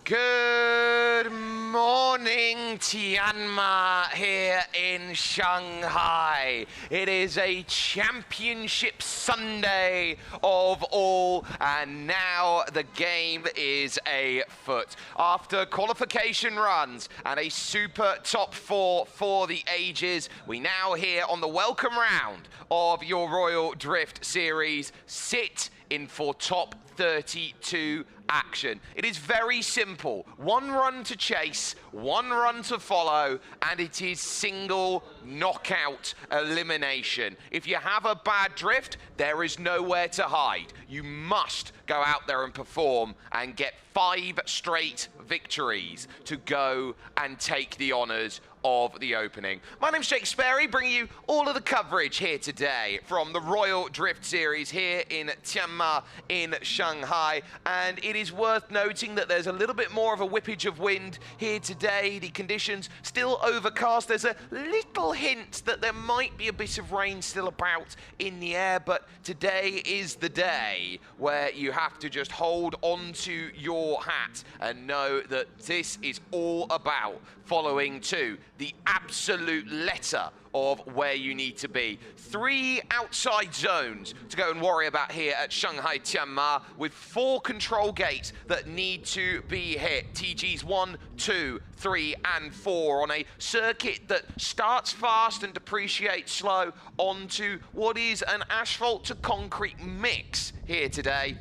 Good morning, Tianma, here in Shanghai. It is a championship Sunday of all, and now the game is afoot. After qualification runs and a super top four for the ages, we now here on the welcome round of your Royal Drift Series sit in for top 32 action. It is very simple. One run to chase, one run to follow, and it is single knockout elimination. If you have a bad drift, there is nowhere to hide. You must go out there and perform and get 5 straight victories to go and take the honors of the opening. My name's Jake Sperry, bringing you all of the coverage here today from the Royal Drift Series here in Tianma in Shanghai. And it is worth noting that there's a little bit more of a whippage of wind here today. The conditions still overcast. There's a little hint that there might be a bit of rain still about in the air, but today is the day where you have to just hold onto your hat and know that this is all about following to the absolute letter of where you need to be. 3 outside zones to go and worry about here at Shanghai Tianma, with 4 control gates that need to be hit. TGs 1, 2, 3, and 4 on a circuit that starts fast and depreciates slow onto what is an asphalt to concrete mix here today.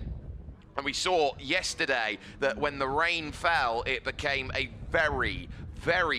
And we saw yesterday that when the rain fell, it became a very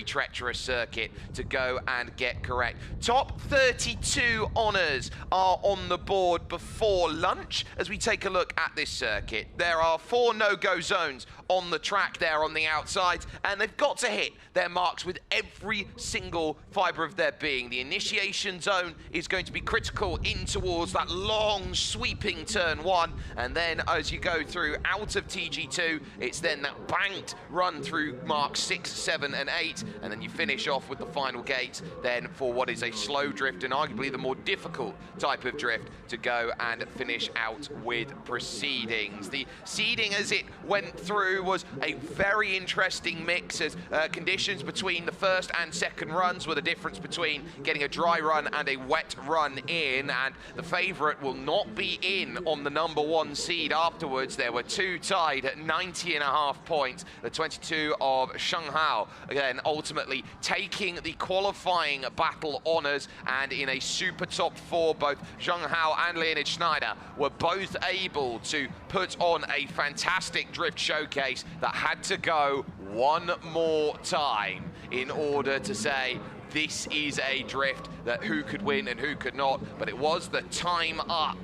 treacherous circuit to go and get correct. Top 32 honors are on the board before lunch as we take a look at this circuit. There are 4 no-go zones on the track there on the outside, and they've got to hit their marks with every single fibre of their being. The initiation zone is going to be critical in towards that long sweeping turn 1, and then as you go through out of TG2, it's then that banked run through marks 6, 7 and 8, and then you finish off with the final gate then for what is a slow drift and arguably the more difficult type of drift to go and finish out with proceedings. The seeding as it went through was a very interesting mix, as conditions between the first and second runs were the difference between getting a dry run and a wet run in, and the favourite will not be in on the number 1 seed afterwards. There were 2 tied at 90.5 points. The 22 of Shanghai, again, ultimately taking the qualifying battle honours, and in a super top 4, both Janghai and Schneider were both able to put on a fantastic drift showcase that had to go one more time in order to say this is a drift that who could win and who could not, but it was the time up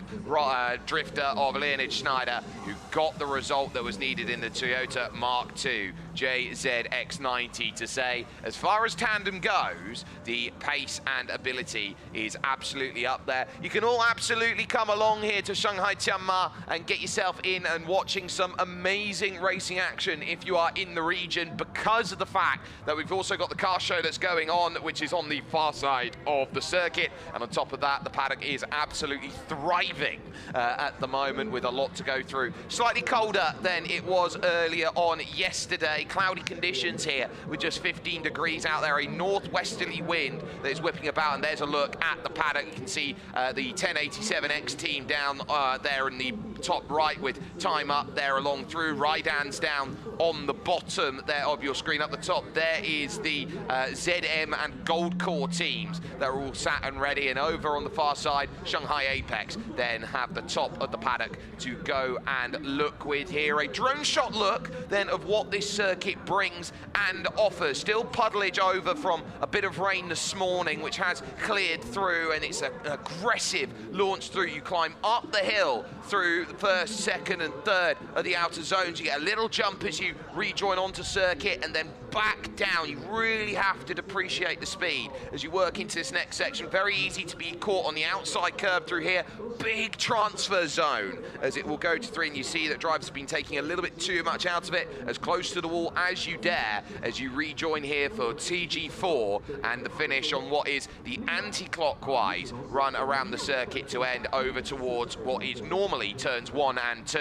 drifter of Leonid Schneider who got the result that was needed in the Toyota Mark II JZX90 to say, as far as tandem goes, the pace and ability is absolutely up there. You can all absolutely come along here to Shanghai Tianma and get yourself in and watching some amazing racing action if you are in the region, because of the fact that we've also got the car show that's going on, which is on the far side of the circuit, and on top of that, the paddock is absolutely thriving at the moment with a lot to go through. Slightly colder than it was earlier on yesterday. Cloudy conditions here with just 15 degrees out there, a northwesterly wind that is whipping about, and there's a look at the paddock. You can see the 1087X team down there in the top right with time up there along through. Rydan's down on the bottom there of your screen. Up the top there is the ZM and Gold Core teams that are all sat and ready, and over on the far side, Shanghai Apex then have the top of the paddock to go and look with here. A drone shot look then of what this circuit brings and offers. Still puddleage over from a bit of rain this morning, which has cleared through, and it's an aggressive launch through. You climb up the hill through the first, second and third of the outer zones. You get a little jump as you rejoin onto circuit, and then back down. You really have to appreciate the speed as you work into this next section. Very easy to be caught on the outside curve through here. Big transfer zone as it will go to 3, and you see that drivers have been taking a little bit too much out of it. As close to the wall as you dare as you rejoin here for TG4 and the finish on what is the anti-clockwise run around the circuit to end over towards what is normally turns 1 and 2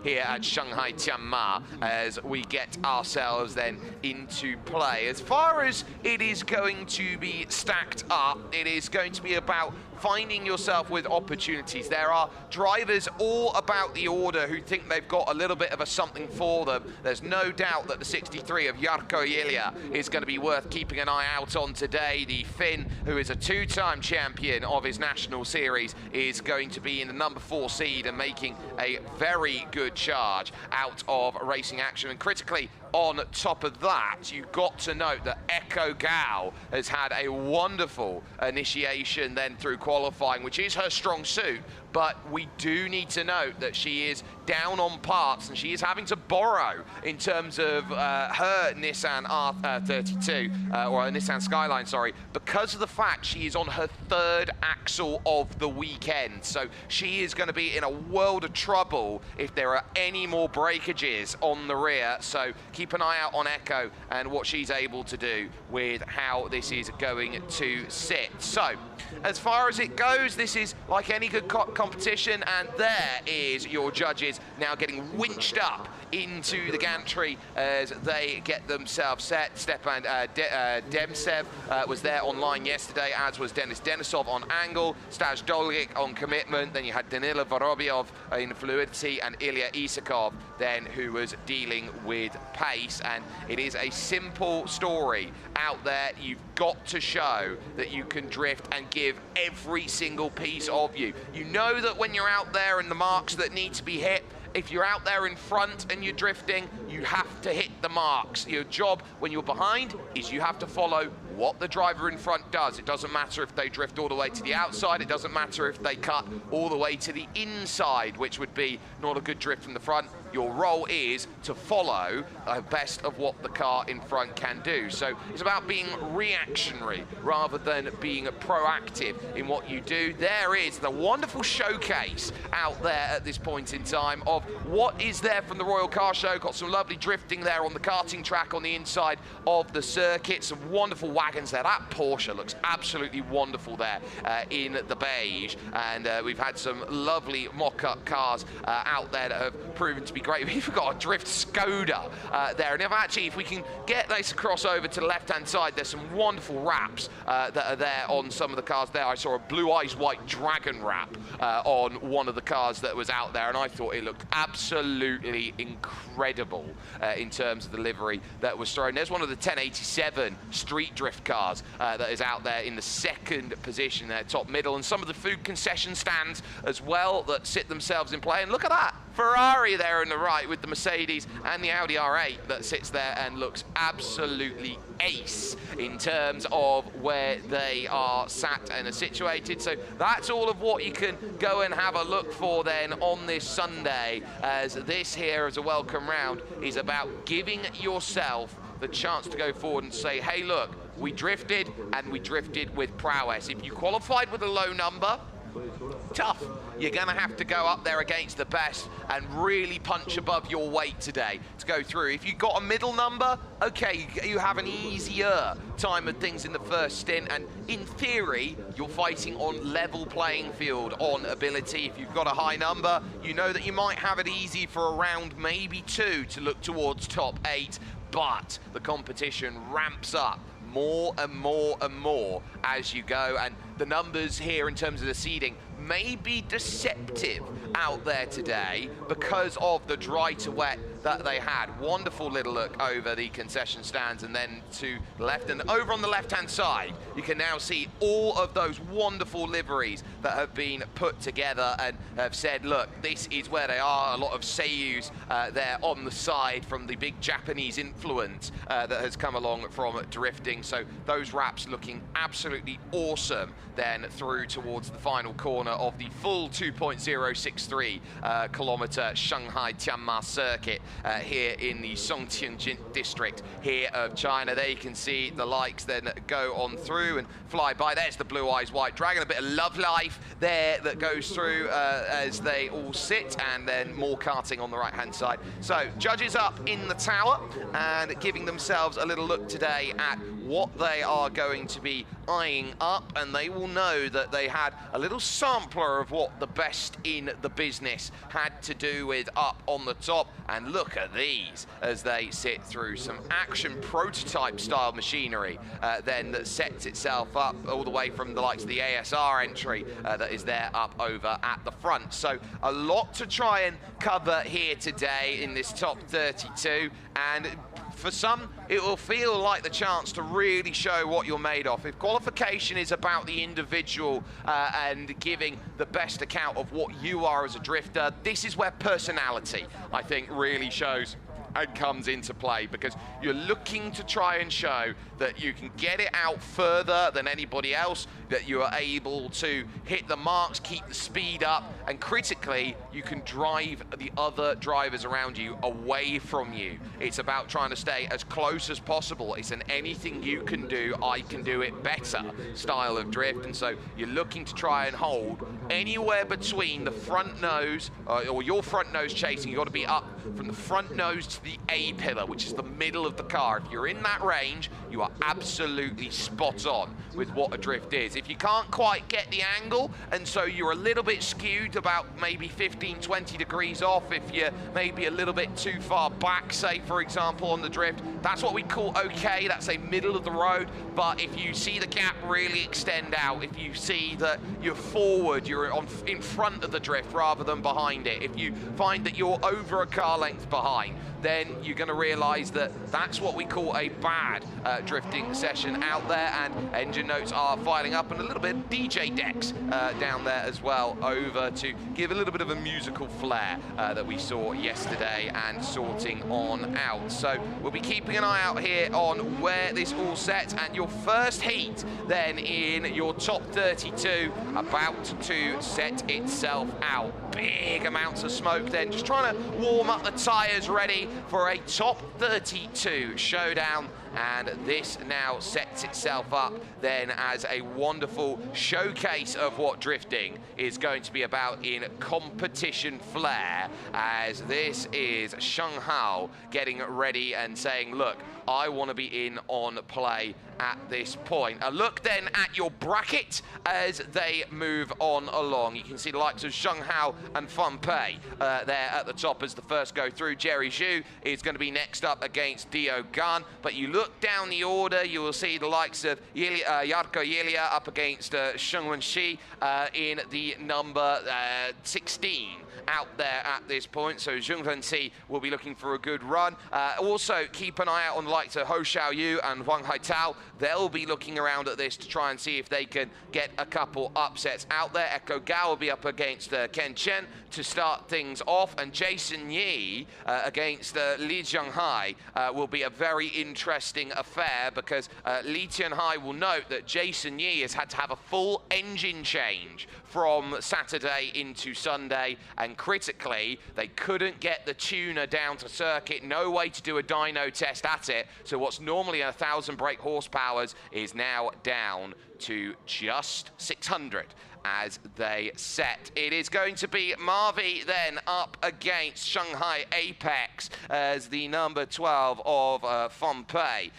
here at Shanghai Tianma, as we get ourselves then into play. As far as it is going to be stacked up, it is going to be about finding yourself with opportunities. There are drivers all about the order who think they've got a little bit of a something for them. There's no doubt that the 63 of Yelia is going to be worth keeping an eye out on today. The Finn, who is a 2-time champion of his national series, is going to be in the number 4 seed and making a very good charge out of racing action. And critically, on top of that, you've got to note that Echo Gao has had a wonderful initiation then through qualifying, which is her strong suit, but we do need to note that she is down on parts and she is having to borrow in terms of her Nissan R32, or her Nissan Skyline, sorry, because of the fact she is on her 3rd axle of the weekend. So she is going to be in a world of trouble if there are any more breakages on the rear. So keep an eye out on Echo and what she's able to do with how this is going to sit. So as far as it goes, this is like any good competition, and there is your judges now getting winched up into the gantry as they get themselves set. Stepan Demsev was there online yesterday, as was Denis Denisov on angle, Staj Dolgic on commitment, then you had Danila Vorobyov in fluidity, and Ilya Isakov then who was dealing with pace. And it is a simple story out there. You've got to show that you can drift and give every single piece of you. You know that when you're out there and the marks that need to be hit, if you're out there in front and you're drifting, you have to hit the marks. Your job when you're behind is you have to follow what the driver in front does. It doesn't matter if they drift all the way to the outside. It doesn't matter if they cut all the way to the inside, which would be not a good drift from the front. Your role is to follow best of what the car in front can do. So it's about being reactionary rather than being proactive in what you do. There is the wonderful showcase out there at this point in time of what is there from the Royal Car Show. Got some lovely drifting there on the karting track on the inside of the circuit. Some wonderful wagons there. That Porsche looks absolutely wonderful there in the beige. And we've had some lovely mock-up cars out there that have proven to be great. We've got a drift Skoda there. And if we can get this across over to the left-hand side, there's some wonderful wraps that are there on some of the cars there. I saw a Blue Eyes White Dragon wrap on one of the cars that was out there, and I thought it looked absolutely incredible in terms of the livery that was thrown. There's one of the 1087 street drift cars that is out there in the second position there, top middle, and some of the food concession stands as well that sit themselves in play. And look at that Ferrari there on the right with the Mercedes and the Audi R8 that sits there and looks absolutely ace in terms of where they are sat and are situated. So that's all of what you can go and have a look for then on this Sunday, as this here as a welcome round is about giving yourself the chance to go forward and say, hey, look, we drifted and we drifted with prowess. If you qualified with a low number, tough. You're going to have to go up there against the best and really punch above your weight today to go through. If you've got a middle number, okay, you have an easier time of things in the first stint, and in theory, you're fighting on level playing field on ability. If you've got a high number, you know that you might have it easy for a round, maybe two, to look towards top 8, but the competition ramps up more and more and more as you go, and the numbers here in terms of the seeding may be deceptive out there today because of the dry to wet that they had. Wonderful little look over the concession stands and then to the left, and over on the left hand side you can now see all of those wonderful liveries that have been put together and have said, look, this is where they are. A lot of Seiyus there on the side from the big Japanese influence that has come along from drifting. So those wraps looking absolutely awesome then through towards the final corner of the full 2.063 kilometer Shanghai Tianma circuit here in the Songtianjin district here of China. There you can see the likes then go on through and fly by. There's the Blue Eyes White Dragon, a bit of love life there that goes through as they all sit, and then more karting on the right hand side. So judges up in the tower and giving themselves a little look today at what they are going to be eyeing up, and they will know that they had a little sampler of what the best in the business had to do with up on the top. And look at these as they sit through some action prototype style machinery then that sets itself up all the way from the likes of the ASR entry that is there up over at the front. So a lot to try and cover here today in this top 32, and for some, it will feel like the chance to really show what you're made of. If qualification is about the individual and giving the best account of what you are as a drifter, this is where personality, I think, really shows and comes into play, because you're looking to try and show that you can get it out further than anybody else, that you are able to hit the marks, keep the speed up, and critically, you can drive the other drivers around you away from you. It's about trying to stay as close as possible. It's an anything you can do, I can do it better style of drift, and so you're looking to try and hold anywhere between the front nose, or your front nose chasing. You've got to be up from the front nose to the A pillar, which is the middle of the car. If you're in that range, you are absolutely spot on with what a drift is. If you can't quite get the angle, and so you're a little bit skewed about maybe 15, 20 degrees off, if you're maybe a little bit too far back, say, for example, on the drift, that's what we call okay. That's a middle of the road. But if you see the gap really extend out, if you see that you're forward, you're in front of the drift rather than behind it, if you find that you're over a car length behind, then you're going to realize that that's what we call a bad drifting session out there, and engine notes are filing up, and a little bit of DJ decks down there as well, over to give a little bit of a musical flair that we saw yesterday and sorting on out. So we'll be keeping an eye out here on where this all sets, and your first heat then in your top 32 about to set itself out. Big amounts of smoke then, just trying to warm up the tires, ready for a top 32 showdown. And this now sets itself up then as a wonderful showcase of what drifting is going to be about in competition flair, as this is Shanghai getting ready and saying, look, I want to be in on play at this point. A look then at your bracket as they move on along. You can see the likes of Shanghai and Vonghai there at the top as the first go through. Jerry Zhu is going to be next up against Dio Gan. But you look down the order, you will see the likes of Yelia up against Shenun in the number 16 out there at this point. So Janghai will be looking for a good run. Also keep an eye out on the likes of Hos Xiao and Vonghai. They'll be looking around at this to try and see if they can get a couple upsets out there. Echo Gao will be up against Chen to start things off, and Jason Yi against Li Janghai will be a very interesting affair, because Li Tianhai will note that Jason Yi has had to have a full engine change from Saturday into Sunday, and critically, they couldn't get the tuner down to circuit, no way to do a dyno test at it, so what's normally 1,000 brake horsepower is now down to just 600 as they set. It is going to be Marvi then up against Shanghai Apex, as the number 12 of Vonghai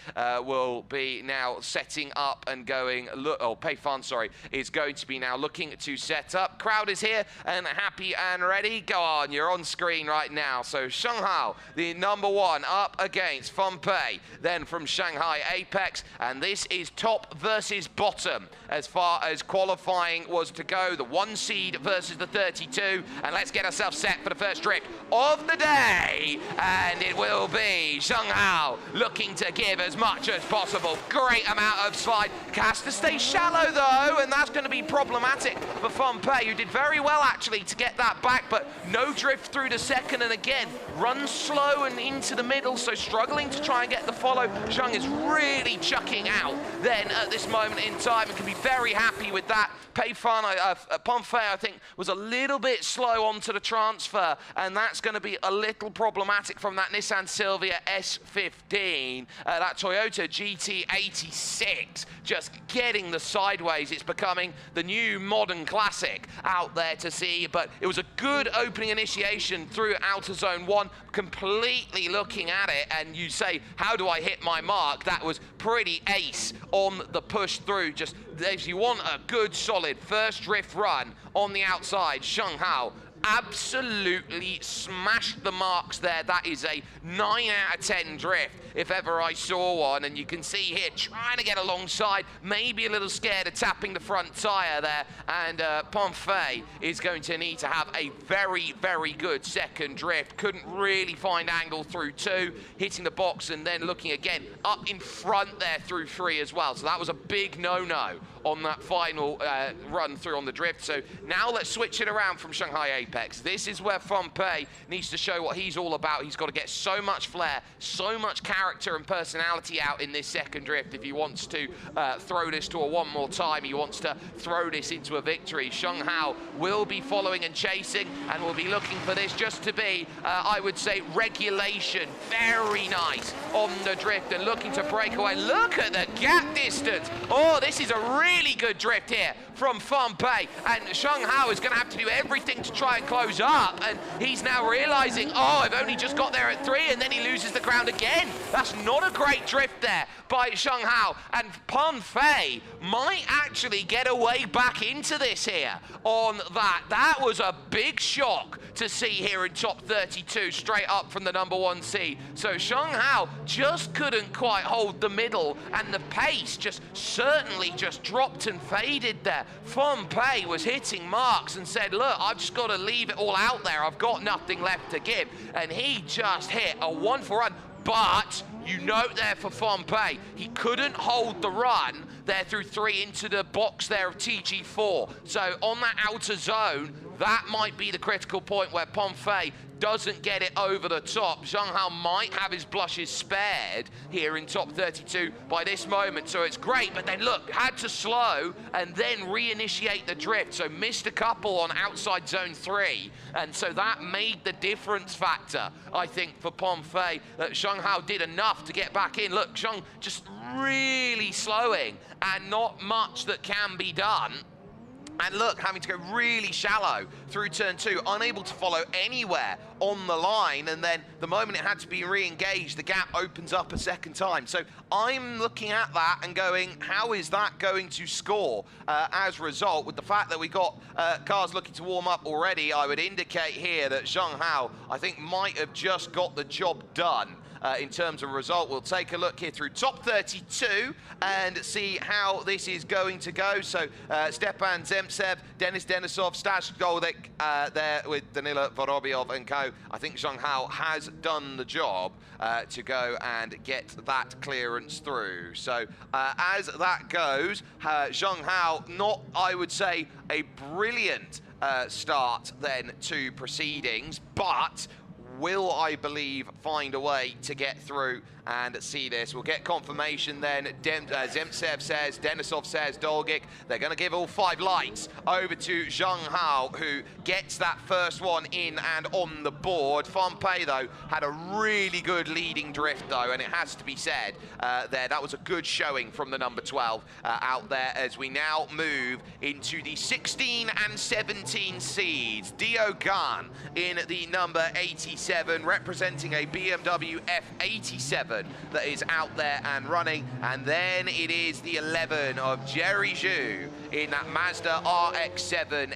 will be now setting up and going, Peifan, sorry, is going to be now looking to set up. Crowd is here and happy and ready. Go on, you're on screen right now. So Shanghai, the number 1, up against Vonghai, then from Shanghai Apex, and this is top versus bottom as far as qualifying was to go. The 1 seed versus the 32, and let's get ourselves set for the first drift of the day, and it will be Shanghai looking to give as much as possible. Great amount of slide. Has to stay shallow though, and that's going to be problematic for Vonghai, who did very well actually to get that back, but no drift through the second, and again runs slow and into the middle, so struggling to try and get the follow. Jang is really chucking out then at this moment in time, and can be very happy with that. Vonghai, I think, was a little bit slow onto the transfer, and that's going to be a little problematic from that Nissan Silvia S15, that Toyota GT86, just getting the sideways. It's becoming the new modern classic out there to see, but it was a good opening initiation through outer zone 1, completely looking at it, and you say, how do I hit my mark? That was pretty ace on the push through. Just if you want a good solid first drift run on the outside, Shanghai absolutely smashed the marks there. That is a 9 out of 10 drift if ever I saw one, and you can see here trying to get alongside, maybe a little scared of tapping the front tire there, and Vonghai is going to need to have a very, very good second drift. Couldn't really find angle through 2, hitting the box and then looking again up in front there through 3 as well, so that was a big no-no on that final run through on the drift. So now let's switch it around from Shanghai Apex. This is where Vonghai needs to show what he's all about. He's got to get so much flair, so much character and personality out in this second drift if he wants to throw this to a one more time. He wants to throw this into a victory. Shanghai will be following and chasing, and will be looking for this just to be, I would say, regulation. Very nice on the drift and looking to break away. Look at the gap distance. Oh, this is a really good drift here from Vonghai, and Shanghai is going to have to do everything to try and close up, and he's now realizing, oh, I've only just got there at 3, and then he loses the ground again. That's not a great drift there by Shanghai, and Vonghai might actually get away back into this here on that. That was a big shock to see here in top 32, straight up from the number 1 seed. So Shanghai just couldn't quite hold the middle, and the pace just certainly just dropped and faded there. Vonghai was hitting marks and said, look, I've just got to leave it all out there. I've got nothing left to give. And he just hit a 1-for-1. But you note there for Vonghai, he couldn't hold the run there through 3 into the box there of TG4. So on that outer zone, that might be the critical point where Vonghai doesn't get it over the top. Janghai might have his blushes spared here in top 32 by this moment, so it's great, but then look, had to slow and then reinitiate the drift, so missed a couple on outside zone 3, and so that made the difference factor, I think, for Vonghai, that Shanghai did enough to get back in. Look, Zhang just really slowing, and not much that can be done. And look, having to go really shallow through turn 2, unable to follow anywhere on the line, and then the moment it had to be re-engaged, the gap opens up a second time. So I'm looking at that and going, how is that going to score as a result? With the fact that we got cars looking to warm up already, I would indicate here that Janghai, I think, might have just got the job done. In terms of result, we'll take a look here through top 32 and see how this is going to go. So Stepan Zemtsev, Denis Denisov, Stas Goldik there with Danila Vorobyov and co. I think Janghai has done the job to go and get that clearance through. So as that goes, Janghai, not, I would say, a brilliant start then to proceedings, but will, I believe, find a way to get through and see this. We'll get confirmation then. Zemtsev says, Denisov says, Dolgic. They're going to give all 5 lights over to Janghai, who gets that first one in and on the board. Vonghai, though, had a really good leading drift, though, and it has to be said there. That was a good showing from the number 12 out there as we now move into the 16 and 17 seeds. Dio Gan in the number 87, representing a BMW F87 that is out there and running, and then it is the 11 of Jerry Zhu in that Mazda RX-7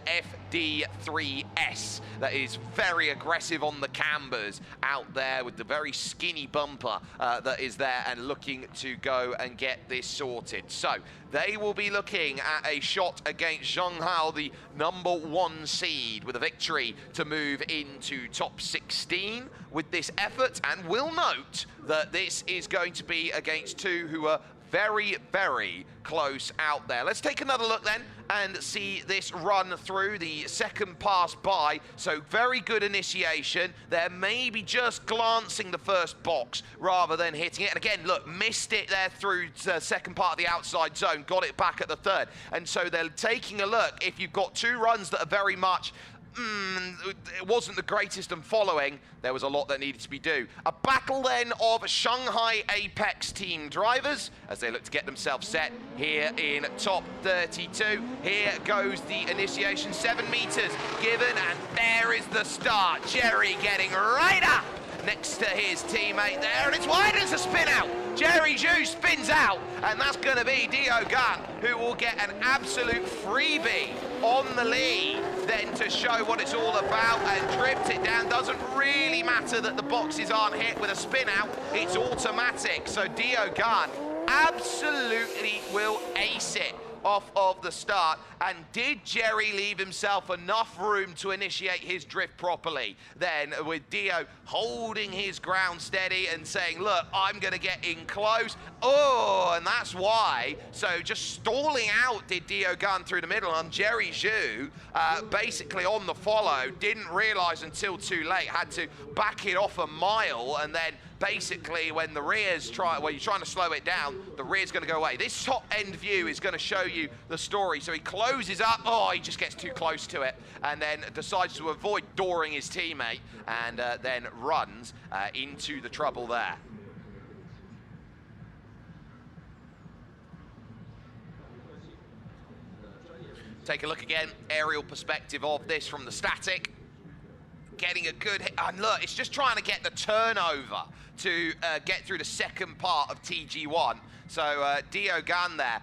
FD3S that is very aggressive on the cambers out there with the very skinny bumper that is there and looking to go and get this sorted. So they will be looking at a shot against Janghai, the number 1 seed, with a victory to move into top 16 with this effort, and will note that this is going to be against 2 who are very, very close out there. Let's take another look then and see this run through the second pass by. So very good initiation. They're maybe just glancing the first box rather than hitting it. And again, look, missed it there through the second part of the outside zone, got it back at the third. And so they're taking a look. If you've got 2 runs that are very much it wasn't the greatest and following, there was a lot that needed to be done. A battle then of Shanghai Apex team drivers as they look to get themselves set here in top 32. Here goes the initiation, 7 meters given, and there is the start. Jerry getting right up next to his teammate there, and it's wide as a spin out. Jerry Zhu spins out, and that's going to be Dio Gan, who will get an absolute freebie on the lead, then to show what it's all about and drift it down. Doesn't really matter that the boxes aren't hit with a spin out, it's automatic. So Dio Gan absolutely will ace it off of the start. And did Jerry leave himself enough room to initiate his drift properly? Then with Dio holding his ground steady and saying, look, I'm gonna get in close. Oh, and that's why. So just stalling out did Dio Gan through the middle, and Jerry Zhu basically on the follow, didn't realize until too late, had to back it off a mile, and then basically when the rear's you're trying to slow it down, the rear's going to go away. This top end view is going to show you the story. So he closes up, oh, he just gets too close to it, and then decides to avoid dooring his teammate, and then runs into the trouble there. Take a look again, aerial perspective of this from the static. Getting a good hit, and look, it's just trying to get the turnover to get through the second part of TG1. So Dio Gan there,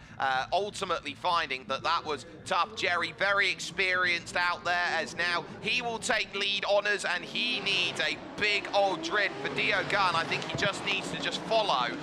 ultimately finding that that was tough. Jerry, very experienced out there, as now he will take lead honours, and he needs a big old drift for Dio Gan. I think he just needs to just follow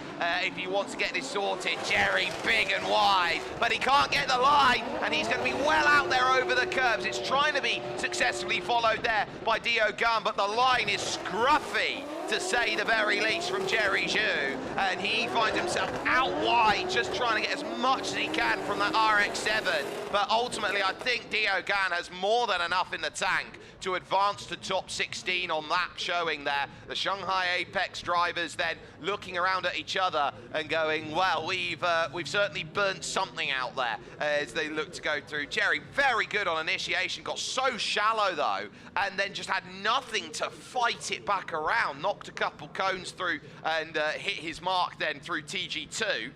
if he wants to get this sorted. Jerry, big and wide, but he can't get the line, and he's going to be well out there over the curbs. It's trying to be successfully followed there by Dio Gan, but the line is scruffy, to say the very least, from Jerry Zhu, and he finds himself out wide, just trying to get as much as he can from that RX-7. But ultimately, I think Dio Gan has more than enough in the tank to advance to top 16 on that showing there. The Shanghai Apex drivers then looking around at each other and going, well, we've certainly burnt something out there as they look to go through. Jerry, very good on initiation, got so shallow though, and then just had nothing to fight it back around. Knocked a couple cones through and hit his mark then through TG2.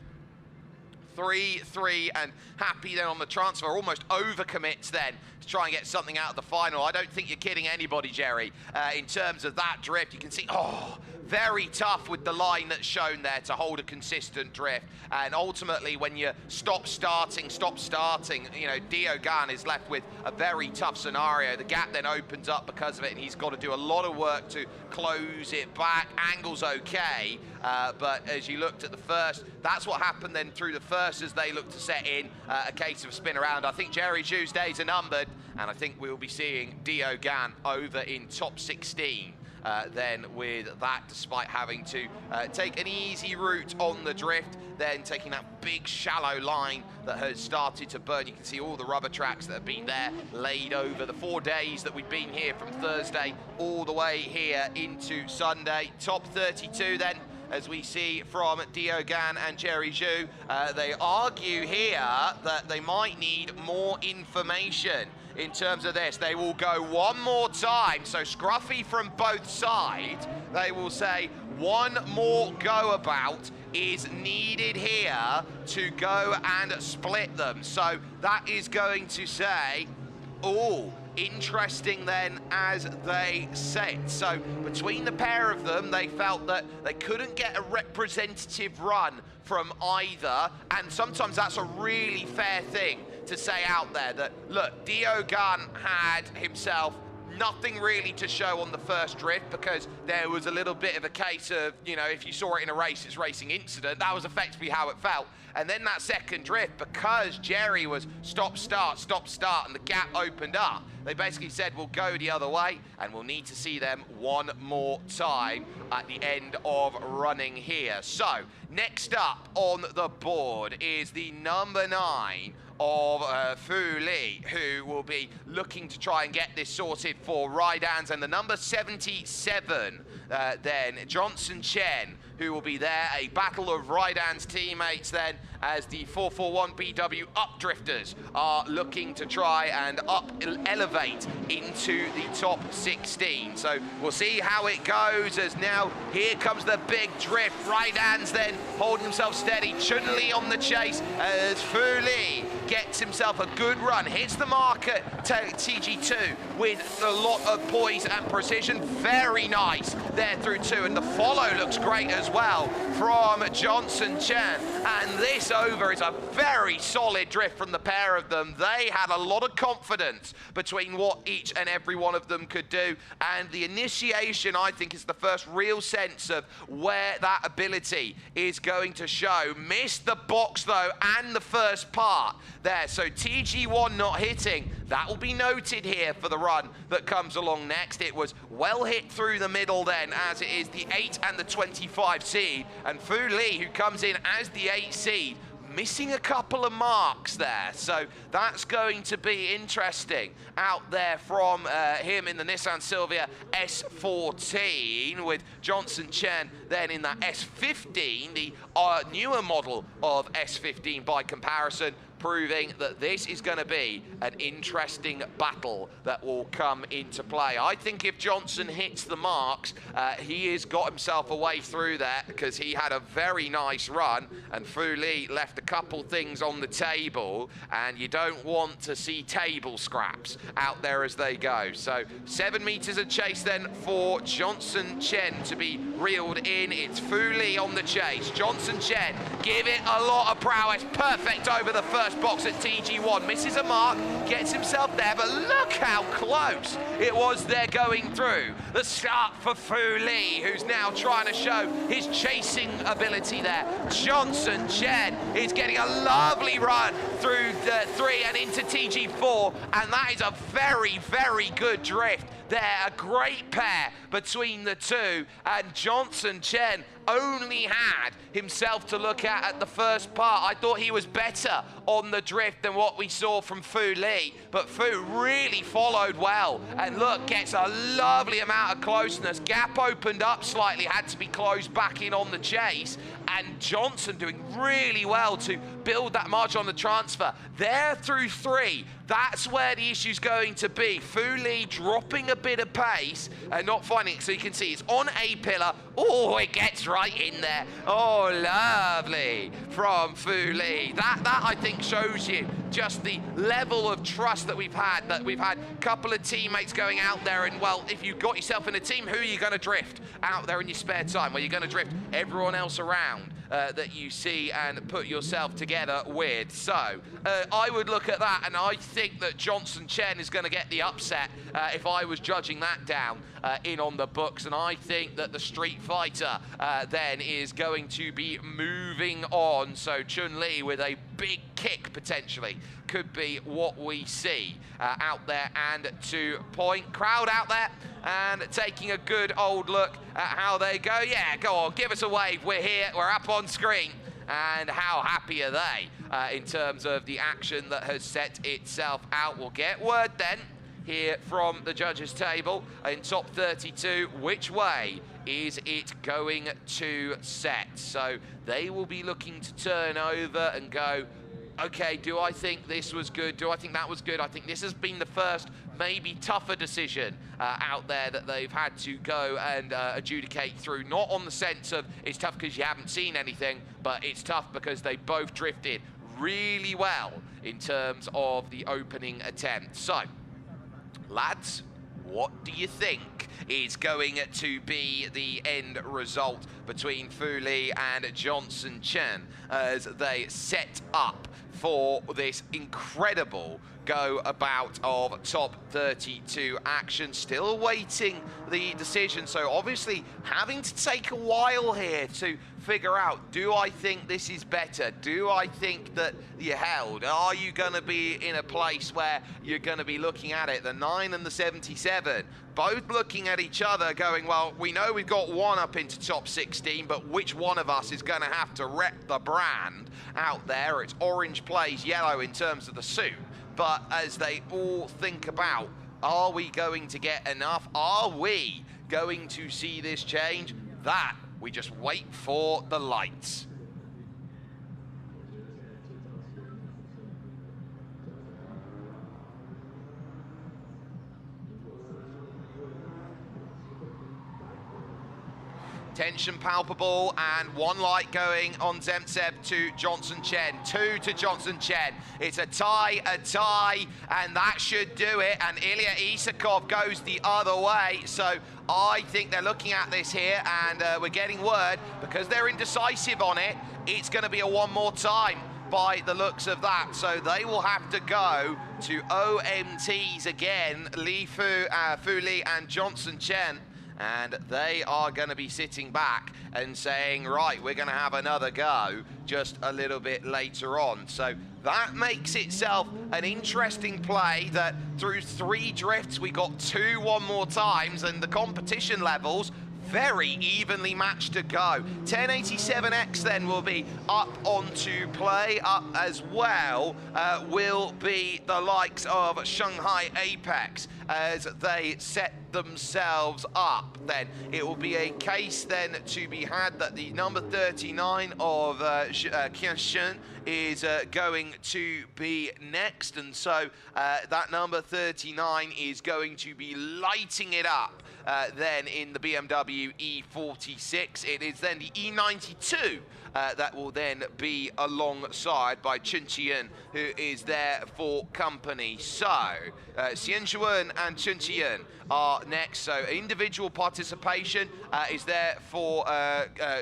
3-3 and happy then on the transfer, almost overcommits then to try and get something out of the final. I don't think you're kidding anybody, Jerry, in terms of that drift. You can see, oh, very tough with the line that's shown there to hold a consistent drift. And ultimately, when you stop starting, you know, Dio Gan is left with a very tough scenario. The gap then opens up because of it, and he's got to do a lot of work to close it back. Angle's okay, but as you looked at the first, that's what happened then through the first as they look to set in a case of a spin around. I think Jerry Zhu's days are numbered, and I think we'll be seeing Dio Gan over in top 16. Then with that, despite having to take an easy route on the drift, then taking that big shallow line that has started to burn. You can see all the rubber tracks that have been there laid over the 4 days that we've been here from Thursday all the way here into Sunday. Top 32 then, as we see from Dio Gan and Jerry Zhu. They argue here that they might need more information in terms of this. They will go one more time, so scruffy from both sides. They will say one more go about is needed here to go and split them. So that is going to say, oh, interesting then as they sit. So between the pair of them, they felt that they couldn't get a representative run from either, and sometimes that's a really fair thing to say out there, that look, Dio Gan had himself nothing really to show on the first drift because there was a little bit of a case of, you know, if you saw it in a race, it's racing incident. That was effectively how it felt. And then that second drift, because Jerry was stop, start, and the gap opened up, they basically said, we'll go the other way, and we'll need to see them one more time at the end of running here. So, next up on the board is the number 9 of Fu Li, who will be looking to try and get this sorted for Rydans, and the number 77, then Johnson Chen, who will be there, a battle of Rydans teammates then, as the 441 BW Updrifters are looking to try and elevate into the top 16. So we'll see how it goes, as now here comes the big drift. Rydans then holding himself steady. Chunilong on the chase as Fu Li gets himself a good run, hits the mark at TG2 with a lot of poise and precision. Very nice there through 2, and the follow looks great as well from Johnson Chen. And this over is a very solid drift from the pair of them. They had a lot of confidence between what each and every one of them could do, and the initiation, I think, is the first real sense of where that ability is going to show. Missed the box though, and the first part there, so TG1 not hitting. That will be noted here for the run that comes along next. It was well hit through the middle then, as it is the 8 and the 25 seed, and Fu Li, who comes in as the 8 seed, missing a couple of marks there. So that's going to be interesting out there from him in the Nissan Silvia S14, with Johnson Chen then in that S15, the newer model of S15 by comparison. proving that this is going to be an interesting battle that will come into play. I think if Johnson hits the marks, he has got himself a way through there because he had a very nice run and Fu Li left a couple things on the table, and you don't want to see table scraps out there as they go. So 7 meters of chase then for Johnson Chen to be reeled in. It's Fu Li on the chase. Johnson Chen give it a lot of prowess. Perfect over the first box at TG1. Misses a mark, gets himself there, but look how close it was there going through. The start for Fu Li, who's now trying to show his chasing ability there. Johnson Chen is getting a lovely run through the 3 and into TG4, and that is a very, very good drift there. A great pair between the two, and Johnson Chen only had himself to look at the first part. I thought he was better on the drift than what we saw from Fu Li, but Fu really followed well, and look, gets a lovely amount of closeness. Gap opened up slightly, had to be closed back in on the chase, and Johnson doing really well to build that margin on the transfer. There through 3, that's where the issue's going to be. Fu Li dropping a bit of pace and not finding it, so you can see it's on A pillar. Oh, it gets right in there. Oh, lovely from Fu Li. That I think shows you just the level of trust that we've had a couple of teammates going out there, and well, if you've got yourself in a team, who are you going to drift out there in your spare time? Well, you're going to drift everyone else around that you see and put yourself together with. So I would look at that, and I think that Johnson Chen is going to get the upset if I was judging that down in on the books, and I think that the Street Fighter then is going to be moving on. So Chun-Li with a big kick potentially could be what we see out there, and 2 point crowd out there and taking a good old look at how they go. Yeah, go on, give us a wave. We're here, we're up on screen. And how happy are they in terms of the action that has set itself out? We'll get word then here from the judges table in top 32, which way is it going to set? So they will be looking to turn over and go, okay, do I think this was good? Do I think that was good? I think this has been the first maybe tougher decision out there that they've had to go and adjudicate through. Not on the sense of it's tough because you haven't seen anything, but it's tough because they both drifted really well in terms of the opening attempt. So, lads, what do you think is going to be the end result between Fu Li and Johnson Chen as they set up for this incredible go about of top 32 action? Still awaiting the decision, so obviously having to take a while here to figure out, do I think this is better? Do I think that you held? Are you going to be in a place where you're going to be looking at it, the 9 and the 77, both looking at each other going, well, we know we've got one up into top 16, but which one of us is going to have to rep the brand out there? It's orange plays yellow in terms of the suit. But as they all think about, are we going to get enough? Are we going to see this change? That, we just wait for the lights. Tension palpable, and 1 light going on Zemtsev to Johnson Chen, 2 to Johnson Chen. It's a tie, and that should do it. And Ilya Isakov goes the other way. So I think they're looking at this here, and we're getting word, because they're indecisive on it, it's going to be a 1 more time by the looks of that. So they will have to go to OMTs again, Fu Li and Johnson Chen. And they are going to be sitting back and saying, right, we're going to have another go just a little bit later on. So that makes itself an interesting play, that through 3 drifts, we got 2 1 more times, and the competition levels very evenly matched to go. 1087X then will be up onto play. Up as well will be the likes of Shanghai Apex as they set themselves up, then it will be a case then to be had that the number 39 of Shen is going to be next, and so that number 39 is going to be lighting it up then in the BMW E46. It is then the E92 that will then be alongside by Chunilong, who is there for company. So, Shenun and Chunilong are next. So, individual participation is there for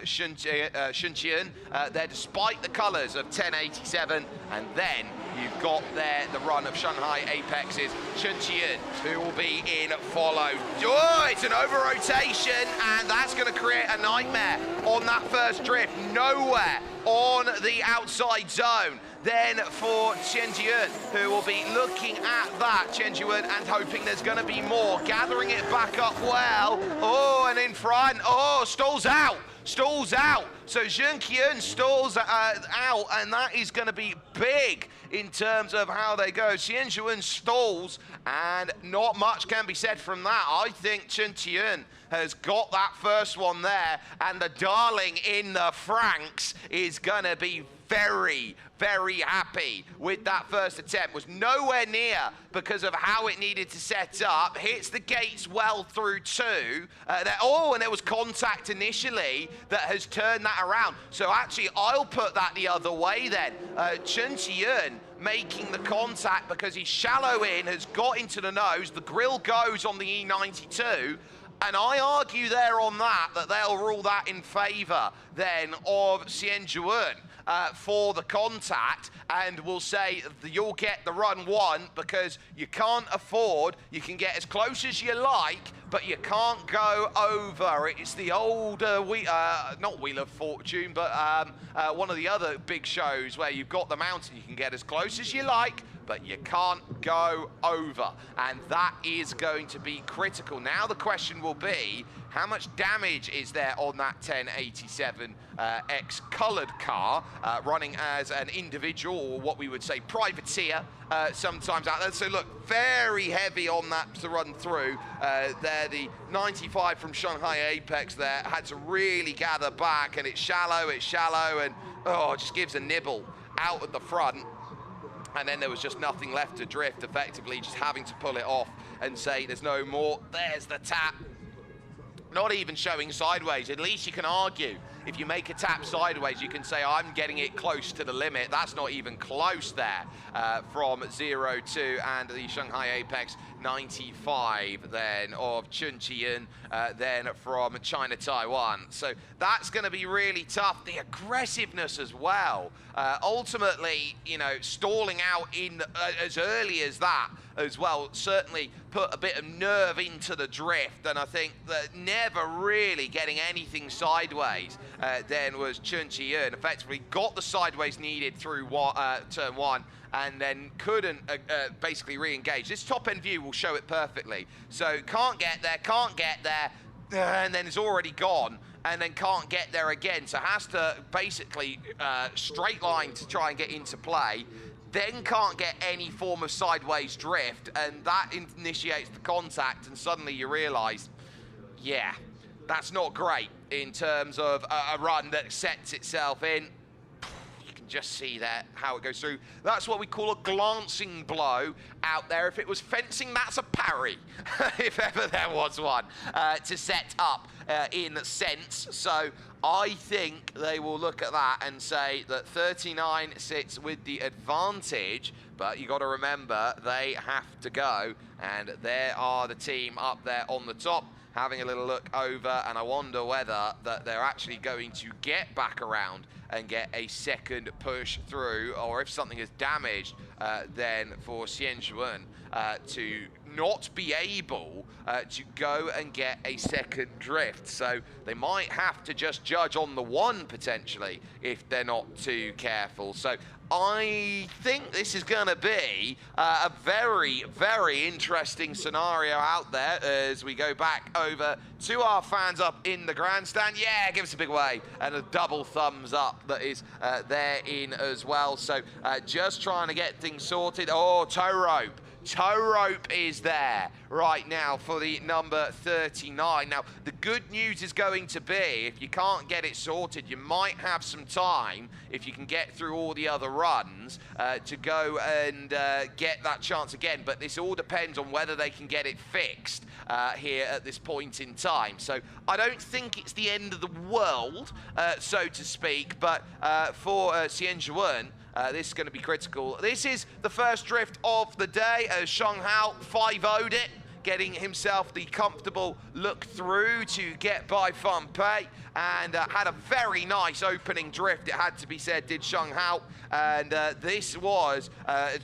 Chunilong. There despite the colours of 1087, and then you've got there the run of Shanghai Apex's Chunilong, who will be in follow. Oh, it's an over-rotation, and that's going to create a nightmare on that first drift. Nowhere on the outside zone. Then for Chunilong, who will be looking at that, Chunilong, and hoping there's going to be more. Gathering it back up well. Oh, and in front. Oh, stalls out. Stalls out. So Chunilong stalls out, and that is going to be big in terms of how they go. Chunilong stalls, and not much can be said from that. I think Chunilong has got that first one there, and the darling in the Franks is going to be very, very happy with that first attempt. Was nowhere near because of how it needed to set up. Hits the gates well through two. Oh, and there was contact initially that has turned that around. So actually, I'll put that the other way then. Chunilong making the contact because he's shallow in, has got into the nose. The grill goes on the E92. And I argue there on that they'll rule that in favour then of Chunilong for the contact, and will say you'll get the run one because you can't afford, you can get as close as you like, but you can't go over. It's the old, not Wheel of Fortune, but one of the other big shows where you've got the mountain, you can get as close as you like, but you can't go over, and that is going to be critical. Now the question will be, how much damage is there on that 1087 X coloured car, running as an individual, or what we would say privateer, sometimes out there. So look, very heavy on that to run through. There, the 95 from Shanghai Apex there had to really gather back, and it's shallow, and oh, it just gives a nibble out at the front. And then there was just nothing left to drift, effectively just having to pull it off and say there's no more. There's the tap. Not even showing sideways. At least you can argue. If you make a tap sideways, you can say, I'm getting it close to the limit. That's not even close there from 0-2, and the Shanghai Apex 95 then of Chunilong, then from China, Taiwan. So that's going to be really tough. The aggressiveness as well. Ultimately, you know, stalling out in as early as that as well certainly put a bit of nerve into the drift, and I think that never really getting anything sideways then was Chunilong. Effectively got the sideways needed through turn one, and then couldn't basically re-engage. This top-end view will show it perfectly. So can't get there, and then it's already gone, and then can't get there again. So has to basically straight line to try and get into play, then can't get any form of sideways drift, and that initiates the contact, and suddenly you realise, yeah, that's not great in terms of a run that sets itself in. You can just see there how it goes through. That's what we call a glancing blow out there. If it was fencing, that's a parry, if ever there was one, to set up in sense. So I think they will look at that and say that 39 sits with the advantage, but you got to remember they have to go, and there are the team up there on the top having a little look over, and I wonder whether that they're actually going to get back around and get a second push through, or if something is damaged, then for Shenun to not be able to go and get a second drift. So they might have to just judge on the one potentially if they're not too careful. So I think this is going to be a very, very interesting scenario out there as we go back over to our fans up in the grandstand. Yeah, give us a big wave and a double thumbs up that is there in as well. So just trying to get things sorted. Oh, tow rope. Tow rope is there right now for the number 39. Now, the good news is going to be, if you can't get it sorted, you might have some time, if you can get through all the other runs, to go and get that chance again. But this all depends on whether they can get it fixed here at this point in time. So I don't think it's the end of the world, so to speak, but for Shenun, this is going to be critical. This is the first drift of the day as Shanghai 5-0'd it, getting himself the comfortable look through to get by Vonghai, and had a very nice opening drift, it had to be said, did Shanghai. And this was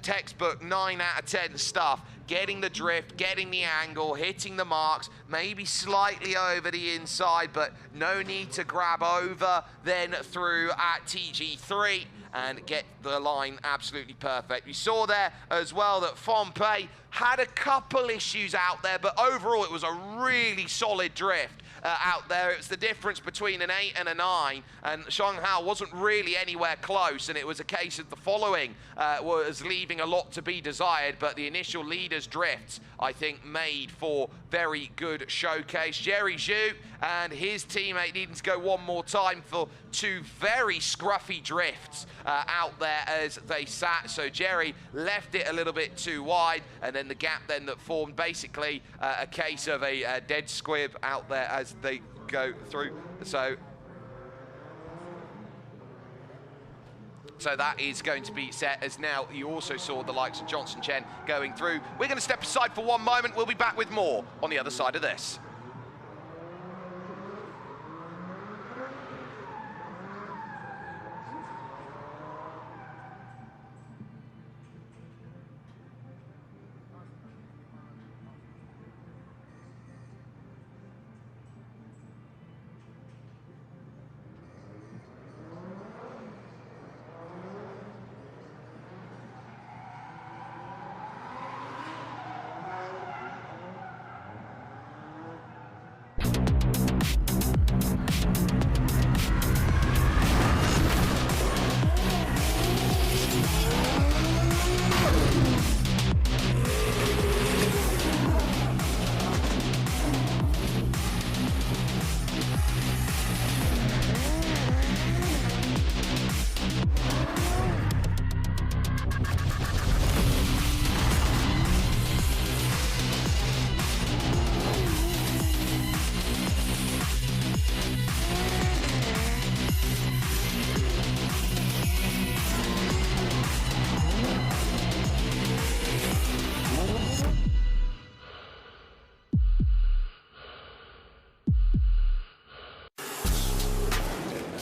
textbook 9 out of 10 stuff. Getting the drift, getting the angle, hitting the marks, maybe slightly over the inside, but no need to grab over, then through at TG3 and get the line absolutely perfect. We saw there as well that Vonghai had a couple issues out there, but overall it was a really solid drift out there. It was the difference between an 8 and a 9, and Shanghai wasn't really anywhere close, and it was a case of the following was leaving a lot to be desired, but the initial leaders' drifts, I think, made for very good showcase. Jerry Zhu and his teammate needing to go one more time for two very scruffy drifts out there as they sat. So Jerry left it a little bit too wide, and then the gap then that formed, basically a case of a dead squib out there as they go through. So that is going to be set, as now you also saw the likes of Johnson Chen going through. We're going to step aside for one moment. We'll be back with more on the other side of this.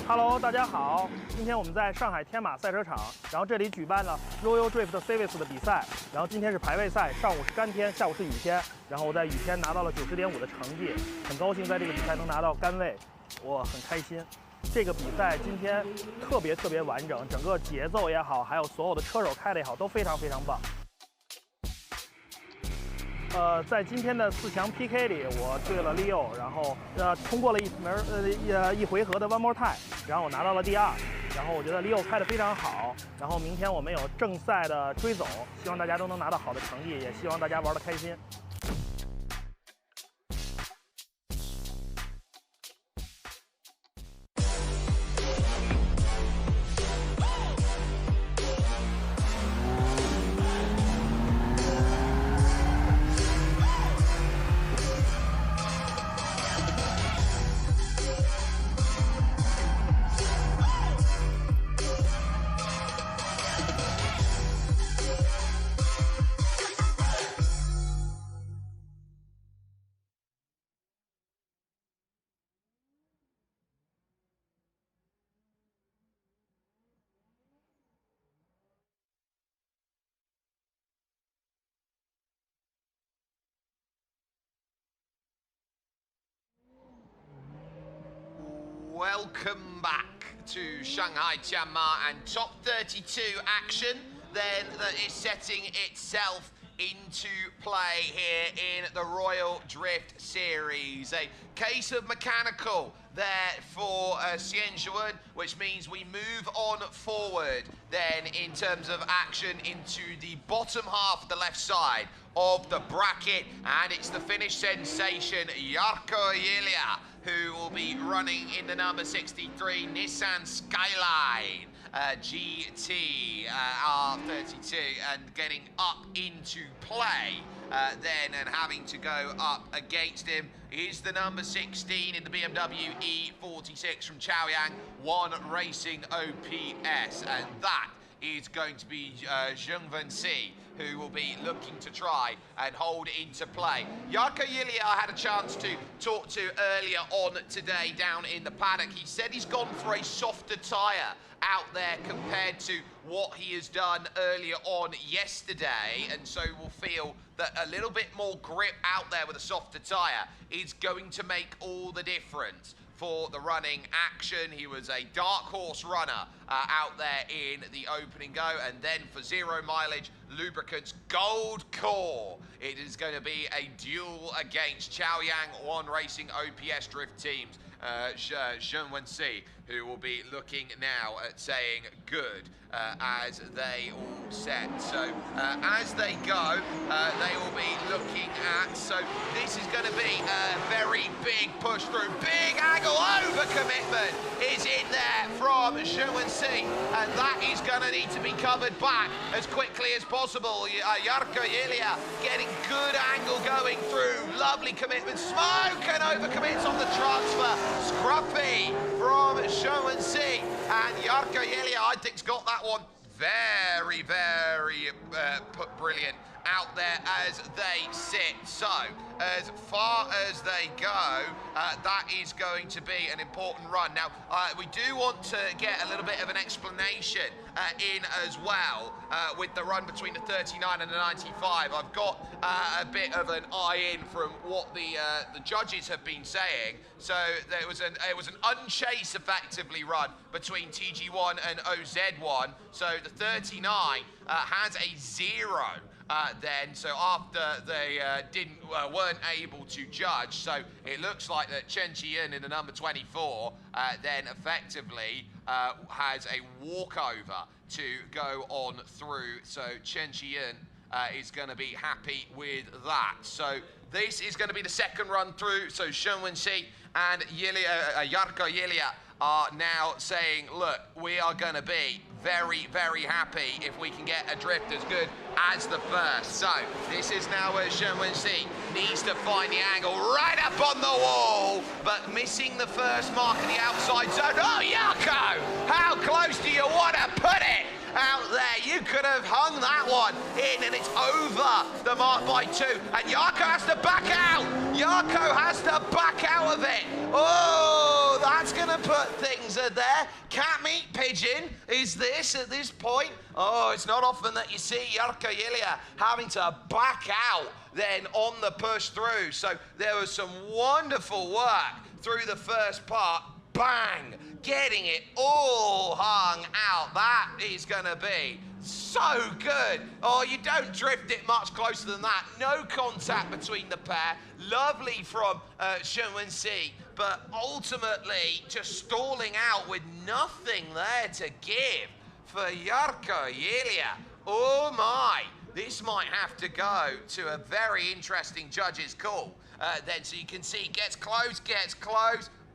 Hello， 大家好，今天我们在上海天马赛车场，然后这里举办了 Royal Drift Series 的比赛，然后今天是排位赛，上午是干天，下午是雨天，然后我在雨天拿到了90.5的成绩，很高兴在这个比赛能拿到杆位，我很开心。这个比赛今天特别完整，整个节奏也好，还有所有的车手开的也好，都非常棒。在今天的4强 PK 里，我对了 Leo， 然后通过了一回合的 One More Time， 然后我拿到了第2。然后我觉得 Leo 开得非常好，然后明天我们有正赛的追走，希望大家都能拿到好的成绩，也希望大家玩得开心。Welcome back to Shanghai Tianma and top 32 action then that is setting itself into play here in the Royal Drift Series. A case of mechanical there for Shenun, which means we move on forward then in terms of action into the bottom half of the left side of the bracket, and it's the Finnish sensation Yelia who will be running in the number 63 Nissan Skyline GT R32 and getting up into play then, and having to go up against him is the number 16 in the BMW E46 from Xiaoyang, One Racing OPS, and that is going to be Janghai, who will be looking to try and hold into play. Yelia I had a chance to talk to earlier on today down in the paddock. He said he's gone for a softer tyre out there compared to what he has done earlier on yesterday, and so will feel that a little bit more grip out there with a softer tyre is going to make all the difference for the running action. He was a dark horse runner out there in the opening go, and then for 0 mileage lubricants gold core, it is going to be a duel against Xiaoyang One Racing OPS drift teams. Shenun, who will be looking now at saying good as they all set. So as they go, they will be looking at, so this is going to be a very big push through. Big angle over commitment is in there from Shenun, and that is going to need to be covered back as quickly as possible. Yelia getting good angle going through. Lovely commitment. Smoke and overcommits on the transfer. Scruffy from Shenun, and Yelia, I think, has got that one very, very brilliant out there as they sit. So as far as they go, that is going to be an important run. Now, we do want to get a little bit of an explanation in as well with the run between the 39 and the 95. I've got a bit of an eye in from what the judges have been saying. So it was an unchased, effectively, run between TG1 and OZ1. So the 39 has a 0. Then, so after they weren't able to judge, so it looks like that Chen in the number 24 then effectively has a walkover to go on through. So Chen is going to be happy with that. So this is going to be the second run through. So Shenun and Yelia are now saying, look, we are going to be very, very happy if we can get a drift as good as the first. So this is now where Shenun needs to find the angle right up on the wall, but missing the first mark of the outside zone. Oh, Yako! How close do you want to put it? Out there, you could have hung that one in, and it's over the mark by 2. And Yako has to back out. Yako has to back out of it. Oh, that's going to put things there. Cat meat pigeon is this at this point. Oh, it's not often that you see Yelia having to back out then on the push through. So there was some wonderful work through the first part. Bang! Getting it all hung out. That is going to be so good. Oh, you don't drift it much closer than that. No contact between the pair. Lovely from Shenun, but ultimately just stalling out with nothing there to give for Yelia. Oh my! This might have to go to a very interesting judge's call. Then, so you can see, gets close.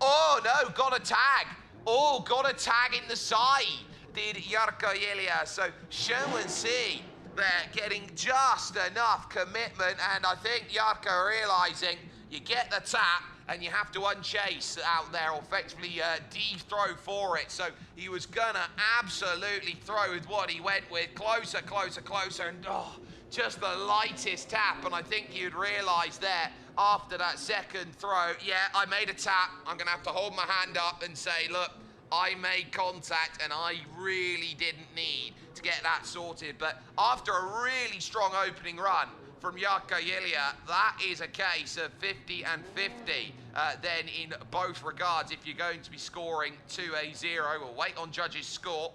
Oh no, got a tag. Oh, got a tag in the side, did Yelia. So Shenun there getting just enough commitment, and I think Yarko realizing you get the tap and you have to unchase out there, or effectively de-throw for it. So he was gonna absolutely throw with what he went with. Closer, and oh, just the lightest tap, and I think you'd realize there after that second throw, yeah, I made a tap. I'm gonna have to hold my hand up and say, look, I made contact and I really didn't need to get that sorted. But after a really strong opening run from Yelia, that is a case of 50 and 50 then in both regards. If you're going to be scoring to a 0, we'll wait on judges' score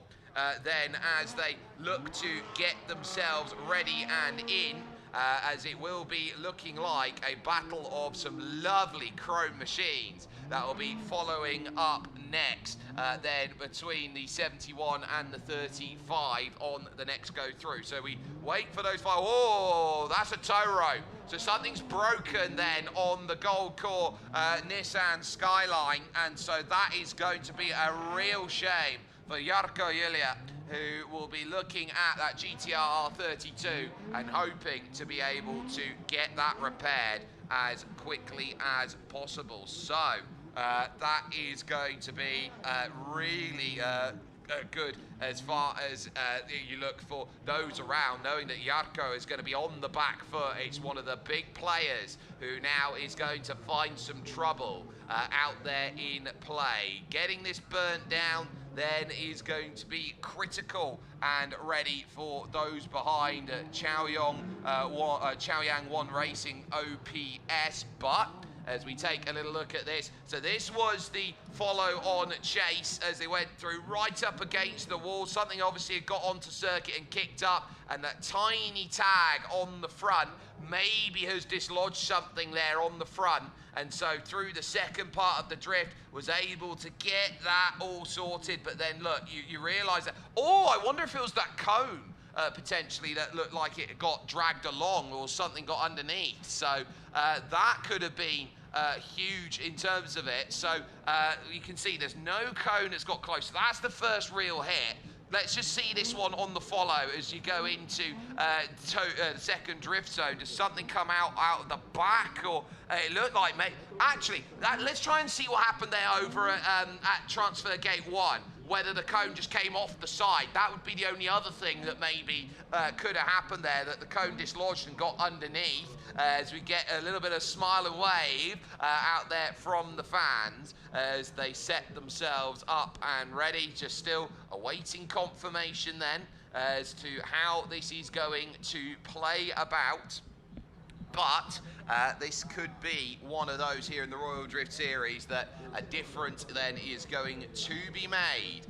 then as they look to get themselves ready and in as it will be looking like a battle of some lovely chrome machines that will be following up next, then between the 71 and the 35 on the next go through. So we wait for those five. Oh, that's a tow rope. So something's broken then on the Gold Core Nissan Skyline, and so that is going to be a real shame for Yelia, who will be looking at that GTR R32 and hoping to be able to get that repaired as quickly as possible. So that is going to be really good as far as you look for those around, knowing that Yarko is going to be on the back foot. It's one of the big players who now is going to find some trouble out there in play. Getting this burnt down then is going to be critical and ready for those behind Xiaoyang 1 Racing OPS, but as we take a little look at this. So this was the follow-on chase as they went through right up against the wall. Something obviously had got onto circuit and kicked up, and that tiny tag on the front maybe has dislodged something there on the front. And so through the second part of the drift, was able to get that all sorted. But then look, you realise that, oh, I wonder if it was that cone potentially that looked like it got dragged along or something got underneath. So that could have been huge in terms of it. So you can see there's no cone that's got close. So that's the first real hit. Let's just see this one on the follow as you go into the second drift zone. Does something come out of the back, or it looked like, actually, let's try and see what happened there over at Transfer Gate 1. Whether the cone just came off the side. That would be the only other thing that maybe could have happened there, that the cone dislodged and got underneath, as we get a little bit of smile and wave out there from the fans as they set themselves up and ready, just still awaiting confirmation then as to how this is going to play about. But this could be one of those here in the Royal Drift Series that a difference then is going to be made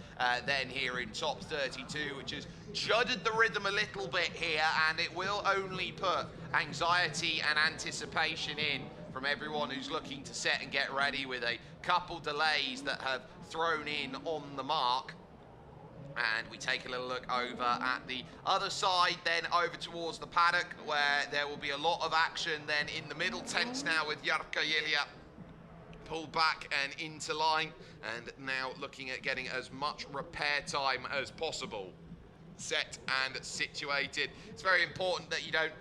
then here in top 32, which has judded the rhythm a little bit here, and it will only put anxiety and anticipation in from everyone who's looking to set and get ready, with a couple delays that have thrown in on the mark. And we take a little look over at the other side, then over towards the paddock, where there will be a lot of action then in the middle tents now, with Yelia pulled back and into line, and now looking at getting as much repair time as possible set and situated. It's very important that you don't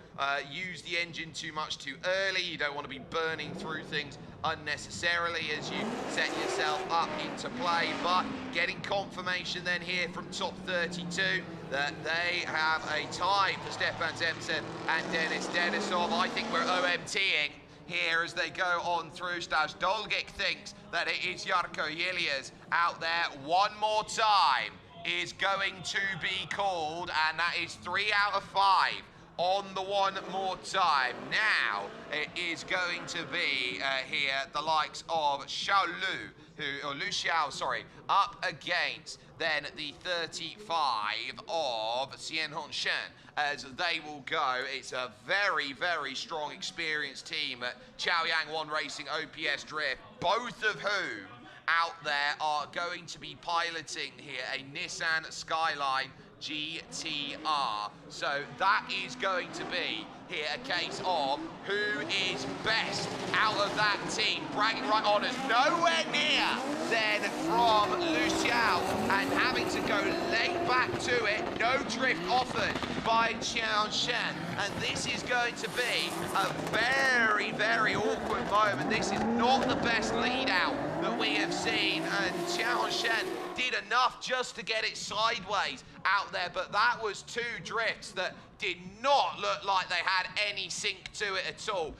use the engine too much too early. You don't want to be burning through things unnecessarily as you set yourself up into play. But getting confirmation then here from top 32 that they have a tie for Stefan Zemtsev and Denis Denisov. I think we're OMTing here as they go on through. Stas Dolgic thinks that it is Yarko Yelia's out there. One more time is going to be called, and that is 3 out of 5 on the one more time. Now it is going to be here the likes of Lucia, sorry, up against then the 35 of Shen, as they will go. It's a very, very strong, experienced team at Xiaoyang 1 Racing OPS Drift, both of whom out there are going to be piloting here a Nissan Skyline GTR. So that is going to be here a case of who is best out of that team. Bragging right on us, nowhere near then from Lucia, and having to go late back to it. No drift offered by Shen, and this is going to be a very, very awkward moment. This is not the best lead out that we have seen, and Shen did enough just to get it sideways out there, but that was 2 drifts that did not look like they had any sync to it at all,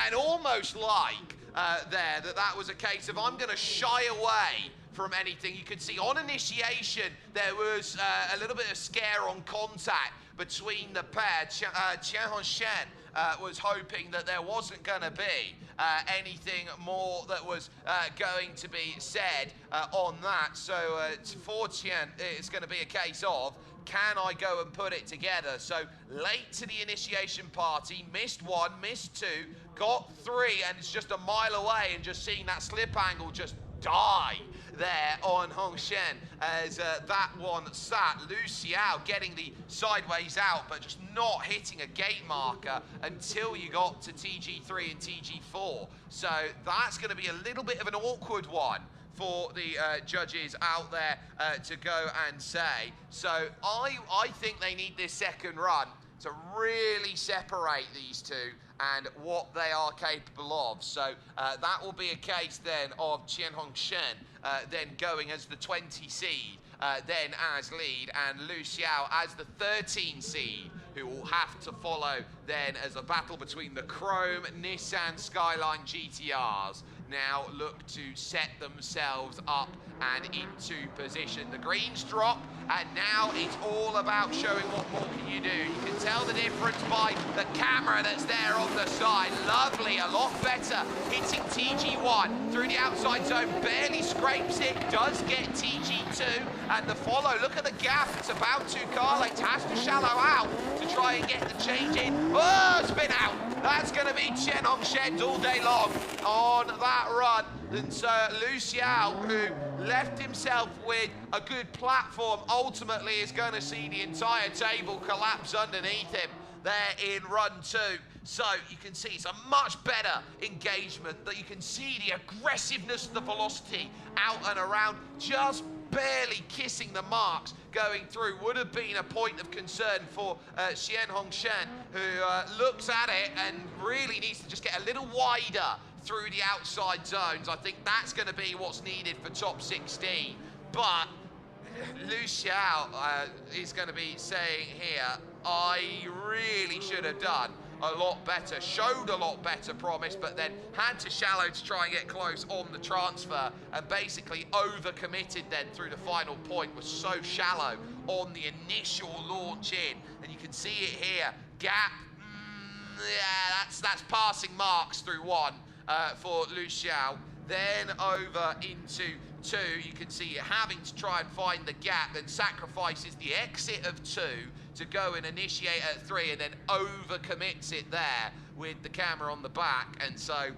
and almost like that was a case of, I'm going to shy away from anything. You could see on initiation there was a little bit of scare on contact between the pair. Shen was hoping that there wasn't going to be anything more that was going to be said on that. So for Chen, it's going to be a case of can I go and put it together? So late to the initiation party, missed one, missed two, got three, and it's just a mile away, and just seeing that slip angle just die there on Hongxian as that one sat. Lucia getting the sideways out, but just not hitting a gate marker until you got to TG3 and TG4. So that's going to be a little bit of an awkward one for the judges out there to go and say. So I think they need this second run to really separate these two and what they are capable of. So that will be a case then of Chen Hongxian then going as the 20 seed, then as lead, and Lu Xiao as the 13 seed, who will have to follow then as a battle between the Chrome, Nissan, Skyline GTRs now look to set themselves up and into position. The greens drop, and now it's all about showing what more can you do. You can tell the difference by the camera that's there on the side. Lovely, a lot better. Hitting TG1 through the outside zone, barely scrapes it, does get TG2, and the follow, look at the gap, it's about to Carlate, has to shallow out to try and get the change in. Oh, spin out. That's going to be Chen Hongxian all day long on that run. And so Lu Xiao, who left himself with a good platform, ultimately is going to see the entire table collapse underneath him there in run two. So you can see it's a much better engagement, that you can see the aggressiveness, the velocity out and around, just barely kissing the marks going through. Would have been a point of concern for Xian Hongxian, who looks at it and really needs to just get a little wider through the outside zones. I think that's going to be what's needed for top 16. But Lu Xiao is going to be saying here, I really should have done a lot better, showed a lot better promise, but then had to shallow to try and get close on the transfer, and basically overcommitted then through the final point, was so shallow on the initial launch in. And you can see it here, gap, yeah, that's passing marks through one for Lu Xiao. Then over into two, you can see it having to try and find the gap, then sacrifices the exit of two to go and initiate at three, and then overcommits it there with the camera on the back. And so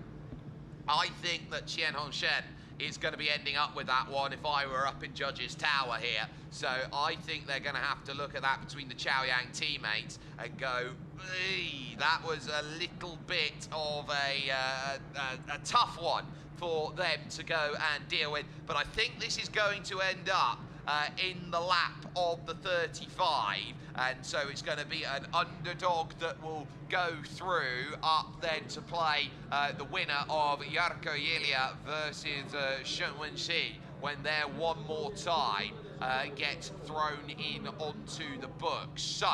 I think that Chen Hongxian is going to be ending up with that one if I were up in Judges Tower here. So I think they're going to have to look at that between the Xiaoyang teammates and go, that was a little bit of a tough one for them to go and deal with. But I think this is going to end up in the lap of the 35, and so it's going to be an underdog that will go through up then to play the winner of Yarko Yelia versus Shenun when their one more time gets thrown in onto the books. So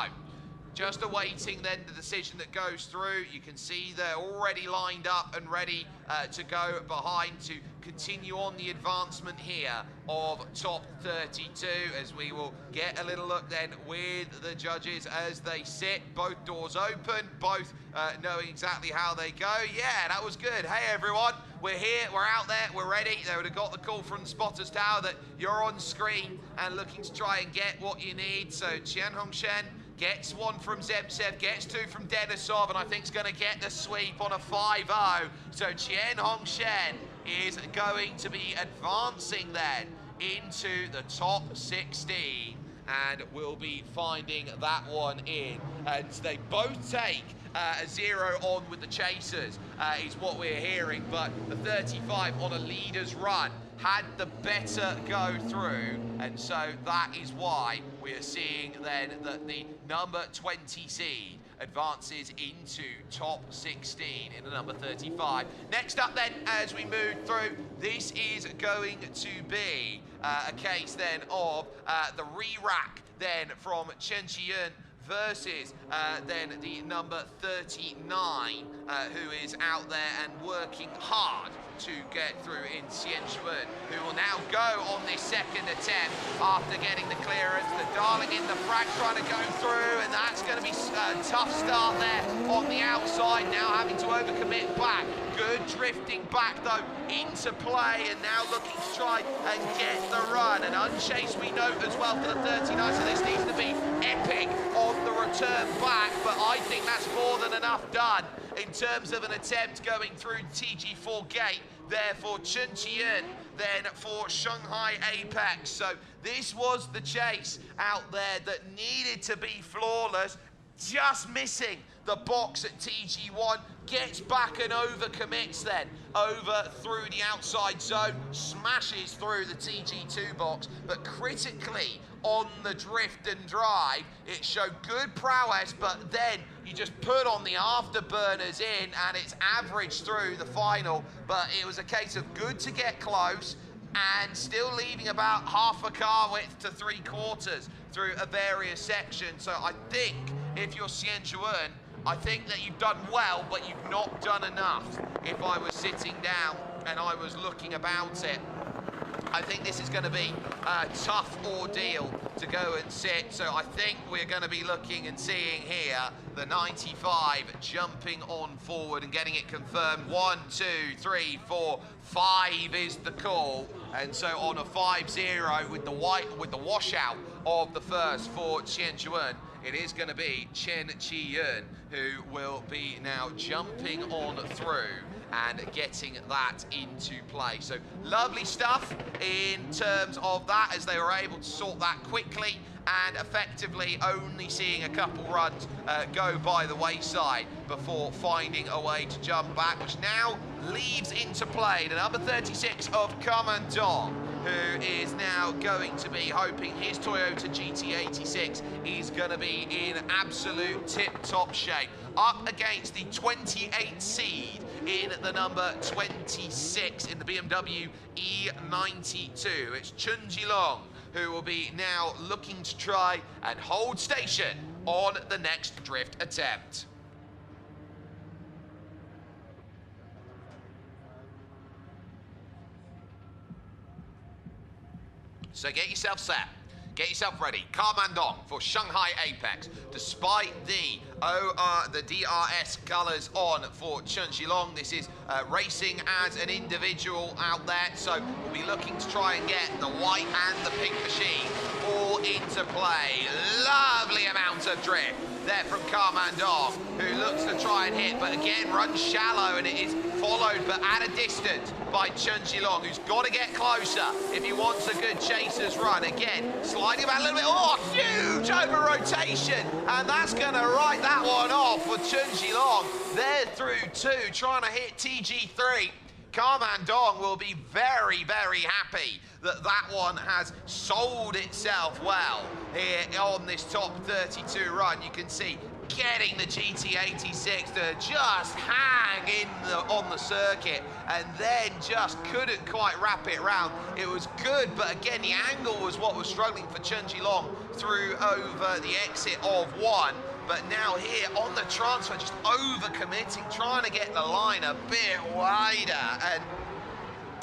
just awaiting then the decision that goes through. You can see they're already lined up and ready to go behind to continue on the advancement here of top 32, as we will get a little look then with the judges as they sit. Both doors open, both knowing exactly how they go. Yeah, that was good. Hey everyone, we're here, we're out there, we're ready. They would have got the call from the spotters tower that you're on screen and looking to try and get what you need. So Chen Hongxian gets one from Zemtsev, gets two from Denisov, and I think is going to get the sweep on a 5-0. So Chen Hongxian is going to be advancing then into the top 16, and will be finding that one in. And they both take a 0 on with the chasers, is what we're hearing, but the 35 on a leader's run had the better go through, and so that is why we are seeing then that the number 20 seed advances into top 16 in the number 35. Next up then, as we move through, this is going to be a case then of the re-rack then from Chen versus then the number 39, who is out there and working hard to get through in Xiaoyang, who will now go on this second attempt after getting the clearance. The Darling in the frag trying to go through, and that's going to be a tough start there on the outside, now having to overcommit back. Good drifting back though into play, and now looking to try and get the run. And unchased we note as well for the 39, so this needs to be epic on the return back, but I think that's more than enough done in terms of an attempt going through TG4 gate there for Chunian, then for Shanghai Apex. So this was the chase out there that needed to be flawless, just missing the box at TG1, gets back and overcommits then over through the outside zone, smashes through the TG2 box, but critically on the drift and drive, it showed good prowess, but then you just put on the afterburners in and it's averaged through the final. But it was a case of good to get close and still leaving about half a car width to 3/4 through a various sections. So I think if you're Xiaoyang, I think that you've done well, but you've not done enough. If I was sitting down and I was looking about it, I think this is going to be a tough ordeal to go and sit. So I think we're going to be looking and seeing here the 95 jumping on forward and getting it confirmed. 1, 2, 3, 4, 5 is the call. And so on a 5-0 with the washout of the first for Xiaoyang, it is going to be Chen who will be now jumping on through and getting that into play. So lovely stuff in terms of that, as they were able to sort that quickly and effectively only seeing a couple runs go by the wayside before finding a way to jump back, which now leaves into play the number 36 of Kandong, who is now going to be hoping his Toyota GT86 is going to be in absolute tip-top shape, up against the 28 seed in the number 26 in the BMW E92. It's Chunilong who will be now looking to try and hold station on the next drift attempt. So get yourself set, get yourself ready. Kandong for Shanghai Apex. Despite the DRS colours on for Chunilong, this is racing as an individual out there. So we'll be looking to try and get the white and the pink machine all into play. Lovely amount of drift there from Kandong, who looks to try and hit, but again runs shallow, and it is followed but at a distance by Chunilong, who's got to get closer if he wants a good chaser's run. Again, sliding back a little bit. Oh, huge over rotation, and that's going to write that one off for Chunilong. They're through 2, trying to hit TG3. Kandong will be very, very happy that that one has sold itself well here on this top 32 run. You can see getting the GT86 to just hang on the circuit, and then just couldn't quite wrap it round. It was good, but again, the angle was what was struggling for Chunilong through over the exit of 1. But now here on the transfer, just over-committing, trying to get the line a bit wider, and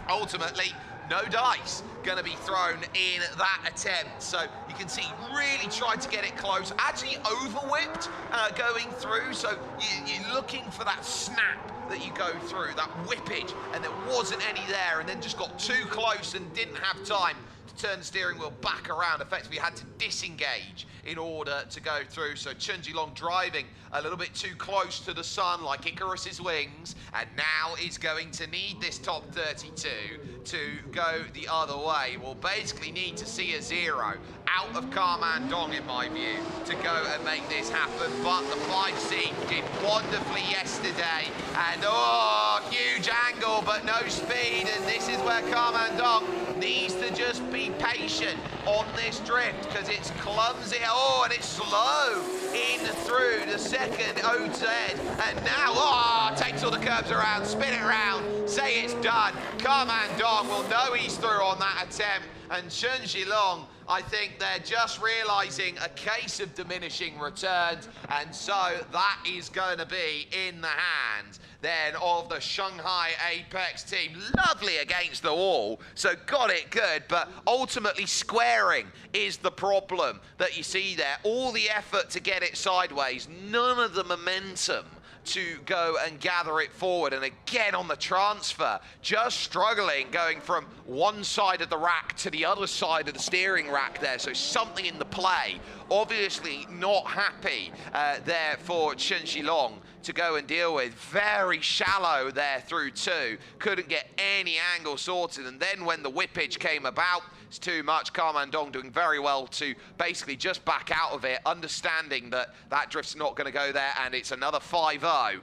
ultimately, no dice going to be thrown in that attempt. So you can see really tried to get it close, actually over-whipped going through. So you're looking for that snap that you go through, that whippage, and there wasn't any there, and then just got too close and didn't have time to turn the steering wheel back around. Effectively had to disengage in order to go through. So Chunilong driving a little bit too close to the sun like Icarus's wings, and now is going to need this top 32 to go the other way. We'll basically need to see a 0 out of Kandong, in my view, to go and make this happen. But the 5C did wonderfully yesterday, and oh, huge angle but no speed, and this is where Kandong needs to just be patient on this drift, because it's clumsy. Oh, and it's slow in through the second OZ, and now, oh, takes all the curbs around, spin it around, say it's done. Kandong will know he's through on that attempt, and Chunilong I think they're just realizing a case of diminishing returns, and so that is going to be in the hands then of the Shanghai Apex team. Lovely against the wall, so got it good, but ultimately squaring is the problem that you see there. All the effort to get it sideways, none of the momentum to go and gather it forward. And again on the transfer, just struggling going from one side of the rack to the other side of the steering rack there. So something in the play, obviously not happy there for Chunilong to go and deal with. Very shallow there through two, couldn't get any angle sorted, and then when the whippage came about, it's too much. Kandong doing very well to basically just back out of it, understanding that that drift's not going to go there, and it's another 5-0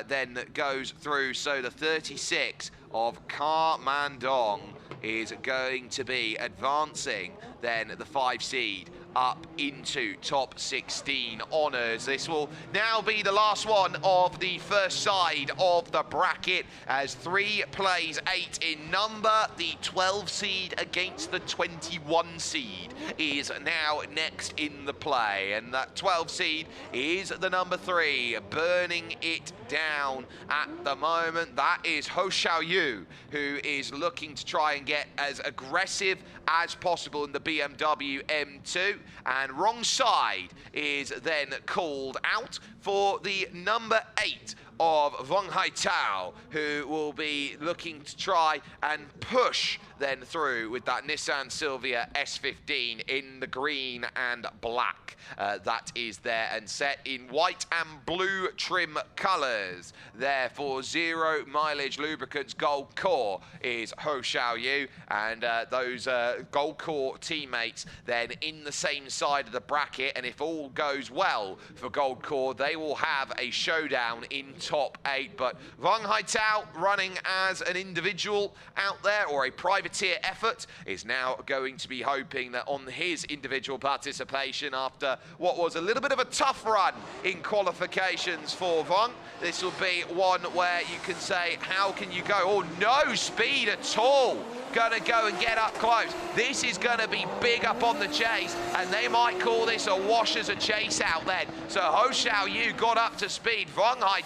then that goes through. So the 36 of Kandong is going to be advancing then the 5 seed up into top 16 honours. This will now be the last one of the first side of the bracket, as 3 plays 8 in number. The 12 seed against the 21 seed is now next in the play, and that 12 seed is the number 3, burning it down at the moment. That is Hos Xiao, who is looking to try and get as aggressive as possible in the BMW M2, and wrong side is then called out for the number 8 of Vonghai, who will be looking to try and push then through with that Nissan Silvia S15 in the green and black. That is there and set in white and blue trim colours. Therefore, 0 mileage lubricants gold core is Hos Xiao, and those gold core teammates then in the same side of the bracket, and if all goes well for gold core, they will have a showdown in top 8. But Vonghai running as an individual out there, or a privateer effort, is now going to be hoping that on his individual participation after what was a little bit of a tough run in qualifications for Vong, this will be one where you can say, how can you go? Oh, no speed at all. Gonna go and get up close. This is gonna be big up on the chase, and they might call this a wash as a chase out then. So Hos Xiao got up to speed. Vonghai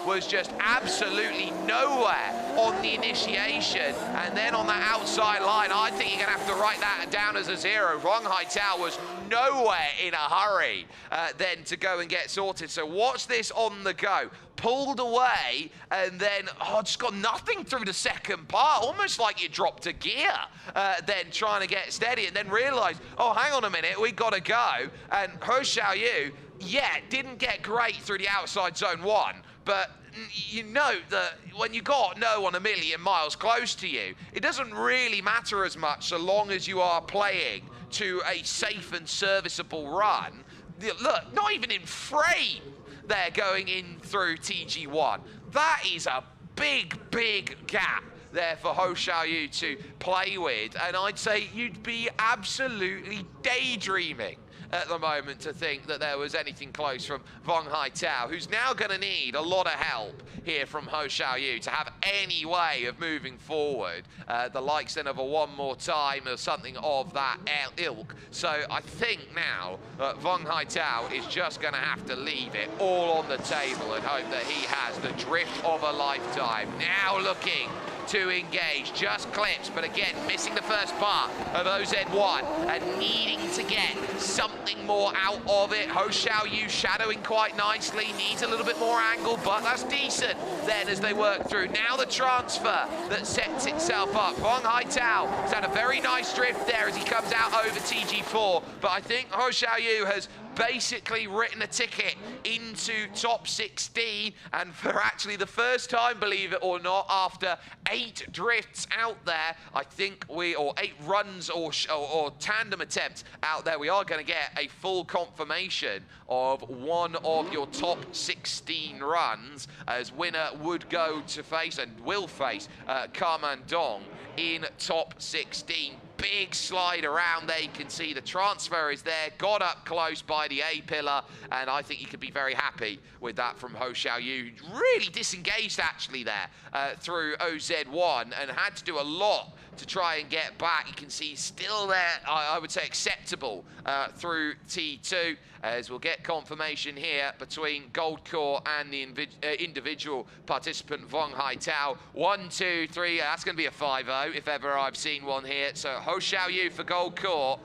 was just absolutely nowhere on the initiation, and then on the outside line, I think you're gonna have to write that down as a 0. Vonghai was nowhere in a hurry then to go and get sorted. So watch this on the go. Pulled away, and then just got nothing through the second part, almost like you dropped a gear, then trying to get steady, and then realized, oh, hang on a minute, we got to go. And Hos Xiao, yeah, didn't get great through the outside zone 1, but you know that when you got no one a million miles close to you, it doesn't really matter as much so long as you are playing to a safe and serviceable run. Look, not even in frame they're going in through TG1. That is a big, big gap there for Hos Xiao to play with, and I'd say you'd be absolutely daydreaming at the moment to think that there was anything close from Vonghai, who's now going to need a lot of help here from Hos Xiao to have any way of moving forward. The likes then of a one more time or something of that ilk. So I think now that Vonghai is just going to have to leave it all on the table and hope that he has the drift of a lifetime. Now looking to engage, just clips, but again, missing the first part of OZ1 and needing to get something more out of it. Hos Xiao shadowing quite nicely, needs a little bit more angle, but that's decent then as they work through. Now the transfer that sets itself up. Vonghai has had a very nice drift there as he comes out over TG4, but I think Hos Xiao has basically written a ticket into top 16, and for actually the first time, believe it or not, after 8 drifts out there, I think or 8 runs or tandem attempts out there, we are going to get a full confirmation of one of your top 16 runs, as winner would go to face and will face Kandong in top 16. big slide around there. You can see the transfer is there, got up close by the A pillar, and I think you could be very happy with that from Hos Xiao. Really disengaged actually there through OZ1 and had to do a lot to try and get back. You can see still there, I would say acceptable through T2, as we'll get confirmation here between Gold Core and the individual participant Vonghai Tao. 1, 2, 3, that's going to be a 5-0 if ever I've seen one here. So Hos Xiao for Gold Core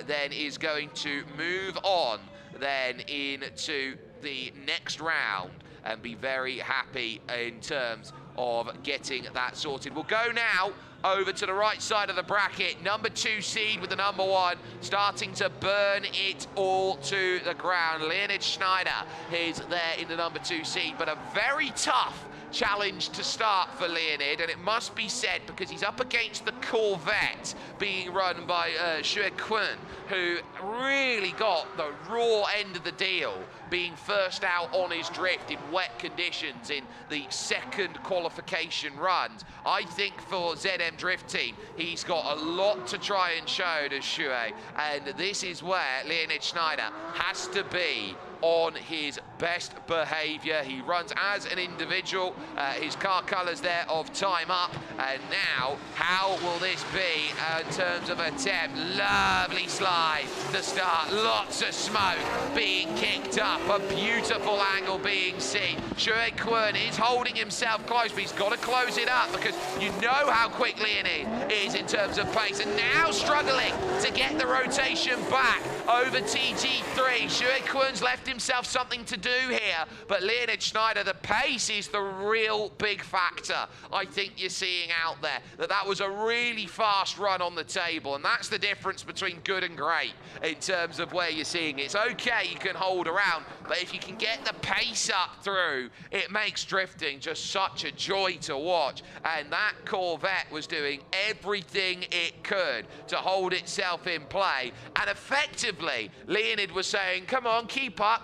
then is going to move on then into the next round and be very happy in terms of getting that sorted. We'll go now over to the right side of the bracket. Number 2 seed with the number 1 starting to burn it all to the ground. Schneider is there in the number 2 seed, but a very tough challenge to start for Leonid, and it must be said because he's up against the Corvette being run by Shu Quinn, who really got the raw end of the deal, being first out on his drift in wet conditions in the second qualification runs. I think for ZM Drift Team, he's got a lot to try and show to Shu, and this is where Leonid Schneider has to be on his best behavior. He runs as an individual, his car colors there of time up, and now how will this be in terms of attempt? Lovely slide to start, lots of smoke being kicked up, a beautiful angle being seen. Shu Quinn is holding himself close, but he's got to close it up because you know how quick Leonid is in terms of pace, and now struggling to get the rotation back over TG3. Shu Quinn's left himself something to do here, but Leonid Schneider, the pace is the real big factor I think you're seeing out there. That was a really fast run on the table, and that's the difference between good and great in terms of where you're seeing it. It's okay, you can hold around, but if you can get the pace up through, it makes drifting just such a joy to watch. And that Corvette was doing everything it could to hold itself in play, and effectively Leonid was saying, come on, keep up,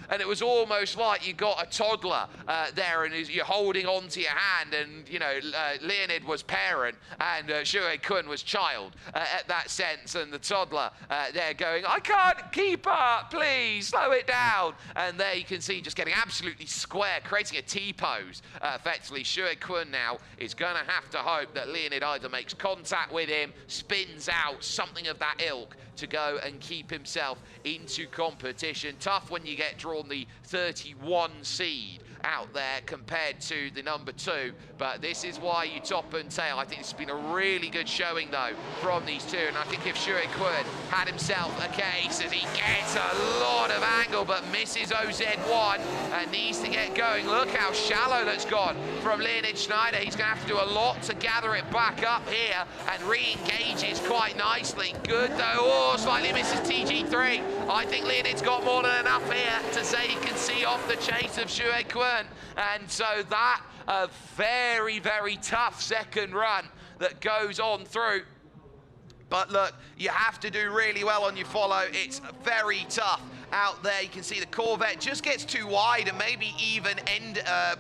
and it was almost like you got a toddler there, and you're holding on to your hand, and you know Leonid was parent and Shu Quinn was child at that sense, and the toddler there going, I can't keep up, please slow it down. And there you can see just getting absolutely square, creating a T-pose effectively. Shu Quinn now is going to have to hope that Leonid either makes contact with him, spins out, something of that ilk, to go and keep himself into competition. Tough when you get drawn the 31 seed out there compared to the number 2, but this is why you top and tail. I think this has been a really good showing though from these two, and I think if Shu Quinn had himself a case as he gets a lot of angle but misses OZ1 and needs to get going. Look how shallow that's gone from Leonid Schneider. He's going to have to do a lot to gather it back up here and re-engages quite nicely. Good though. Oh, slightly misses TG3. I think Leonid's got more than enough here to say he can see off the chase of Shu Quinn. And so that a very, very tough second run that goes on through. But look, you have to do really well on your follow. It's very tough out there. You can see the Corvette just gets too wide and maybe even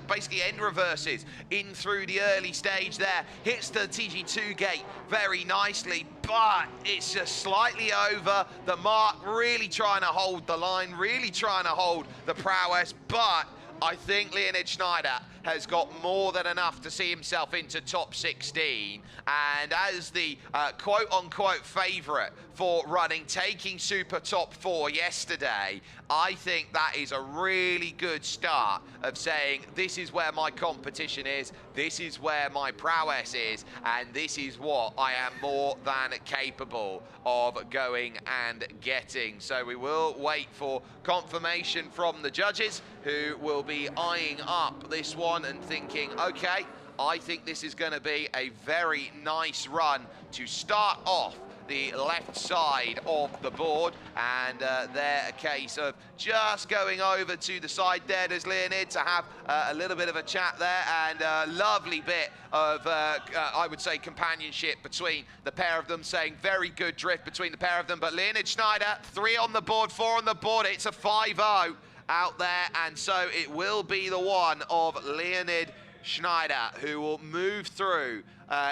basically end reverses in through the early stage there. Hits the TG2 gate very nicely, but it's just slightly over the mark. Really trying to hold the line, really trying to hold the prowess, but I think Leonid Schneider has got more than enough to see himself into top 16. And as the quote-unquote favourite for running, taking Super Top 4 yesterday, I think that is a really good start of saying, this is where my competition is, this is where my prowess is, and this is what I am more than capable of going and getting. So we will wait for confirmation from the judges, who will be eyeing up this one and thinking, okay, I think this is going to be a very nice run to start off the left side of the board. And they're a case of just going over to the side there. There's Leonid to have a little bit of a chat there, and a lovely bit of, I would say, companionship between the pair of them, saying very good drift between the pair of them. But Leonid Schneider, 3 on the board, 4 on the board. It's a 5-0 out there, and so it will be the one of Leonid Schneider, who will move through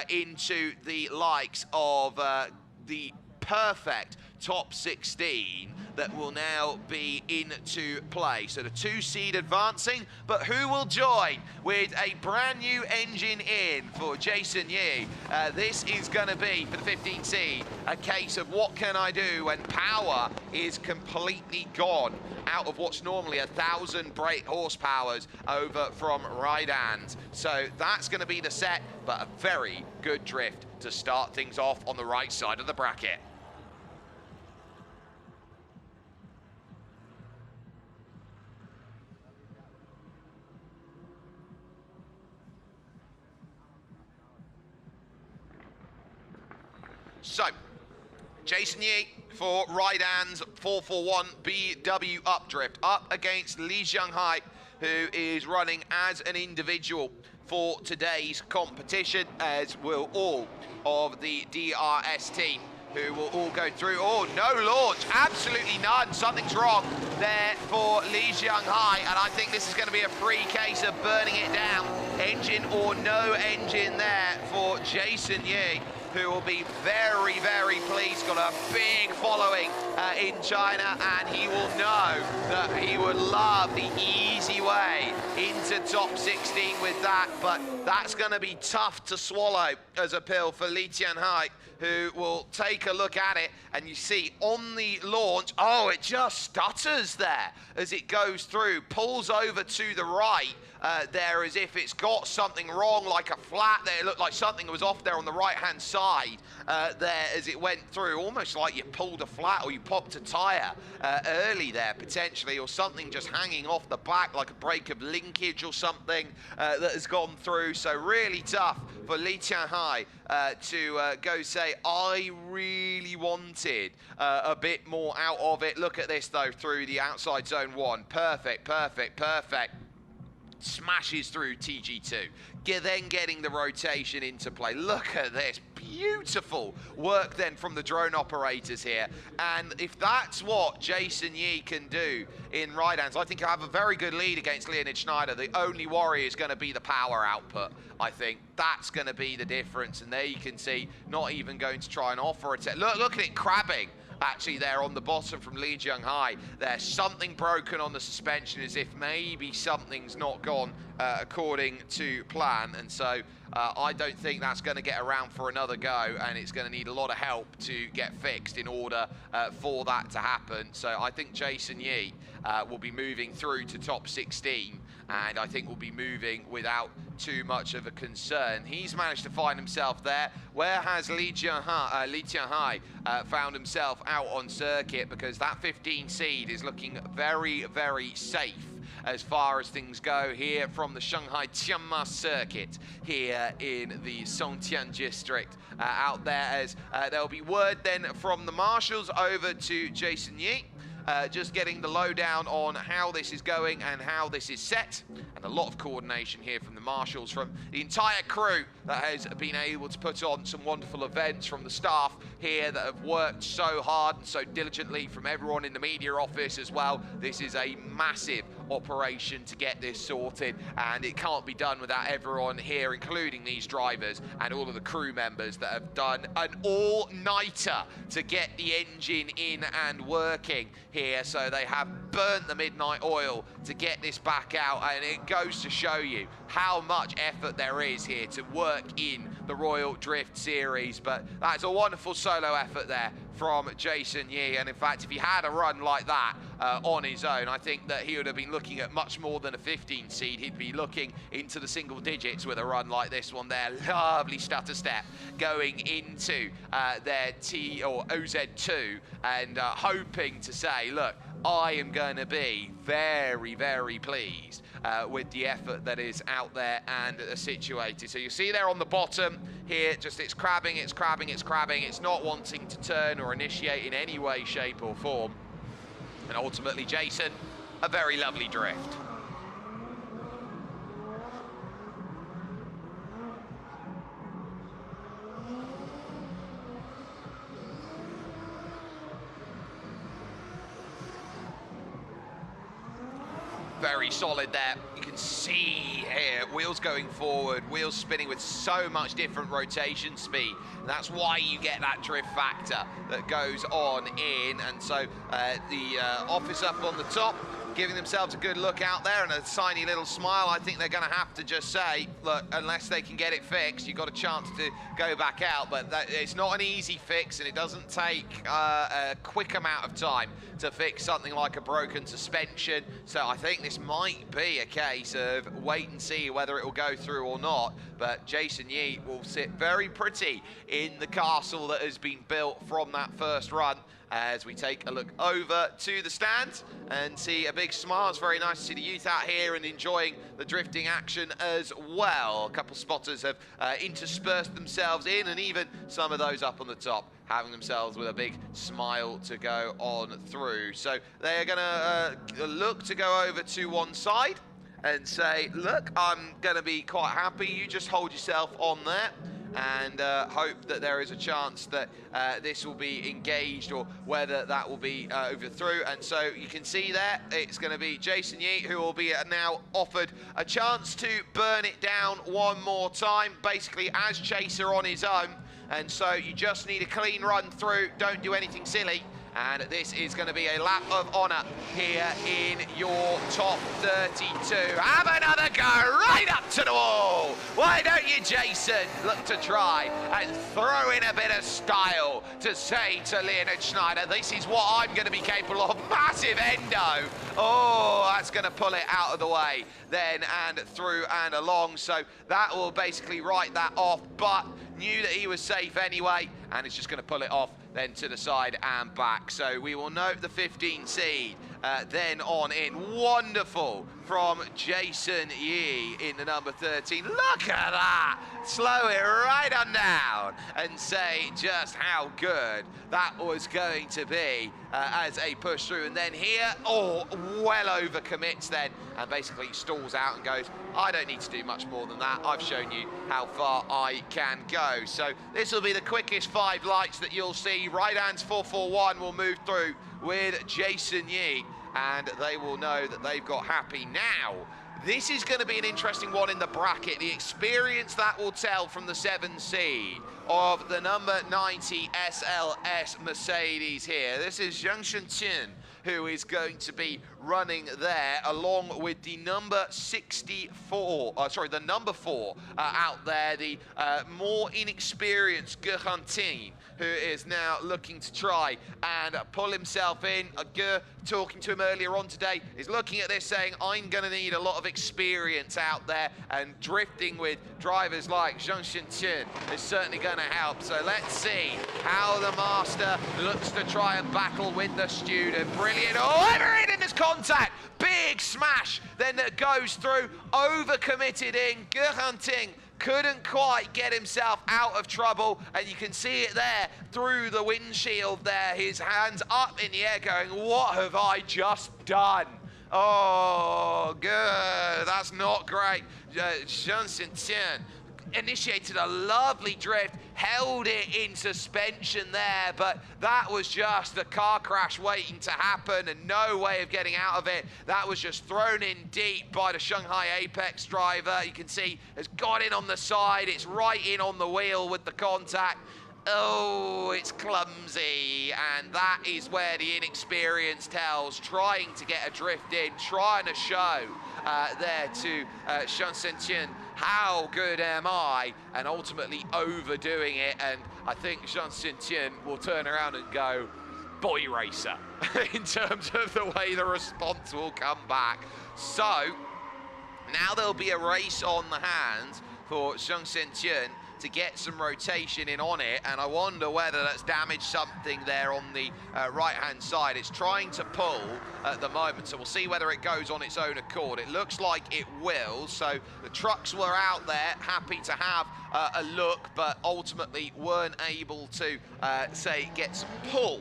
into the likes of the perfect top 16 that will now be into play. So the 2 seed advancing, but who will join with a brand new engine in for Jason Yi? This is going to be, for the 15 seed, a case of what can I do when power is completely gone out of what's normally 1,000 brake horsepowers over from Raidans. So that's going to be the set, but a very good drift to start things off on the right side of the bracket. So, Jason Yi for Raidans 441 BW updrift up against Janghai, who is running as an individual for today's competition, as will all of the DRS team, who will all go through. Oh, no launch, absolutely none. Something's wrong there for Janghai, and I think this is going to be a free case of burning it down. Engine or no engine there for Jason Yi, who will be very, very pleased. Got a big following in China, and he will know that he would love the easy way into top 16 with that, but that's going to be tough to swallow as a pill for Janghai, who will take a look at it, and you see on the launch, oh, it just stutters there as it goes through, pulls over to the right there as if it's got something wrong, like a flat there. It looked like something was off there on the right-hand side there as it went through, almost like you pulled a flat or you popped a tyre early there, potentially, or something just hanging off the back, like a break of linkage or something that has gone through. So really tough for Janghai to go say, I really wanted a bit more out of it. Look at this, though, through the outside zone 1. Perfect, perfect, perfect. Smashes through TG2, then getting the rotation into play. Look at this, beautiful work then from the drone operators here. And if that's what Jason Yi can do in Raidans, I think he'll have a very good lead against Leonid Schneider. The only worry is going to be the power output. I think that's going to be the difference. And there you can see, not even going to try and offer a look at it crabbing. Actually there on the bottom from Janghai. There's something broken on the suspension, as if maybe something's not gone according to plan, and so I don't think that's going to get around for another go, and it's going to need a lot of help to get fixed in order for that to happen. So I think Jason Yi will be moving through to top 16, and I think will be moving without too much of a concern. He's managed to find himself there. Where has Janghai found himself out on circuit? Because that 15 seed is looking very, very safe as far as things go here from the Shanghai Tianma circuit here in the Songtian district. Out there, as there'll be word then from the marshals over to Jason Yi. Just getting the lowdown on how this is going and how this is set, and a lot of coordination here from the marshals, from the entire crew that has been able to put on some wonderful events, from the staff here that have worked so hard and so diligently, from everyone in the media office as well. This is a massive operation to get this sorted, and it can't be done without everyone here, including these drivers and all of the crew members that have done an all-nighter to get the engine in and working here. So they have burnt the midnight oil to get this back out, and it goes to show you how much effort there is here to work in the Royal Drift Series. But that's a wonderful solo effort there from Jason Yi, and in fact, if he had a run like that on his own, I think that he would have been looking at much more than a 15 seed. He'd be looking into the single digits with a run like this one there. Lovely stutter step going into their T or OZ2, and hoping to say, look, I am going to be very, very pleased with the effort that is out there and situated. So you see there on the bottom here, just it's crabbing, it's crabbing, it's crabbing. It's not wanting to turn or initiate in any way, shape or form. And ultimately, Jason, a very lovely drift. Very solid there. You can see here, wheels going forward, wheels spinning with so much different rotation speed. And that's why you get that drift factor that goes on in. And so the office up on the top, giving themselves a good look out there and a tiny little smile. I think they're going to have to just say, look, unless they can get it fixed, you've got a chance to go back out. But it's not an easy fix, and it doesn't take a quick amount of time to fix something like a broken suspension. So I think this might be a case of wait and see whether it will go through or not. But Jason Yi will sit very pretty in the castle that has been built from that first run, as we take a look over to the stands and see a big smile. It's very nice to see the youth out here and enjoying the drifting action as well. A couple spotters have interspersed themselves in, and even some of those up on the top having themselves with a big smile to go on through. So they're gonna look to go over to one side and say, look, I'm gonna be quite happy. You just hold yourself on there and hope that there is a chance that this will be engaged, or whether that will be overthrough. And so you can see there, it's going to be Jason Yi who will be now offered a chance to burn it down one more time, basically as chaser on his own. And so you just need a clean run through, don't do anything silly. And this is going to be a lap of honour here in your top 32. Have another go right up to the wall. Why don't you, Jason, look to try and throw in a bit of style to say to Leonard Schneider, this is what I'm going to be capable of. Massive endo. Oh, that's going to pull it out of the way then and through and along. So that will basically write that off, but knew that he was safe anyway, and it's just going to pull it off then to the side and back. So we will note the 15 seed then on in. Wonderful from Jason Yi in the number 13. Look at that! Slow it right on down and say just how good that was going to be as a push through. And then here, oh, well over commits then, and basically stalls out and goes, I don't need to do much more than that. I've shown you how far I can go. So this will be the quickest 5 lights that you'll see. Right hands 441 will move through with Jason Yi, and they will know that they've got happy now. This is going to be an interesting one in the bracket. The experience that will tell from the 7 seed of the number 90 SLS Mercedes here. This is Chen, who is going to be running there, along with the number 64, the number 4 out there, the more inexperienced Gantine, who is now looking to try and pull himself in. Talking to him earlier on today, is looking at this saying, I'm going to need a lot of experience out there, and drifting with drivers like Chen is certainly going to help. So let's see how the master looks to try and battle with the student. Brilliant. Oh, everything in this contact. Big smash then that goes through. Overcommitted in. Gantine couldn't quite get himself out of trouble, and you can see it there through the windshield there, his hands up in the air going, what have I just done? Oh, good, that's not great. Chen initiated a lovely drift, held it in suspension there, but that was just a car crash waiting to happen and no way of getting out of it. That was just thrown in deep by the Shanghai Apex driver. You can see has got in on the side. It's right in on the wheel with the contact. Oh, it's clumsy, and that is where the inexperience tells. Trying to get a drift in, trying to show there to Chen, how good am I, and ultimately overdoing it. And I think Chen will turn around and go, boy racer, in terms of the way the response will come back. So now there'll be a race on the hands for Chen to get some rotation in on it, and I wonder whether that's damaged something there on the right-hand side. It's trying to pull at the moment, so we'll see whether it goes on its own accord. It looks like it will, so the trucks were out there, happy to have a look, but ultimately weren't able to, get some pull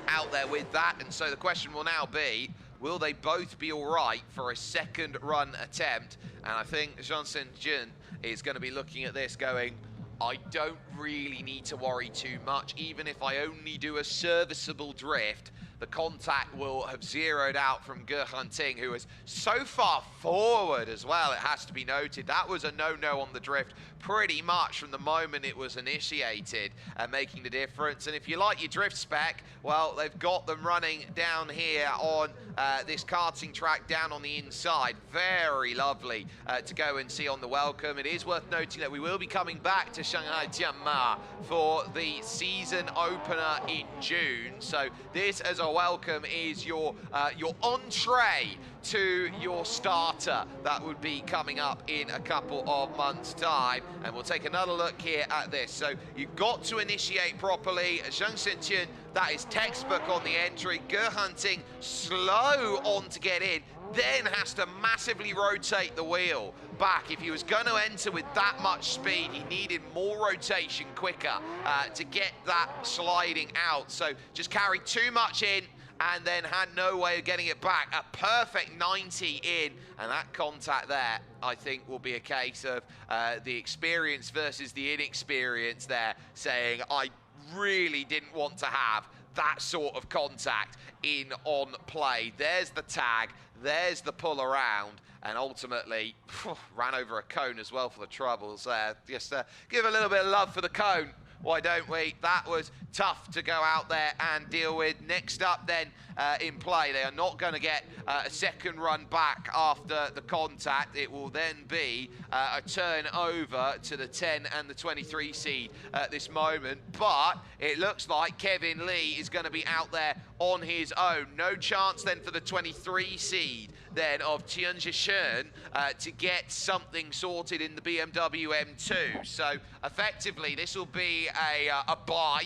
out there with that, and so the question will now be, will they both be all right for a second run attempt? And I think Chen is going to be looking at this going, I don't really need to worry too much. Even if I only do a serviceable drift, the contact will have zeroed out from Gantine, who is so far forward as well, it has to be noted. That was a no-no on the drift pretty much from the moment it was initiated, making the difference. And if you like your drift spec, well, they've got them running down here on this karting track down on the inside. Very lovely to go and see on the welcome. It is worth noting that we will be coming back to Shanghai Tianma for the season opener in June. So this, as a welcome, is your entree to your starter that would be coming up in a couple of months' time. And we'll take another look here at this. So you've got to initiate properly. Zhang Xian, that is textbook on the entry. Hunting slow on to get in, then has to massively rotate the wheel back. If he was going to enter with that much speed, he needed more rotation quicker to get that sliding out. So just carried too much in and then had no way of getting it back. A perfect 90 in, and that contact there, I think, will be a case of the experience versus the inexperience there, saying, I really didn't want to have that sort of contact in on play. There's the tag, there's the pull around, and ultimately ran over a cone as well for the troubles there. Just give a little bit of love for the cone, why don't we? That was tough to go out there and deal with. Next up then in play, they are not going to get a second run back after the contact. It will then be a turn over to the 10 and the 23 seed at this moment. But it looks like Kevin Lee is going to be out there on his own. No chance then for the 23 seed then of Shen to get something sorted in the BMW M2. So effectively this will be a bye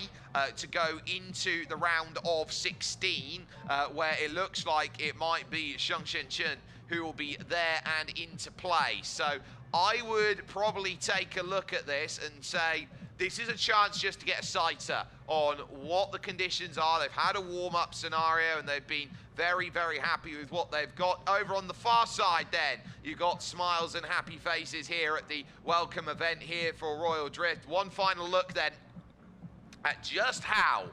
to go into the round of 16 where it looks like it might be Chen who will be there and into play. So I would probably take a look at this and say, this is a chance just to get a sighter on what the conditions are. They've had a warm-up scenario and they've been very, very happy with what they've got. Over on the far side then, you've got smiles and happy faces here at the welcome event here for Royal Drift. One final look then at just how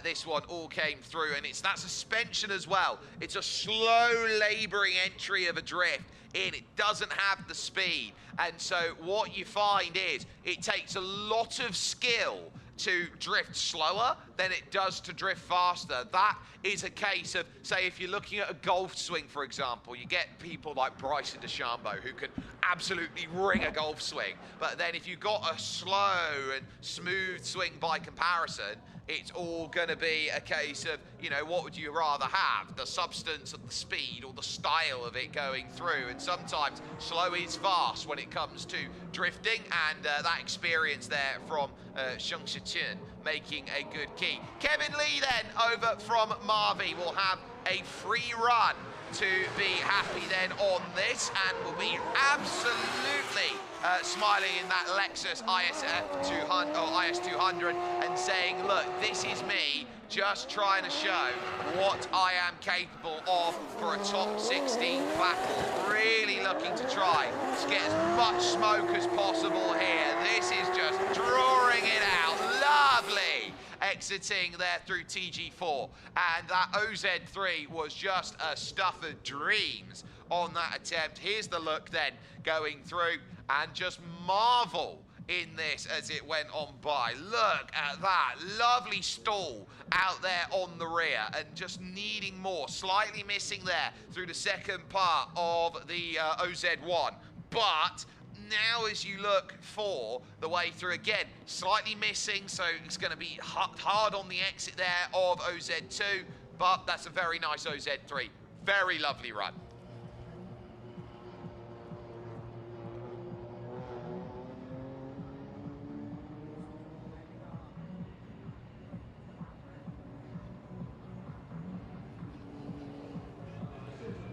this one all came through, and it's that suspension as well. It's a slow labouring entry of a drift in. It doesn't have the speed, and so what you find is it takes a lot of skill to drift slower than it does to drift faster. That is a case of, say, if you're looking at a golf swing, for example, you get people like Bryson DeChambeau who can absolutely ring a golf swing. But then if you've got a slow and smooth swing by comparison, it's all going to be a case of, you know, what would you rather have? The substance of the speed or the style of it going through? And sometimes slow is fast when it comes to drifting, and that experience there from Xiang making a good key. Kevin Lee then over from Marvi will have a free run to be happy then on this, and will be absolutely smiling in that Lexus IS200 and saying, look, this is me just trying to show what I am capable of for a top 16 battle. Really looking to try to get as much smoke as possible here. This is just drawing it out. Lovely. Exiting there through TG4, and that OZ3 was just a stuff of dreams on that attempt. Here's the look then going through, and just marvel in this as it went on by. Look at that lovely stall out there on the rear, and just needing more, slightly missing there through the second part of the OZ1, but now as you look for the way through again, slightly missing, so it's going to be hard on the exit there of OZ2, but that's a very nice OZ3. Very lovely run.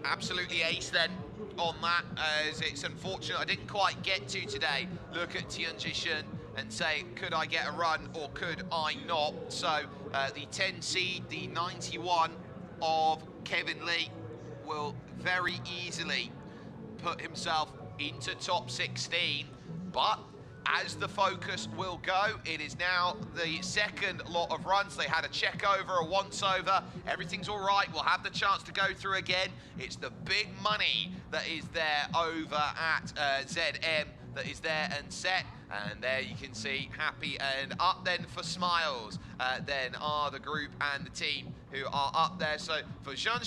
Absolutely ace then on that, as it's unfortunate I didn't quite get to today look at Shen and say, could I get a run or could I not? So the 10 seed, the 91 of Kevin Lee, will very easily put himself into top 16, but as the focus will go. It is now the second lot of runs. They had a check over, a once over. Everything's all right. We'll have the chance to go through again. It's the big money that is there over at ZM that is there and set. And there you can see happy and up then for Smiles. Then are the group and the team who are up there. So for Chen,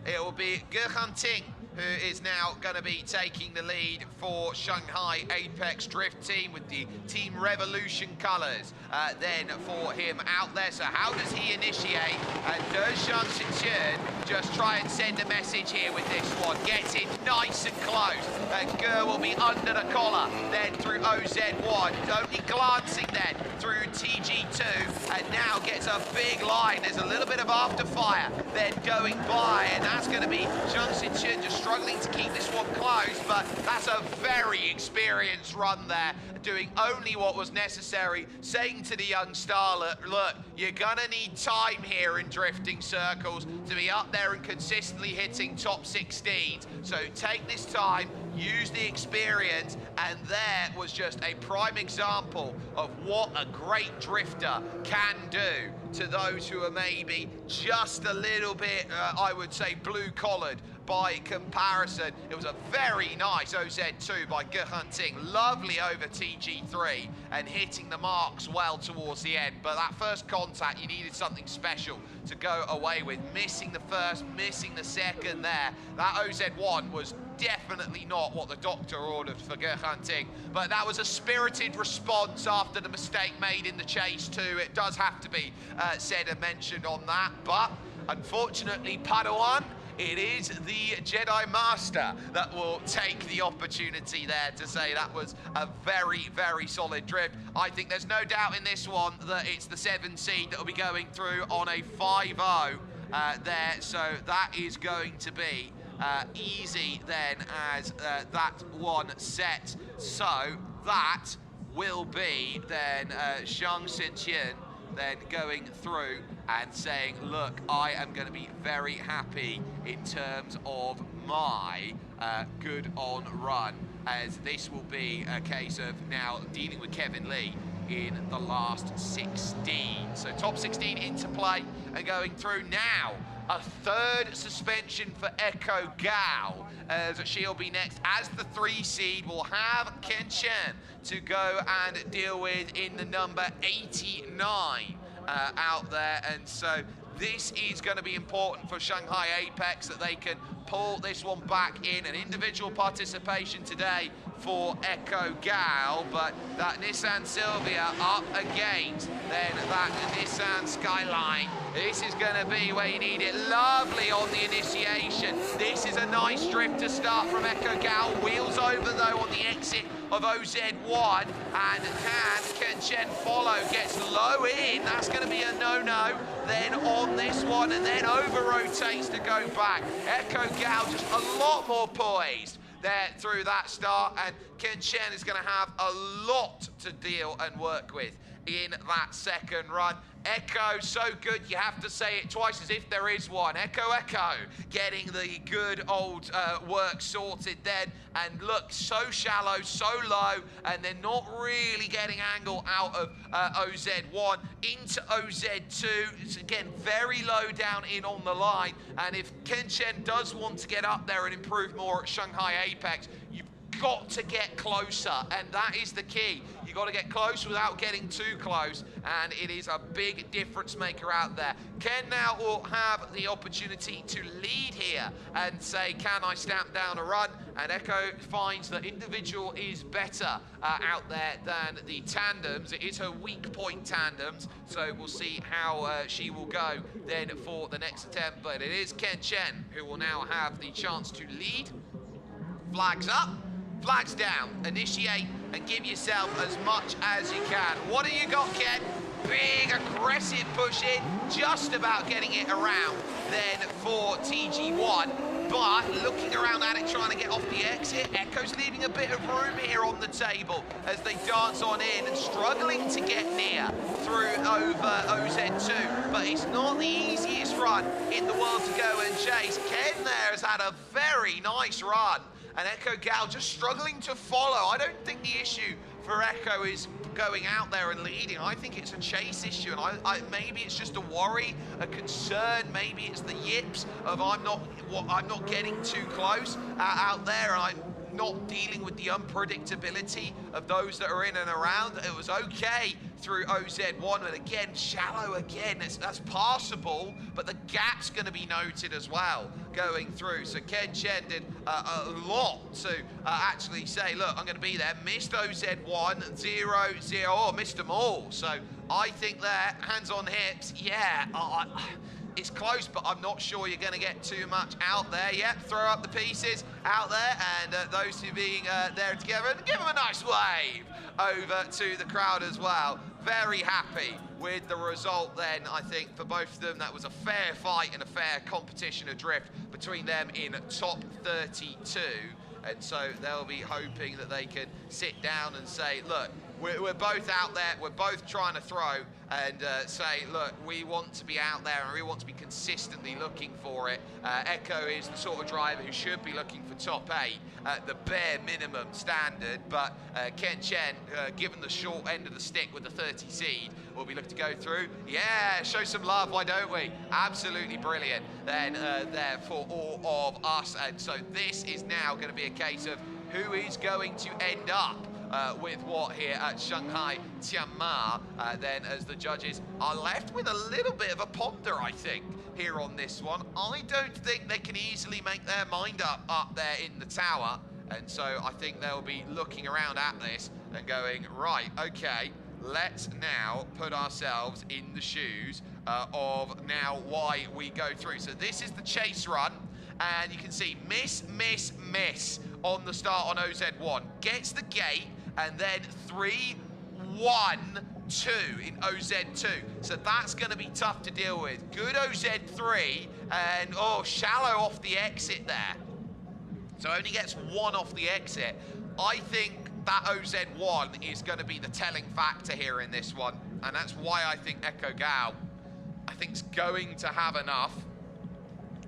it will be Gantine who is now going to be taking the lead for Shanghai Apex Drift team with the Team Revolution colours. Then for him out there, so how does he initiate? And does Chen just try and send a message here with this one? Gets it nice and close. And Ger will be under the collar, then through OZ1, only glancing then through TG2, and now gets a big line. There's a little bit of after fire then going by, and that's going to be Chen just struggling to keep this one close, but that's a very experienced run there, doing only what was necessary, saying to the young starlet, look, you're gonna need time here in drifting circles to be up there and consistently hitting top 16s. So take this time, use the experience, and there was just a prime example of what a great drifter can do to those who are maybe just a little bit, I would say, blue-collared by comparison. It was a very nice OZ2 by Gantine, lovely over TG3 and hitting the marks well towards the end. But that first contact, you needed something special to go away with. Missing the first, missing the second there. That OZ1 was definitely not what the doctor ordered for Gantine, but that was a spirited response after the mistake made in the chase too. It does have to be said and mentioned on that, but unfortunately Podium, it is the Jedi Master that will take the opportunity there to say that was a very, very solid drift. I think there's no doubt in this one that it's the 7 seed that will be going through on a 5-0 there, so that is going to be easy then as that one set. So that will be then Xiang Xian then going through and saying, look, I am going to be very happy in terms of my good on run, as this will be a case of now dealing with Kevin Lee in the last 16. So top 16 into play and going through now. A third suspension for Echo Gao, as she'll be next. As the 3 seed, we'll have Chen to go and deal with in the number 89 out there. And so this is going to be important for Shanghai Apex, that they can pull this one back in. An individual participation today for Echo Gao, but that Nissan Silvia up against then that Nissan Skyline. This is going to be where you need it. Lovely on the initiation. This is a nice drift to start from Echo Gao. Wheels over though on the exit of OZ1, and can Chen follow? Gets low in. That's going to be a no-no. Then on this one, and then over rotates to go back. Echo Gao just a lot more poised there through that start, and Chen is going to have a lot to deal and work with in that second run. Echo, so good, you have to say it twice as if there is one. Echo, getting the good old work sorted then. And look, so shallow, so low, and they're not really getting angle out of OZ1 into OZ2. It's again very low down in on the line. And if Chen does want to get up there and improve more at Shanghai Apex, you've got to get closer, and that is the key. You got to get close without getting too close, and it is a big difference maker out there. Ken now will have the opportunity to lead here and say, can I stamp down a run? And Echo finds that individual is better out there than the tandems. It is her weak point tandems, so we'll see how she will go then for the next attempt. But it is Chen who will now have the chance to lead. Flags up. Flags down, initiate, and give yourself as much as you can. What do you got, Ken? Big, aggressive push in, just about getting it around then for TG1. But looking around at it, trying to get off the exit. Echo's leaving a bit of room here on the table as they dance on in and struggling to get near through over OZ2. But it's not the easiest run in the world to go and chase. Ken there has had a very nice run, and Echo Gal just struggling to follow. I don't think the issue for Echo is going out there and leading. I think it's a chase issue, and maybe it's just a worry, a concern. Maybe it's the yips of I'm not getting too close out there, and I'm not dealing with the unpredictability of those that are in and around. It was okay through OZ1, but again, shallow again. That's passable, but the gap's going to be noted as well going through. So Chen did a lot to actually say, look, I'm going to be there. Missed OZ1, 0-0, oh, missed them all. So I think there, hands on hips, yeah, it's close, but I'm not sure you're going to get too much out there. Yep, throw up the pieces out there, and those two being there together, and give them a nice wave over to the crowd as well. Very happy with the result then. I think for both of them, that was a fair fight and a fair competition adrift between them in top 32. And so they'll be hoping that they can sit down and say, look, we're both out there, we're both trying to throw, and say, look, we want to be out there and we want to be consistently looking for it. Echo is the sort of driver who should be looking for top 8 at the bare minimum standard, but Chen, given the short end of the stick with the 30 seed, will be looking to go through. Yeah, show some love, why don't we? Absolutely brilliant then there for all of us. And so this is now going to be a case of who is going to end up with what here at Shanghai Tianma, then as the judges are left with a little bit of a ponder, I think, here on this one. I don't think they can easily make their mind up there in the tower, and so I think they'll be looking around at this and going, right, okay, let's now put ourselves in the shoes of now why we go through. So this is the chase run, and you can see miss, miss, miss on the start on OZ1. Gets the gate, and then 3, 1, 2 in OZ2. So that's going to be tough to deal with. Good OZ3, and oh, shallow off the exit there. So only gets 1 off the exit. I think that OZ1 is going to be the telling factor here in this one, and that's why I think Echo Gao, I think, is going to have enough.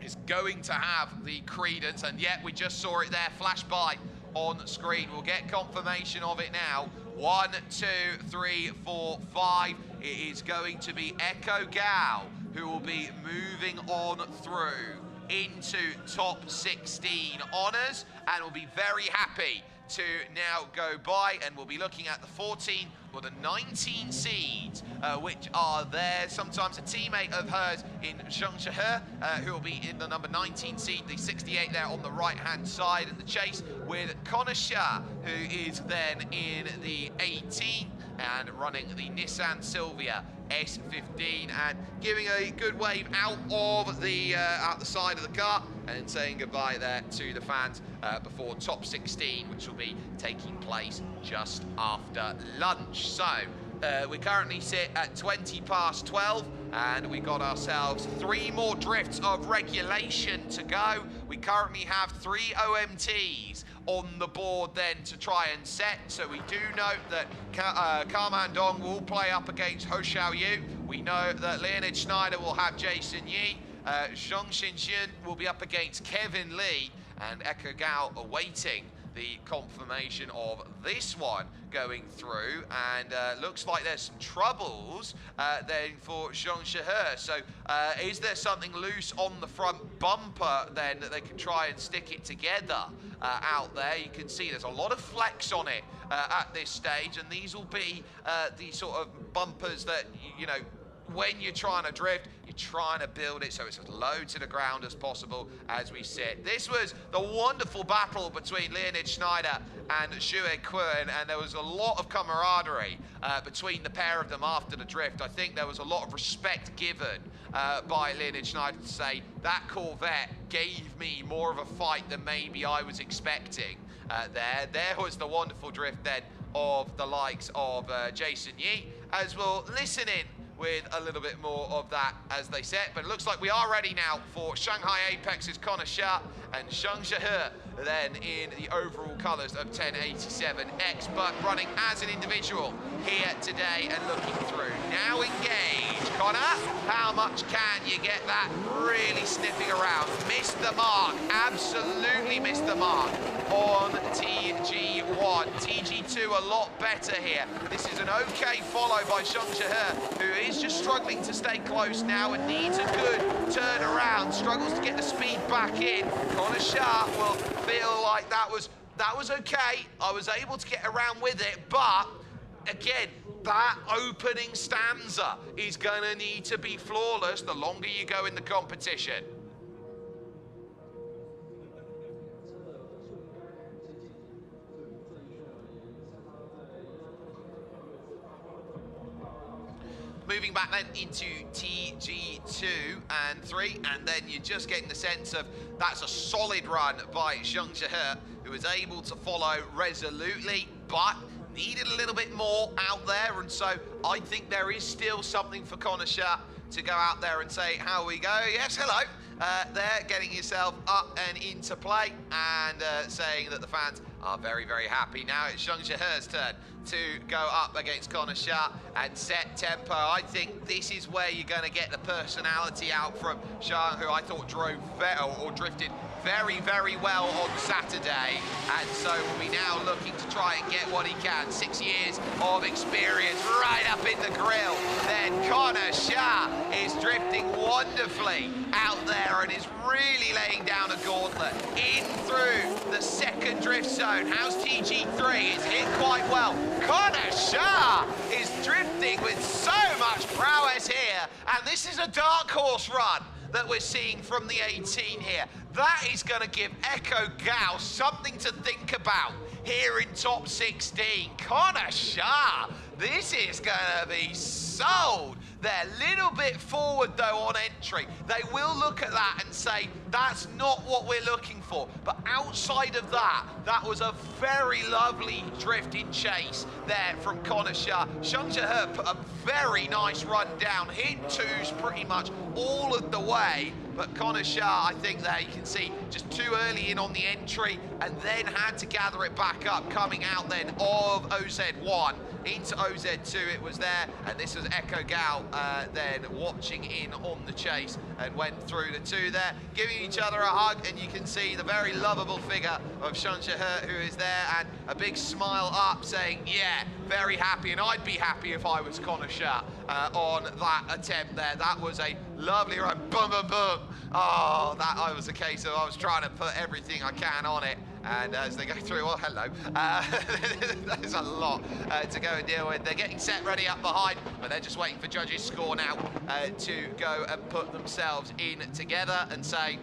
Is going to have the credence, and yet we just saw it there flash by on screen. We'll get confirmation of it now. 1, 2, 3, 4, 5. It is going to be Echo Gao who will be moving on through into top 16 honors, and will be very happy to now go by, and we'll be looking at the 14 or the 19 seeds, which are there. Sometimes a teammate of hers in Zhang Shehe, who will be in the number 19 seed, the 68 there on the right-hand side in the chase, with Hos Xiao, who is then in the 18 and running the Nissan Silvia S15, and giving a good wave out of the side of the car, and saying goodbye there to the fans before top 16, which will be taking place just after lunch. So we currently sit at 20 past 12, and we got ourselves 3 more drifts of regulation to go. We currently have 3 OMTs on the board then to try and set. So we do note that Kandong will play up against Hos Xiao. We know that Leonid Schneider will have Jason Yi. Zhong Xinxian will be up against Kevin Lee, and Echo Gao awaiting the confirmation of this one going through, and looks like there's some troubles then for Zhang Shehe. So is there something loose on the front bumper then that they can try and stick it together out there? You can see there's a lot of flex on it at this stage, and these will be the sort of bumpers that, you know, when you're trying to drift, you're trying to build it so it's as low to the ground as possible as we sit. This was the wonderful battle between Leonid Schneider and Shu Quinn, and there was a lot of camaraderie between the pair of them after the drift. I think there was a lot of respect given by Leonid Schneider to say, that Corvette gave me more of a fight than maybe I was expecting there. There was the wonderful drift then of the likes of Jason Yi, as we'll listen in with a little bit more of that as they set. But it looks like we are ready now for Shanghai Apex's Hos Xiao and Zhang Shehe then in the overall colours of 1087X, but running as an individual here today and looking through. Now engage, Connor. How much can you get that? Really sniffing around. Missed the mark, absolutely missed the mark. on TG1. TG2 a lot better here. This is an okay follow by Zhang, who is just struggling to stay close now and needs a good turnaround. Struggles to get the speed back in. Hos Xiao will feel like that was okay. I was able to get around with it, but again, that opening stanza is gonna need to be flawless the longer you go in the competition. Moving back then into TG2 and 3, and then you're just getting the sense of that's a solid run by Zhang, who was able to follow resolutely, but needed a little bit more out there, and so I think there is still something for Hos Xiao to go out there and say, how we go? Yes, hello. There, getting yourself up and into play, and saying that the fans are very, very happy. Now it's Zhang's turn to go up against Hos Xiao and set tempo. I think this is where you're going to get the personality out from Shan, who I thought drifted very, very well on Saturday, and so will be now looking to try and get what he can. 6 years of experience right up in the grill. Then Hos Xiao is drifting wonderfully out there and is really laying down a gauntlet in through the second drift zone. How's TG3? It's hit quite well. Hos Xiao is drifting with so much prowess here, and this is a dark horse run that we're seeing from the 18 here. That is going to give Echo Gao something to think about here in top 16. Hos Xiao, this is going to be sold. They're a little bit forward though on entry. They will look at that and say, that's not what we're looking for. But outside of that, that was a very lovely drift in chase there from Hos Xiao. Zhang put a very nice run down, hit twos pretty much all of the way. But Hos Xiao, I think there you can see, just too early in on the entry and then had to gather it back up, coming out then of OZ1 into OZ2. It was there, and this was Echo Gao then watching in on the chase and went through the two there, giving each other a hug, and you can see the very lovable figure of Shan who is there, and a big smile up saying, yeah, very happy, and I'd be happy if I was Hos Xiao on that attempt there. That was a lovely run, boom, boom, boom. Oh, that was a case of I was trying to put everything I can on it, and as they go through, well, hello. There's a lot to go and deal with. They're getting set ready up behind, but they're just waiting for judges' score now to go and put themselves in together and say,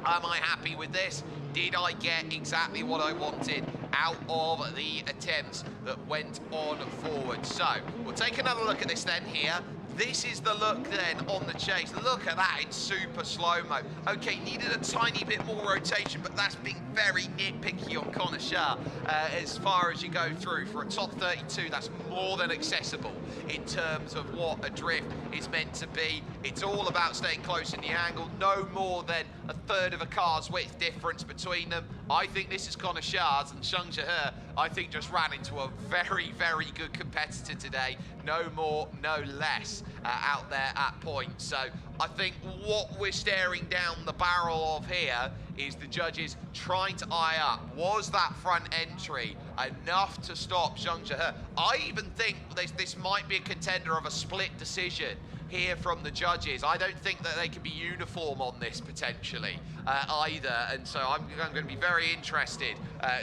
am I happy with this? Did I get exactly what I wanted out of the attempts that went on forward? So we'll take another look at this then here. This is the look then on the chase. Look at that in super slow-mo. Okay, needed a tiny bit more rotation, but that's being very nitpicky on Hos Xiao. As far as you go through, for a top 32, that's more than accessible in terms of what a drift is meant to be. It's all about staying close in the angle, no more than a third of a car's width difference between them. I think this is Hos Xiao's, and Zhang, I think, just ran into a very, very good competitor today. No more, no less out there at points. So I think what we're staring down the barrel of here is the judges trying to eye up. Was that front entry enough to stop Zhang? I even think this might be a contender of a split decision here from the judges. I don't think that they can be uniform on this potentially either, and so I'm going to be very interested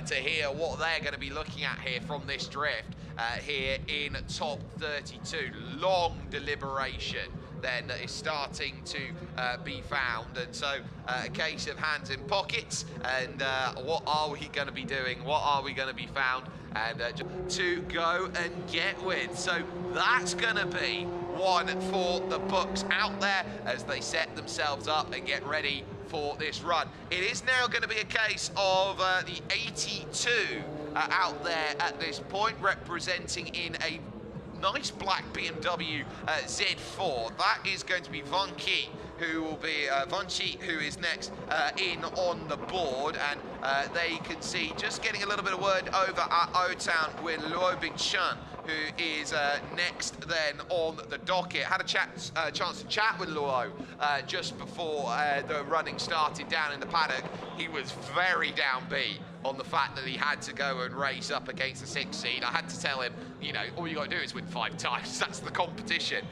to hear what they're going to be looking at here from this drift here in top 32. Long deliberation then that is starting to be found, and so a case of hands in pockets, and what are we going to be doing? What are we going to be found and to go and get with? So that's going to be one for the books out there as they set themselves up and get ready for this run. It is now going to be a case of the 82 out there at this point, representing in a nice black BMW Z4. That is going to be Vonghai, who will be Vonghai, who is next in on the board, and they can see just getting a little bit of word over at O-Town with Luo Chen, who is next then on the docket. Had a chance to chat with Luo just before the running started down in the paddock. He was very downbeat on the fact that he had to go and race up against the 6th seed. I had to tell him, you know, all you got to do is win 5 times. That's the competition,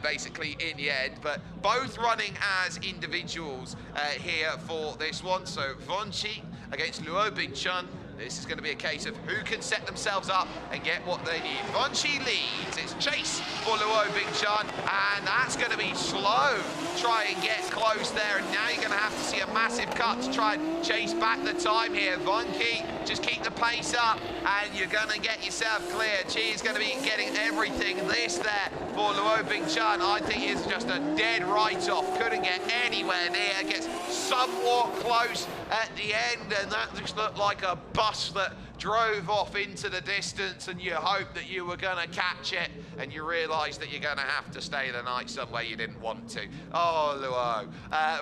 basically, in the end. But both running as individuals here for this one. So Vonghai against Luo Bingchun. This is going to be a case of who can set themselves up and get what they need. Vonghai leads. It's chase for Luo Bingchun, and that's going to be slow. Try and get close there, and now you're going to have to see a massive cut to try and chase back the time here. Vonghai, just keep the pace up, and you're going to get yourself clear. Chi is going to be getting everything. This there for Luo Bingchun, I think is just a dead write-off. Couldn't get anywhere near. Gets somewhat close at the end, and that just looked like a bus that drove off into the distance, and you hope that you were going to catch it, and you realise that you're going to have to stay the night somewhere you didn't want to. Oh, Luo.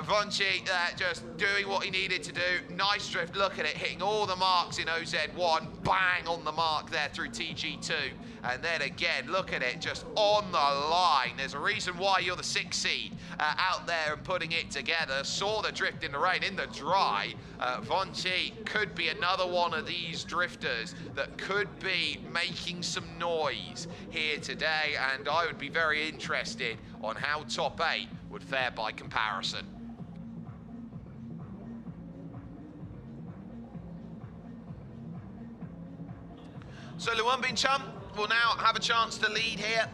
Vonghai just doing what he needed to do. Nice drift. Look at it, hitting all the marks in OZ1. Bang on the mark there through TG2. And then again, look at it, just on the line. There's a reason why you're the 6th seed out there and putting it together. Saw the drift in the rain, in the dry. Vonghai could be another one of these drifters that could be making some noise here today, and I would be very interested on how top 8 would fare by comparison. So Luo Bingchun will now have a chance to lead here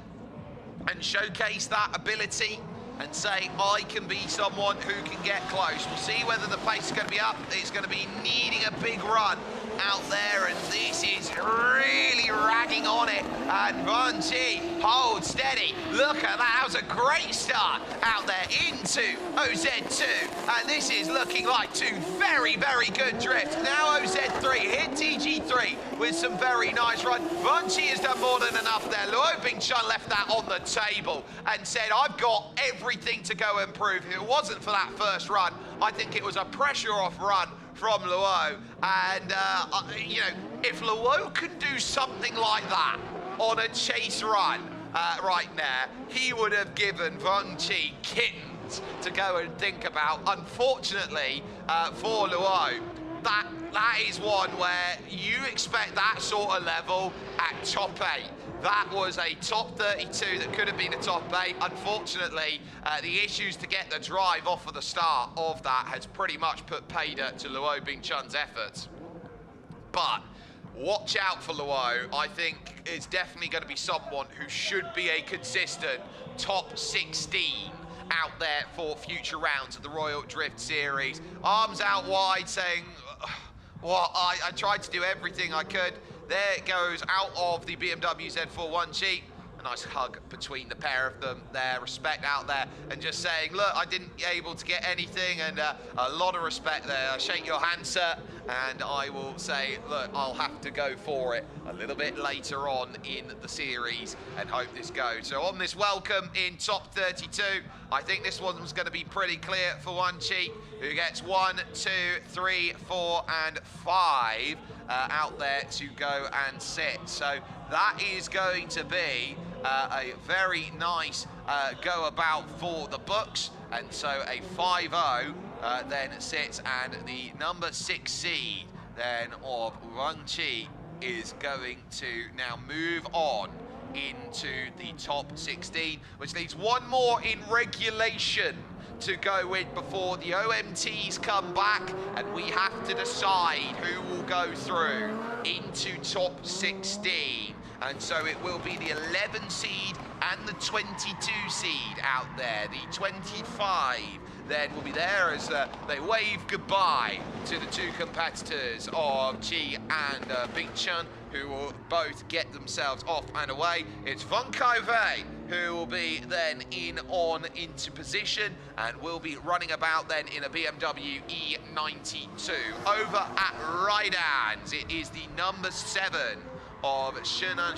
and showcase that ability and say, I can be someone who can get close. We'll see whether the pace is going to be up. It's going to be needing a big run out there, and this is really ragging on it. And Vonghai holds steady. Look at that. That was a great start out there into OZ2. And this is looking like 2 very, very good drifts. Now OZ3 hit TG3 with some very nice run. Vonghai has done more than enough there. Luo Bingchun left that on the table and said, I've got everything to go and prove. If it wasn't for that first run, I think it was a pressure off run from Luo. And, you know, if Luo could do something like that on a chase run right now, he would have given Vonghai kittens to go and think about. Unfortunately for Luo, that is one where you expect that sort of level at top 8. That was a top 32 that could have been a top 8. Unfortunately, the issues to get the drive off of the start of that has pretty much put paydirt to Luo Bingchun's efforts. But watch out for Luo. I think it's definitely going to be someone who should be a consistent top 16 out there for future rounds of the Royal Drift Series. Arms out wide saying, well, I tried to do everything I could. There it goes out of the BMW Z4 1G. A nice hug between the pair of them there, respect out there, and just saying, look, I didn't able to get anything, and a lot of respect there. I shake your hand, sir, and I will say, look, I'll have to go for it a little bit later on in the series and hope this goes. So on this welcome in top 32, I think this one's going to be pretty clear for Vonghai, who gets 1, 2, 3, 4, and 5 out there to go and sit. So that is going to be a very nice go about for the books, and so a 5-0 then sits, and the number 6 seed then of Vonghai is going to now move on into the top 16, which leaves one more in regulation to go in before the OMTs come back, and we have to decide who will go through into top 16. And so it will be the 11 seed and the 22 seed out there. The 25 then will be there as they wave goodbye to the 2 competitors of Chi and Bingchun, who will both get themselves off and away. It's Vonghai who will be then into position and will be running about then in a BMW E92. Over at Rydans, it is the number 7 of Shenun,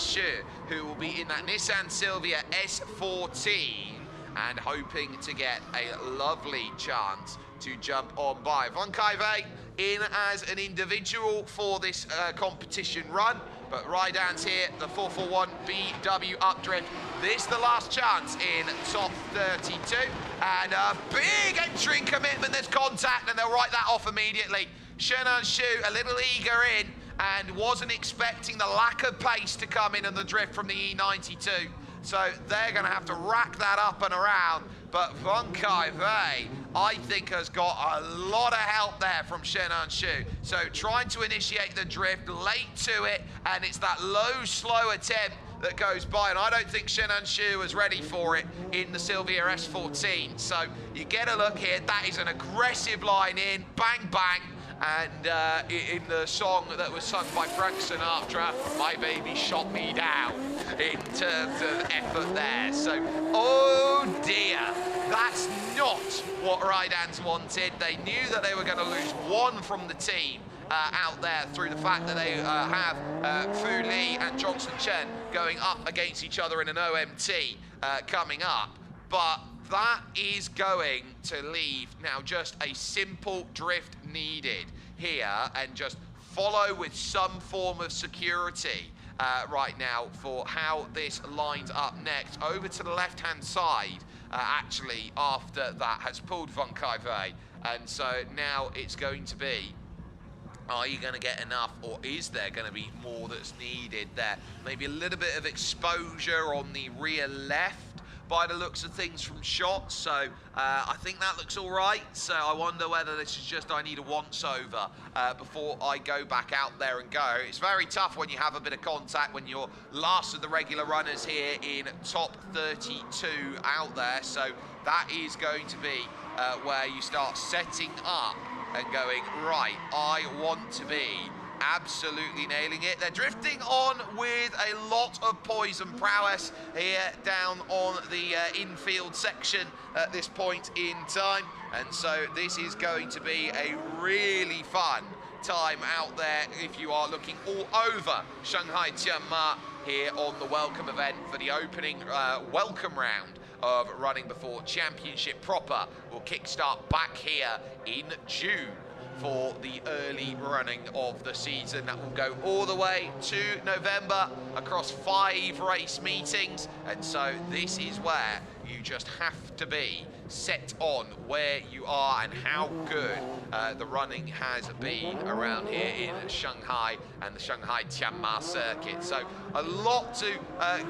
who will be in that Nissan Silvia S14 and hoping to get a lovely chance to jump on by. Vonghai in as an individual for this competition run, but Rydans here, the 441 BW updrift. This is the last chance in top 32, and a big entering commitment. There's contact, and they'll write that off immediately. Shenun Shu a little eager in and wasn't expecting the lack of pace to come in and the drift from the E92. So they're going to have to rack that up and around. But Vonghai, I think, has got a lot of help there from Shenun Shu. So trying to initiate the drift late to it, and it's that low, slow attempt that goes by, and I don't think Shenun Shu was ready for it in the Sylvia S14. So you get a look here, that is an aggressive line in, bang, bang, and in the song that was sung by Frank Sinatra, My Baby Shot Me Down, in terms of effort there. So, oh dear, that's not what Rydans wanted. They knew that they were going to lose one from the team out there through the fact that they have Fu Li and Johnson Chen going up against each other in an OMT coming up. But that is going to leave now just a simple drift needed here and just follow with some form of security right now for how this lines up next. Over to the left-hand side, actually, after that has pulled Vonghai. And so now it's going to be, are you going to get enough, or is there going to be more that's needed there? Maybe a little bit of exposure on the rear left by the looks of things from shots, so I think that looks all right. So I wonder whether this is just I need a once-over before I go back out there and go. It's very tough when you have a bit of contact, when you're last of the regular runners here in top 32 out there. So that is going to be where you start setting up and going, right, I want to be absolutely nailing it. They're drifting on with a lot of poise and prowess here down on the infield section at this point in time. And so this is going to be a really fun time out there if you are looking all over Shanghai Tianma here on the welcome event for the opening welcome round of Running Before Championship proper will kickstart back here in June for the early running of the season. That will go all the way to November across 5 race meetings. And so this is where you just have to be set on where you are and how good the running has been around here in Shanghai and the Shanghai Tianma circuit. So a lot to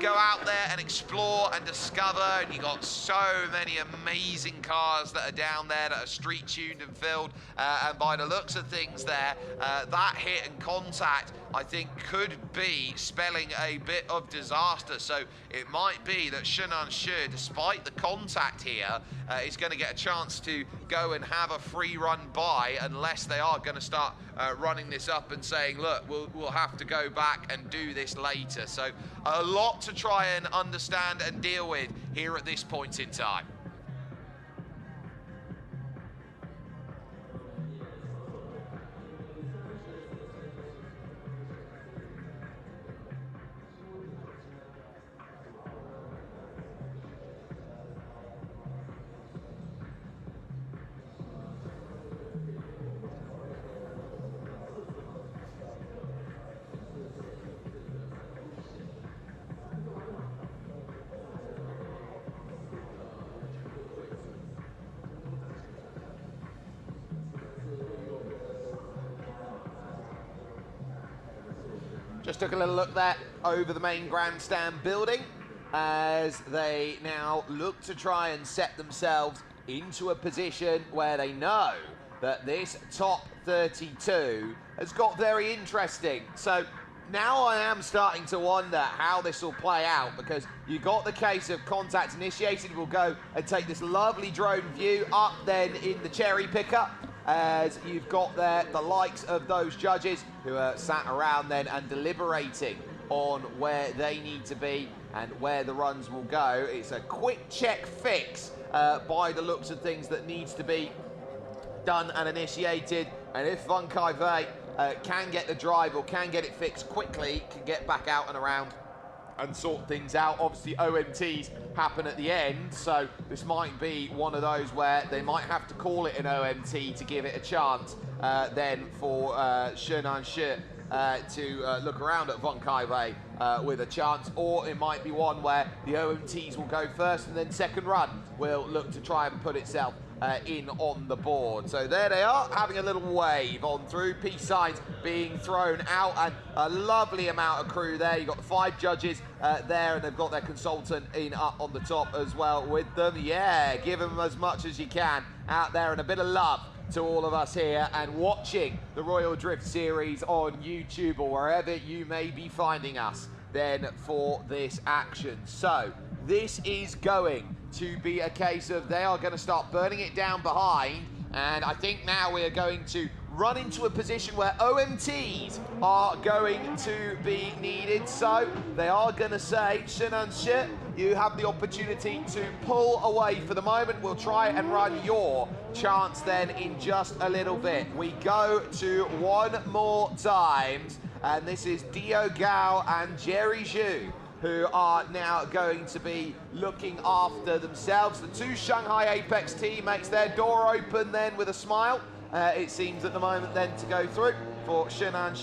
go out there and explore and discover, and you got so many amazing cars that are down there that are street tuned and filled, and by the looks of things there, that hit and contact I think could be spelling a bit of disaster. So it might be that Shenun Shu, despite the contact here, is going to get a chance to go and have a free run by, unless they are going to start running this up and saying, look, we'll have to go back and do this later. So a lot to try and understand and deal with here at this point in time. Just took a little look there over the main grandstand building as they now look to try and set themselves into a position where they know that this top 32 has got very interesting. So now I am starting to wonder how this will play out, because you got the case of contact initiated. We'll go and take this lovely drone view up then in the cherry picker, as you've got there the likes of those judges who are sat around then and deliberating on where they need to be and where the runs will go. It's a quick check fix by the looks of things that needs to be done and initiated. And if Vonghai can get the drive or can get it fixed quickly, can get back out and around and sort things out. Obviously OMTs happen at the end, so this might be one of those where they might have to call it an OMT to give it a chance then for Shenun Shu to look around at Vonghai with a chance, or it might be one where the OMTs will go first and then second run will look to try and put itself in on the board. So there they are, having a little wave on through. Peace signs being thrown out, and a lovely amount of crew there. You've got the 5 judges there, and they've got their consultant in up on the top as well with them. Yeah, give them as much as you can out there, and a bit of love to all of us here and watching the Royal Drift series on YouTube or wherever you may be finding us then for this action. So this is going to be a case of they are going to start burning it down behind, and I think now we are going to run into a position where OMTs are going to be needed. So they are going to say, Shenun, you have the opportunity to pull away for the moment. We'll try and run your chance then in just a little bit. We go to one more times, and this is Dio Gan and Jerry Zhu, who are now going to be looking after themselves. The 2 Shanghai Apex teammates, their door open then with a smile. It seems at the moment then to go through for Shenun.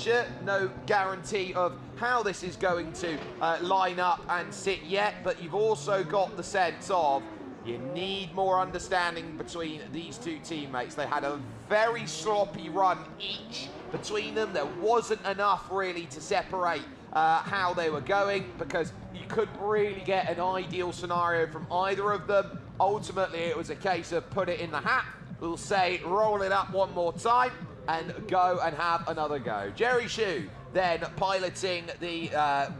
No guarantee of how this is going to line up and sit yet, but you've also got the sense of you need more understanding between these 2 teammates. They had a very sloppy run each between them. There wasn't enough really to separate how they were going, because you couldn't really get an ideal scenario from either of them. Ultimately, it was a case of put it in the hat. We'll say roll it up one more time and go and have another go. Jerry Shu then piloting the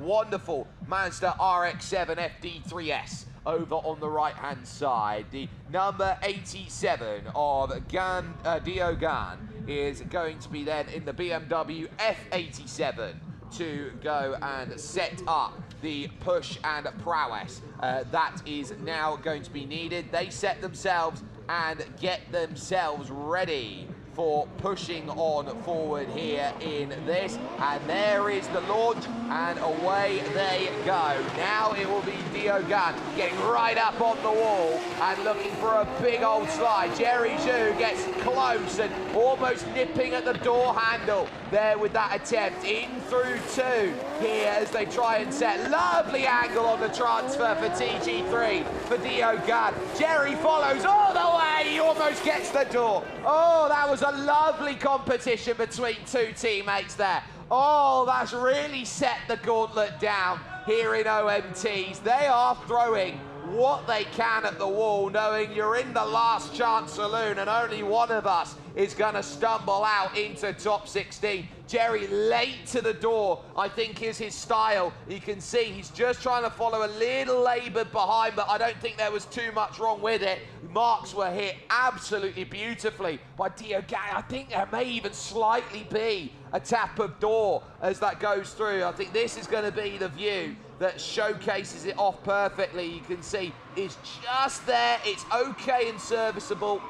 wonderful Mazda RX-7 FD3S over on the right-hand side. The number 87 of Dio Gan is going to be then in the BMW F87 to go and set up the push and prowess that is now going to be needed. They set themselves and get themselves ready for pushing on forward here in this. And there is the launch, and away they go. Now it will be Dio Gan getting right up on the wall and looking for a big old slide. Jerry Zhu gets close and almost nipping at the door handle there with that attempt. In through 2 here as they try and set. Lovely angle on the transfer for TG3 for Dio Gan. Jerry follows all the way. He almost gets the door. Oh, that was a lovely competition between 2 teammates there. Oh, that's really set the gauntlet down here in OMTs. They are throwing what they can at the wall, knowing you're in the last chance saloon and only one of us is going to stumble out into top 16. Jerry late to the door, I think, is his style. You can see he's just trying to follow a little laboured behind, but I don't think there was too much wrong with it. Marks were hit absolutely beautifully by Dio Gan. I think there may even slightly be a tap of door as that goes through. I think this is going to be the view that showcases it off perfectly. You can see it's just there. It's okay and serviceable,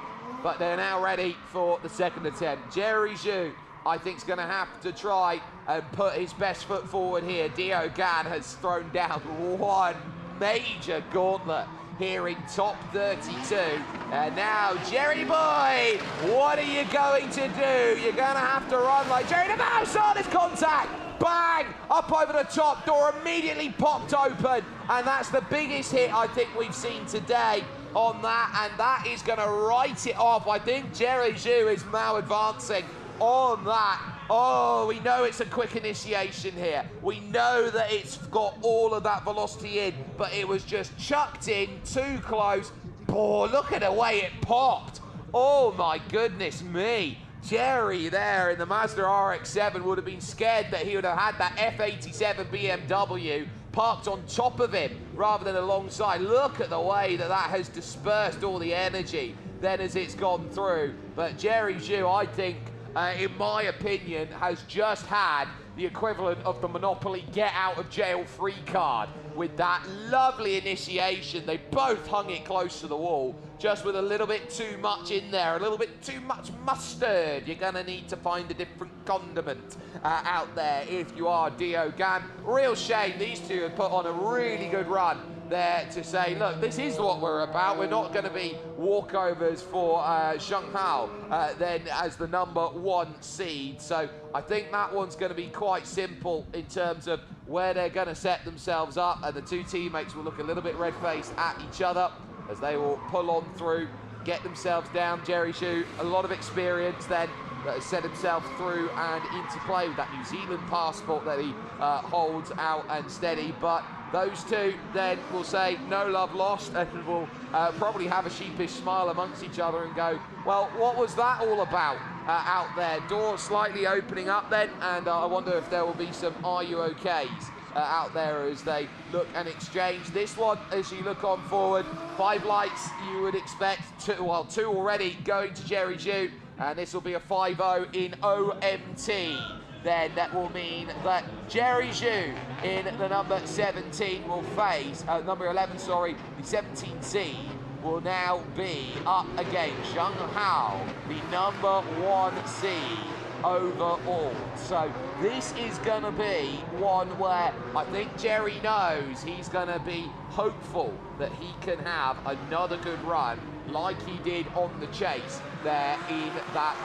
but they're now ready for the second attempt. Jerry Zhu, I think, is going to have to try and put his best foot forward here. Dio Gan has thrown down one major gauntlet here in top 32. And now, Jerry boy, what are you going to do? You're going to have to run like Jerry. The mouse on his contact. Bang! Up over the top, door immediately popped open, and that's the biggest hit I think we've seen today on that, and that is going to write it off. I think Jerry Zhu is now advancing on that. Oh, we know it's a quick initiation here. We know that it's got all of that velocity in, but it was just chucked in too close. Oh, look at the way it popped. Oh my goodness me. Jerry there in the Mazda RX-7 would have been scared that he would have had that F87 BMW parked on top of him rather than alongside. Look at the way that that has dispersed all the energy then as it's gone through. But Jerry Zhu, I think, in my opinion, has just had the equivalent of the Monopoly get out of jail free card with that lovely initiation. They both hung it close to the wall, just with a little bit too much in there, a little bit too much mustard. You're gonna need to find a different condiment out there if you are Dio Gan. Real shame these two have put on a really good run there to say, look, this is what we're about. We're not going to be walkovers for Shanghai then as the #1 seed. So I think that one's going to be quite simple in terms of where they're going to set themselves up, and the 2 teammates will look a little bit red-faced at each other as they will pull on through get themselves down. Jerry Shu, a lot of experience then, that has set himself through and into play with that New Zealand passport that he holds out and steady. But those two then will say no love lost, and will probably have a sheepish smile amongst each other and go, well, what was that all about out there? Door slightly opening up then, and I wonder if there will be some are you okays out there as they look and exchange. This one, as you look on forward, 5 lights you would expect, 2 already going to Jerry Shu, and this will be a 5-0 in OMT. Then that will mean that Jerry Shu in the number 17 will face, number 11, sorry, the 17 seed will now be up against Janghai, the number 1 seed overall. So this is going to be one where I think Jerry knows he's going to be hopeful that he can have another good run like he did on the chase there in that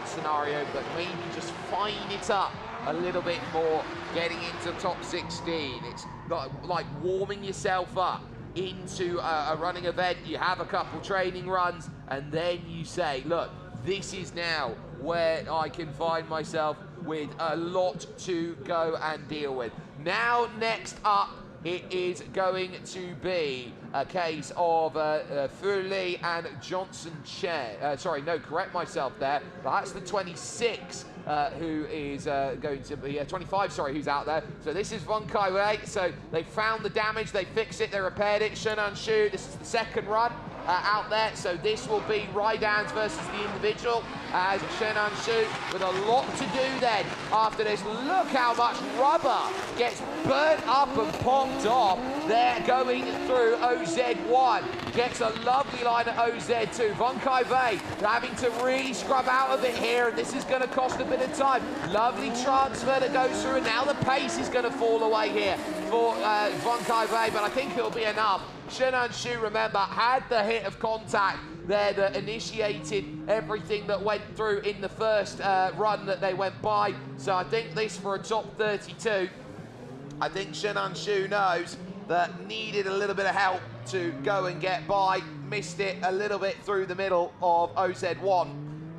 scenario, but maybe just fine it up a little bit more getting into top 16. It's not like warming yourself up into a running event. You have a couple training runs and then you say, look, this is now where I can find myself with a lot to go and deal with. Now, next up, it is going to be a case of Fuli and Johnson Chen. Sorry, no, correct myself there. That's the 26 who is going to be 25, sorry, who's out there. So this is Vonghai. So they found the damage, they fixed it, they repaired it. Shenun Shu, this is the second run out there. So this will be ride-downs versus the individual, as Shenun Shu with a lot to do then after this. Look how much rubber gets burnt up and popped off. They're going through OZ1. Gets a lovely line at OZ2. Vonghai having to really scrub out of it here, and this is going to cost a bit of time. Lovely transfer that goes through, and now the pace is going to fall away here for Vonghai, but I think it'll be enough. Shenun Shu, remember, had the hit of contact there that initiated everything that went through in the first run that they went by. So I think this for a top 32. I think Shenun Shu knows that needed a little bit of help to go and get by. Missed it a little bit through the middle of OZ1.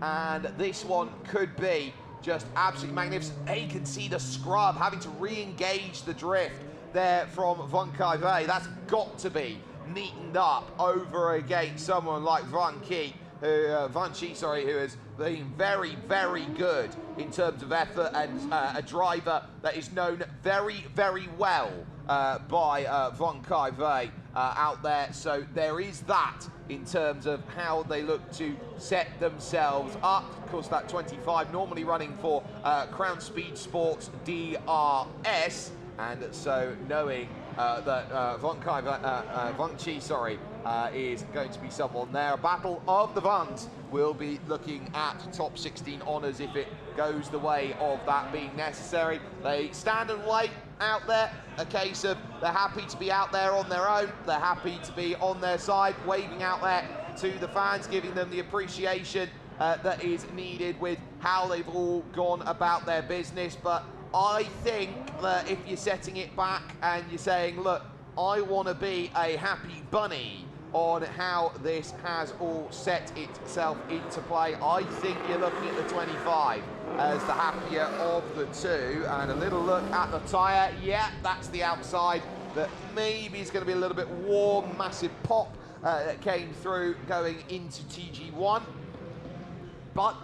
And this one could be just absolutely magnificent. You can see the scrub having to re-engage the drift there from Vonghai. That's got to be neatened up over against someone like Vonghai, who has been very, very good in terms of effort, and a driver that is known very, very well by Vonghai out there. So there is that in terms of how they look to set themselves up. Of course, that 25 normally running for Crown Speed Sports DRS, and so knowing that Vonghai, is going to be someone there. A battle of the Vuns will be looking at top 16 honours if it goes the way of that being necessary. They stand and wait out there, a case of they're happy to be out there on their own, they're happy to be on their side, waving out there to the fans, giving them the appreciation that is needed with how they've all gone about their business. But I think that if you're setting it back and you're saying, look, I want to be a happy bunny on how this has all set itself into play, I think you're looking at the 25 as the happier of the two. And a little look at the tyre. Yeah, that's the outside that maybe is going to be a little bit warm. Massive pop that came through going into TG1. But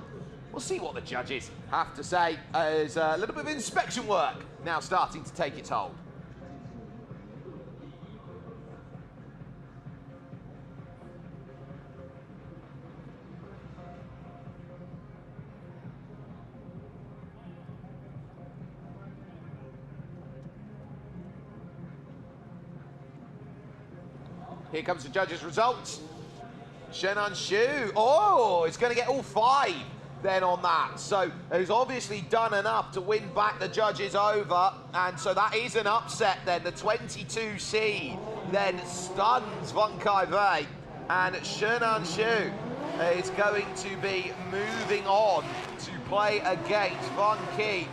we'll see what the judges have to say as a little bit of inspection work now starting to take its hold. Here comes the judges' results. Shenun Shu, oh, it's going to get all 5 then on that. So he's obviously done enough to win back the judges over, and so that is an upset then. The 22 seed then stuns Vonghai, and Shenun Shu is going to be moving on to play against Vonghai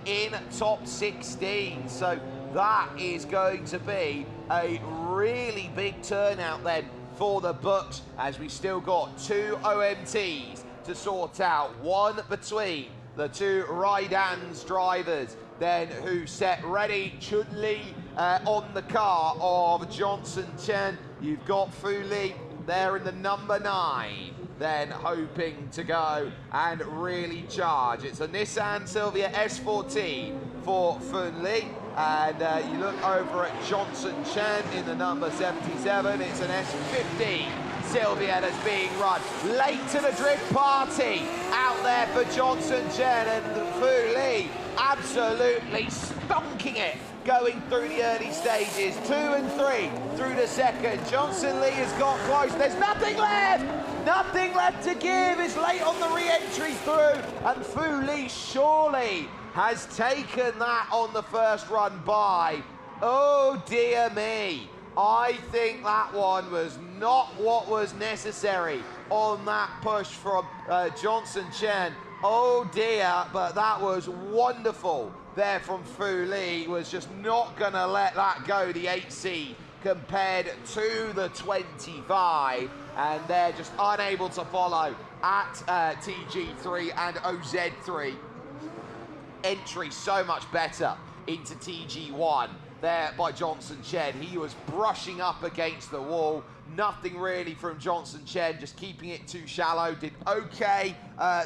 in top 16. So that is going to be a really big turnout then for the books, as we still got 2 OMTs to sort out. One between the 2 Raidans drivers, then who set ready. Chun-Li on the car of Johnson Chen. You've got Fu Li there in the number 9, then hoping to go and really charge. It's a Nissan Silvia S14 for Fun Li. And you look over at Johnson Chen in the number 77. It's an S15 Silvia that's being run. Late to the drift party out there for Johnson Chen, and Fu Li absolutely stonking it going through the early stages. 2 and 3 through the second. Johnson Lee has got close. There's nothing left. Nothing left to give. It's late on the re-entry through, and Fu Li surely has taken that on the first run by. Oh dear me. I think that one was not what was necessary on that push from Johnson Chen. Oh dear, but that was wonderful there from Fu Li. Was just not going to let that go, the 8 seed, compared to the 25. And they're just unable to follow at TG3 and OZ3. Entry so much better into TG1 there by Johnson Chen. He was brushing up against the wall. Nothing really from Johnson Chen, just keeping it too shallow. Did okay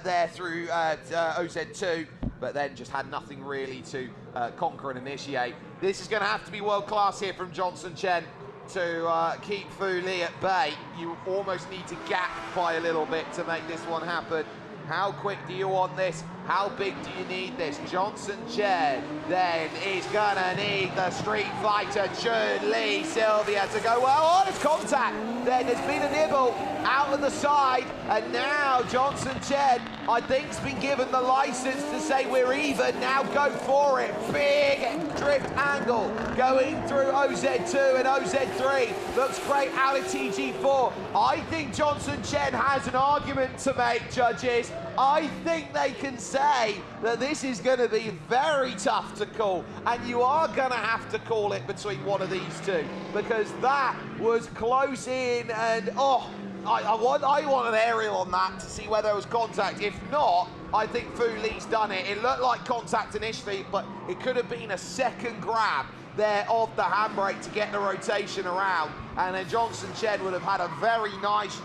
there through OZ2, but then just had nothing really to conquer and initiate. This is going to have to be world class here from Johnson Chen to keep Fu Li at bay. You almost need to gap by a little bit to make this one happen. How quick do you want this? How big do you need this? Johnson Chen then is gonna need the Street Fighter Chun-Li Silvia to go well. Oh, there's contact. Then there's been a nibble out of the side, and now Johnson Chen, I think, has been given the license to say we're even. Now go for it. Big drift angle going through OZ2 and OZ3. Looks great out of TG4. I think Johnson Chen has an argument to make, judges. I think they can say that this is going to be very tough to call, and you are going to have to call it between one of these two, because that was close in, and oh, I want an aerial on that to see whether there was contact. If not, I think Fu Li's done it. It looked like contact initially, but it could have been a second grab there of the handbrake to get the rotation around, and then Johnson Chen would have had a very nice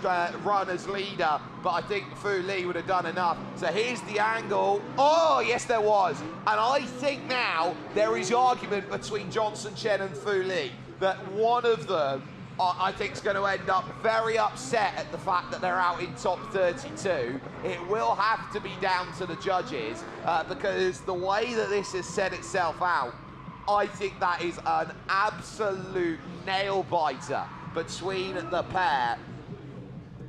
run as leader, but I think Fu Li would have done enough. So here's the angle. Oh, yes, there was. And I think now there is argument between Johnson Chen and Fu Li that one of them, I think, is going to end up very upset at the fact that they're out in top 32. It will have to be down to the judges because the way that this has set itself out, I think that is an absolute nail-biter between the pair.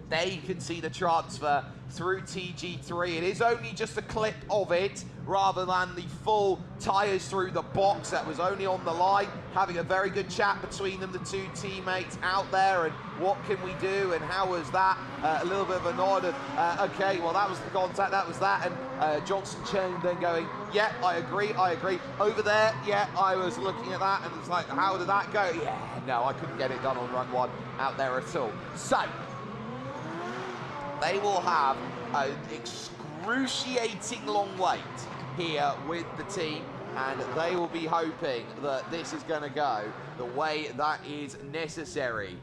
There you can see the transfer through TG3. It is only just a clip of it rather than the full tyres through the box. That was only on the line. Having a very good chat between them, the two teammates out there, and what can we do and how was that? A little bit of a nod of, okay, well, that was the contact, that was that. And Johnson Chen then going, yeah, I agree. Over there, yeah, I was looking at that and it's like, how did that go? Yeah, no, I couldn't get it done on run 1 out there at all. So, they will have an excruciating long wait here with the team, and they will be hoping that this is going to go the way that is necessary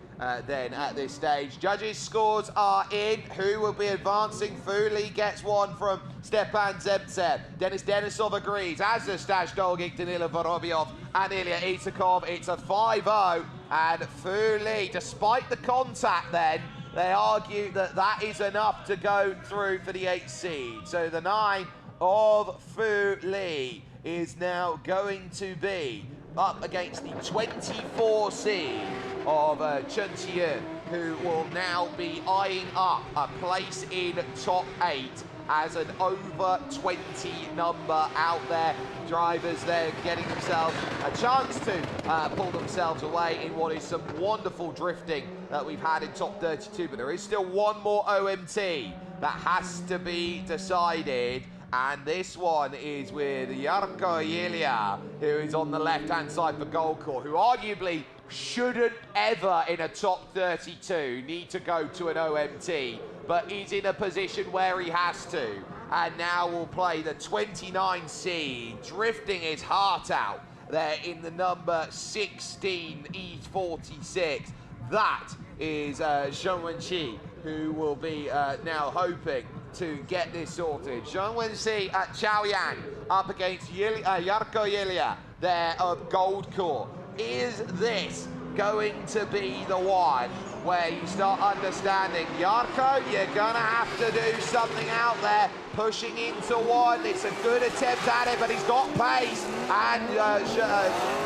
then at this stage. Judges' scores are in. Who will be advancing? Fu Li gets one from Stepan Zemtsev. Denis Denisov agrees, as does Stash Dolgik, Danila Vorobyov, and Ilya Itakov. It's a 5-0, and Fu Li, despite the contact then, they argue that that is enough to go through for the 8 seed. So the 9 of Fu Li is now going to be up against the 24 seed of Chunilong, who will now be eyeing up a place in top 8 as an over 20 number out there. Drivers there getting themselves a chance to pull themselves away in what is some wonderful drifting that we've had in top 32, but there is still one more OMT that has to be decided, And this one is with Yelia, who is on the left-hand side for Goldcore, who arguably shouldn't ever in a top 32 need to go to an OMT, but he's in a position where he has to. And now we'll play the 29 seed, drifting his heart out there in the number 16 E46. That is Zheng Wenqi, who will be now hoping to get this sorted. Zheng Wenqi at Xiaoyang up against Yelia there of Goldcore. Is this going to be the one where you start understanding, Yarko, you're gonna have to do something out there, pushing into one. It's a good attempt at it, but he's got pace, and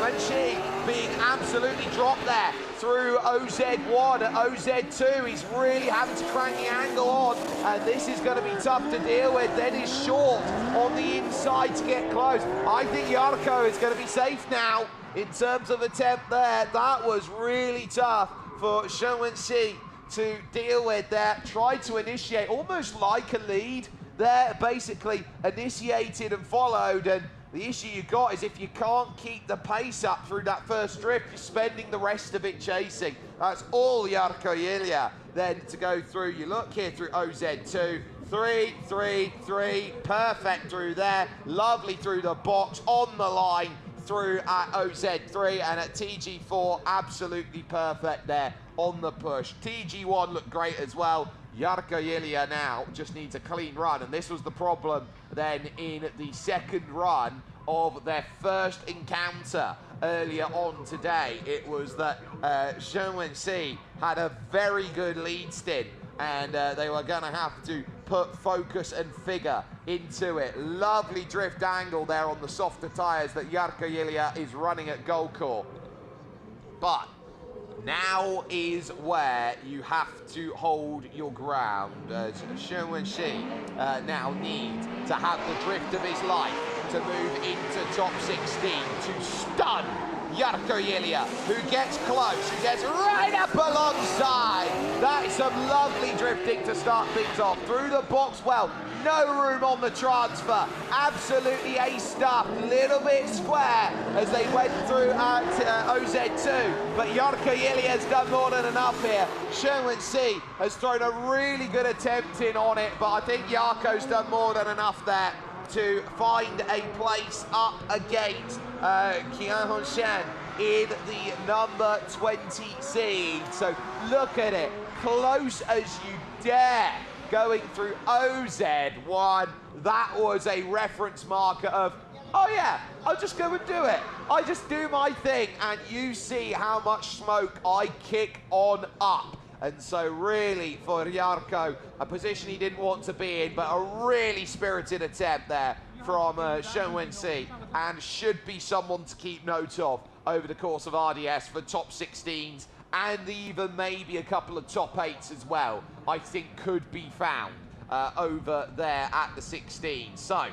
Wenqi being absolutely dropped there through OZ1 at OZ2. He's really having to crank the angle on, and this is going to be tough to deal with. Then he's short on the inside to get close. I think Yarko is going to be safe now in terms of attempt there. That was really tough for Zheng Wenqi to deal with there. Tried to initiate almost like a lead there, basically initiated and followed, and the issue you got is if you can't keep the pace up through that first drift, you're spending the rest of it chasing. That's all Yelia then to go through. You look here through OZ2, 3, 3, 3, perfect through there, lovely through the box, on the line through at OZ3, and at TG4, absolutely perfect there on the push. TG1 looked great as well. Yelia now just needs a clean run, and this was the problem then in the second run of their first encounter earlier on today. It was that Zheng Wenqi had a very good lead stint, and they were going to have to put focus and figure into it. Lovely drift angle there on the softer tyres that Yelia is running at Goldcore. But now is where you have to hold your ground. Zheng Wenqi now needs to have the drift of his life to move into top 16 to stun Yelia, who gets close, who gets right up alongside. That is some lovely drifting to start things off. Through the box, well, no room on the transfer. Absolutely ace stuff, little bit square as they went through OZ2. But Yelia has done more than enough here. Zheng Wenqi has thrown a really good attempt in on it, but I think Yarko's done more than enough there to find a place up against Shan in the number 20 seed. So look at it, close as you dare, going through OZ1. That was a reference marker of, oh yeah, I'll just go and do it. I just do my thing, and you see how much smoke I kick on up. And so really for Yarko, a position he didn't want to be in, but a really spirited attempt there from Zheng Wenqi, and should be someone to keep note of over the course of RDS for top 16s, and even maybe a couple of top 8s as well, I think could be found over there at the 16. So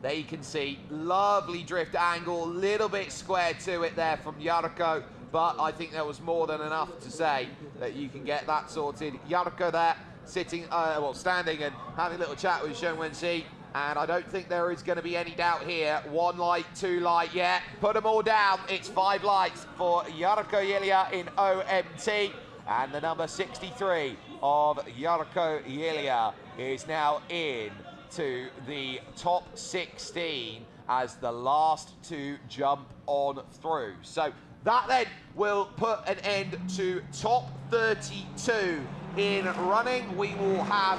there you can see, lovely drift angle, little bit square to it there from Yarko, but I think there was more than enough to say that you can get that sorted. Yarko there, sitting, well, standing and having a little chat with Zheng Wenqi, and I don't think there is going to be any doubt here. 1 light, 2 light, yeah, put them all down. It's 5 lights for Yelia in OMT, and the number 63 of Yelia is now in to the top 16 as the last to jump on through. So that then will put an end to top 32 in running. We will have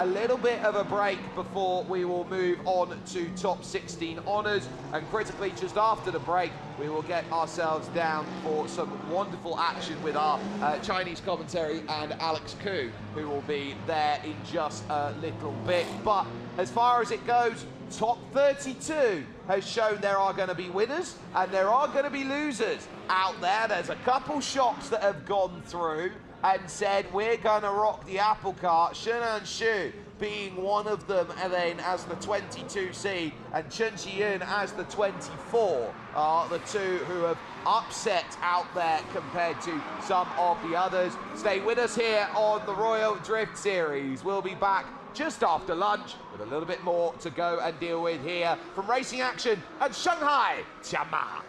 a little bit of a break before we will move on to top 16 honours, and critically just after the break we will get ourselves down for some wonderful action with our Chinese commentary and Alex Koo, who will be there in just a little bit. But as far as it goes, top 32 has shown there are going to be winners and there are going to be losers out there. There's a couple shops that have gone through and said, we're going to rock the apple cart. Shenun Shu being one of them, and then as the 22 seed, and Chunian as the 24 are the two who have upset out there compared to some of the others. Stay with us here on the Royal Drift Series. We'll be back just after lunch, with a little bit more to go and deal with here from racing action at Shanghai Tianma.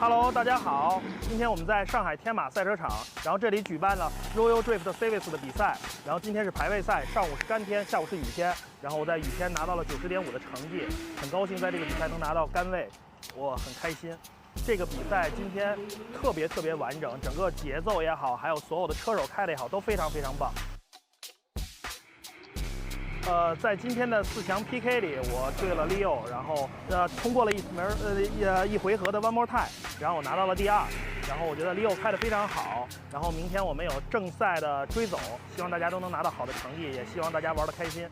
Hello， 大家好，今天我们在上海天马赛车场，然后这里举办了 Royal Drift Series 的比赛，然后今天是排位赛，上午是干天，下午是雨天，然后我在雨天拿到了90.5的成绩，很高兴在这个比赛能拿到杆位，我很开心。这个比赛今天特别完整，整个节奏也好，还有所有的车手开的也好，都非常棒。在今天的4强 PK 里，我对了 Leo， 然后通过了一回合的 One More Time， 然后我拿到了第2。然后我觉得 Leo 开得非常好，然后明天我们有正赛的追走，希望大家都能拿到好的成绩，也希望大家玩得开心。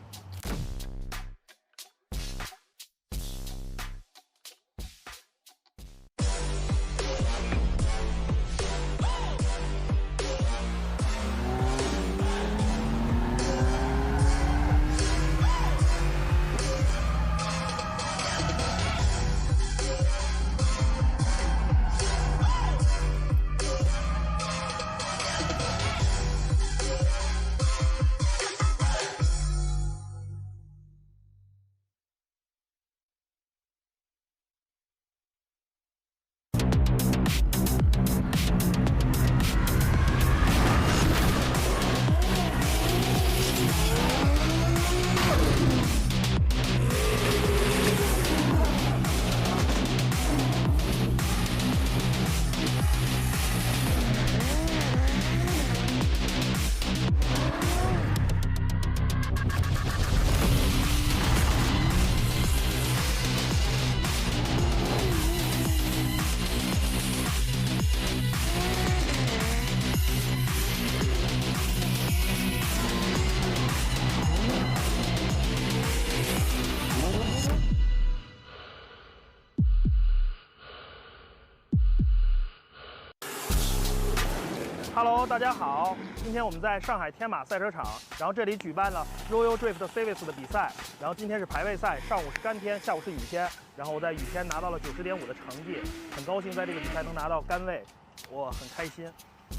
Hello， 大家好，今天我们在上海天马赛车场，然后这里举办了 Royal Drift Series 的比赛，然后今天是排位赛，上午是干天，下午是雨天，然后我在雨天拿到了90.5的成绩，很高兴在这个比赛能拿到杆位，我很开心。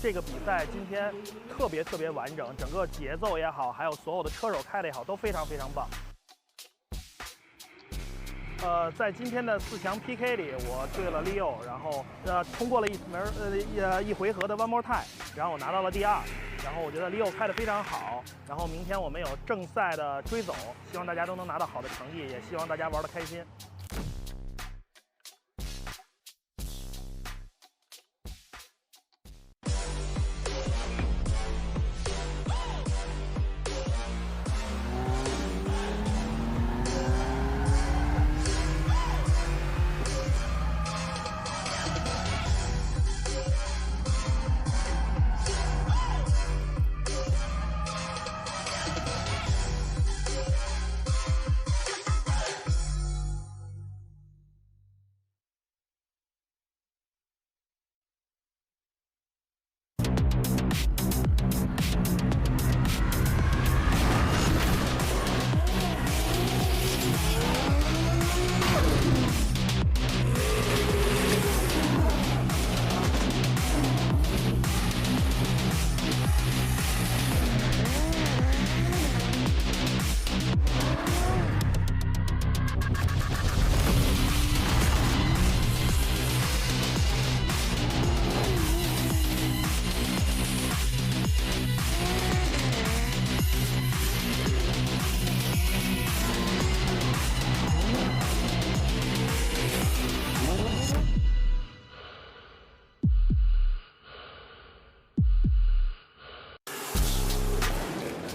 这个比赛今天特别完整，整个节奏也好，还有所有的车手开的也好，都非常棒。在今天的4强 PK 里，我对了 Leo， 然后通过了一回合的 One More Time， 然后我拿到了第2。然后我觉得 Leo 开得非常好，然后明天我们有正赛的追走，希望大家都能拿到好的成绩，也希望大家玩得开心。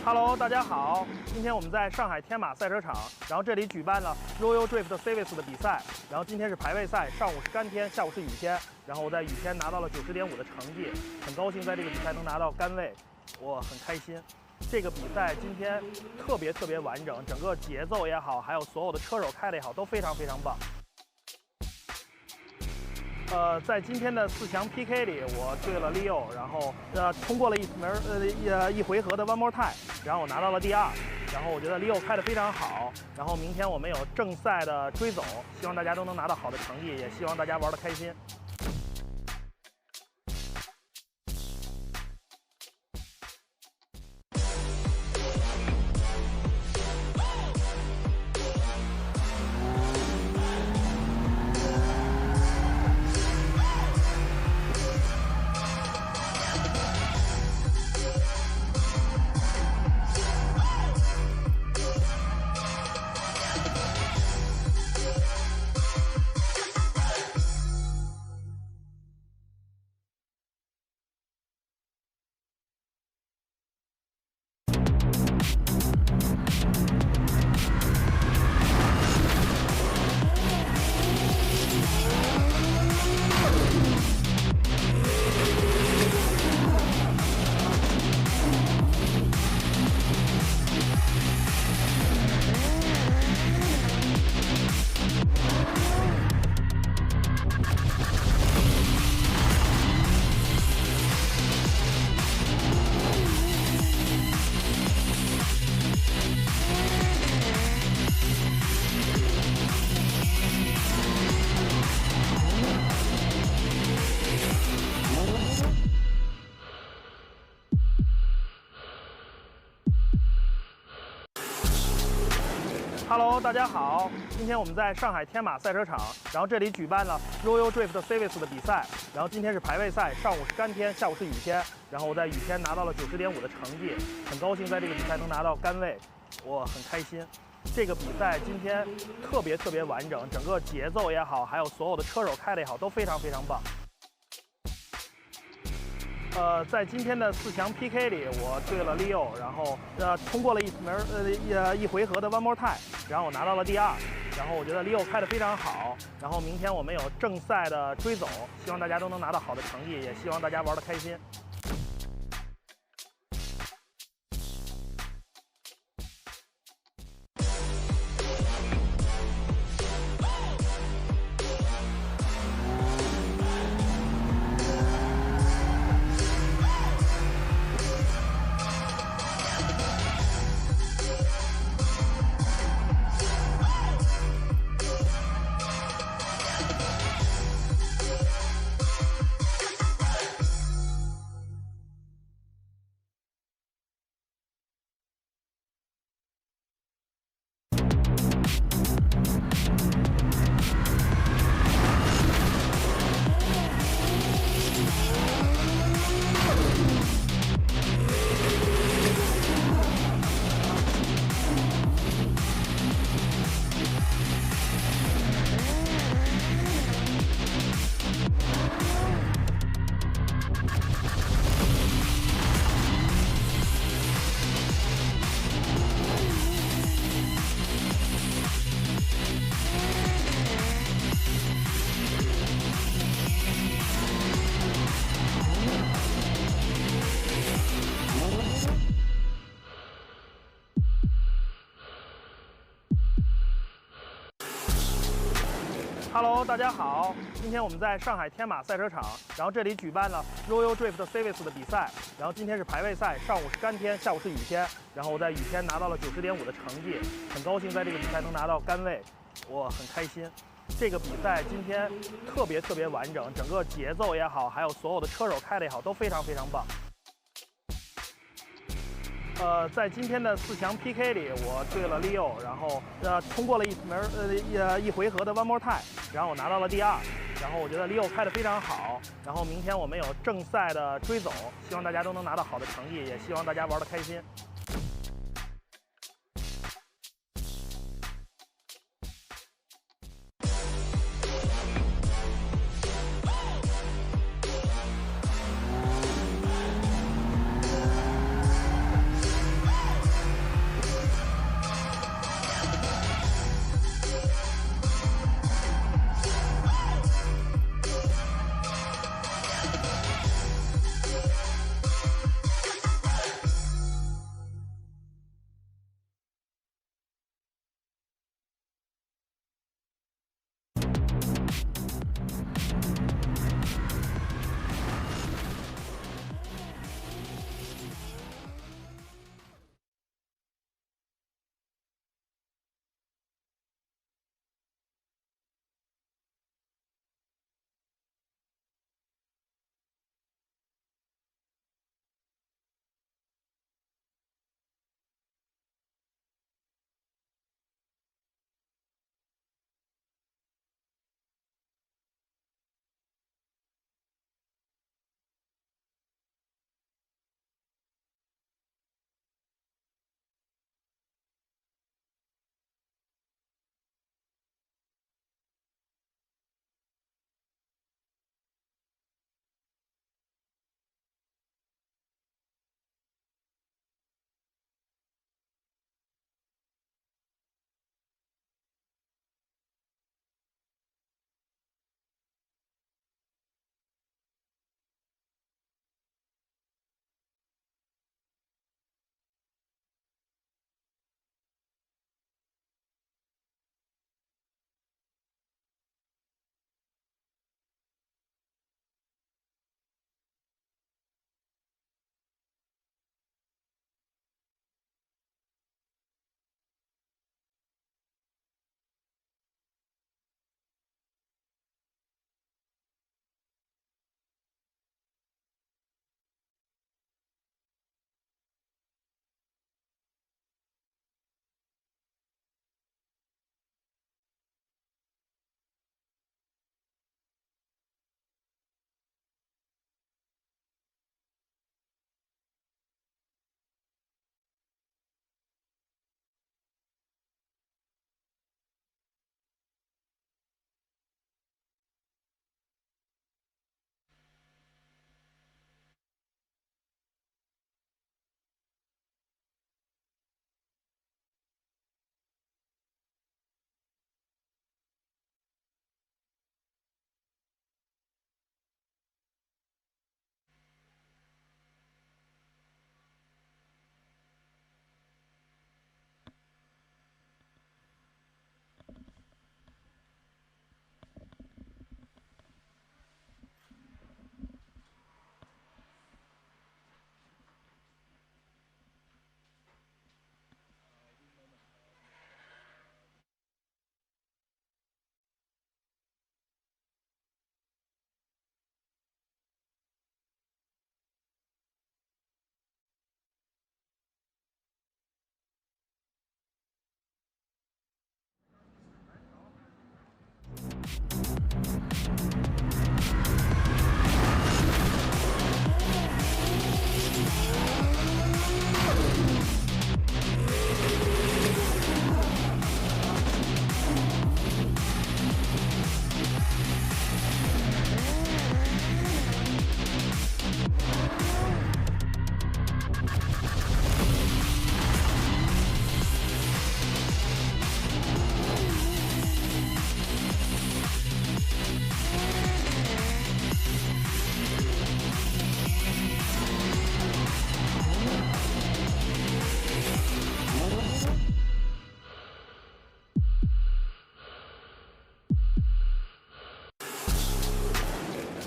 Hello， 大家好，今天我们在上海天马赛车场，然后这里举办了 Royal Drift Series 的比赛，然后今天是排位赛，上午是干天，下午是雨天，然后我在雨天拿到了90.5的成绩，很高兴在这个比赛能拿到杆位，我很开心。这个比赛今天特别完整，整个节奏也好，还有所有的车手开的也好，都非常棒。在今天的4强 PK 里，我对了 Leo， 然后通过了一回合的 One More Time， 然后我拿到了第2。然后我觉得 Leo 开得非常好，然后明天我们有正赛的追走，希望大家都能拿到好的成绩，也希望大家玩得开心。Hello， 大家好，今天我们在上海天马赛车场，然后这里举办了 Royal Drift Series 的比赛，然后今天是排位赛，上午是干天，下午是雨天，然后我在雨天拿到了90.5的成绩，很高兴在这个比赛能拿到杆位，我很开心。这个比赛今天特别完整，整个节奏也好，还有所有的车手开的也好，都非常棒。在今天的4强 PK 里，我对了 Leo， 然后通过了一回合的 One More Time， 然后我拿到了第2。然后我觉得 Leo 开得非常好，然后明天我们有正赛的追走，希望大家都能拿到好的成绩，也希望大家玩得开心。Hello， 大家好，今天我们在上海天马赛车场，然后这里举办了 Royal Drift Series 的比赛，然后今天是排位赛，上午是干天，下午是雨天，然后我在雨天拿到了90.5的成绩，很高兴在这个比赛能拿到杆位，我很开心。这个比赛今天特别完整，整个节奏也好，还有所有的车手开的也好，都非常棒。在今天的4强 PK 里，我对了 Leo， 然后通过了一回合的 One More Time， 然后我拿到了第2。然后我觉得 Leo 开得非常好，然后明天我们有正赛的追走，希望大家都能拿到好的成绩，也希望大家玩得开心。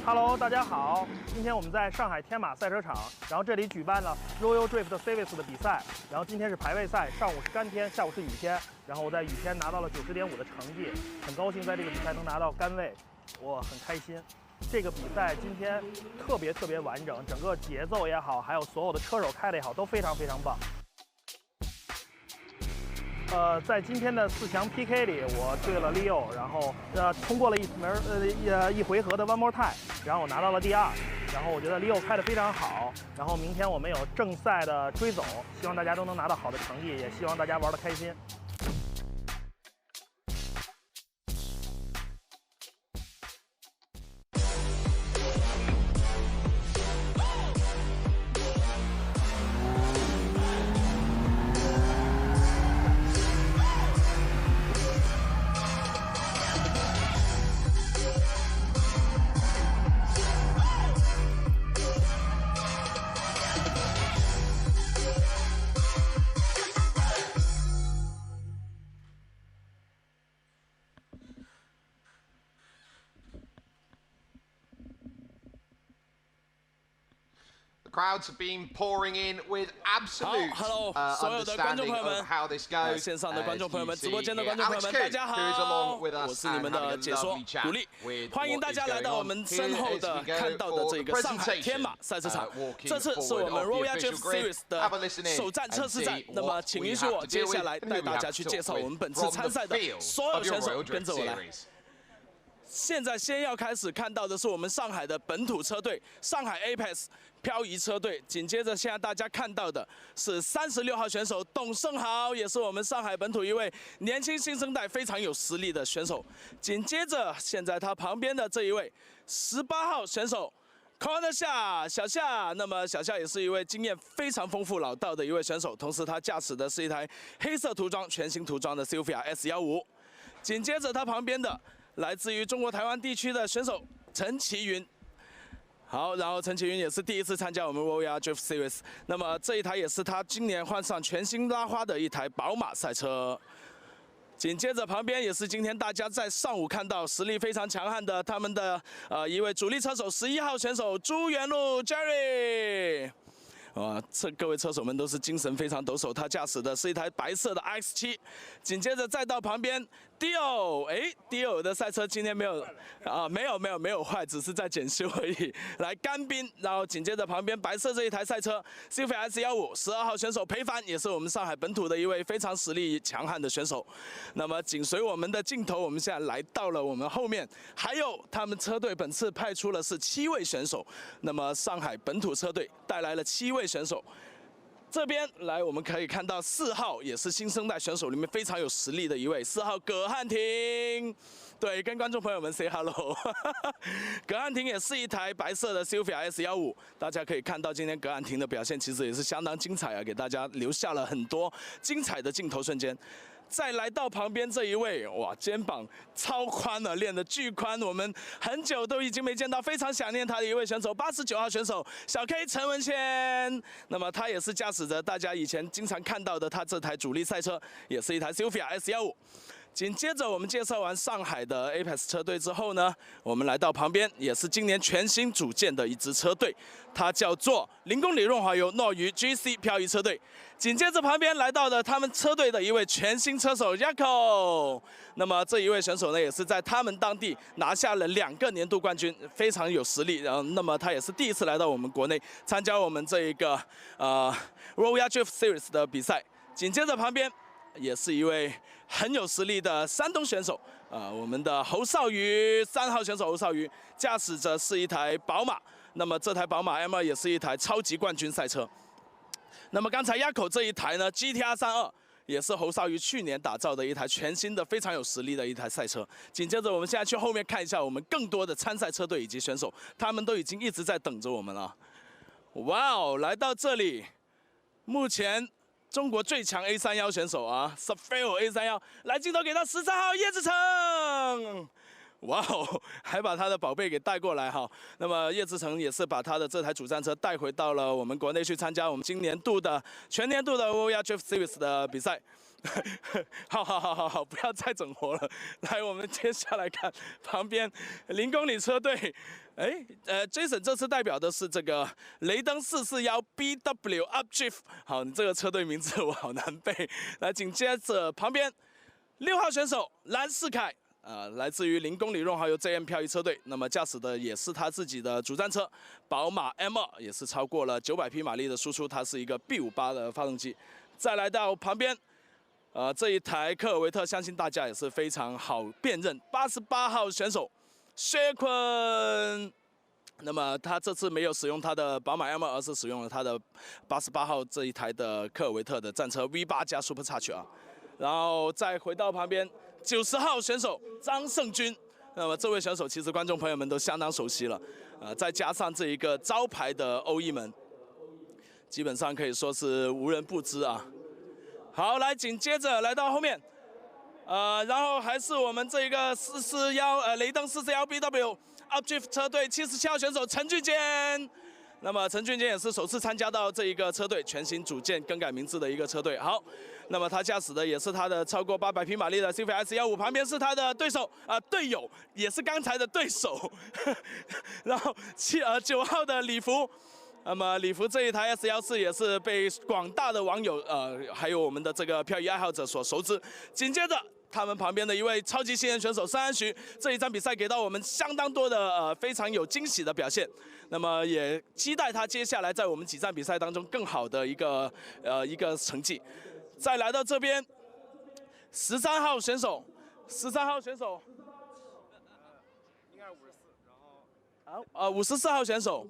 Hello， 大家好，今天我们在上海天马赛车场，然后这里举办了 Royal Drift Series 的比赛，然后今天是排位赛，上午是干天，下午是雨天，然后我在雨天拿到了90.5的成绩，很高兴在这个比赛能拿到杆位，我很开心。这个比赛今天特别完整，整个节奏也好，还有所有的车手开的也好，都非常棒。在今天的4强 PK 里，我对了 Leo， 然后通过了一回合的 One More Time， 然后我拿到了第2。然后我觉得 Leo 开得非常好，然后明天我们有正赛的追走，希望大家都能拿到好的成绩，也希望大家玩得开心。Crowds have been pouring in with absolute understanding of how this goes. 线上的观众朋友们，直播间的观众朋友们，大家好，我是你们的解说古力，欢迎大家来到我们身后的看到的这个上海天马赛车场。这次是我们 Royal Drift Series 的首站测试站，那么请允许我接下来带大家去介绍我们本次参赛的所有选手，跟着我来。现在先要开始看到的是我们上海的本土车队上海 Apex 漂移车队，紧接着现在大家看到的是36号选手董胜豪，也是我们上海本土一位年轻新生代非常有实力的选手。紧接着现在他旁边的这一位18号选手 Corner 夏小夏，那么小夏也是一位经验非常丰富老道的一位选手，同时他驾驶的是一台黑色涂装全新涂装的 Sophia S15。紧接着他旁边的来自于中国台湾地区的选手陈其云，好，然后陈其云也是第一次参加我们 Royal Drift Series， 那么这一台也是他今年换上全新拉花的一台宝马赛车。紧接着旁边也是今天大家在上午看到实力非常强悍的他们的一位主力车手11号选手朱元禄 Jerry。各位车手们都是精神非常抖擞，他驾驶的是一台白色的 X7， 紧接着再到旁边 Dio，Dio 的赛车今天没有坏，只是在检修而已。来干冰，然后紧接着旁边白色这一台赛车 Sophia S15 12号选手裴凡，也是我们上海本土的一位非常实力强悍的选手。那么紧随我们的镜头，我们现在来到了我们后面，还有他们车队本次派出了是7位选手，那么上海本土车队带来了7位选手。这边来，我们可以看到4号也是新生代选手里面非常有实力的一位，4号葛汉廷。对，跟观众朋友们 say hello。葛汉廷也是一台白色的 Sophia S15， 大家可以看到今天葛汉廷的表现其实也是相当精彩啊，给大家留下了很多精彩的镜头瞬间。再来到旁边这一位，哇，肩膀超宽了，练得巨宽，我们很久都已经没见到，非常想念他的一位选手，89号选手小 K 陈文谦。那么他也是驾驶着大家以前经常看到的他这台主力赛车，也是一台 Sophia S15。紧接着我们介绍完上海的 Apex 车队之后呢，我们来到旁边，也是今年全新组建的一支车队，它叫做0公里润滑油诺鱼 GC 漂移车队。紧接着旁边来到了他们车队的一位全新车手 Yako， 那么这一位选手呢，也是在他们当地拿下了2个年度冠军，非常有实力。然后，那么他也是第一次来到我们国内参加我们这一个Royal Drift Series 的比赛。紧接着旁边也是一位很有实力的山东选手，我们的侯少宇3号选手侯少宇驾驶着是一台宝马，那么这台宝马 M2 也是一台超级冠军赛车。那么刚才垭口这一台呢 GTR 32也是侯少宇去年打造的一台全新的非常有实力的一台赛车。紧接着我们现在去后面看一下我们更多的参赛车队以及选手，他们都已经一直在等着我们了。哇哦，来到这里，目前中国最强 A31 选手啊 ，Safeo A31， 来镜头给到13号叶志成。哇哦，还把他的宝贝给带过来哈。那么叶志成也是把他的这台主战车带回到了我们国内去参加我们今年度的全年度的 Royal Drift Series 的比赛。好，不要再整活了。来，我们接下来看旁边0公里车队。Jason 这次代表的是这个雷登441 BW Updrift。好，你这个车队名字我好难背。来，紧接着旁边6号选手蓝世凯。来自于0公里润滑油 JM 漂移车队，那么驾驶的也是他自己的主战车宝马 M2，也是超过了900匹马力的输出，它是一个 B58的发动机。再来到旁边，这一台科尔维特，相信大家也是非常好辨认，88号选手薛坤。那么他这次没有使用他的宝马 M2，而是使用了他的88号这一台的科尔维特的战车 V8 加 Supercharge 啊。然后再回到旁边。90号选手张胜军，那么这位选手其实观众朋友们都相当熟悉了，再加上这一个招牌的欧翼门，基本上可以说是无人不知啊。好，来紧接着来到后面，然后还是我们这一个雷登441 BW Updrift 车队77号选手陈俊坚。那么陈俊坚也是首次参加到这一个车队，全新组建、更改名字的一个车队。好，那么他驾驶的也是他的超过800匹马力的 CVS-15，旁边是他的队友，也是刚才的对手。然后9号的礼服，那么礼服这一台 S14也是被广大的网友还有我们的这个漂移爱好者所熟知。紧接着。他们旁边的一位超级新人选手申安徐，这一场比赛给到我们相当多的非常有惊喜的表现，那么也期待他接下来在我们几站比赛当中更好的一个成绩。再来到这边，13号选手应该是54，然后54号选手。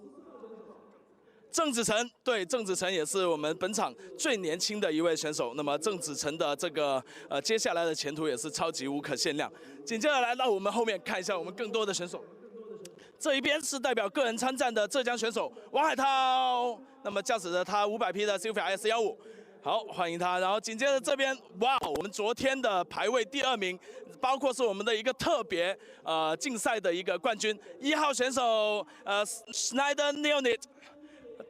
郑子成，对，郑子成也是我们本场最年轻的一位选手。那么郑子成的这个接下来的前途也是超级无可限量。紧接着来到我们后面看一下我们更多的选手。这一边是代表个人参战的浙江选手王海涛，那么驾驶着他500匹的 CVS-15。好，欢迎他。然后紧接着这边，哇，我们昨天的排位第2名，包括是我们的一个特别竞赛的一个冠军1号选手Schneider Neonit。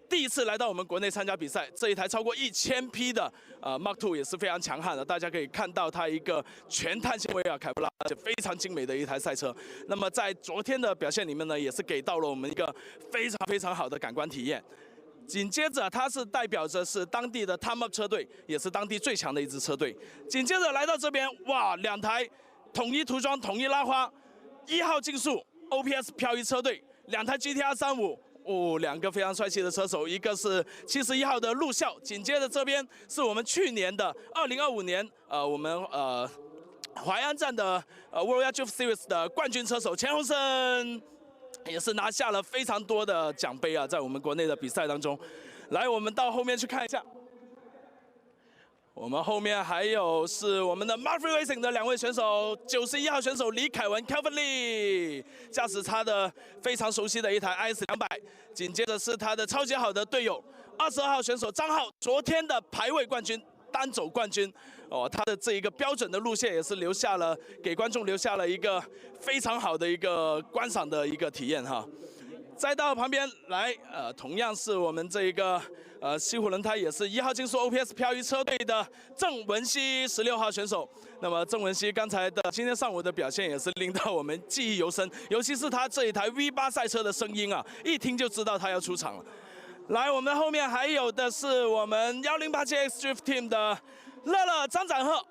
第一次来到我们国内参加比赛，这一台超过1000匹的Mark II 也是非常强悍的。大家可以看到它一个全碳纤维凯布拉，而且非常精美的一台赛车。那么在昨天的表现里面呢，也是给到了我们一个非常好的感官体验。紧接着，它是代表着是当地的 Tianma 车队，也是当地最强的一支车队。紧接着来到这边，哇，2台统一涂装、统一拉花，1号竞速 OPS 漂移车队，2台 GTR 35。2个非常帅气的车手，一个是71号的陆孝，紧接着这边是我们去年的2025年我们淮安站的Royal Drift Series 的冠军车手钱鸿生，也是拿下了非常多的奖杯啊，在我们国内的比赛当中。来，我们到后面去看一下。我们后面还有是我们的 Murphy Racing 的2位选手，91号选手李凯文 Kelvin Lee， 驾驶他的非常熟悉的一台 IS200， 紧接着是他的超级好的队友22号选手张浩，昨天的排位冠军、单走冠军，他的这一个标准的路线也是给观众留下了一个非常好的一个观赏的一个体验哈。再到旁边来，同样是我们这一个西湖轮胎也是1号竞速 OPS 漂移车队的郑文熙16号选手。那么郑文熙今天上午的表现也是令到我们记忆犹深，尤其是他这一台 V8 赛车的声音啊，一听就知道他要出场了。来，我们后面还有的是我们1087X Drift Team 的乐张展赫。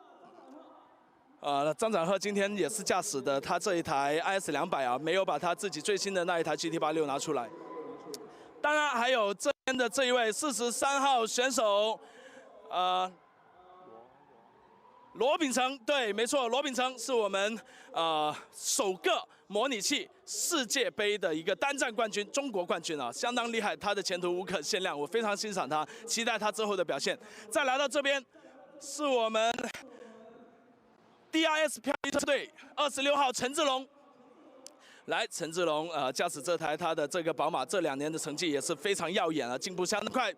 张展赫今天也是驾驶的他这一台 IS200啊，没有把他自己最新的那一台 GT86 拿出来。当然还有这边的这一位43号选手，罗秉成，对，没错，罗秉成是我们首个模拟器世界杯的一个单站冠军，中国冠军啊，相当厉害，他的前途无可限量，我非常欣赏他，期待他之后的表现。再来到这边是我们DRS 漂移车队26号陈志龙，来，陈志龙驾驶这台他的这个宝马，这2年的成绩也是非常耀眼啊，进步相当快。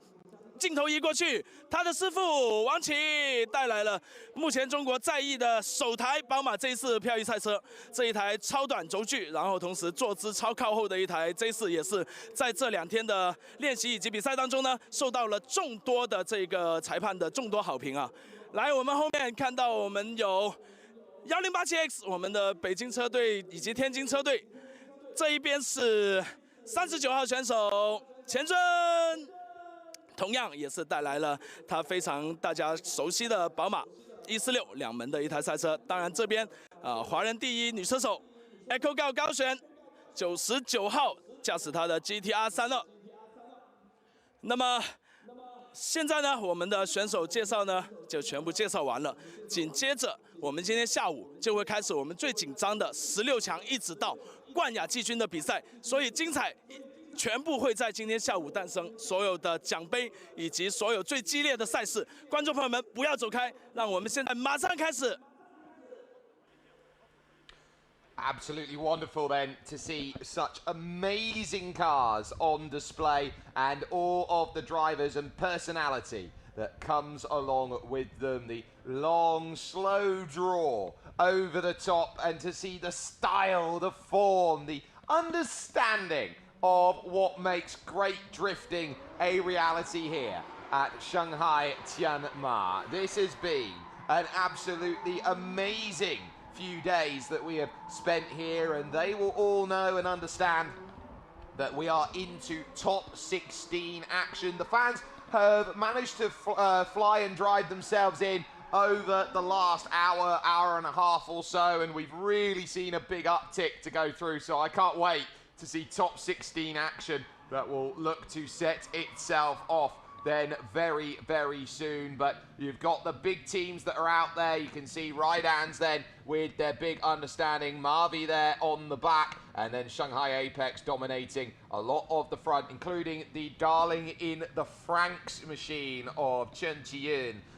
镜头移过去，他的师傅王琦带来了目前中国在役的首台宝马 J4 漂移赛车，这一台超短轴距，然后同时坐姿超靠后的一台 J4，也是在这2天的练习以及比赛当中呢，受到了众多的这个裁判的众多好评啊。来，我们后面看到我们有1087X 我们的北京车队以及天津车队，这一边是39号选手钱尊。 同样也是带来了他非常大家熟悉的宝马146两门的一台赛车。当然这边华人第一女车手 Echo 高璇99号驾驶她的 GTR32。那么现在呢，我们的选手介绍呢就全部介绍完了。紧接着我们今天下午就会开始我们最紧张的16强一直到冠亚季军的比赛，所以精彩。 全部会在今天下午诞生，所有的奖杯以及所有最激烈的赛事，观众朋友们不要走开，让我们现在马上开始。 Absolutely wonderful then to see such amazing cars on display and all of the drivers and personality that comes along with them. The long, slow draw over the top and to see the style, the form, the understanding of what makes great drifting a reality here at Shanghai Tianma. This has been an absolutely amazing few days that we have spent here, and they will all know and understand that we are into top 16 action. The fans have managed to fly and drive themselves in over the last hour and a half or so, and we've really seen a big uptick to go through, so I can't wait to see top 16 action that will look to set itself off then very, very soon. But you've got the big teams that are out there. You can see Raidan's then with their big understanding, Marvi there on the back, and then Shanghai Apex dominating a lot of the front, including the darling in the Franks machine of Chen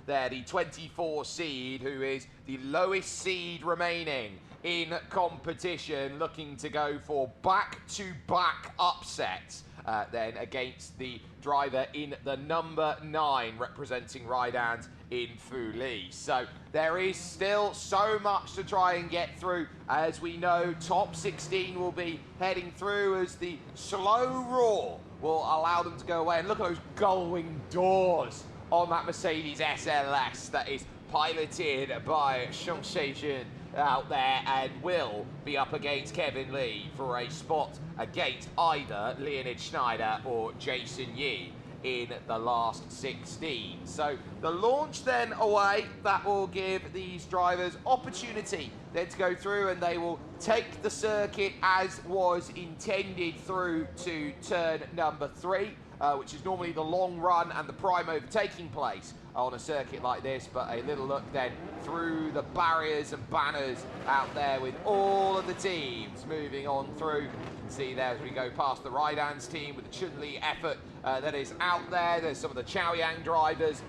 there, the 24 seed, who is the lowest seed remaining in competition, looking to go for back-to-back upsets then against the driver in the number 9 representing Raidan's in Fuli. So there is still so much to try and get through. As we know, top 16 will be heading through as the slow roar will allow them to go away. And look at those gull-wing doors on that Mercedes SLS that is piloted by Shanghai out there and will be up against Kevin Lee for a spot against either Leonid Schneider or Jason Yi in the last 16. So the launch then away, that will give these drivers opportunity then to go through, and they will take the circuit as was intended through to turn number 3. Which is normally the long run and the prime overtaking place on a circuit like this, but a little look then through the barriers and banners out there with all of the teams moving on through. You can see there as we go past the Raidan's team with the Chunli effort that is out there. There's some of the Xiaoyang drivers,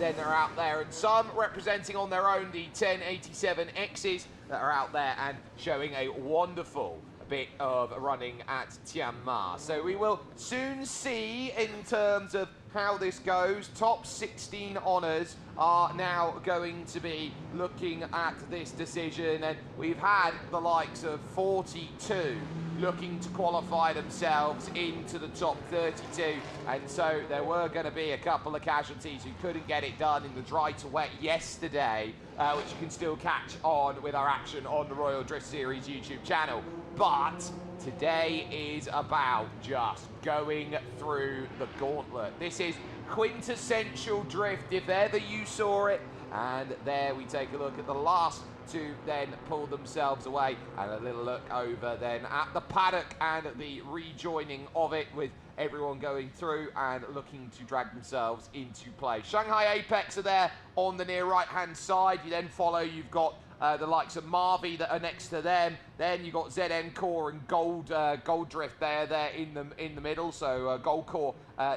then they're out there, and some representing on their own the 1087Xs that are out there and showing a wonderful bit of running at Tianma. So we will soon see in terms of how this goes. Top 16 honours are now going to be looking at this decision, and we've had the likes of 42 looking to qualify themselves into the top 32, and so there were going to be a couple of casualties who couldn't get it done in the dry to wet yesterday, which you can still catch on with our action on the Royal Drift Series YouTube channel. But today is about just going through the gauntlet. This is quintessential drift if ever you saw it, and there we take a look at the last to then pull themselves away, and a little look over then at the paddock and the rejoining of it with everyone going through and looking to drag themselves into play. Shanghai Apex are there on the near right hand side. You then follow, you've got the likes of Marvi that are next to them. Then you've got ZN Core and Gold Drift there in the middle. So Gold Core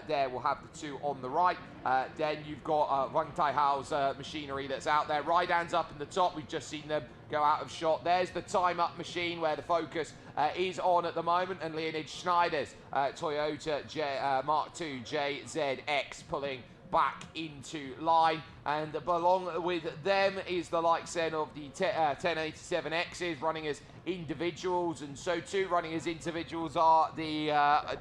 there will have the two on the right. Then you've got Vonghai's machinery that's out there. Raidan's up in the top. We've just seen them go out of shot. There's the time up machine where the focus is on at the moment, and Leonid Schneider's Toyota Mark II JZX pulling back into line, and along with them is the likes then of the 1087Xs running as individuals, and so too running as individuals are the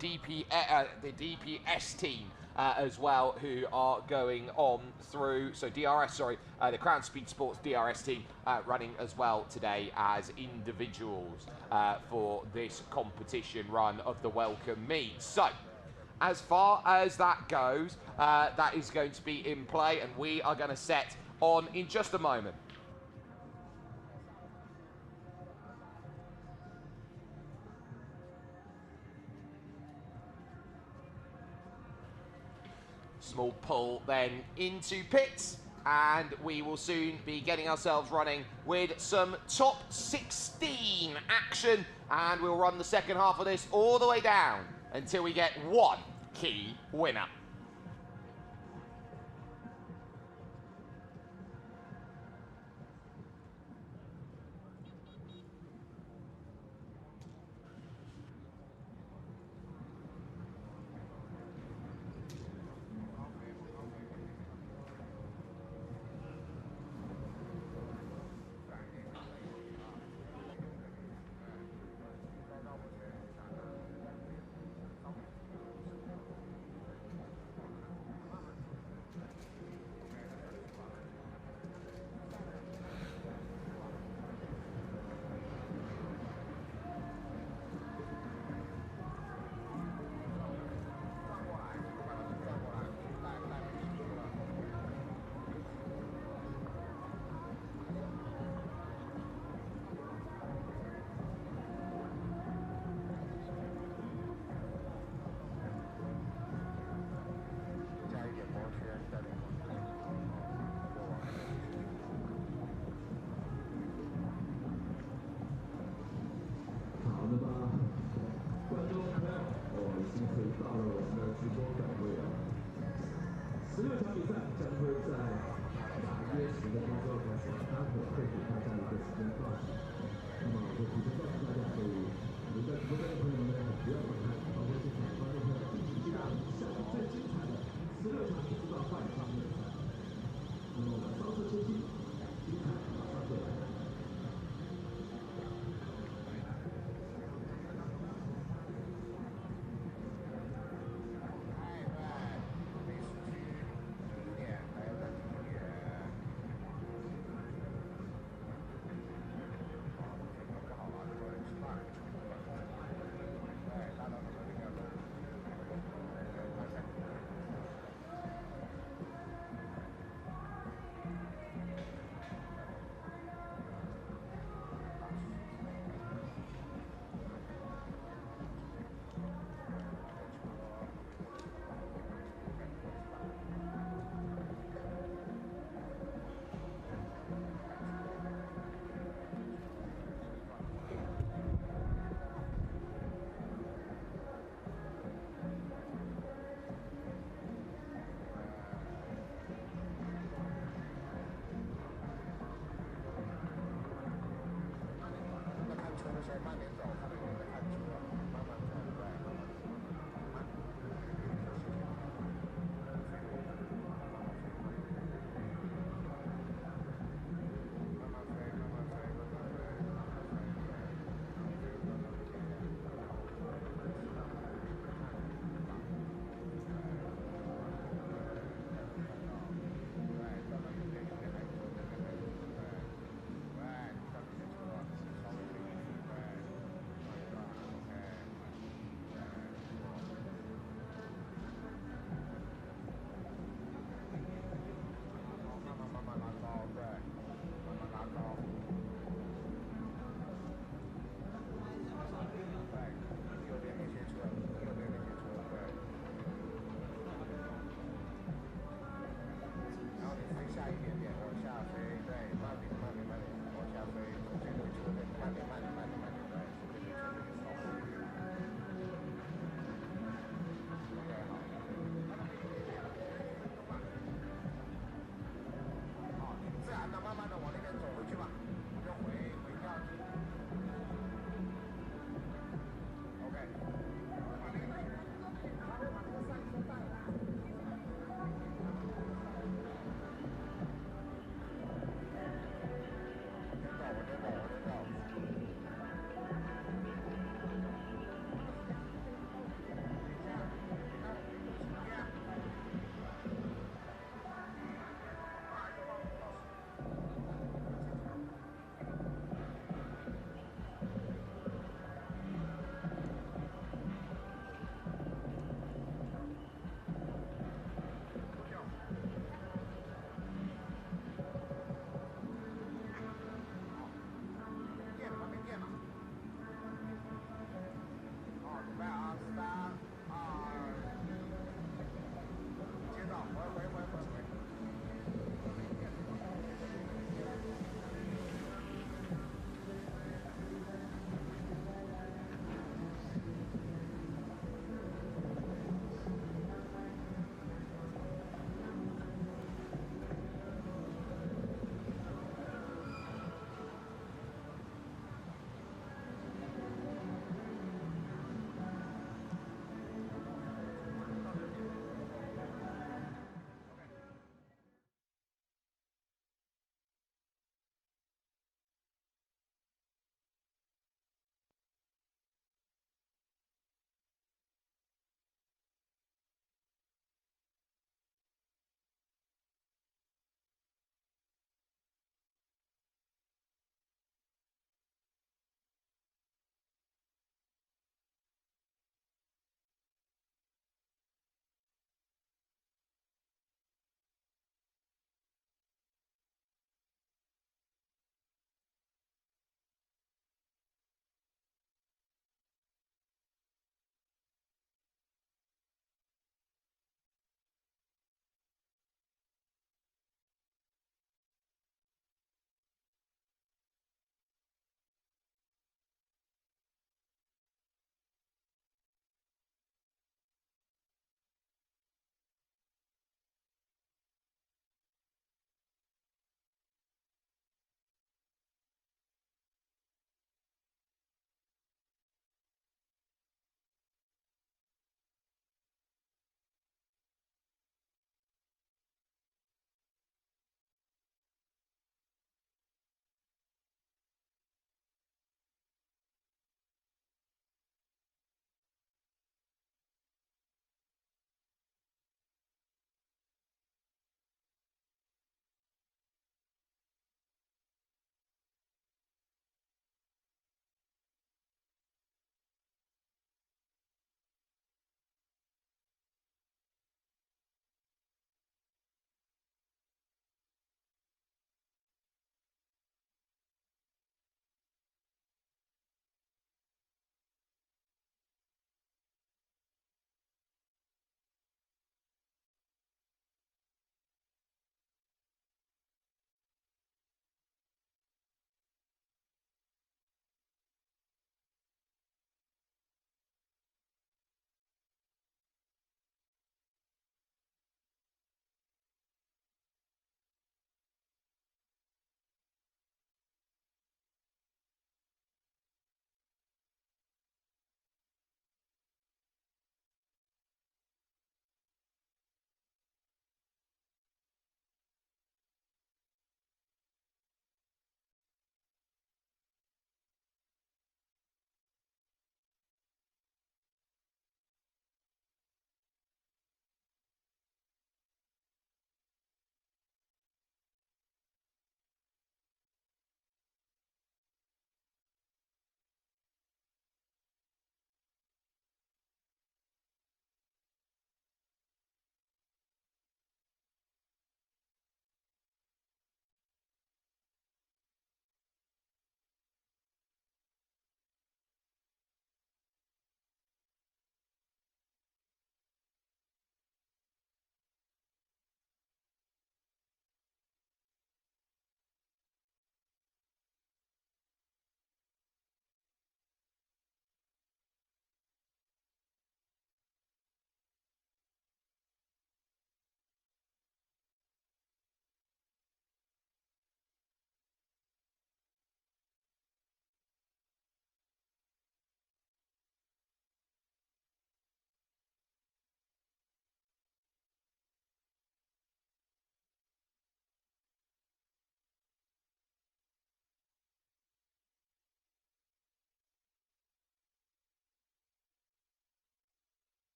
DPS team as well, who are going on through, so DRS, sorry, the Crown Speed Sports DRS team running as well today as individuals for this competition run of the Welcome Meet. So, as far as that goes, that is going to be in play, and we are going to set on in just a moment. Small pull then into pits, and we will soon be getting ourselves running with some top 16 action, and we'll run the second half of this all the way down until we get one key winner.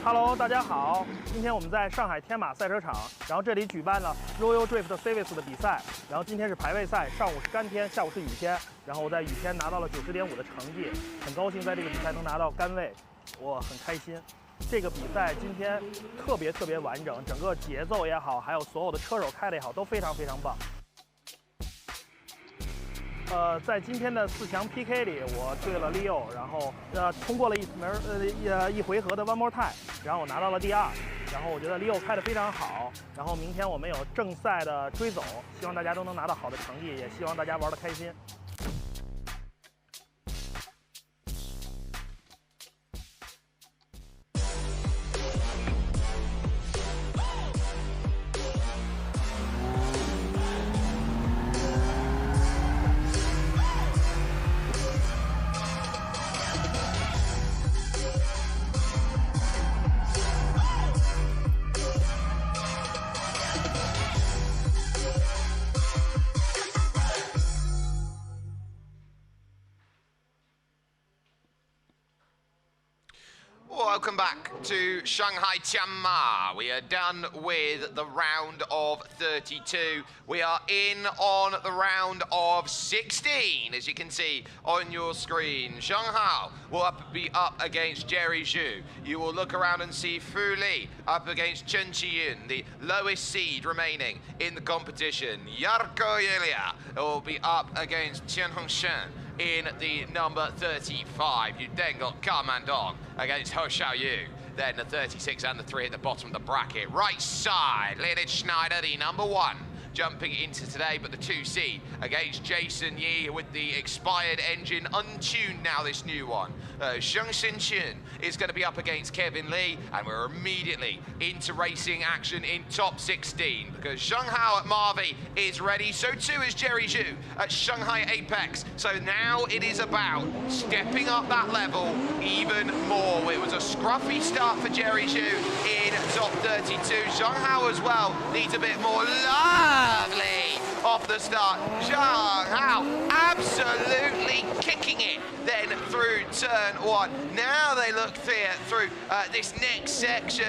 Hello， 大家好，今天我们在上海天马赛车场，然后这里举办了 Royal Drift Series 的比赛，然后今天是排位赛，上午是干天，下午是雨天，然后我在雨天拿到了90.5的成绩，很高兴在这个比赛能拿到杆位，我很开心。这个比赛今天特别完整，整个节奏也好，还有所有的车手开的也好，都非常棒。在今天的4强 PK 里，我对了 Leo， 然后通过了一回合的 One More Time， 然后我拿到了第2。然后我觉得 Leo 开得非常好，然后明天我们有正赛的追走，希望大家都能拿到好的成绩，也希望大家玩得开心。Welcome back to Shanghai Tianma. We are done with the round of 32. We are in on the round of 16, as you can see on your screen. Shanghai will be up against Jerry Zhu. You will look around and see Fu Li up against Chen, the lowest seed remaining in the competition. Yelia will be up against Shen in the number 35. You then got Kandong against Hos Xiao. Then the 36 and the 3 at the bottom of the bracket. Right side, leaded Schneider, the number 1. Jumping into today, but the 2 seed against Jason Yi with the expired engine, untuned now, this new one. Chen is going to be up against Kevin Lee, and we're immediately into racing action in top 16 because Shanghai at Marvi is ready, so too is Jerry Zhu at Shanghai Apex. So now it is about stepping up that level even more. It was a scruffy start for Jerry Zhu in top 32. Shanghai as well needs a bit more lovely off the start. Janghai absolutely kicking it then through turn 1. Now they look through this next section.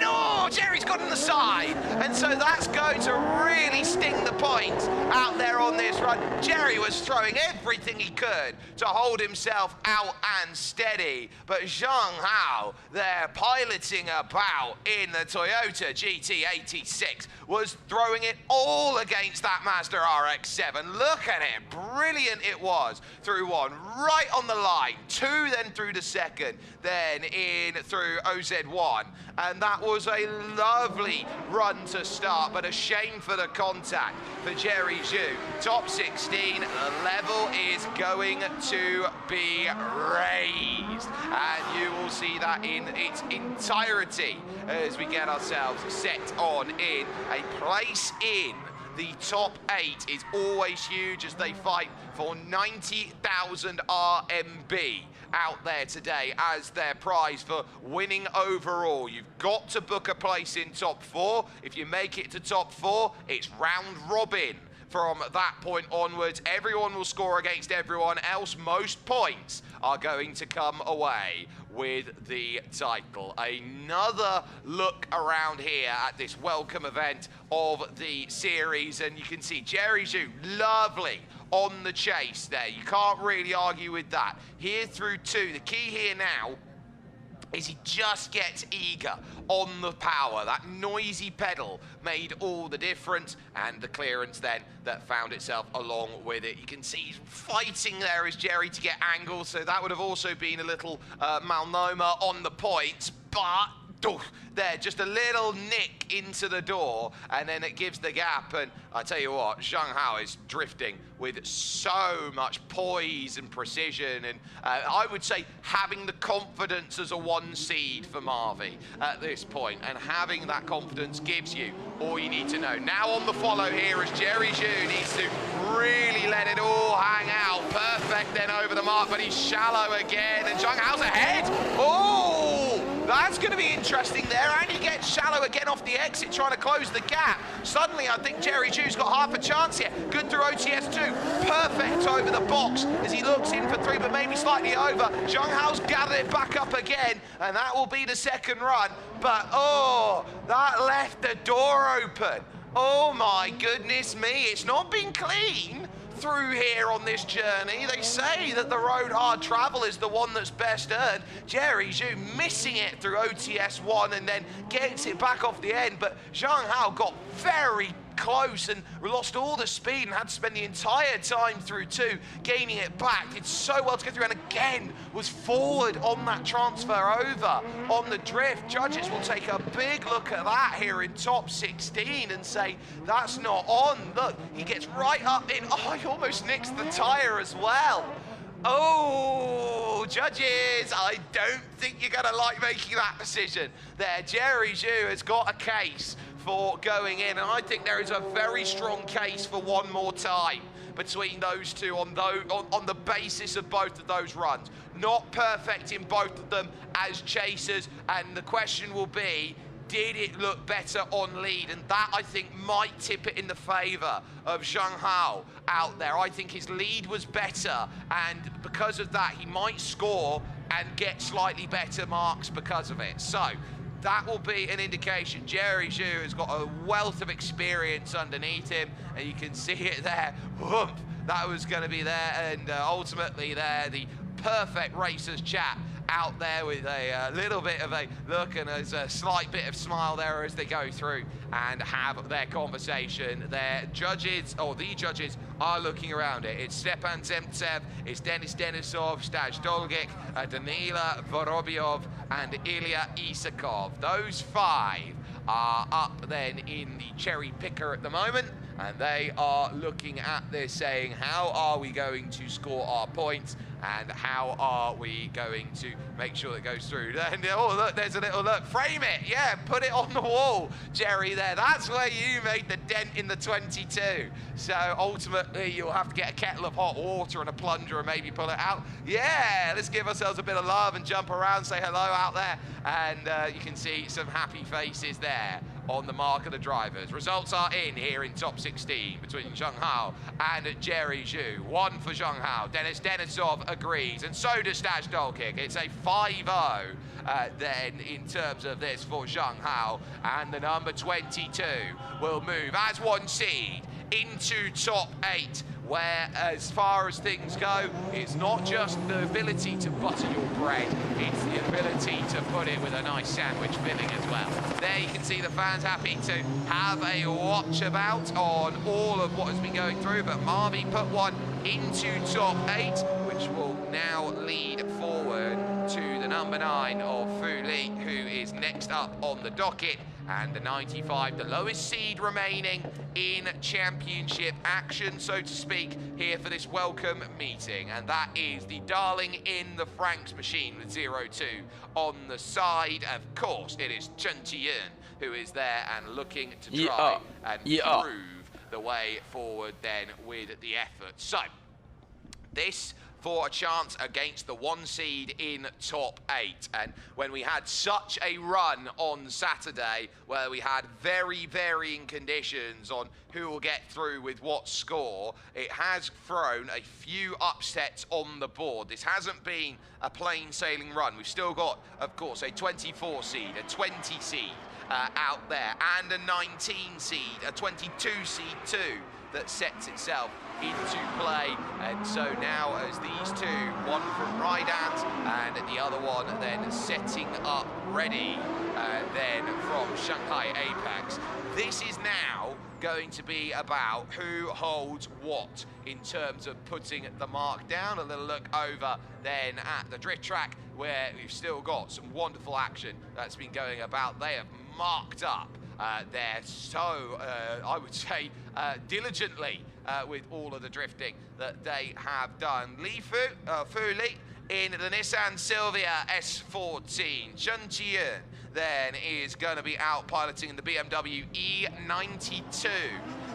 Oh, Jerry's got on the side. And so that's going to really sting the points out there on this run. Jerry was throwing everything he could to hold himself out and steady. But Janghai, there piloting about in the Toyota GT86, was throwing it all against that Mazda RX-7. Look at it, brilliant it was through 1, right on the line, 2 then through the second, then in through OZ1, and that was a lovely run to start, but a shame for the contact for Jerry Zhu. Top 16, the level is going to be raised, and you will see that in its entirety as we get ourselves set on in. A place in the top 8 is always huge as they fight for 90,000 RMB out there today as their prize for winning overall. You've got to book a place in top 4. If you make it to top 4, it's round robin. From that point onwards, everyone will score against everyone else. Most points are going to come away with the title. Another look around here at this welcome event of the series, and you can see Jerry Zhu, lovely on the chase there. You can't really argue with that. Here through 2, the key here now is he just gets eager on the power. That noisy pedal made all the difference, and the clearance then that found itself along with it. You can see he's fighting there as Jerry to get angles, so that would have also been a little malnoma on the points, but there, just a little nick into the door, and then it gives the gap. And I tell you what, Shanghai is drifting with so much poise and precision, and I would say having the confidence as a 1 seed for Marvi at this point, and having that confidence gives you all you need to know. Now on the follow here as Jerry Zhu needs to really let it all hang out. Perfect then over the mark, but he's shallow again, and Shanghai's ahead. Oh! that's going to be interesting there. And he gets shallow again off the exit, trying to close the gap. Suddenly, I think Jerry Zhu's got half a chance here. Good through OTS2. Perfect over the box as he looks in for 3, but maybe slightly over. Janghai's gathered it back up again, and that will be the second run. But, oh, that left the door open. Oh, my goodness me. It's not been clean through here on this journey. They say that the road hard travel is the one that's best earned. Jerry Zhu missing it through OTS1 and then gets it back off the end, but Janghai got very close and lost all the speed and had to spend the entire time through 2 gaining it back. Did so well to get through, and again was forward on that transfer over on the drift. Judges will take a big look at that here in top 16 and say that's not on. Look, he gets right up in. Oh, he almost nicks the tire as well. Oh, judges, I don't think you're going to like making that decision there. Jerry Zhu has got a case for going in, and I think there is a very strong case for one more time between those two on the basis of both of those runs. Not perfect in both of them as chasers, and the question will be, did it look better on lead? And that, I think, might tip it in the favour of Janghai out there. I think his lead was better, and because of that, he might score and get slightly better marks because of it. So that will be an indication. Jerry Zhu has got a wealth of experience underneath him, and you can see it there. Whoop, that was going to be there, and ultimately there, the perfect racers chat out there with a little bit of a look and a slight bit of smile there as they go through and have their conversation. Their judges, or the judges, are looking around it. It's Stepan Zemtsev, it's Denis Denisov, Staj Dolgic, Danila Vorobyov, and Ilya Isakov. Those 5 are up then in the cherry picker at the moment, and they are looking at this saying, how are we going to score our points and how are we going to make sure it goes through? And oh, look, there's a little look. Frame it, yeah, put it on the wall, Jerry, there. That's where you made the dent in the 22. So ultimately, you'll have to get a kettle of hot water and a plunger and maybe pull it out. Yeah, let's give ourselves a bit of love and jump around, say hello out there. And you can see some happy faces there on the mark of the drivers. Results are in here in top 16 between Janghai and Jerry Zhu. 1 for Janghai. Denis Denisov agrees, and so does Staj Dolkic. It's a 5-0 then in terms of this for Janghai, and the number 22 will move as 1 seed into top 8, where as far as things go, it's not just the ability to butter your bread, it's the ability to put it with a nice sandwich filling as well. There you can see the fans happy to have a watch about on all of what has been going through, but Marvy put one into top 8, which will now lead forward to the number 9 of Fu Li, who is next up on the docket, and the 95, the lowest seed remaining in championship action, so to speak, here for this welcome meeting. And that is the darling in the Franks machine with 0-2 on the side. Of course, it is Chen who is there and looking to try and prove the way forward then with the effort. So, this for a chance against the 1 seed in top 8. And when we had such a run on Saturday where we had very varying conditions on who will get through with what score, it has thrown a few upsets on the board. This hasn't been a plain sailing run. We've still got, of course, a 24 seed, a 20 seed out there, and a 19 seed, a 22 seed too, that sets itself into play. And so now as these 2, one from Rydans and the other one then setting up ready then from Shanghai Apex, this is now going to be about who holds what in terms of putting the mark down. A little look over then at the drift track where we've still got some wonderful action that's been going about. They have marked up there so, I would say, diligently with all of the drifting that they have done. Fu Li in the Nissan Silvia S14. Chunian then is going to be out piloting the BMW E92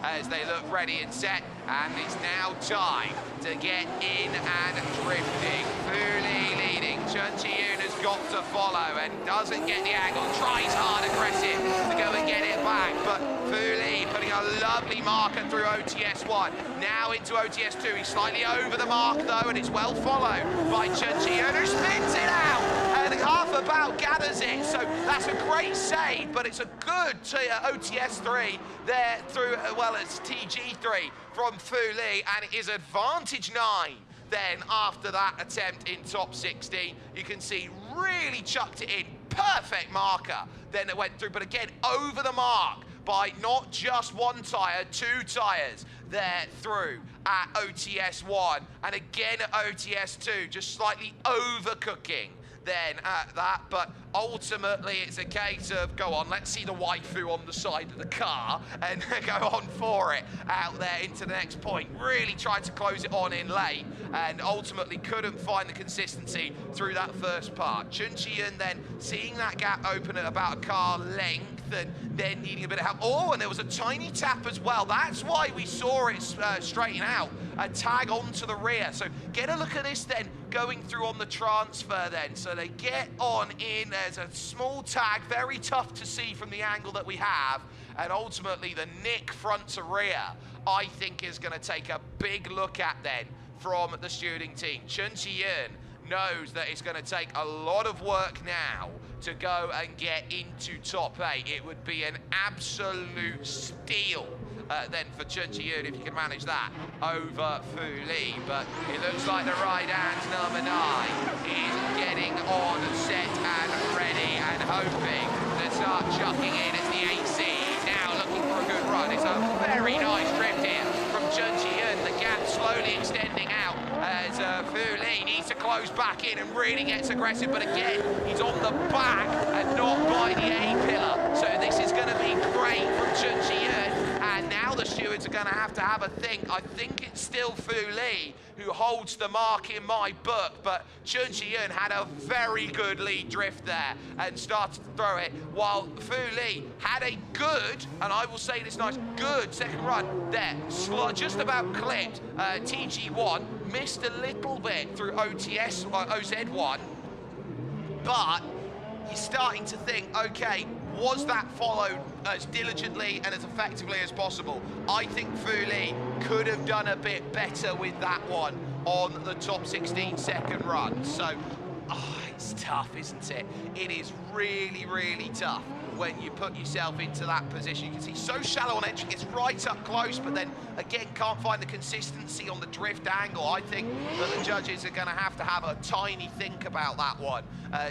as they look ready and set, and it's now time to get in and drifting. Fu Li leading Chen has got to follow and doesn't get the angle, tries hard aggressive to go and get it back, but Fu Li putting a lovely marker through OTS 1. Now into OTS 2, he's slightly over the mark though, and it's well followed by Chen who spins it out, and half a bout gathers it, so that's a great save, but it's a good OTS 3 there through, well, it's TG3 from Fu Li, and it is advantage 9. Then after that attempt in top 16, you can see really chucked it in, perfect marker. Then it went through, but again, over the mark by not just one tyre, 2 tyres there through at OTS 1. And again at OTS 2, just slightly overcooking then at that, but ultimately it's a case of, go on, let's see the waifu on the side of the car and go on for it out there into the next point. Really tried to close it on in late and ultimately couldn't find the consistency through that first part. Chunilong then seeing that gap open at about a car length and then needing a bit of help. Oh, and there was a tiny tap as well. That's why we saw it straighten out, a tag onto the rear. So get a look at this then, going through on the transfer then. So they get on in, there's a small tag, very tough to see from the angle that we have, and ultimately the nick front to rear, I think is gonna take a big look at then from the shooting team. Chunilong knows that it's gonna take a lot of work now to go and get into top 8. It would be an absolute steal then for Chunilong if you can manage that over Fu Li, but it looks like the right hand number 9 is getting on set and ready and hoping to start chucking in as the AC. Now looking for a good run. It's a very nice drift here from Chunilong. The gap slowly extending out as Fu Li needs to close back in and really gets aggressive, but again, he's on the back and not by the A-pillar. So this is going to be great from Chunilong. And now the stewards are going to have a think. I think it's still Fu Li who holds the mark in my book, but Chunilong had a very good lead drift there and started to throw it, while Fu Li had a good, and I will say this nice, good second run there. Just about clipped TG1, missed a little bit through OZ1, but you're starting to think, okay, was that followed as diligently and as effectively as possible? I think Fu Li could have done a bit better with that one on the top 16 second run. So, it's tough, isn't it? It is really, really tough when you put yourself into that position. You can see so shallow on entry, gets right up close, but then again can't find the consistency on the drift angle. I think that the judges are going to have a tiny think about that one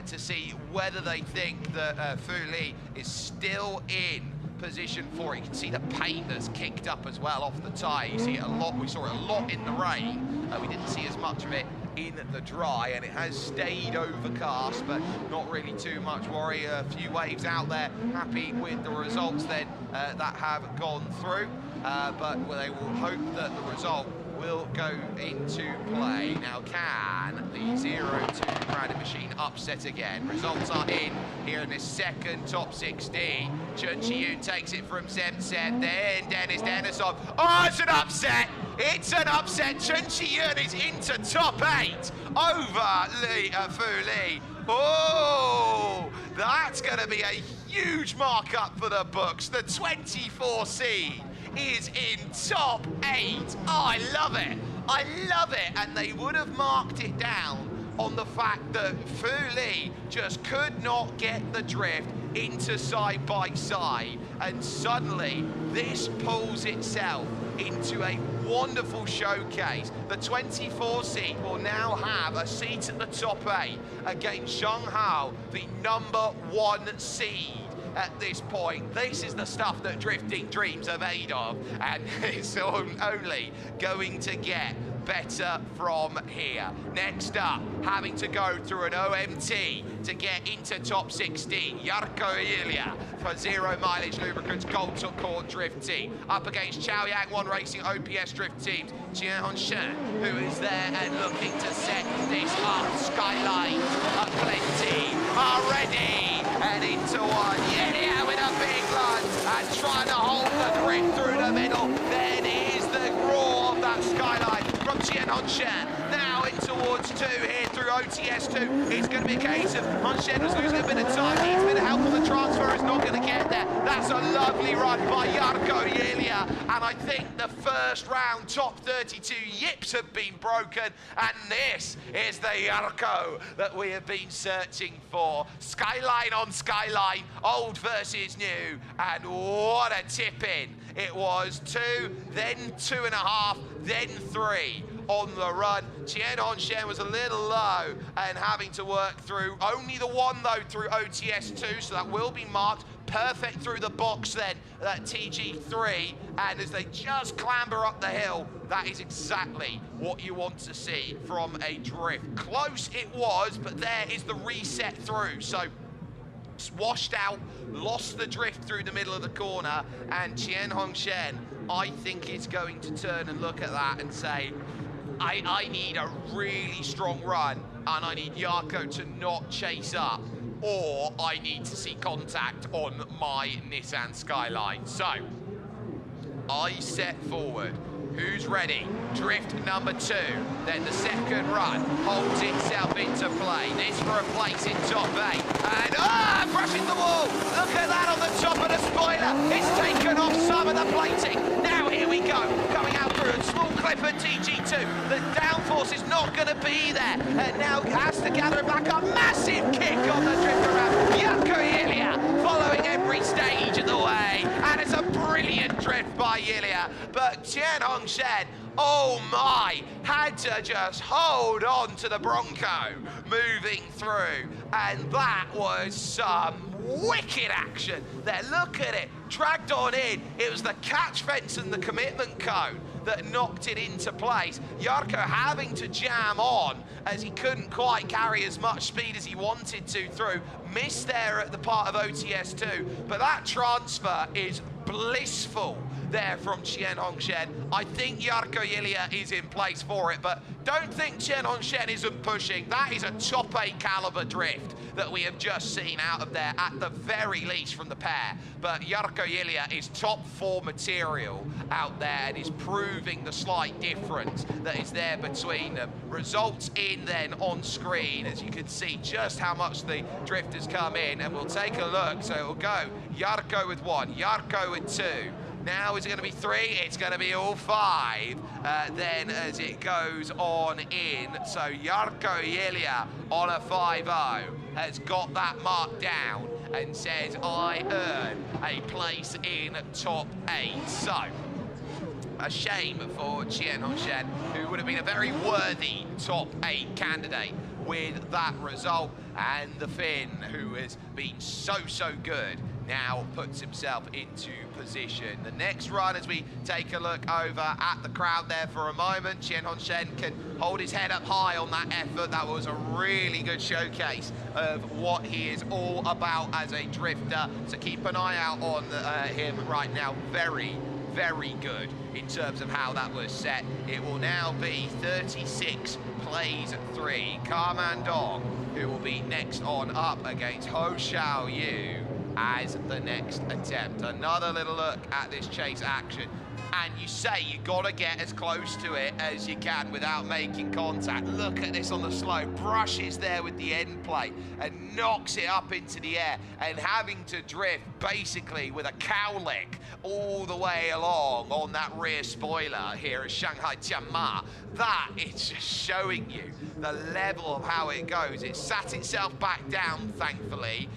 to see whether they think that Fu Li is still in position 4. You can see the paint that's kicked up as well off the tyre. You see it a lot. We saw it a lot in the rain. We didn't see as much of it in the dry, and it has stayed overcast, but not really too much worry. A few waves out there, happy with the results then that have gone through, but they will hope that the result will go into play. Now, can the 0-2 Brandon machine upset again? Results are in here in this second top 16. Chunilong takes it from Zemset, then Dennis Denisov. Oh, it's an upset! It's an upset. Chunilong is into top 8 over Fu Li. Oh, that's going to be a huge markup for the books. The 24 seed is in top 8. Oh, I love it. I love it. And they would have marked it down on the fact that Fu Li just could not get the drift into side by side. And suddenly, this pulls itself into a wonderful showcase. The 24 seed will now have a seat at the top 8 against Shanghai, the #1 seed. At this point, this is the stuff that drifting dreams are made of, and it's only going to get better from here. Next up, having to go through an OMT to get into top 16, Yelia for 0 mileage lubricants gold to court drift team, up against Xiaoyang 1 Racing OPS drift teams, Shen, who is there and looking to set this up. Skyline aplenty are ready, and into one. Yelia with a big lunge and trying to hold the grip through the middle. Then is the roar of that Skyline from Shen. Now in towards 2 here through OTS2. It's going to be a case of Shen was losing a bit of time, needs a bit of help on the transfer, is not going to get there. That's a lovely run by Yelia, and I think the first round top 32 yips have been broken, and this is the Yarko that we have been searching for. Skyline on skyline, old versus new, and what a tip-in. It was 2, then 2.5, then 3 on the run. Shen was a little low and having to work through only the one though through OTS2, so that will be marked. Perfect through the box then, that TG3, and as they just clamber up the hill, that is exactly what you want to see from a drift. Close it was, but there is the reset through. So washed out, lost the drift through the middle of the corner, and Shen, I think, is going to turn and look at that and say, I need a really strong run, and I need Yarko to not chase up, or I need to see contact on my Nissan Skyline. So, I set forward. Who's ready? Drift number 2. Then the second run holds itself into play. This for a place in top 8. And brushing the wall. Look at that on the top of the spoiler. It's taken off some of the plating. Now here we go. Coming out through a small clip at TG2. The downforce is not going to be there. And now has to gather it back up. Massive kick on the drift around. Yelia following every stage of the way. And it's a brilliant drift by Yelia. But Shen, oh my, had to just hold on to the Bronco moving through, and that was some wicked action there. Look at it, dragged on in. It was the catch fence and the commitment cone that knocked it into place. Yarko having to jam on as he couldn't quite carry as much speed as he wanted to through. Missed there at the part of OTS2, but that transfer is blissful there from Shen. I think Yelia is in place for it, but don't think Shen isn't pushing. That is a top 8 caliber drift that we have just seen out of there, at the very least from the pair. But Yelia is top 4 material out there and is proving the slight difference that is there between them. Results in then on screen, as you can see just how much the drift has come in, and we'll take a look. So it will go Yarko with 1, Yarko with 2. Now is it going to be 3? It's going to be all 5. Then as it goes on in, so Yelia on a 5-0 has got that mark down and says, I earn a place in top 8. So a shame for Shen, who would have been a very worthy top 8 candidate with that result, and the Finn, who has been so good, now puts himself into position. The next run, as we take a look over at the crowd there for a moment, Shen can hold his head up high on that effort. That was a really good showcase of what he is all about as a drifter, so keep an eye out on him right now. Very good in terms of how that was set. It will now be 36 plays 3. Kandong, who will be next on up against Hos Xiao as the next attempt. Another little look at this chase action, and you say you gotta get as close to it as you can without making contact. Look at this on the slope, brushes there with the end plate and knocks it up into the air, and having to drift basically with a cowlick all the way along on that rear spoiler here at Shanghai Tianma. That is just showing you the level of how it goes. It sat itself back down, thankfully,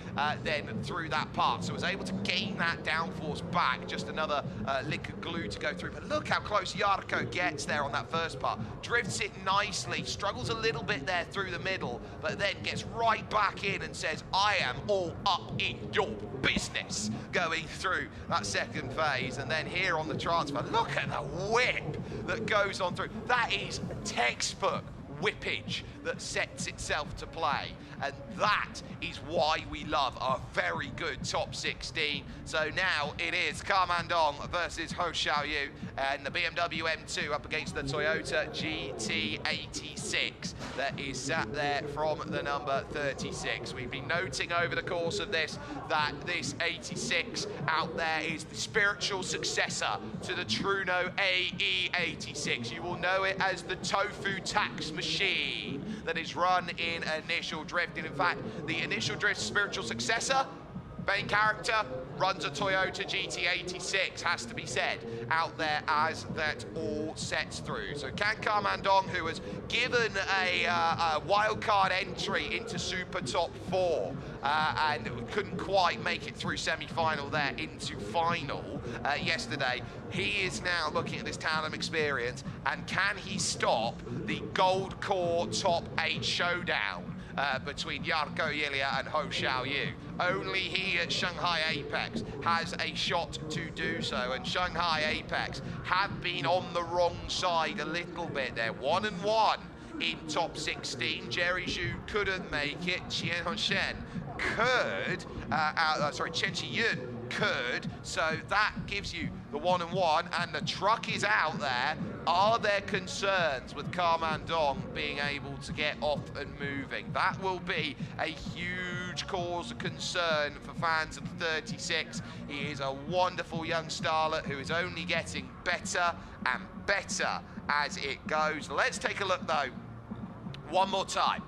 then through that part, so it was able to gain that downforce back. Just another lick of glue to go through, but look how close Yarko gets there on that first part. Drifts it nicely, struggles a little bit there through the middle, but then gets right back in and says, I am all up in your business, going through that second phase. And then here on the transfer, look at the whip that goes on through. That is textbook whippage that sets itself to play, and that is why we love a very good top 16. So now it is Kandong versus Hos Xiao and the BMW M2 up against the Toyota GT86 that is sat there from the number 36. We've been noting over the course of this that this 86 out there is the spiritual successor to the Truno AE86. You will know it as the tofu tax machine that is run in Initial Drift. And in fact, the Initial Drift spiritual successor, main character, runs a Toyota GT86, has to be said, out there as that all sets through. So can Kandong, who was given a wildcard entry into Super Top 4 and couldn't quite make it through semi-final there into final yesterday, he is now looking at this Tianma experience, and can he stop the Gold Core Top 8 showdown between Yelia and Hos Xiao? Only he at Shanghai Apex has a shot to do so, and Shanghai Apex have been on the wrong side a little bit. They're 1-1 in top 16. Jerry Zhu couldn't make it. Shen could, Chen could, so that gives you the 1-1, and the truck is out there. Are there concerns with Kandong being able to get off and moving? That will be a huge cause of concern for fans of the 36. He is a wonderful young starlet who is only getting better and better as it goes. Let's take a look though, one more time,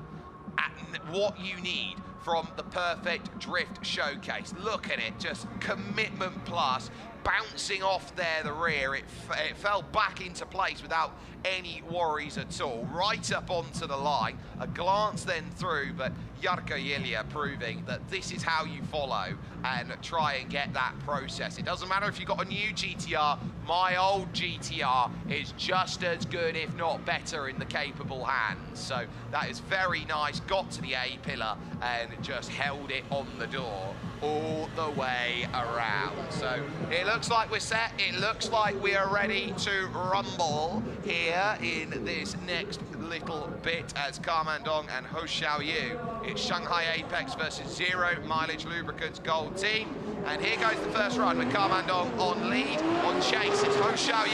at what you need from the Perfect Drift Showcase. Look at it, just commitment plus, bouncing off there the rear. It fell back into place without any worries at all. Right up onto the line, a glance then through, but Yelia proving that this is how you follow and try and get that process. It doesn't matter if you've got a new GTR, my old GTR is just as good, if not better, in the capable hands. So that is very nice. Got to the A pillar and just held it on the door all the way around. So it looks like we're set. It looks like we are ready to rumble here in this next little bit as Kandong and Hos Xiao. It's Shanghai Apex versus Zero Mileage Lubricants Gold Team. And here goes the first run with Kandong on lead, on chase. It's Hos Xiao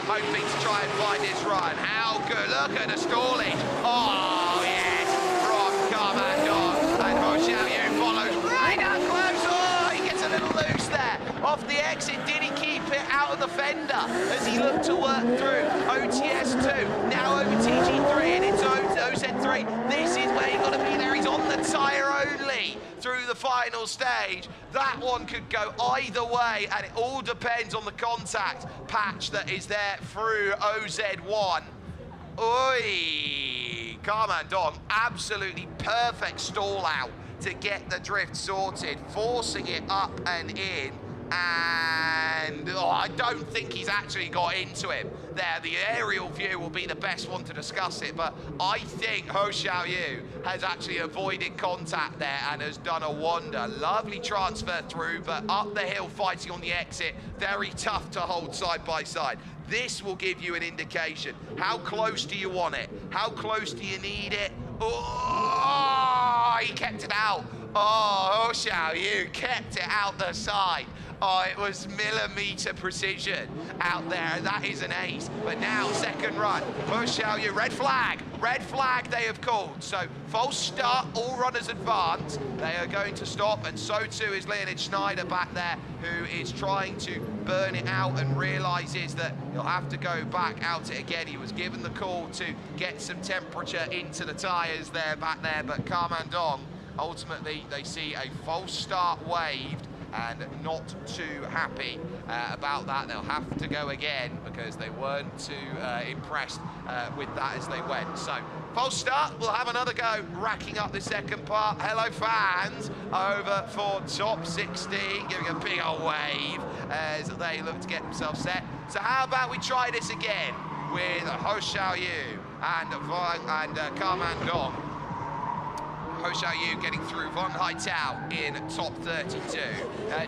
hoping to try and find this run. How good, look at the stalling. Oh yes, from Kandong, and Hos Xiao follows right up close. Oh, he gets a little loose there. Off the exit, did he keep it out of the fender as he looked to work through OTS2, now over TG3, and it's OZ3. This is where you've got to be there. He's on the tyre only through the final stage. That one could go either way, and it all depends on the contact patch that is there through OZ1. Oi! Kandong, absolutely perfect stall out to get the drift sorted, forcing it up and in. And I don't think he's actually got into him there. The aerial view will be the best one to discuss it, but I think Hos Xiao has actually avoided contact there and has done a wonder. Lovely transfer through, but up the hill fighting on the exit, very tough to hold side by side. This will give you an indication. How close do you want it? How close do you need it? Oh, he kept it out. Oh, Hos Xiao kept it out the side. Oh, it was millimeter precision out there. That is an ace. But now, second run. Hos Xiao, red flag. Red flag they have called. So, false start, all runners advance. They are going to stop, and so too is Schneider back there, who is trying to burn it out and realizes that he'll have to go back out it again. He was given the call to get some temperature into the tires there, back there, but Kandong, ultimately, they see a false start waved, and not too happy about that. They'll have to go again because they weren't too impressed with that as they went. So, false start, we'll have another go, racking up the second part. Hello fans, over for top 16, giving a big old wave as they look to get themselves set. So how about we try this again with Hos Xiao and Kandong. Hos Xiao getting through Vonghai in top 32.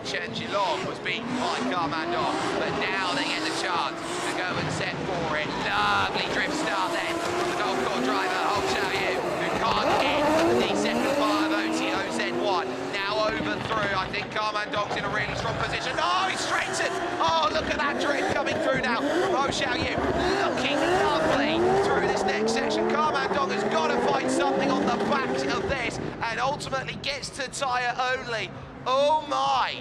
Chunilong was beaten by Kandong, but now they get the chance to go and set for it. Lovely drift start then from the Gold Core driver, Hos Xiao, who can't hit the second part of OZ1. Now over through, I think Kandong's in a really strong position. Oh, he's straightened. Oh, look at that drift coming through now from Hos Xiao. Looking lovely through this next section. Kandong has got to find something on the back of this and ultimately gets to tyre only. Oh my,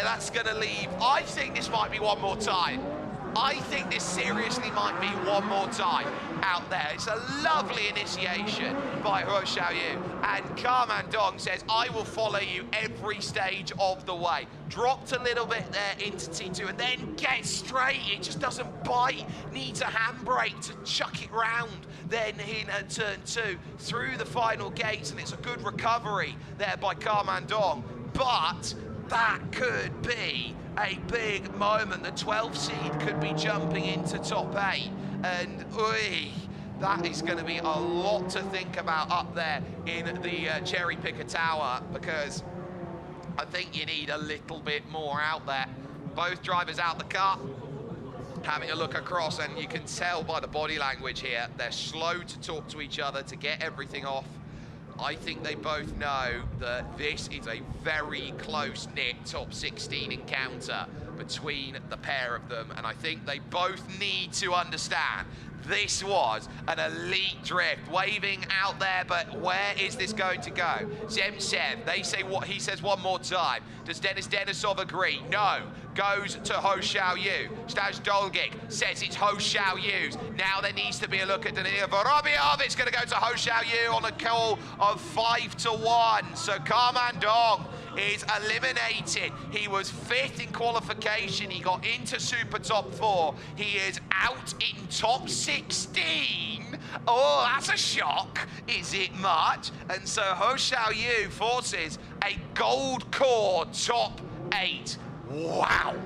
that's going to leave. I think this might be one more time. I think this seriously might be one more time out there. It's a lovely initiation by Hos Xiao, and Kandong says, I will follow you every stage of the way. Dropped a little bit there into T2 and then gets straight. It just doesn't bite. Needs a handbrake to chuck it round. Then in turn 2 through the final gates, and it's a good recovery there by Kandong. But that could be a big moment. The 12th seed could be jumping into top 8, and that is going to be a lot to think about up there in the cherry picker tower, because I think you need a little bit more out there. Both drivers out the car, having a look across, and you can tell by the body language here, they're slow to talk to each other to get everything off. I think they both know that this is a very close-knit top 16 encounter between the pair of them, and I think they both need to understand this was an elite drift, waving out there, but where is this going to go? Zemsev, they say what he says one more time. Does Denisov agree? No. Goes to Hos Xiao. Staj Dolgic says it's Hos Xiao's. Now there needs to be a look at Danila Vorobyov. It's going to go to Hos Xiao on a call of 5-1. So Kandong is eliminated. He was 5th in qualification. He got into Super Top 4. He is out in top 16. Oh, that's a shock. Is it much? And so Hos Xiao forces a gold core top 8. Wow.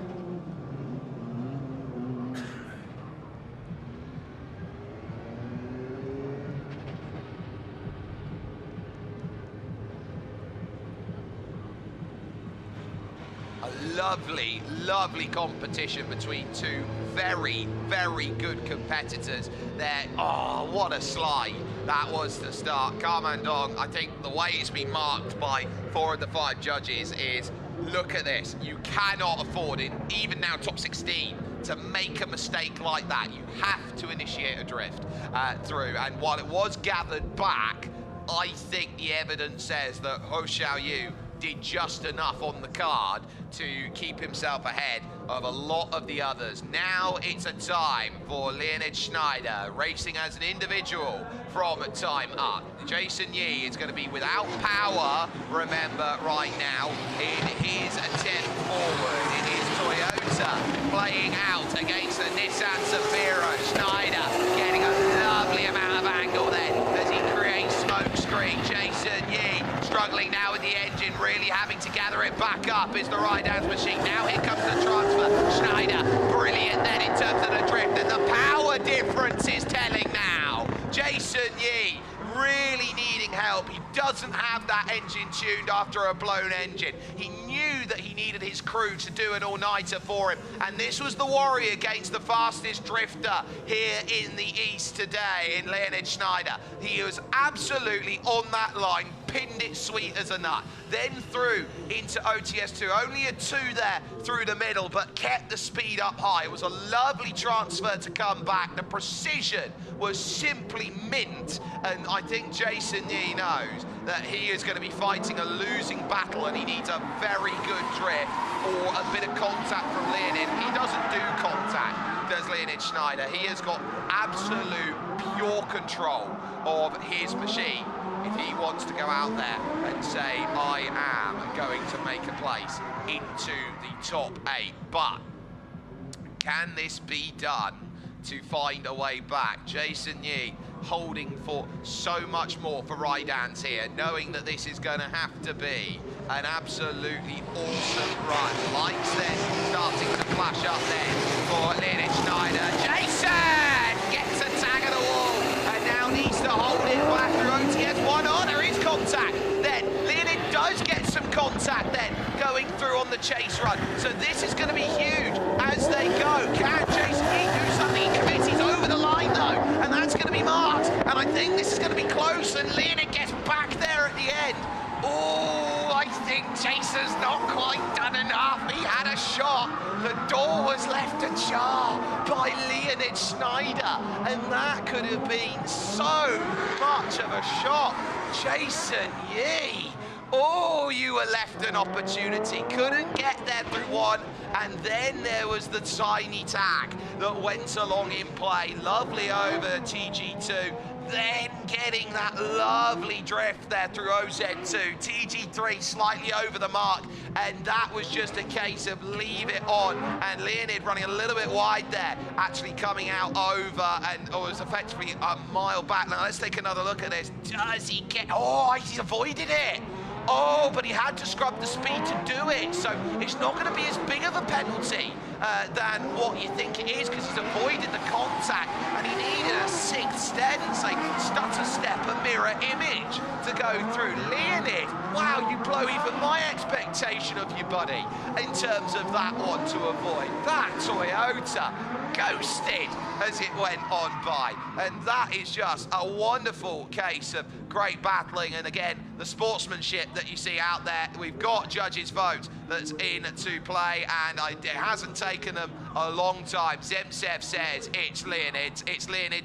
A lovely, lovely competition between two very, very good competitors there. Oh, what a slide that was to start. Kandong, I think the way it's been marked by 4 of the 5 judges is, look at this. You cannot afford it, even now top 16, to make a mistake like that. You have to initiate a drift through. And while it was gathered back, I think the evidence says that Hos Xiao did just enough on the card to keep himself ahead of a lot of the others. Now it's a time for Leonid Schneider, racing as an individual from time up. Jason Yi is going to be without power, remember, right now, in his attempt forward in his Toyota, playing out against the Nissan Safira. Schneider getting a lovely amount of angle then as he creates smoke screen. Jason Yi struggling now with the engine, really having to gather it back up is the ride-downs machine. Now here comes the transfer. Schneider, brilliant then in terms of the drift, and the power difference is telling now. Jason Yi really needing help. He doesn't have that engine tuned after a blown engine. He knew that he needed his crew to do an all-nighter for him, and this was the worry against the fastest drifter here in the East today, in Leonid Schneider. He was absolutely on that line, pinned it sweet as a nut, then through into OTS2. Only a 2 there through the middle, but kept the speed up high. It was a lovely transfer to come back. The precision was simply mint, and I think Jason Yi knows that he is going to be fighting a losing battle, and he needs a very good drift or a bit of contact from Leonid. He doesn't do contact, does Leonid Schneider. He has got absolute pure control of his machine if he wants to go out there and say, I am going to make a place into the top 8. But can this be done to find a way back? Jason Yi holding for so much more for ride-downs here, knowing that this is going to have to be an absolutely awesome run. Lights then starting to flash up then for Leonid Schneider. Jason gets a tag of the wall and now needs to hold it back through OTS1. Oh, there is contact then. Leonid does get some contact then going through on the chase run. So this is going to be huge as they go. Can Jason Yi do something? He commits, he's over the line though, and that's going to be marked. And I think this is going to be close, and Leonid gets back there at the end. Oh, I think Jason's not quite done enough. He had a shot. The door was left ajar by Leonid Schneider, and that could have been so much of a shot. Jason Yi Oh, you were left an opportunity. Couldn't get there through one. And then there was the tiny tag that went along in play. Lovely over TG2. Then getting that lovely drift there through OZ2. TG3 slightly over the mark. And that was just a case of leave it on. And Leonid running a little bit wide there. Actually coming out over and was effectively a mile back. Now let's take another look at this. Does he get... Oh, he's avoided it. Oh, but he had to scrub the speed to do it, so it's not going to be as big of a penalty than what you think it is, because he's avoided the contact, and he needed a sixth stance, a stutter step, a mirror image to go through. Leonid, wow, you blow even my expectation of you, buddy, in terms of that one to avoid. That Toyota ghosted as it went on by, and that is just a wonderful case of great battling. And again, the sportsmanship that you see out there, we've got judges' vote that's in to play, and it hasn't taken them a long time. Zemtsev says it's Leonid's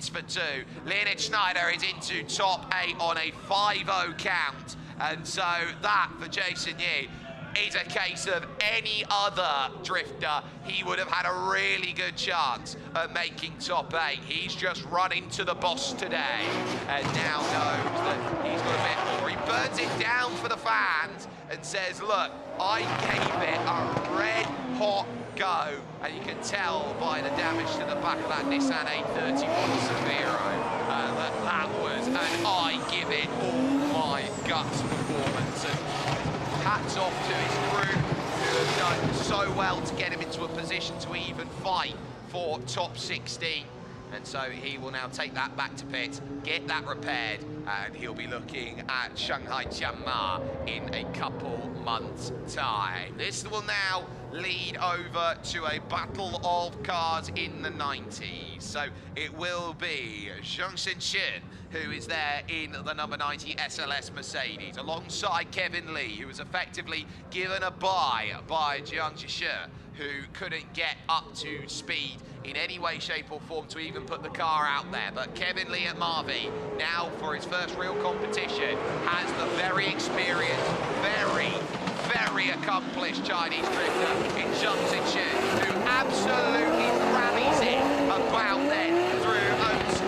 for 2. Leonid Schneider is into top 8 on a 5-0 count, and so that for Jason Yi is a case of any other drifter, he would have had a really good chance of making top 8. He's just run into the boss today and now knows that he's got a bit more. He burns it down for the fans and says, look, I gave it a red hot go. And you can tell by the damage to the back of that Nissan A31 Severo that was an I give it all my guts performance. And hats off to his crew, who have done so well to get him into a position to even fight for top 16. And so he will now take that back to pit, get that repaired, and he'll be looking at Shanghai Tianma in a couple months' time. This will now lead over to a battle of cars in the 90s. So it will be Chen, who is there in the number 90 SLS Mercedes, alongside Kevin Lee, who was effectively given a bye by Jiang Jishe, who couldn't get up to speed in any way, shape or form to even put the car out there. But Kevin Lee at Marvey, now for his first real competition, has the very experienced, very accomplished Chinese drifter in Zhang Zichen, who absolutely rallies it about then through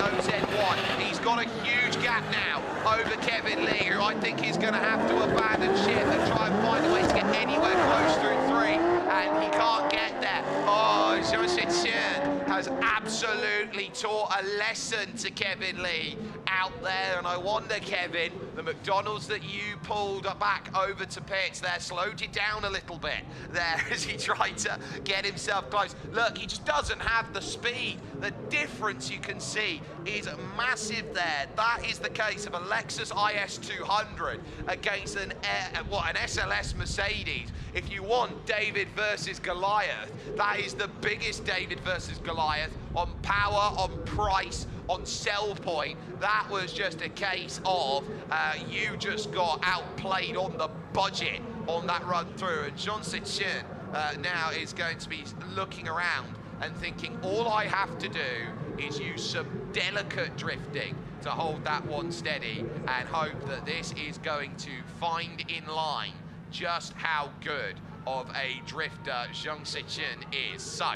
OZ1. He's got a huge gap now over Kevin Lee, who I think is going to have to abandon ship and try and find a way to get anywhere close through 3, and he can't get there. Oh, Zhang Zichen has absolutely taught a lesson to Kevin Lee out there, and I wonder, Kevin, the McDonald's that you pulled back over to pits there slowed you down a little bit there as he tried to get himself close. Look, he just doesn't have the speed. The difference you can see is massive there. That is the case of a Lexus IS200 against an SLS Mercedes. If you want David versus Goliath, that is the biggest David versus Goliath on power, on price, on sell point. That was just a case of you just got outplayed on the budget on that run through. And Zhang Zichen now is going to be looking around and thinking, all I have to do is use some delicate drifting to hold that one steady and hope that this is going to find in line just how good of a drifter Zhang Zichen is. So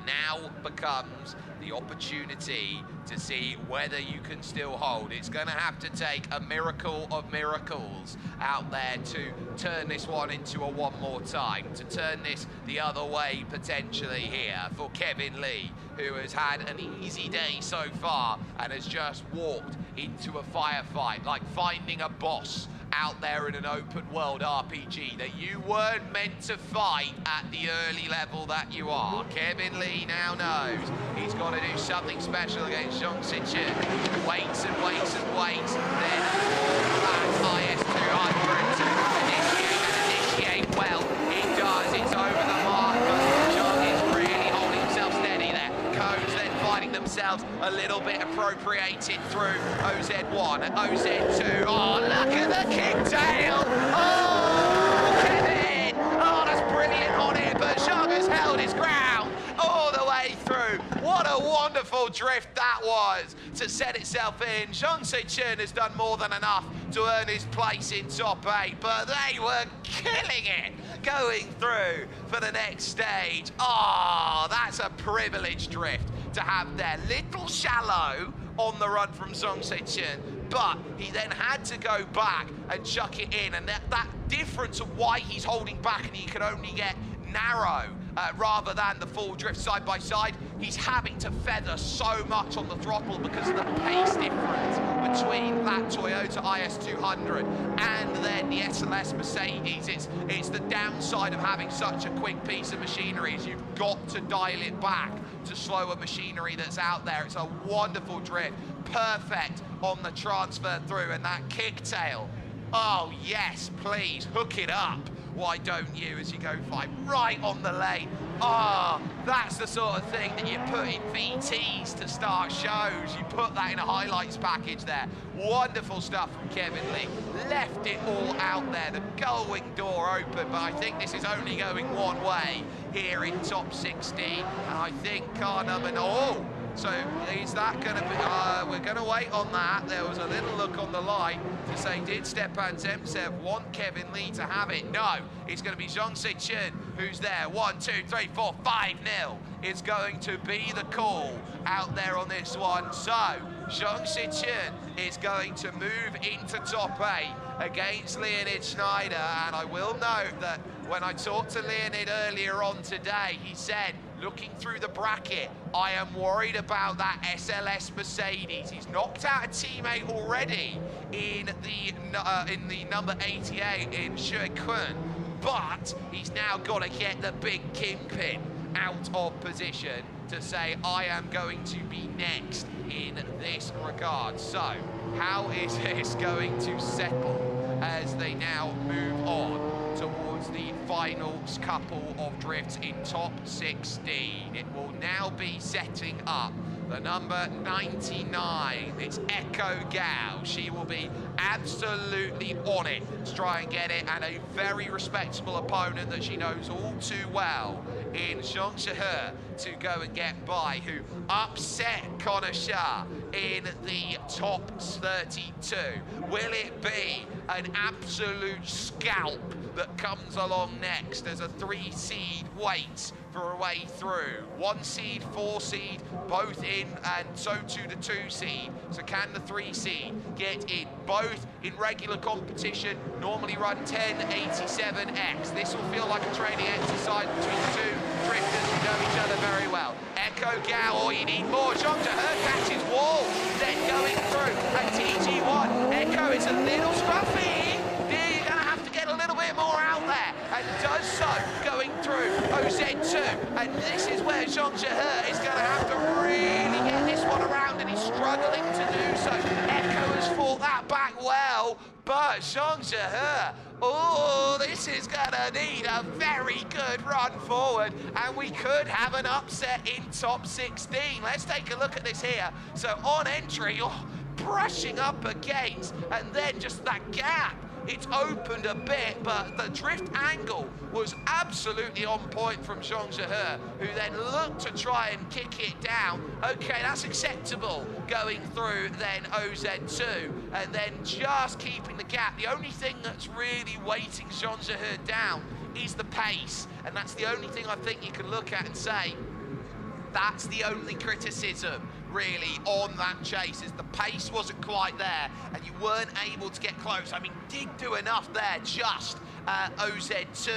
now becomes the opportunity to see whether you can still hold. It's going to have to take a miracle of miracles out there to turn this one into a one more time, to turn this the other way potentially here for Kevin Lee, who has had an easy day so far and has just walked into a firefight, like finding a boss out there in an open world RPG that you weren't meant to fight at the early level that you are. Kevin Lee now knows he's got to do something special against Zhang Zichen. Waits and waits and waits, then that IS200 to initiate well. He does, it's over the mark, but Zhang is really holding himself steady there. Codes then finding themselves a little bit appropriated through OZ1, OZ2. Oh, look at the kicktail! Oh, Kevin! Oh, that's brilliant on it, but Zhang has held his ground all the way through. What a wonderful drift that was to set it himself in. Chen has done more than enough to earn his place in top 8, but they were killing it going through for the next stage. Oh, that's a privileged drift to have there. Little shallow on the run from Chen, but he then had to go back and chuck it in, and that difference of why he's holding back and he can only get narrow rather than the full drift side by side, he's having to feather so much on the throttle because of the pace difference between that Toyota IS200 and then the SLS Mercedes. It's the downside of having such a quick piece of machinery is you've got to dial it back to slower machinery that's out there. It's a wonderful drift, perfect on the transfer through, and that kicktail. Oh yes, please, hook it up. Why don't you, as you go fly right on the lane? Ah, oh, that's the sort of thing that you put in VTs to start shows. You put that in a highlights package there. Wonderful stuff from Kevin Lee. Left it all out there. The gull-wing door open, but I think this is only going one way here in top 16. And I think car number, oh, so is that going to be, we're going to wait on that. There was a little look on the light to say, did Stepan Zemtsev want Kevin Lee to have it? No, it's going to be Zhang Chen who's there. 1, 2, 3, 4, 5-0 is going to be the call out there on this one. So Zhang Chen is going to move into top 8 against Leonid Schneider. And I will note that when I talked to Leonid earlier on today, he said, looking through the bracket, I am worried about that SLS Mercedes. He's knocked out a teammate already in the number 88 in Shu Quinn, but he's now got to get the big kingpin out of position to say, I am going to be next in this regard. So, how is this going to settle as they now move on towards the final couple of drifts in top 16? It will now be setting up the number 99. It's Echo Gao. She will be absolutely on it to try and get it, and a very respectable opponent that she knows all too well in Zhang Xihe to go and get by, who upset Connor Shah in the top 32. Will it be an absolute scalp that comes along next as a 3-seed waits for a way through? 1 seed, 4 seed, both in, and so too the 2 seed. So can the 3 seed get in? Both in regular competition, normally run 1087X. This will feel like a training exercise between the two drifters who know each other very well. Echo Gao, oh, you need more. Zhang Xihe catches wall, then going through. And TG1, Echo is a little scruffy. You're gonna have to get a little bit more out there, and does so going through OZ2. And this is where Zhang Xihe is gonna have to really get this one around, and he's struggling to do so. Echo has fought that back well, but Zhang Xihe, oh, this is gonna need a very good run forward, and we could have an upset in top 16. Let's take a look at this here. So on entry, oh, brushing up against, and then just that gap. It's opened a bit, but the drift angle was absolutely on point from Zhang Xihe, who then looked to try and kick it down. Okay, that's acceptable going through then OZ2, and then just keeping the gap. The only thing that's really weighting Zhang Xihe down is the pace, and that's the only thing I think you can look at and say, that's the only criticism really on that chase, is the pace wasn't quite there and you weren't able to get close. I mean, did do enough there, just OZ2,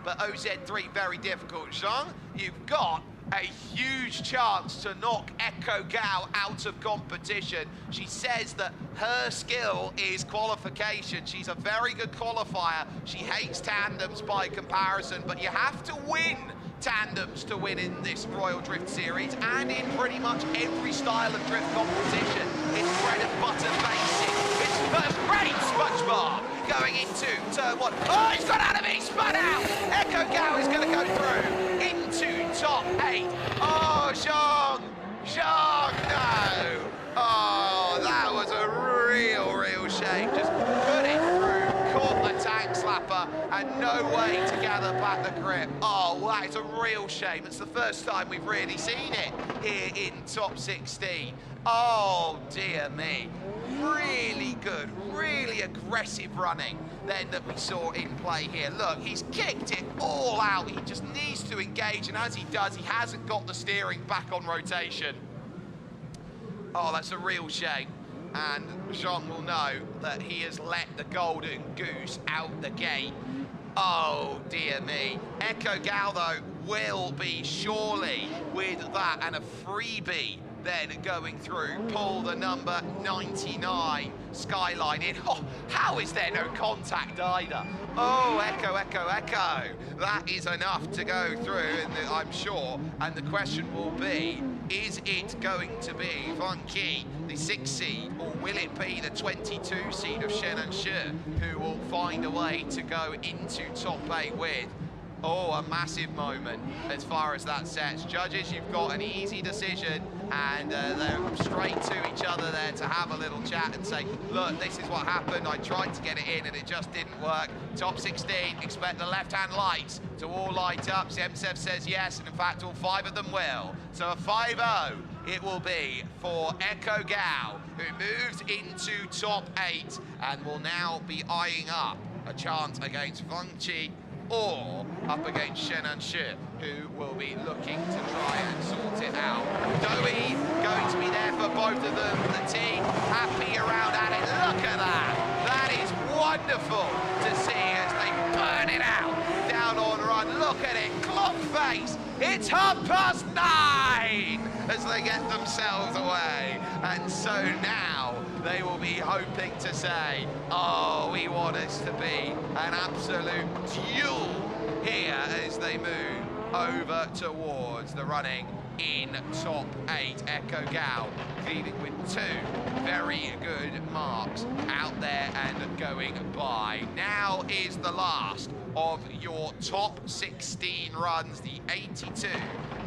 but OZ3 very difficult. Zhang, you've got a huge chance to knock Echo Gao out of competition. She says that her skill is qualification. She's a very good qualifier. She hates tandems by comparison, but you have to win tandems to win in this Royal Drift Series, and in pretty much every style of drift competition. It's bread and butter basic. It's first great SpongeBob going into turn 1. Oh, he's got out of it, he spun out! Echo Gao is going to go through into top 8. Oh, Zhang, no! Oh, that was a real shame. Just put it through, caught the tank slapper, and no way to gather back the grip. Oh, well, that is a real shame. It's the first time we've really seen it here in top 16. Oh, dear me. Really good, really aggressive running then that we saw in play here. Look, he's kicked it all out. He just needs to engage, and as he does, he hasn't got the steering back on rotation. Oh, that's a real shame. And Jang will know that he has let the golden goose out the gate. Oh, dear me. Echo Gal, though, will be surely with that and a freebie then going through. Pull the number 99 Skyline in. Oh, how is there no contact either? Oh, Echo, Echo, Echo. That is enough to go through, I'm sure. And the question will be, is it going to be Vonghai, the 6th seed, or will it be the 22 seed of Shen and Shu, who will find a way to go into top 8 with? Oh, a massive moment as far as that sets. Judges, you've got an easy decision, and they're straight to each other there to have a little chat and say, look, this is what happened. I tried to get it in and it just didn't work. Top 16, expect the left-hand lights to all light up. Zemsev says yes, and in fact, all 5 of them will. So a 5-0 it will be for Echo Gal, who moves into top 8 and will now be eyeing up a chance against Vonghai or up against Shen and Shu, who will be looking to try and sort it out. Doi going to be there for both of them. The team happy around at it. Look at that. That is wonderful to see as they burn it out down on run. Look at it, clock face. It's 9:30 as they get themselves away. And so now they will be hoping to say, oh, we want us to be an absolute duel here as they move over towards the running in top 8. Echo Gal leading with 2 very good marks out there and going by. Now is the last of your top 16 runs, the 82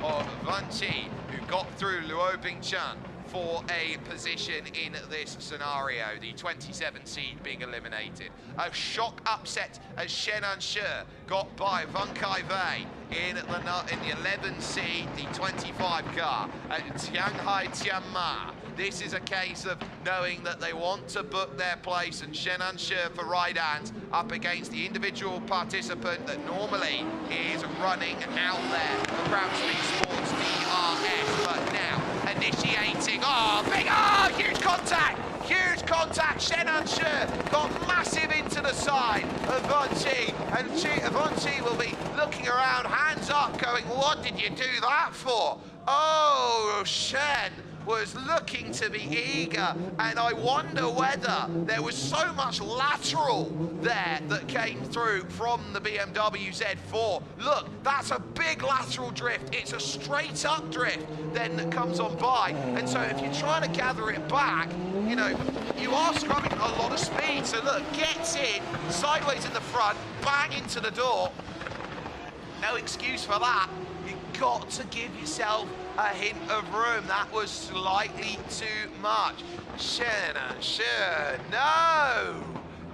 of Vonghai, who got through Luo Bingchen for a position in this scenario, the 27 seed being eliminated. A shock upset as Shen and Shu got by Vonghai in the 11 seed, the 25 car at Shanghai Tianma. This is a case of knowing that they want to book their place, and Shen and Shu for right-hands up against the individual participant that normally is running out there for Crown Street Sports DRS, but now initiating, huge contact, Shen and Shu got massive into the side of Vonghai, and Vonghai will be looking around, hands up, going, what did you do that for? Oh, Shen was looking to be eager, and I wonder whether there was so much lateral there that came through from the BMW Z4. Look, that's a big lateral drift. It's a straight up drift then that comes on by, and so if you're trying to gather it back, you know, you are scrubbing a lot of speed. So look, gets in, sideways in the front, bang into the door. No excuse for that. You've got to give yourself a hint of room. That was slightly too much. Shen and Shu, no!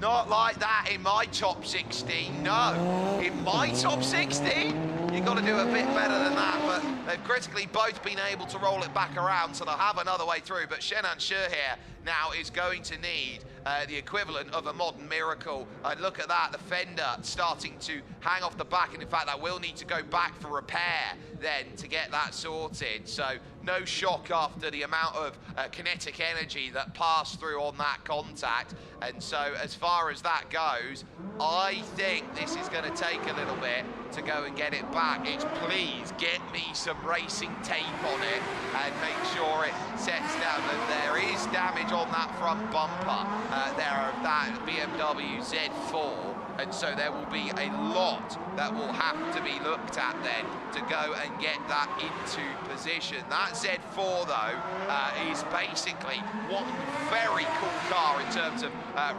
Not like that in my top 16, no. In my top 16, you've got to do a bit better than that, but they've critically both been able to roll it back around, so they'll have another way through. But Shen and Shu here now is going to need the equivalent of a modern miracle. Look at that, the fender starting to hang off the back, and in fact that will need to go back for repair then to get that sorted. So no shock after the amount of kinetic energy that passed through on that contact. And so as far as that goes, I think this is going to take a little bit to go and get it back. It's please get me some racing tape on it and make sure it sets down. And there is damage on that front bumper. There of that BMW Z4. And so there will be a lot that will have to be looked at then to go and get that into position. That Z4 though is basically one very cool car in terms of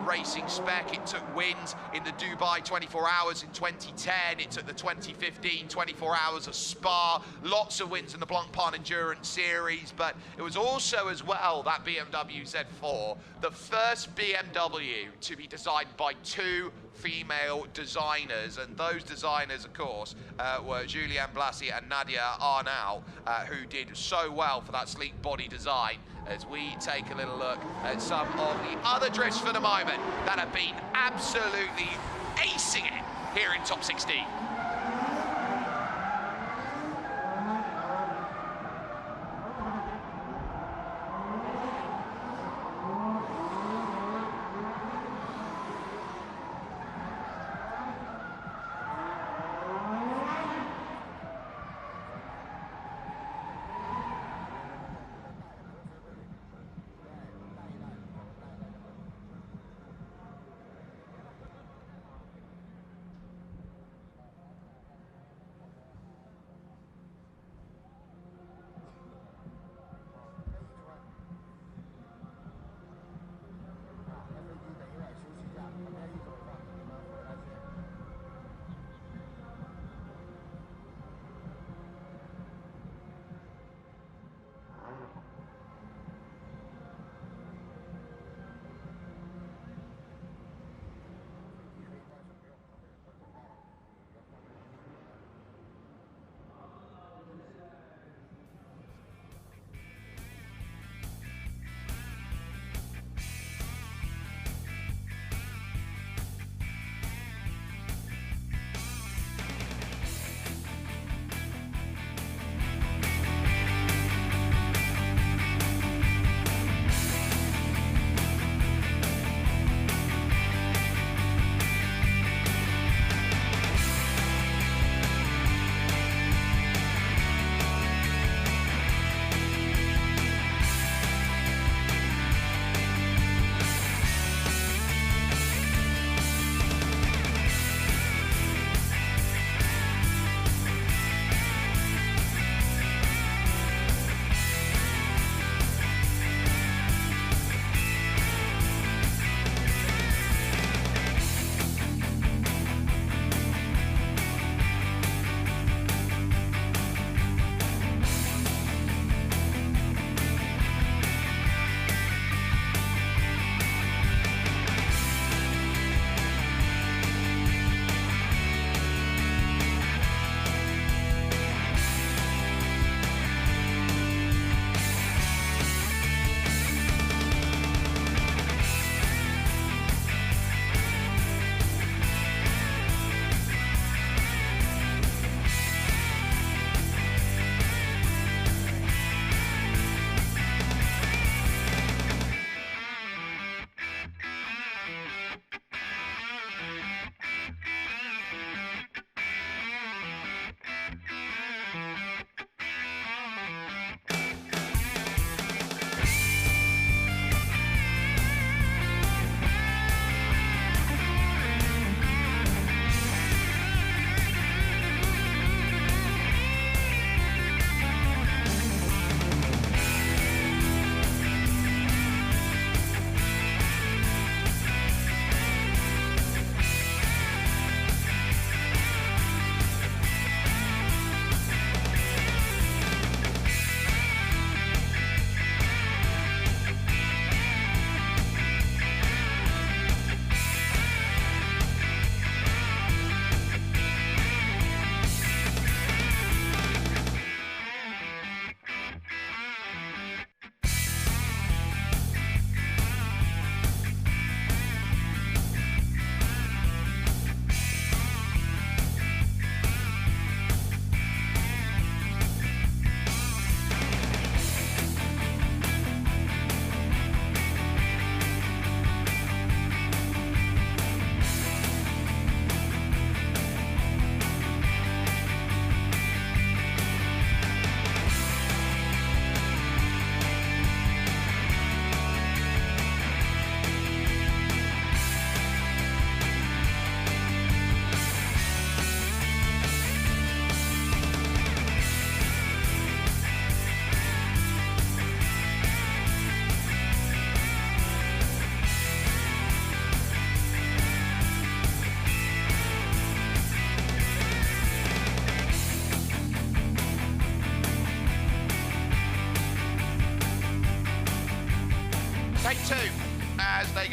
racing spec. It took wins in the Dubai 24 Hours in 2010. It took the 2015 24 Hours of Spa. Lots of wins in the Blancpain Endurance Series, but it was also as well, that BMW Z4, the first BMW to be designed by 2 female designers, and those designers, of course, were Julianne Blassie and Nadia Arnau, who did so well for that sleek body design. As we take a little look at some of the other drifts for the moment that have been absolutely acing it here in top 16.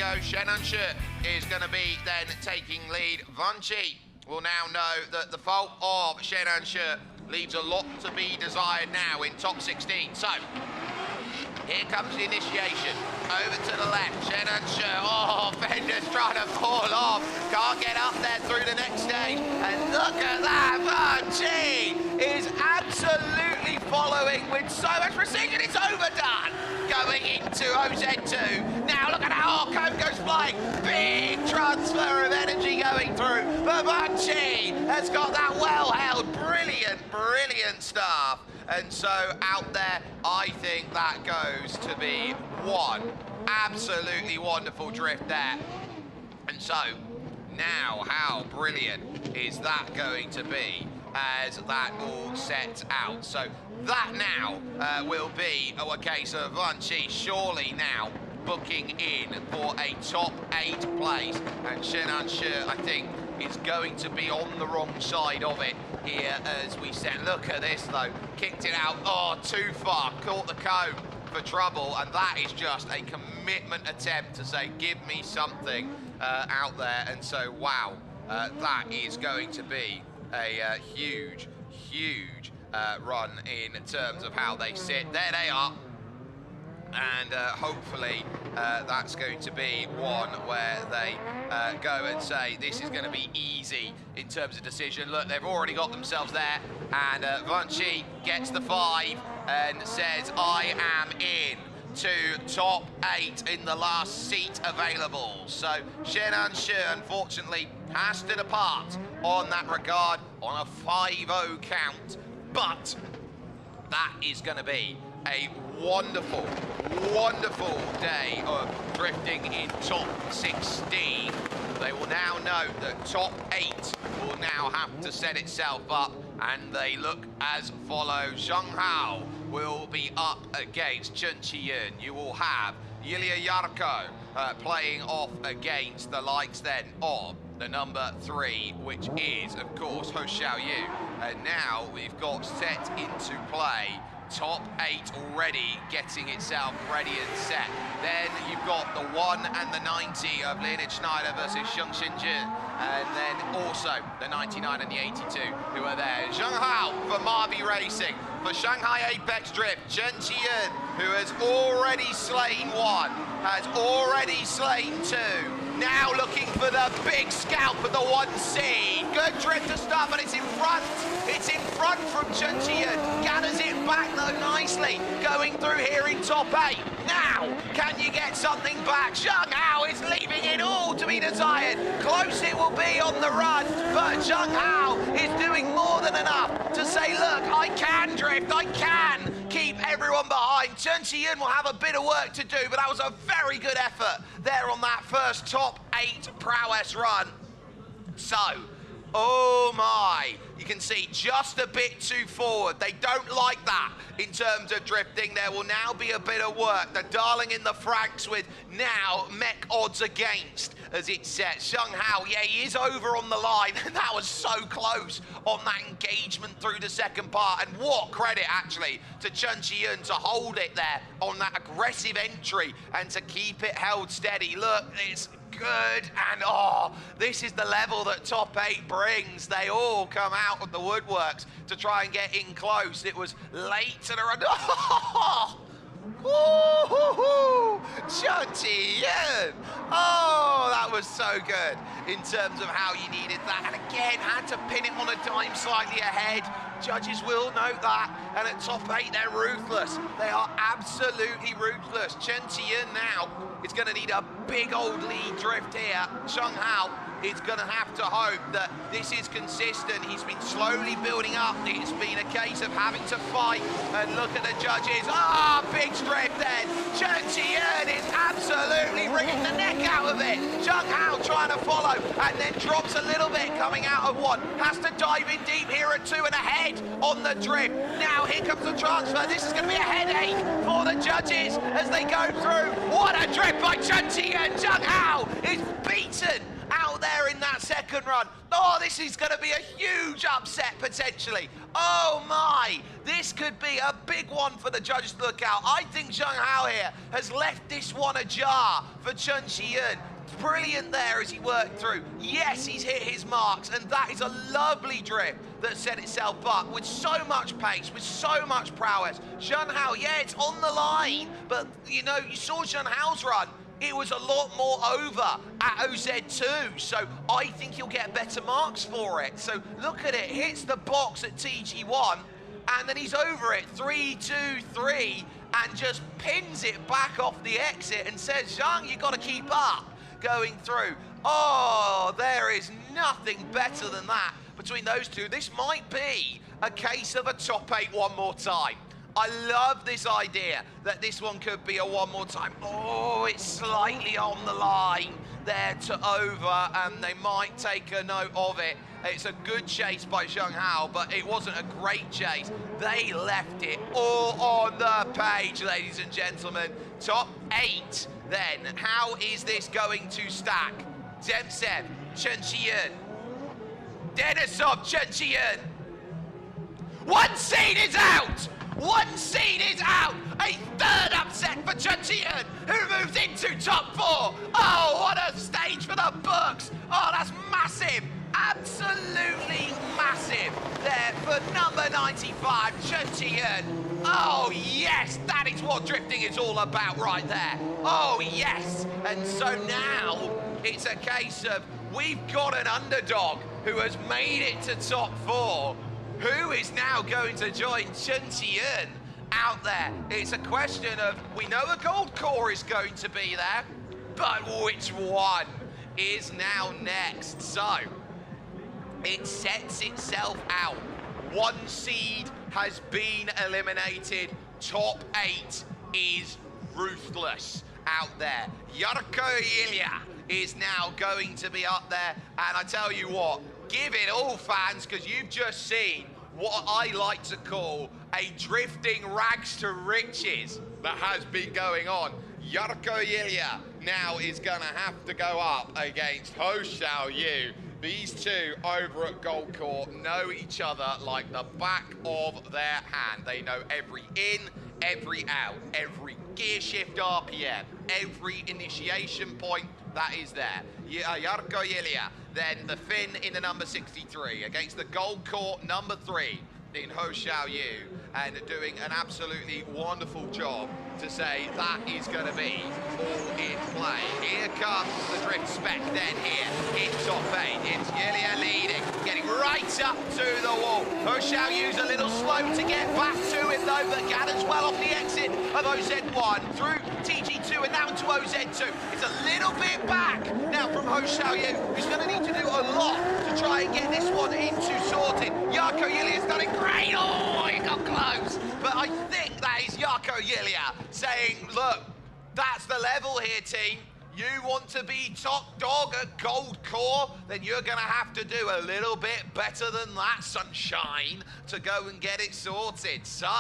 go. Shenun is going to be then taking lead. Vonghai will now know that the fault of Shenun leaves a lot to be desired now in top 16. So, here comes the initiation. Over to the left, Shenun. Oh, Fender's trying to fall off. Can't get up there through the next stage. And look at that, Vonghai is absolutely following with so much precision. It's overdone. Going into OZ2. Now look at how code goes flying. Big transfer of energy going through. But Vonghai has got that well held. Brilliant stuff. And so out there, I think that goes to be one absolutely wonderful drift there. And so now, how brilliant is that going to be as that all sets out? So that now will be a case of Vonghai surely now booking in for a top 8 place. And Shenun, I think, is going to be on the wrong side of it here as we said. Look at this though, kicked it out, oh, too far, caught the cone for trouble, and that is just a commitment attempt to say, give me something out there. And so, wow, that is going to be a huge run in terms of how they sit. There they are. And hopefully that's going to be one where they go and say this is going to be easy in terms of decision. Look, they've already got themselves there, and Vonghai gets the 5 and says, I am in to top 8 in the last seat available. So Shenun, unfortunately, has to depart on that regard on a 5-0 count, but that is going to be a wonderful day of drifting in top 16. They will now know that top 8 will now have to set itself up, and they look as follows. Janghai will be up against Chunian. You will have Yelia playing off against the likes then of the number 3, which is, of course, Hos Xiao. And now we've got set into play top 8 already getting itself ready and set. Then you've got the 1 and the 90 of Schneider versus Shenun, and then also the 99 and the 82 who are there. Janghai for Marby Racing, for Shanghai Apex Drift, Chen, who has already slain 1, has already slain 2. Now looking for the big scalp of the 1C. Good drift to start, but it's in front. It's in front from Chunian. Gathers it back though nicely. Going through here in top 8. Now, can you get something back? Janghai is leaving it all to be desired. Close it will be on the run, but Janghai is doing more than enough to say, look, I can drift, I can keep everyone behind. Chunian will have a bit of work to do, but that was a very good effort there on that first top 8 prowess run. So, oh my, you can see just a bit too forward. They don't like that in terms of drifting. There will now be a bit of work. They're dialing in the Franks with now mech odds against as it sets. Shanghai, yeah, he is over on the line, and that was so close on that engagement through the second part. And what credit, actually, to Chunian to hold it there on that aggressive entry and to keep it held steady. Look, it's good, and oh, this is the level that top 8 brings. They all come out of the woodworks to try and get in close. It was late to the run. Chunian! Oh, that was so good in terms of how you needed that. And again, had to pin him on a dime slightly ahead. Judges will note that. And at top 8, they're ruthless. They are absolutely ruthless. Chunian now is going to need a big old lead drift here. Shanghai is going to have to hope that this is consistent. He's been slowly building up. It's been a case of having to fight. And look at the judges. Ah, big drift then. Chunian is absolutely wringing the neck out of it. Janghai trying to follow and then drops a little bit coming out of 1. Has to dive in deep here at 2 and ahead on the drift. Now here comes the transfer. This is going to be a headache for the judges as they go through. What a drift by Chunian. Janghai is beaten out there in that second run. Oh, this is going to be a huge upset potentially. Oh my, this could be a big one for the judges to look out. I think Janghai here has left this one ajar for Chen Xian. Brilliant there as he worked through. Yes, he's hit his marks, and that is a lovely drift that set itself up with so much pace, with so much prowess. Janghai, yeah, it's on the line, but you know, you saw Janghai's run. It was a lot more over at OZ2, so I think he'll get better marks for it. So look at it, hits the box at TG1, and then he's over it, 3, 2, 3, and just pins it back off the exit and says, Jang, you got to keep up going through. Oh, there is nothing better than that between those two. This might be a case of a top 8 one more time. I love this idea that this one could be a one more time. Oh, it's slightly on the line there to over, and they might take a note of it. It's a good chase by Shanghai, but it wasn't a great chase. They left it all on the page, ladies and gentlemen. Top 8 then. How is this going to stack? Zemtsev, Chen Xian, Denisov, Chen Xian. One seed is out! One seed is out! A third upset for Chen Xian, who moves into top 4. Oh, what a stage for the books! Oh, that's massive! Absolutely massive there for number 95, Chen Xian. Oh, yes, that is what drifting is all about right there. Oh, yes. And so now it's a case of we've got an underdog who has made it to top 4. Who is now going to join Chen Xian out there? It's a question of, we know the gold core is going to be there, but which one is now next? So, it sets itself out. One seed has been eliminated. Top 8 is ruthless out there. Yelia is now going to be up there, and I tell you what, give it all, fans, because you've just seen what I like to call a drifting rags to riches that has been going on. Yelia now is going to have to go up against Hos Xiao. These two over at Gold Court know each other like the back of their hand. They know every in, every out, every gear shift RPM, every initiation point that is there. Yelia, then the Finn in the number 63 against the Gold Court number 3 in Hos Xiao, and doing an absolutely wonderful job to say that is going to be all in play. Here comes the drift spec then here in top 8. It's Yelia leading, getting right up to the wall. Hos Xiao's a little slow to get back to it though, but Gan as well off the exit of OZ1 through TG2 and now into OZ2. It's a little bit back now from Hos Xiao, who's going to need to do a lot to try and get this one into sorted. Yelia's done it great. Oh, he got close. But I think that is Yelia saying, look, that's the level here, team. You want to be top dog at Gold Core, then you're going to have to do a little bit better than that, sunshine, to go and get it sorted. So,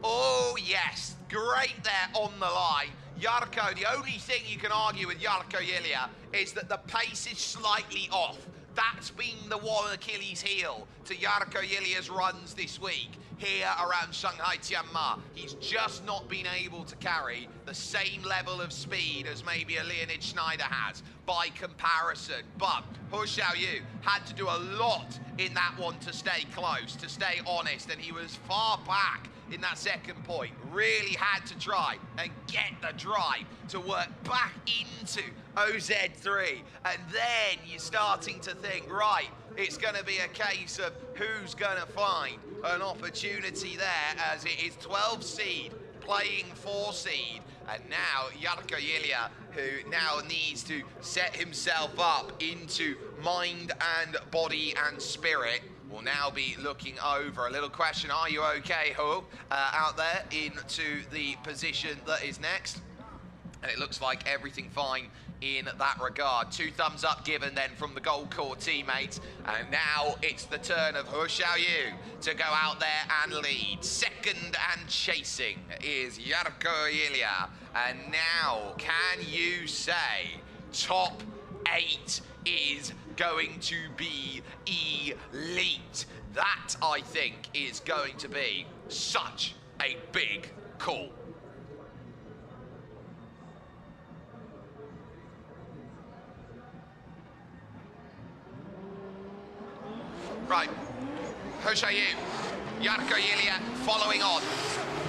oh yes, great there on the line. Yarko, the only thing you can argue with Yelia is that the pace is slightly off. That's been the one Achilles heel to Yelia's runs this week here around Shanghai Tianma. He's just not been able to carry the same level of speed as maybe a Leonid Schneider has by comparison. But Hos Xiao had to do a lot in that one to stay close, to stay honest, and he was far back in that second point. Really had to try and get the drive to work back into OZ3. And then you're starting to think, right, it's going to be a case of who's going to find an opportunity there, as it is 12 seed playing 4 seed. And now Yelia, who now needs to set himself up into mind and body and spirit, will now be looking over. A little question, are you okay, Ho, out there into the position that is next? And it looks like everything fine in that regard. 2 thumbs up given then from the Gold Core teammates. And now it's the turn of Hos Xiao to go out there and lead. Second and chasing is Yelia. And now, can you say top 8 is going to be elite. That, I think, is going to be such a big call. Right, Hos Xiao, Yelia following on.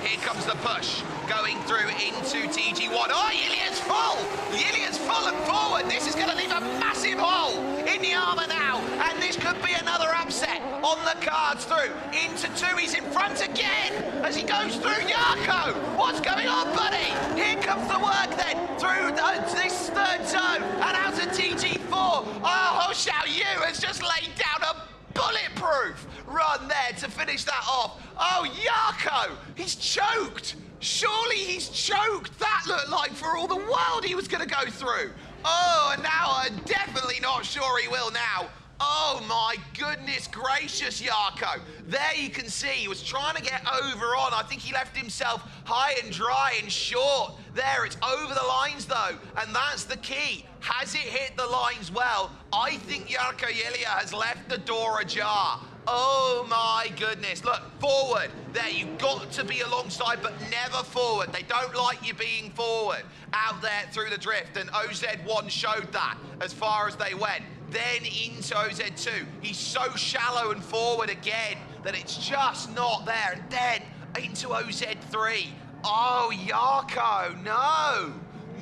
Here comes the push, going through into TG1. Oh, Yelia's full! Yelia's full and forward. This is going to leave a massive hole in the armor now, and this could be another upset on the cards through into 2. He's in front again as he goes through Yarko. What's going on, buddy? Here comes the work then through this third zone and out to TG4. Oh, Hos Xiao has just laid down a bulletproof run there to finish that off. Oh, Yarko, he's choked. Surely he's choked. That looked like for all the world he was going to go through. Oh, and now I'm definitely not sure he will now. Oh my goodness gracious, Yarko. There you can see he was trying to get over on. I think he left himself high and dry and short. There, it's over the lines though, and that's the key. Has it hit the lines well? I think Yelia has left the door ajar. Oh my goodness. Look, forward. There, you've got to be alongside, but never forward. They don't like you being forward out there through the drift, and OZ1 showed that as far as they went. Then into OZ2. He's so shallow and forward again that it's just not there. And then into OZ3. Oh, Yarko, no.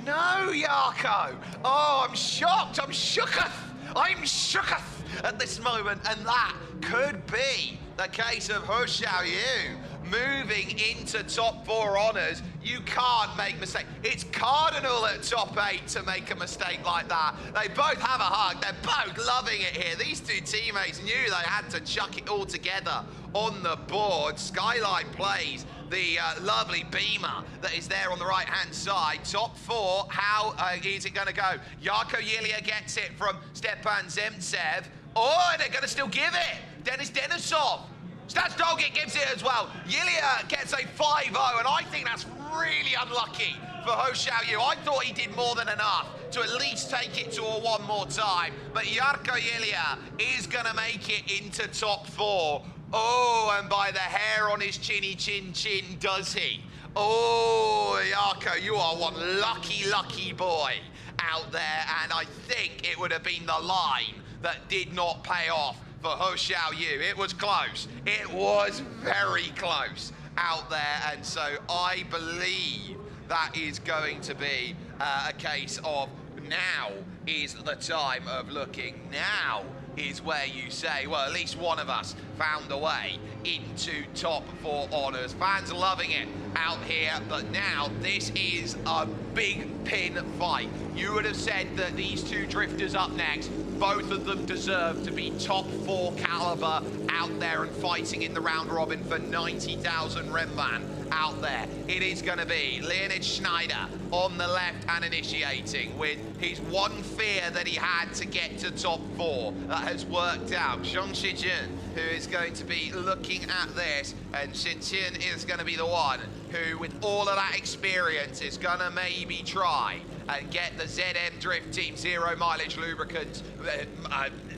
No, Yarko. Oh, I'm shocked. I'm shooketh. I'm shooketh at this moment. And that could be the case of Hos Xiao moving into top 4 honors. You can't make mistakes. It's cardinal at top 8 to make a mistake like that. They both have a hug. They're both loving it here. These two teammates knew they had to chuck it all together on the board. Skyline plays the lovely beamer that is there on the right-hand side. Top 4, how is it going to go? Yelia gets it from Stepan Zemtsev. Oh, they're going to still give it. Denis Denisov. Statsdolgit gives it as well. Yelia gets a 5-0, and I think that's really unlucky for Hos Xiao. I thought he did more than enough to at least take it to a 1 more time. But Yelia is going to make it into top 4. Oh, and by the hair on his chinny chin does he? Oh, Yarko, you are one lucky boy out there, and I think it would have been the line that did not pay off for Hos Xiao. It was close. It was very close out there, and so I believe that is going to be a case of now is the time of looking. Now is where you say, well, at least one of us found a way into top 4 honors. Fans loving it out here, but now this is a big pin fight. You would have said that these two drifters up next, both of them deserve to be top 4 caliber out there and fighting in the round robin for 90,000 Renman out there. It is going to be Leonid Schneider on the left and initiating with his one fear that he had to get to top 4. That has worked out. Zhang Shijun, who is going to be looking at this, and Xinqian is going to be the one who, with all of that experience, is going to maybe try and get the ZM Drift Team 0 mileage lubricant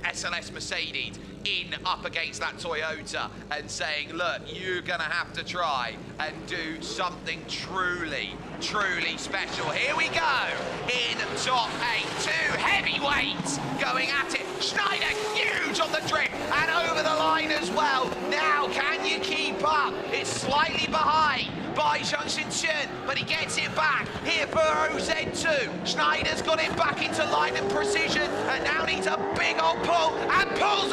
SLS Mercedes in up against that Toyota and saying, look, you're gonna have to try and do something truly special. Here we go in top 8, 2 heavyweights going at it. Schneider huge on the drift and over the line as well. Now can you keep up? It's slightly behind by Zhang Xinqian, but he gets it back here for OZ2. Schneider's got it back into line and precision, and now needs a big old pull, and pulls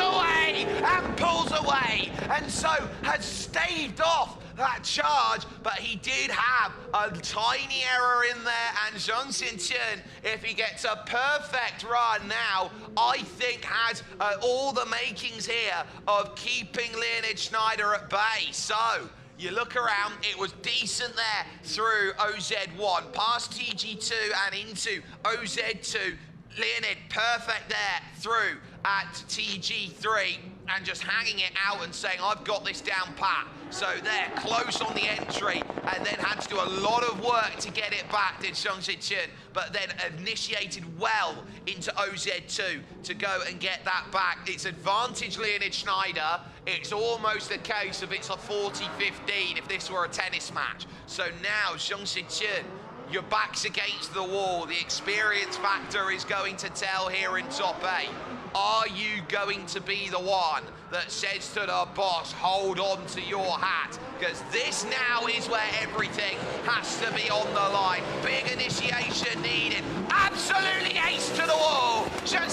away, and so has staved off that charge, but he did have a tiny error in there, and Zhang Xinqian, if he gets a perfect run now, I think has all the makings here of keeping Leonid Schneider at bay. So you look around, it was decent there through OZ1, past TG2 and into OZ2. Leonid, perfect there through at TG3. and just hanging it out and saying, I've got this down pat. So they're close on the entry and then had to do a lot of work to get it back, did Chen, but then initiated well into OZ2 to go and get that back. It's advantage Leonid Schneider. It's almost a case of it's a 40-15 if this were a tennis match. So now, Chen, your back's against the wall. The experience factor is going to tell here in top 8. Are you going to be the one that says to the boss, hold on to your hat? Because this now is where everything has to be on the line. Big initiation needed. Absolutely ace to the wall. Chen,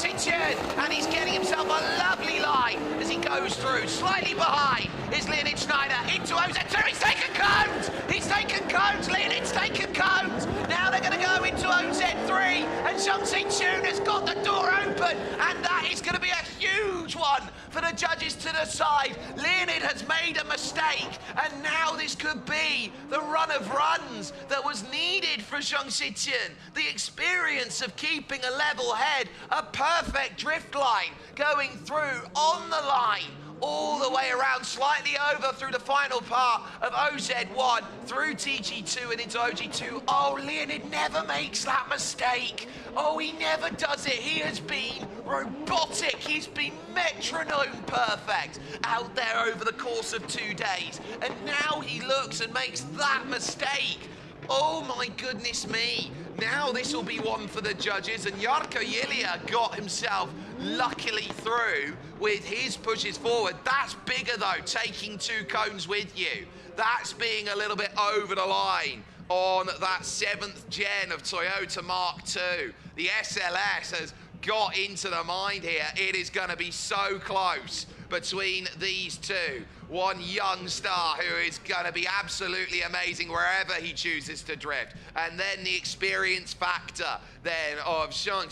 and he's getting himself a lovely line as he goes through. Slightly behind is Leonid Schneider into OZ2. He's taken cones. He's taken cones. Leonid's taken cones. Now they're going to go into OZ3, and Chen has got the door open, and that is going to be a huge one for the judges to decide. Leonid has made a mistake, and now this could be the run of runs that was needed for Chen. The experience of keeping a level head, a perfect drift line going through on the line, all the way around, slightly over through the final part of OZ1, through TG2 and into OG2. Oh, Leonid never makes that mistake. Oh, he never does it. He has been robotic. He's been metronome perfect out there over the course of 2 days. And now he looks and makes that mistake. Oh my goodness me. Now this will be one for the judges, and Yelia got himself luckily through with his pushes forward. That's bigger though, taking 2 cones with you. That's being a little bit over the line on that 7th gen of Toyota Mark II. The SLS has got into the mind here. It is going to be so close between these two. One young star who is going to be absolutely amazing wherever he chooses to drift. And then the experience factor then of Chen.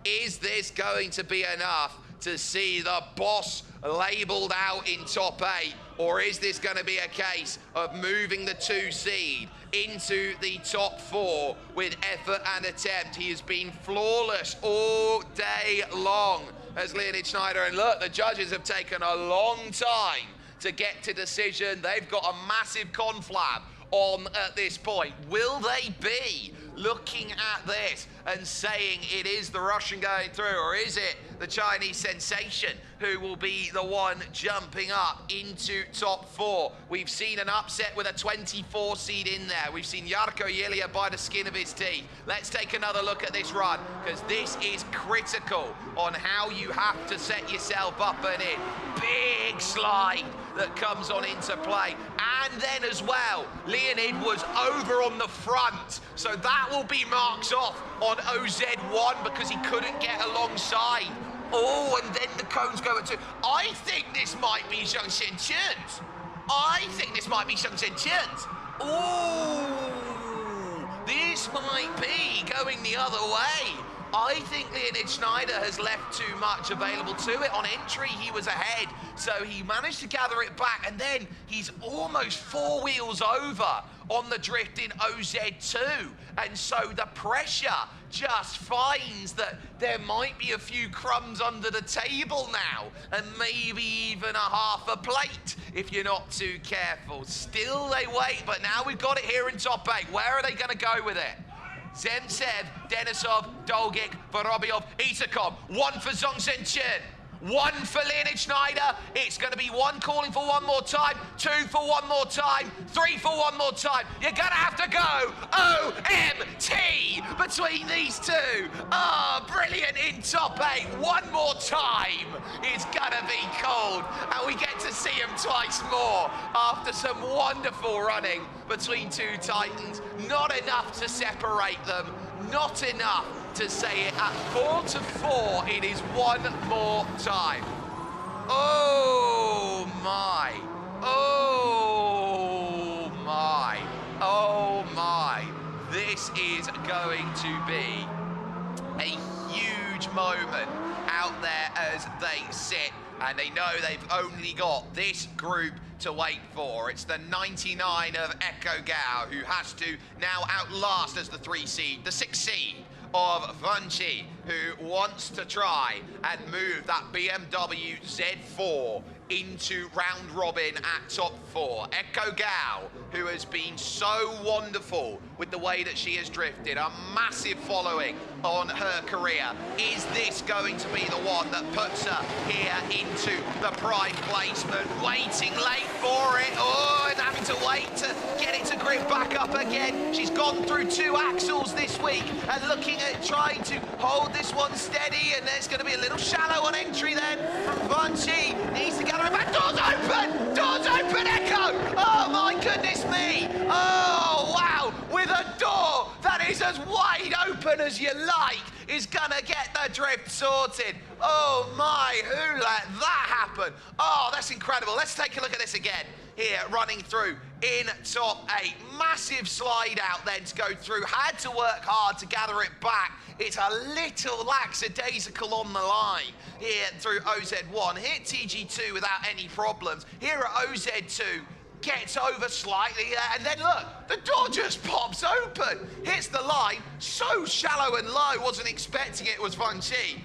Is this going to be enough to see the boss labeled out in top 8? Or is this going to be a case of moving the 2 seed into the top 4 with effort and attempt? He has been flawless all day long as Leonid Schneider. And look, the judges have taken a long time to get to decision. They've got a massive conflab on at this point. Will they be looking at this and saying it is the Russian going through, or is it the Chinese sensation who will be the one jumping up into top 4? We've seen an upset with a 24 seed in there. We've seen Yelia by the skin of his teeth. Let's take another look at this run, because this is critical on how you have to set yourself up and in. Big slide that comes on into play. And then as well, Leonid was over on the front, so that will be marks off on OZ1 because he couldn't get alongside. Oh, and then the cones go into... I think this might be Chen. I think this might be Chen. Oh, this might be going the other way. I think Leonid Schneider has left too much available to it. On entry, he was ahead, so he managed to gather it back, and then he's almost 4 wheels over on the drift in OZ2. And so the pressure just finds that there might be a few crumbs under the table now, and maybe even a half a plate if you're not too careful. Still they wait, but now we've got it here in top 8. Where are they going to go with it? Zemtsev, Denisov, Dolgik, Vorobyov, Isakov. 1 for Chen. 1 for Leonid Schneider. It's going to be 1 calling for 1 more time, 2 for 1 more time, 3 for 1 more time. You're going to have to go OMT between these two. Oh, brilliant in top 8. 1 more time is going to be called, and we get to see him twice more after some wonderful running between 2 Titans. Not enough to separate them, not enough to say it. At 4-4, it is 1 more time. Oh my, oh my, oh my. This is going to be a huge moment out there as they sit, and they know they've only got this group to wait for. It's the 99 of Echo Gao who has to now outlast as the 3 seed, the 6 seed of Vonghai, who wants to try and move that BMW Z4 into round robin at top 4. Echo Gao, who has been so wonderful with the way that she has drifted, a massive following on her career. Is this going to be the one that puts her here into the prime placement? Waiting late for it, oh, and having to wait to get it to grip back up again. She's gone through 2 axles this week and looking at trying to hold this one steady, and there's going to be a little shallow on entry then from Vonghai. Needs to gather it back. Doors open! Doors open, Echo! Oh my goodness me! Oh wow! With a door that is as wide open as you like, is gonna get the drift sorted. Oh my, who let that happen? Oh, that's incredible. Let's take a look at this again. Here, running through in top 8. Massive slide out then to go through. Had to work hard to gather it back. It's a little lackadaisical on the line here through OZ1. Hit TG2 without any problems. Here at OZ2, gets over slightly, and then look, the door just pops open. Hits the line, so shallow and low, wasn't expecting it, was Vonghai.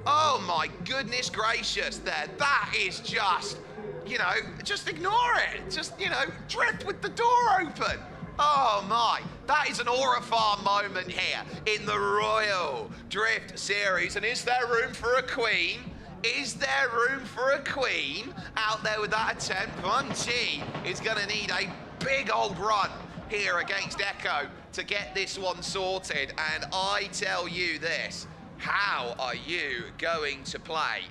Oh my goodness gracious there. That is just, you know, just ignore it. Just, you know, drift with the door open. Oh my, that is an Aura Farm moment here in the Royal Drift Series. And is there room for a queen? Is there room for a queen out there with that attempt? Vonghai is going to need a big old run here against Echo to get this one sorted. And I tell you this, how are you going to play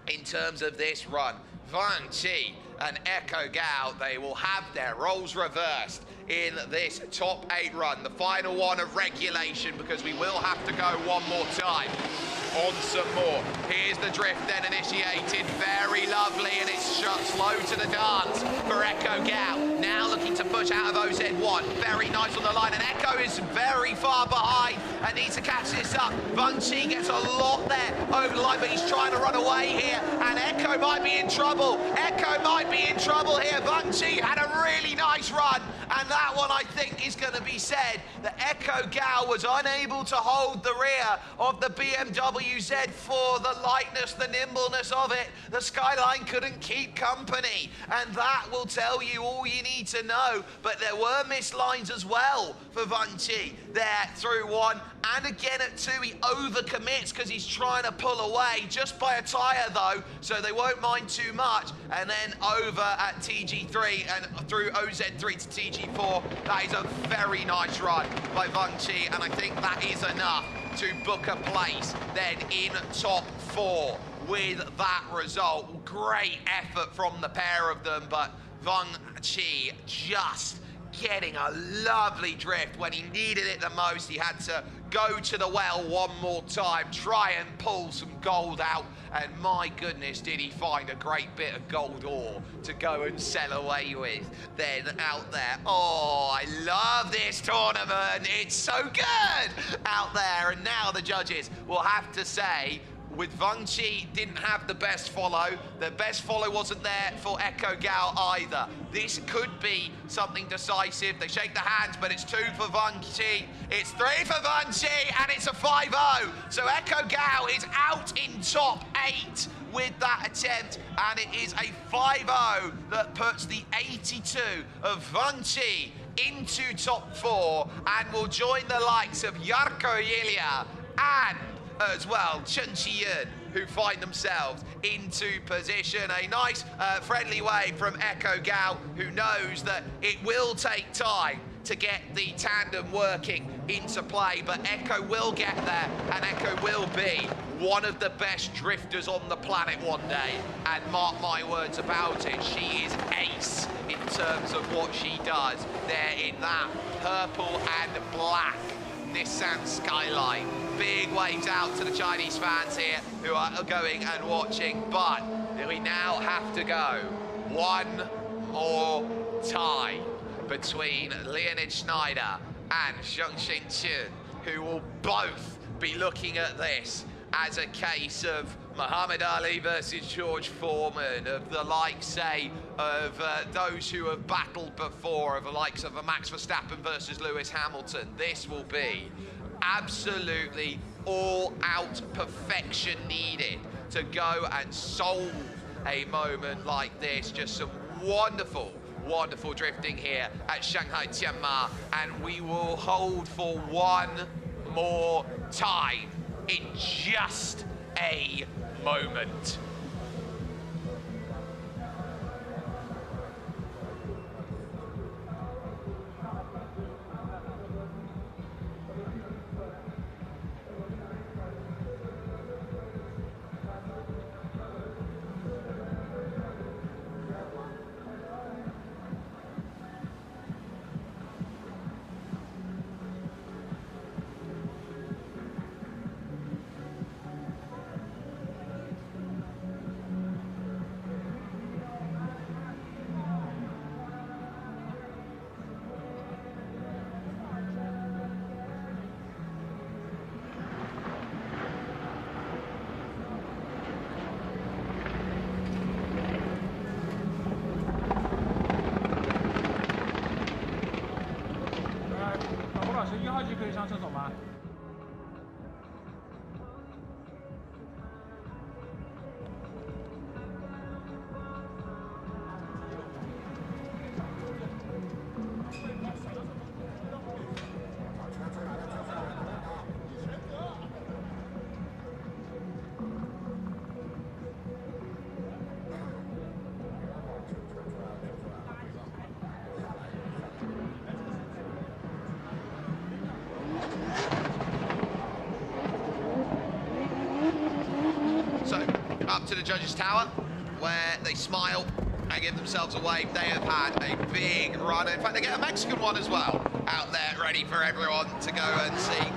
in terms of this run? Vonghai and Echo Gao, they will have their roles reversed in this top 8 run, the final one of regulation, because we will have to go one more time on some more. Here's the drift then initiated, very lovely, and it's slow to the dance for Echo Gao. Now looking to push out of OZ1, very nice on the line, and Echo is very far behind and needs to catch this up. Vonghai gets a lot there over the line, but he's trying to run away here, and Echo might be in trouble. Echo might be in trouble here. Vonghai had a really nice run, and that one, I think, is going to be said that Echo Gao was unable to hold the rear of the BMW Z4, the lightness, the nimbleness of it. The Skyline couldn't keep company, and that will tell you all you need to know. But there were missed lines as well for Vonghai there through 1, and again at 2, he overcommits because he's trying to pull away just by a tyre though, so they won't mind too much. And then over at TG3 and through OZ3 to TG4, that is a very nice run by Vonghai, and I think that is enough to book a place then in top 4 with that result. Great effort from the pair of them, but Vonghai just getting a lovely drift when he needed it the most. He had to go to the well one more time, try and pull some gold out, and my goodness, did he find a great bit of gold ore to go and sell away with then out there. Oh, I love this tournament. It's so good out there. And now the judges will have to say, with Vonghai didn't have the best follow. The best follow wasn't there for Echo Gao either. This could be something decisive. They shake their hands, but it's 2 for Vonghai. It's 3 for Vonghai, and it's a 5-0. So Echo Gao is out in top 8 with that attempt, and it is a 5-0 that puts the 82 of Vonghai into top 4 and will join the likes of Yelia and as well Chunian, who find themselves into position. A nice friendly wave from Echo Gao, who knows that it will take time to get the tandem working into play, but Echo will get there, and Echo will be one of the best drifters on the planet one day. And mark my words about it, she is ace in terms of what she does there in that purple and black Nissan Skyline. Big waves out to the Chinese fans here who are going and watching, but we now have to go one more time between Leonid Schneider and Chen, who will both be looking at this as a case of Muhammad Ali versus George Foreman, of the likes, say, of those who have battled before, of the likes of a Max Verstappen versus Lewis Hamilton. This will be absolutely all-out perfection needed to go and solve a moment like this. Just some wonderful, wonderful drifting here at Shanghai Tianma, and we will hold for one more time in just a moment. Up to the judges' tower, where they smile and give themselves a wave. They have had a big run. In fact, they get a Mexican one as well out there, ready for everyone to go and see.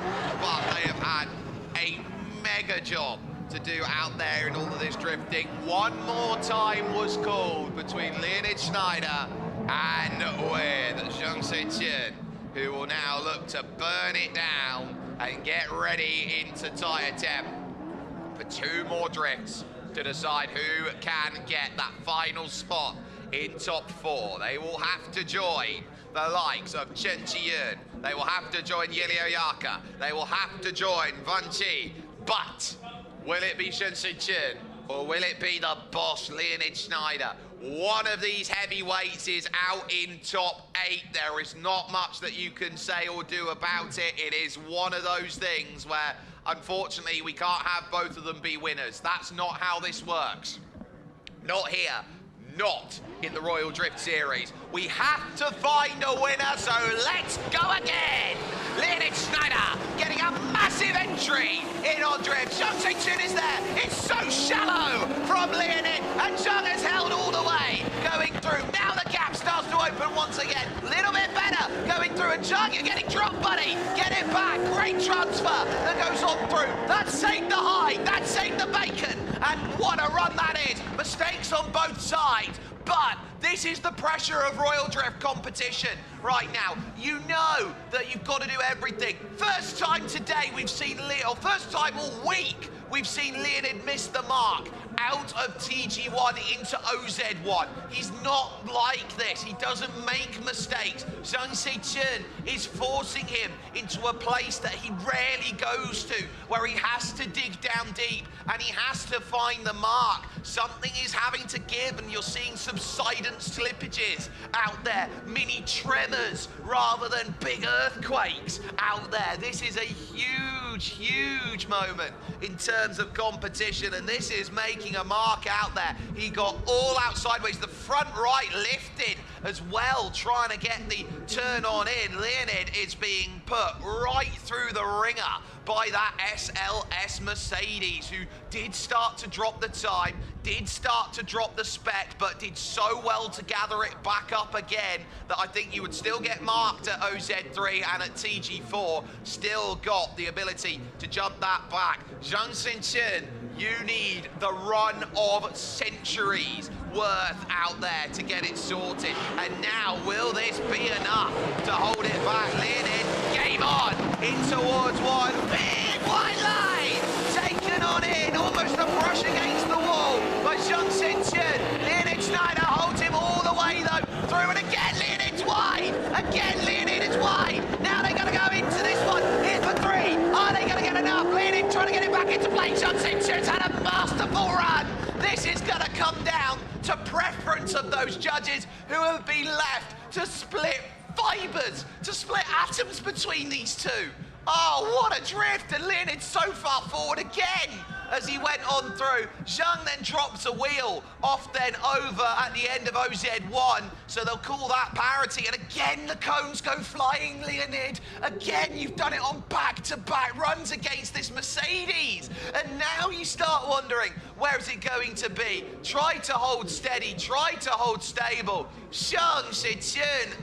But they have had a mega job to do out there in all of this drifting. One more time was called between Schneider and with Chen, who will now look to burn it down and get ready into tire temp for two more drifts to decide who can get that final spot in top four. They will have to join the likes of Chen. They will have to join Yelia. They will have to join Vonghai. But will it be Shen or will it be the boss, Schneider? One of these heavyweights is out in top 8. There is not much that you can say or do about it. It is one of those things where, unfortunately, we can't have both of them be winners. That's not how this works. Not here. Not in the Royal Drift Series. We have to find a winner, so let's go again. Schneider getting a massive entry in on drift. Chen is there. It's so shallow from Leonid, and Jang has held all the way going through. Now the gap starts to open once again. Little bit better going through, and Jang, you're getting dropped, buddy. Get it back. Great transfer that goes on through. That saved the hide. That saved the bacon. And what a run that is. Mistakes on both sides. But this is the pressure of Royal Drift competition right now. You know that you've got to do everything. First time today we've seen Leo, first time all week we've seen Leonid miss the mark out of TG1 into OZ1. He's not like this. He doesn't make mistakes. Chen is forcing him into a place that he rarely goes to, where he has to dig down deep and he has to find the mark. Something is having to give, and you're seeing subsidence slippages out there, mini tremors rather than big earthquakes out there. This is a huge, huge moment in terms of competition, and this is making a mark out there. He got all out sideways, the front right lifted as well, trying to get the turn on in. Leonid is being put right through the ringer by that SLS Mercedes, who did start to drop the time, did start to drop the spec, but did so well to gather it back up again that I think you would still get marked at OZ3 and at TG4, still got the ability to jump that back. Chen, you need the run of centuries worth out there to get it sorted. And now, will this be enough to hold it back? Leonid, game on, in towards one, big white line, taken on in, almost a brush against the wall by Chen. Leonid Schneider holds him all the way though, through, and again Leonid's wide, again Leonid is wide. Now they're gonna go into this one, here for 3, play. Chen Chen's had a masterful run. This is going to come down to preference of those judges who have been left to split fibers, to split atoms between these two. Oh, what a drift, and Leonid so far forward again as he went on through. Jang then drops a wheel off then over at the end of OZ1, so they'll call that parity, and again the cones go flying, Leonid. Again, you've done it on back-to-back runs against this Mercedes, and now you start wondering, where is it going to be? Try to hold steady, try to hold stable. Chen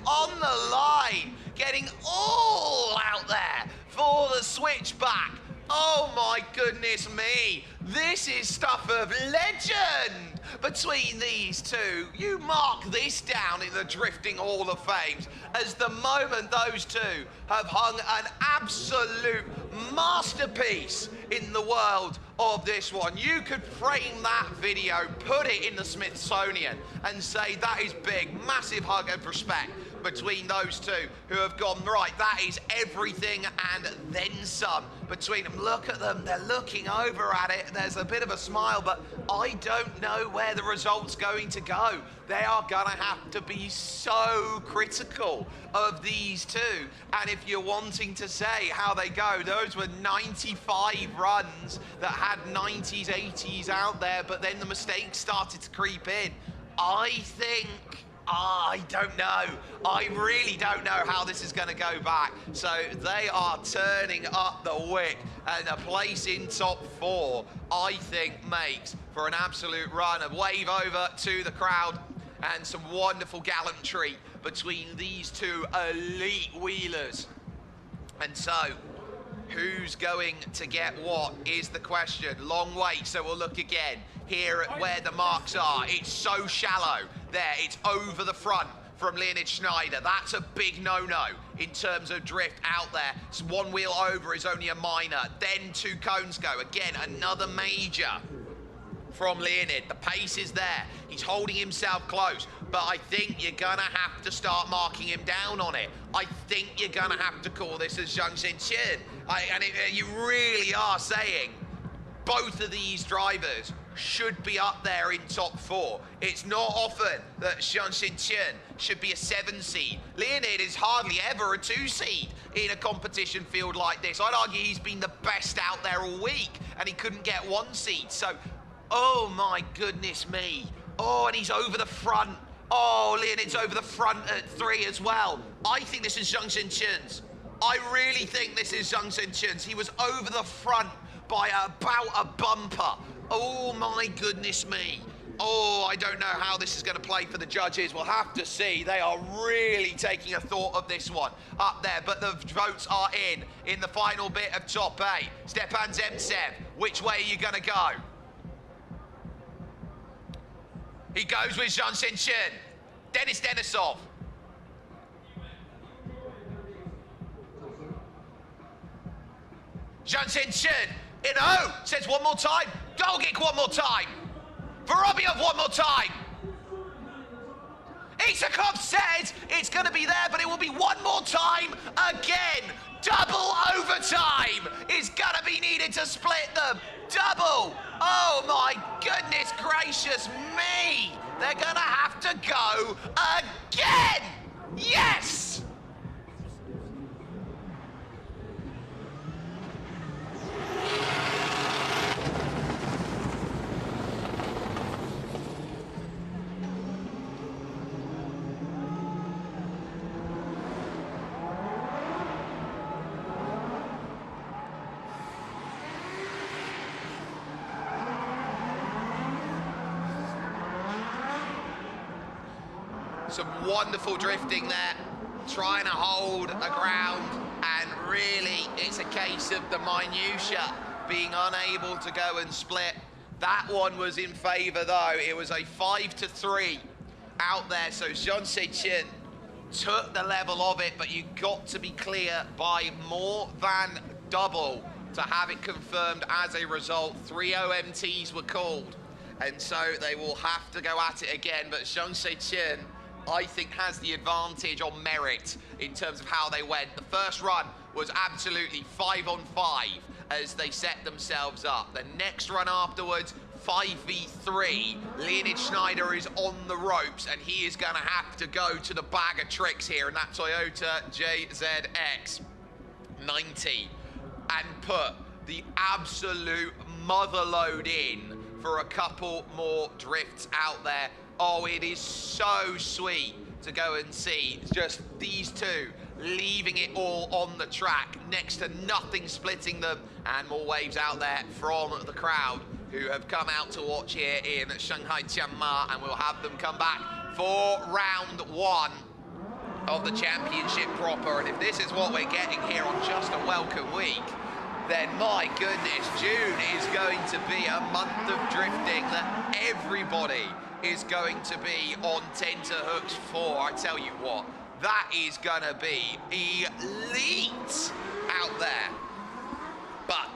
on the line, getting all out there for the switchback. Oh my goodness me, this is stuff of legend between these two. You mark this down in the Drifting Hall of Fame as the moment those two have hung an absolute masterpiece in the world of this one. You could frame that video, put it in the Smithsonian and say that is big, massive hug of respect between those two who have gone, right, that is everything and then some between them. Look at them, they're looking over at it. There's a bit of a smile, but I don't know where the result's going to go. They are gonna have to be so critical of these two. And if you're wanting to say how they go, those were 95 runs that had 90s, 80s out there, but then the mistakes started to creep in. I don't know. I really don't know how this is going to go back. So they are turning up the wick, and a place in top 4, I think, makes for an absolute run. A wave over to the crowd and some wonderful gallantry between these two elite wheelers. And so, who's going to get what is the question. Long wait, so we'll look again here at where the marks are. It's so shallow there. It's over the front from Leonid Schneider. That's a big no-no in terms of drift out there. So one wheel over is only a minor. Then 2 cones go. Again, another major from Leonid. The pace is there. He's holding himself close, but I think you're gonna have to start marking him down on it. I think you're gonna have to call this as Zhang Xinchin. You really are saying both of these drivers should be up there in top 4. It's not often that Shan Xinchin should be a 7 seed. Leonid is hardly ever a 2 seed in a competition field like this. I'd argue he's been the best out there all week, and he couldn't get 1 seed. So, oh my goodness me. Oh, and he's over the front. Oh, Leonid's over the front at 3 as well. I think this is Zhang Xinchin's. I really think this is Zhang Xinchin's. He was over the front by about a bumper. Oh my goodness me. Oh, I don't know how this is going to play for the judges. We'll have to see. They are really taking a thought of this one up there, but the votes are in the final bit of top 8. Stepan Zemtsev, which way are you going to go? He goes with Zhang Xinchin. Denis Denisov. Zhang Xinchin. Says one more time. Dolgic one more time. Vorobyov one more time. Isakov says it's going to be there, but it will be one more time again. Double overtime is going to be needed to split them. Double. Oh my goodness gracious me. They're going to have to go again. Yes. Some wonderful drifting there, trying to hold the ground, and really it's a case of the minutiae being unable to go and split. That one was in favour though. It was a 5-3 out there, so Zhang Xinchin took the level of it, but you got to be clear by more than double to have it confirmed as a result. 3 OMTs were called, and so they will have to go at it again, but Zhang Xinchin I think, has the advantage on merit in terms of how they went. The first run was absolutely 5 on 5 as they set themselves up. The next run afterwards, 5v3. Leonid Schneider is on the ropes, and he is going to have to go to the bag of tricks here in that Toyota JZX 90 and put the absolute motherload in for a couple more drifts out there. Oh, it is so sweet to go and see just these two leaving it all on the track, next to nothing splitting them, and more waves out there from the crowd who have come out to watch here in Shanghai Tianma, and we'll have them come back for round 1 of the championship proper. And if this is what we're getting here on just a welcome week, then my goodness, June is going to be a month of drifting that everybody is going to be on tenterhooks for. I tell you what, that is gonna be elite out there. But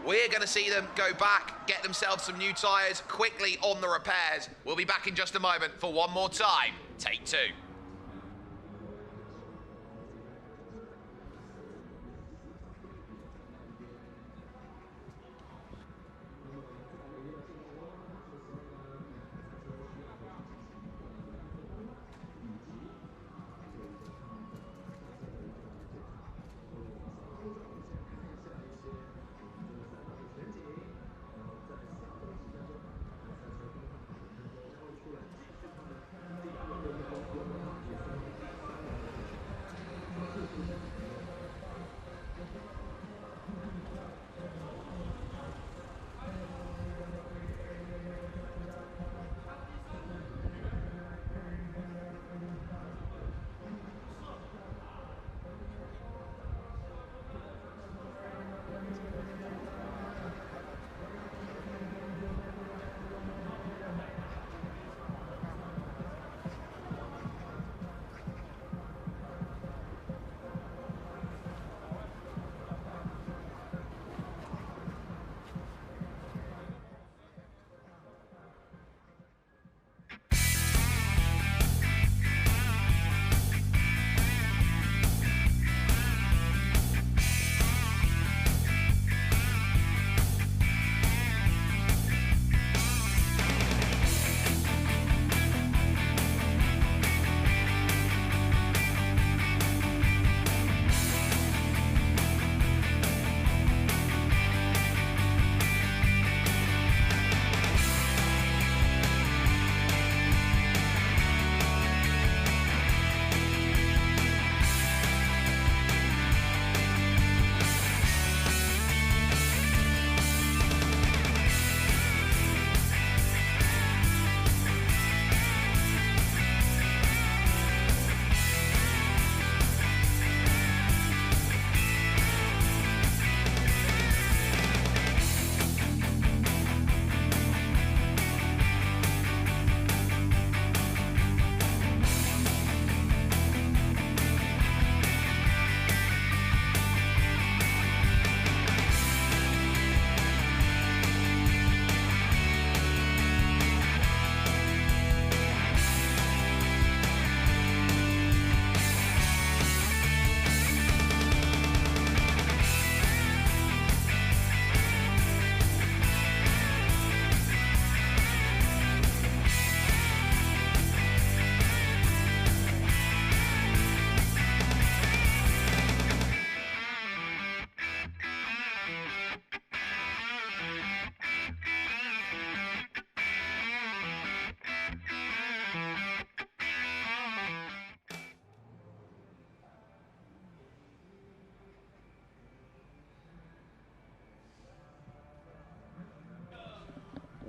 we're gonna see them go back, get themselves some new tires quickly on the repairs. We'll be back in just a moment for one more time. Take 2.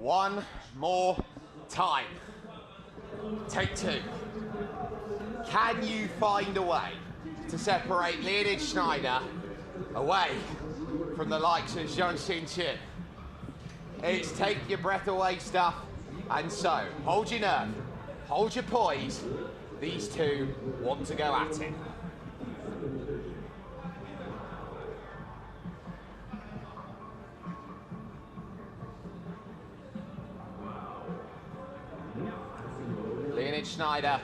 One more time. Take 2. Can you find a way to separate Leonid Schneider away from the likes of Zhang Xin? It's take your breath away stuff, and so hold your nerve, hold your poise. These two want to go at it. Leonid Schneider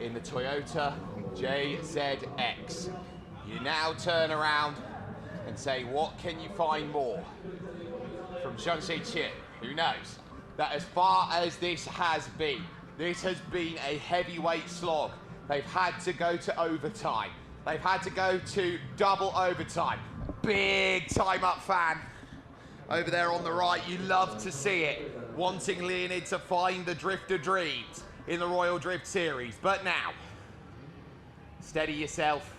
in the Toyota JZX. You now turn around and say, what can you find more from Chen? Who knows? That as far as this has been a heavyweight slog. They've had to go to overtime. They've had to go to double overtime. Big time up fan over there on the right. You love to see it. Wanting Leonid to find the Drift of Dreams in the Royal Drift Series. But now, steady yourself.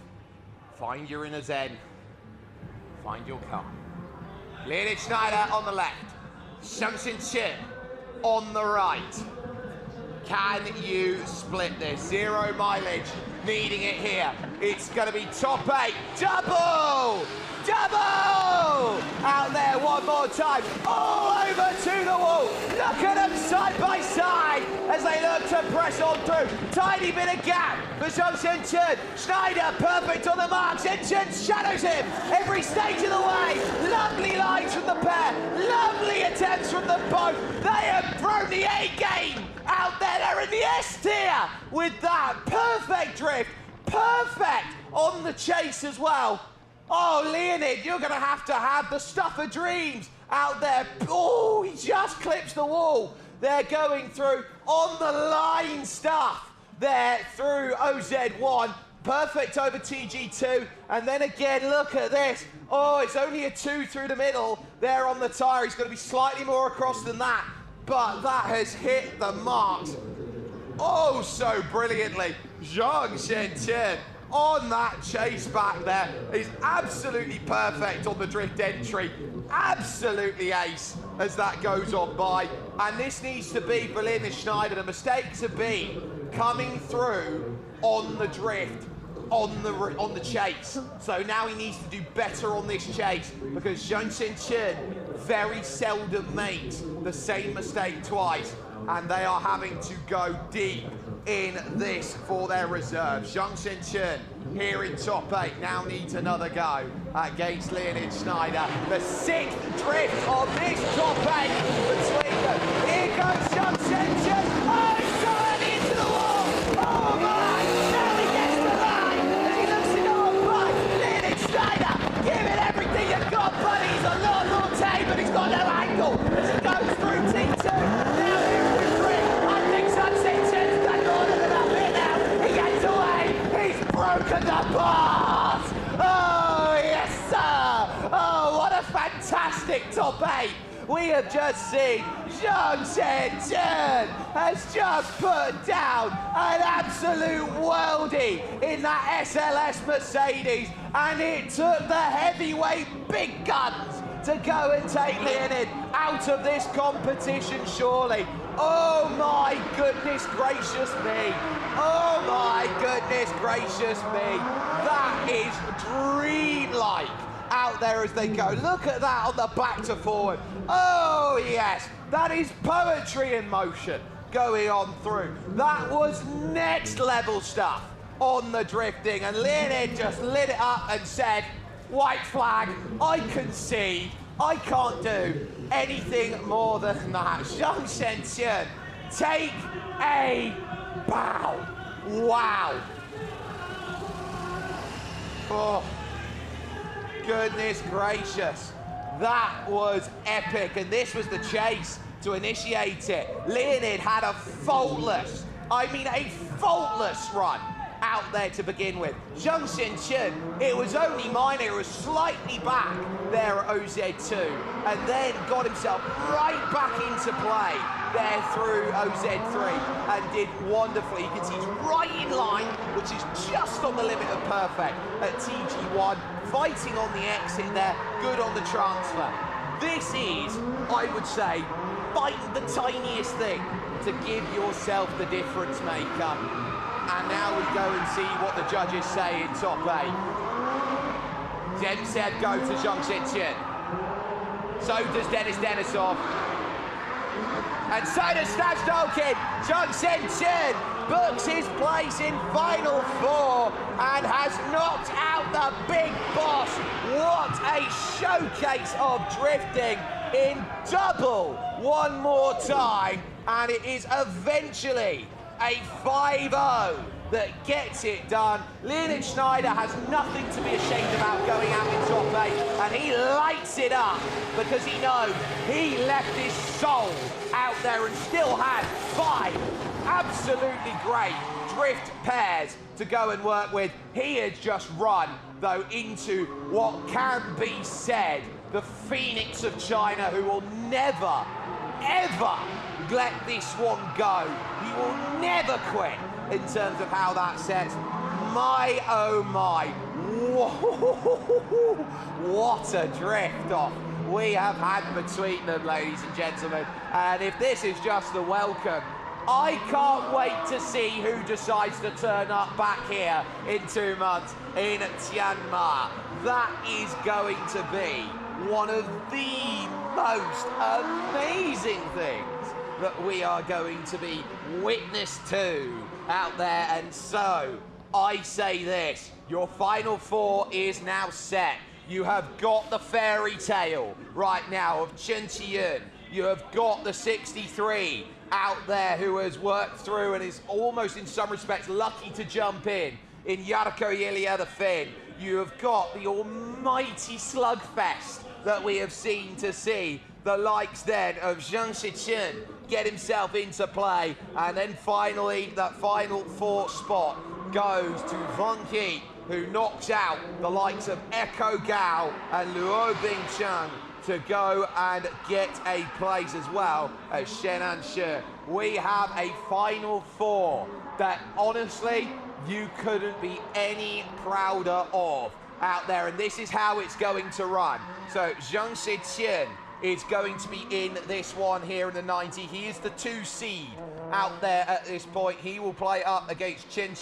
Find your inner zen. Find your calm. Leonid Schneider on the left. Chen on the right. Can you split this? 0 mileage, needing it here. It's going to be top 8. Double! Double! Out there one more time. All over to the wall. Look at them side by side as they look to press on through. Tiny bit of gap for Chen. Schneider perfect on the mark. Chen shadows him every stage of the way. Lovely lines from the pair. Lovely attempts from them both. They have thrown the A game out there. They're in the S tier with that perfect drift. Perfect on the chase as well. Oh, Leonid, you're going to have the stuff of dreams out there. Oh, he just clips the wall. They're going through on the line stuff there through OZ1. Perfect over TG2. And then again, look at this. Oh, it's only a 2 through the middle there on the tire. He's going to be slightly more across than that. But that has hit the marks oh so brilliantly. Zhang Chen on that chase back there is absolutely perfect on the drift entry. Absolutely ace as that goes on by. And this needs to be for Leonid Schneider. The mistakes have been coming through on the drift, on the chase. So now he needs to do better on this chase because Zhang Chen very seldom makes the same mistake twice. And they are having to go deep in this for their reserve. Zhang Chen here in top 8 now needs another go against Leonid Schneider. The 6th drift of this top 8 between them. Here goes Zhang Chen. Oh, he's going into the wall. Oh my! Now he gets the line. And he looks to go on by Leonid Schneider. Give it everything you've got, buddy. He's a lot tame, but he's got no angle as he goes through T2. Now here in the drift. I think Zhang Chen's done more than enough here now. He gets away. He's broken the bars. Oh, yes, sir. Oh, what a fantastic top 8. We have just seen Zhang Chen has just put down an absolute worldie in that SLS Mercedes, and it took the heavyweight big guns to go and take Leonid out of this competition, surely. Oh my goodness gracious me. Oh my goodness gracious me. That is dreamlike out there as they go. Look at that on the back to forward. Oh yes, that is poetry in motion going on through. That was next level stuff on the drifting, and Leonid just lit it up and said, white flag, I concede. I can't do anything more than that. Zhang Chen, take a bow. Wow. Oh, goodness gracious. That was epic, and this was the chase to initiate it. Leonid had a faultless run out there to begin with. Zhang Chen, it was only minor, it was slightly back there at OZ2, and then got himself right back into play there through OZ3 and did wonderfully. You can see he's right in line, which is just on the limit of perfect at TG1, fighting on the exit there, good on the transfer. This is, I would say, the tiniest thing to give yourself the difference maker. And now we go and see what the judges say in top 8. Chen said go to Zhang Chen. So does Denis Denisov. And so does Stasdolkin. Zhang Chen books his place in Final 4 and has knocked out the big boss. What a showcase of drifting in double one more time. And it is eventually a 5-0 that gets it done. Leonid Schneider has nothing to be ashamed about going out in top 8, and he lights it up because he knows he left his soul out there and still had 5 absolutely great drift pairs to go and work with. He had just run, though, into what can be said, the Phoenix of China, who will never, ever let this one go. He will never quit in terms of how that sets. My, oh my, what a drift off we have had between them, ladies and gentlemen. And if this is just the welcome, I can't wait to see who decides to turn up back here in 2 months in Tianma. That is going to be one of the most amazing things that we are going to be witness to out there. And so I say this, your final 4 is now set. You have got the fairy tale right now of Chen. You have got the 63 out there who has worked through and is almost in some respects lucky to jump in Yarko Yelia the Finn. You have got the almighty slugfest that we have seen to see the likes then of Zhang Xichen get himself into play, and then finally that final 4 spot goes to Vonghai, who knocks out the likes of Echo Gao and Luo Bingcheng to go and get a place as well as Shen and Shu. We have a final 4 that honestly you couldn't be any prouder of out there, and this is how it's going to run. So Zhang Xichen is going to be in this one here in the 90. He is the 2 seed out there at this point. He will play up against Chen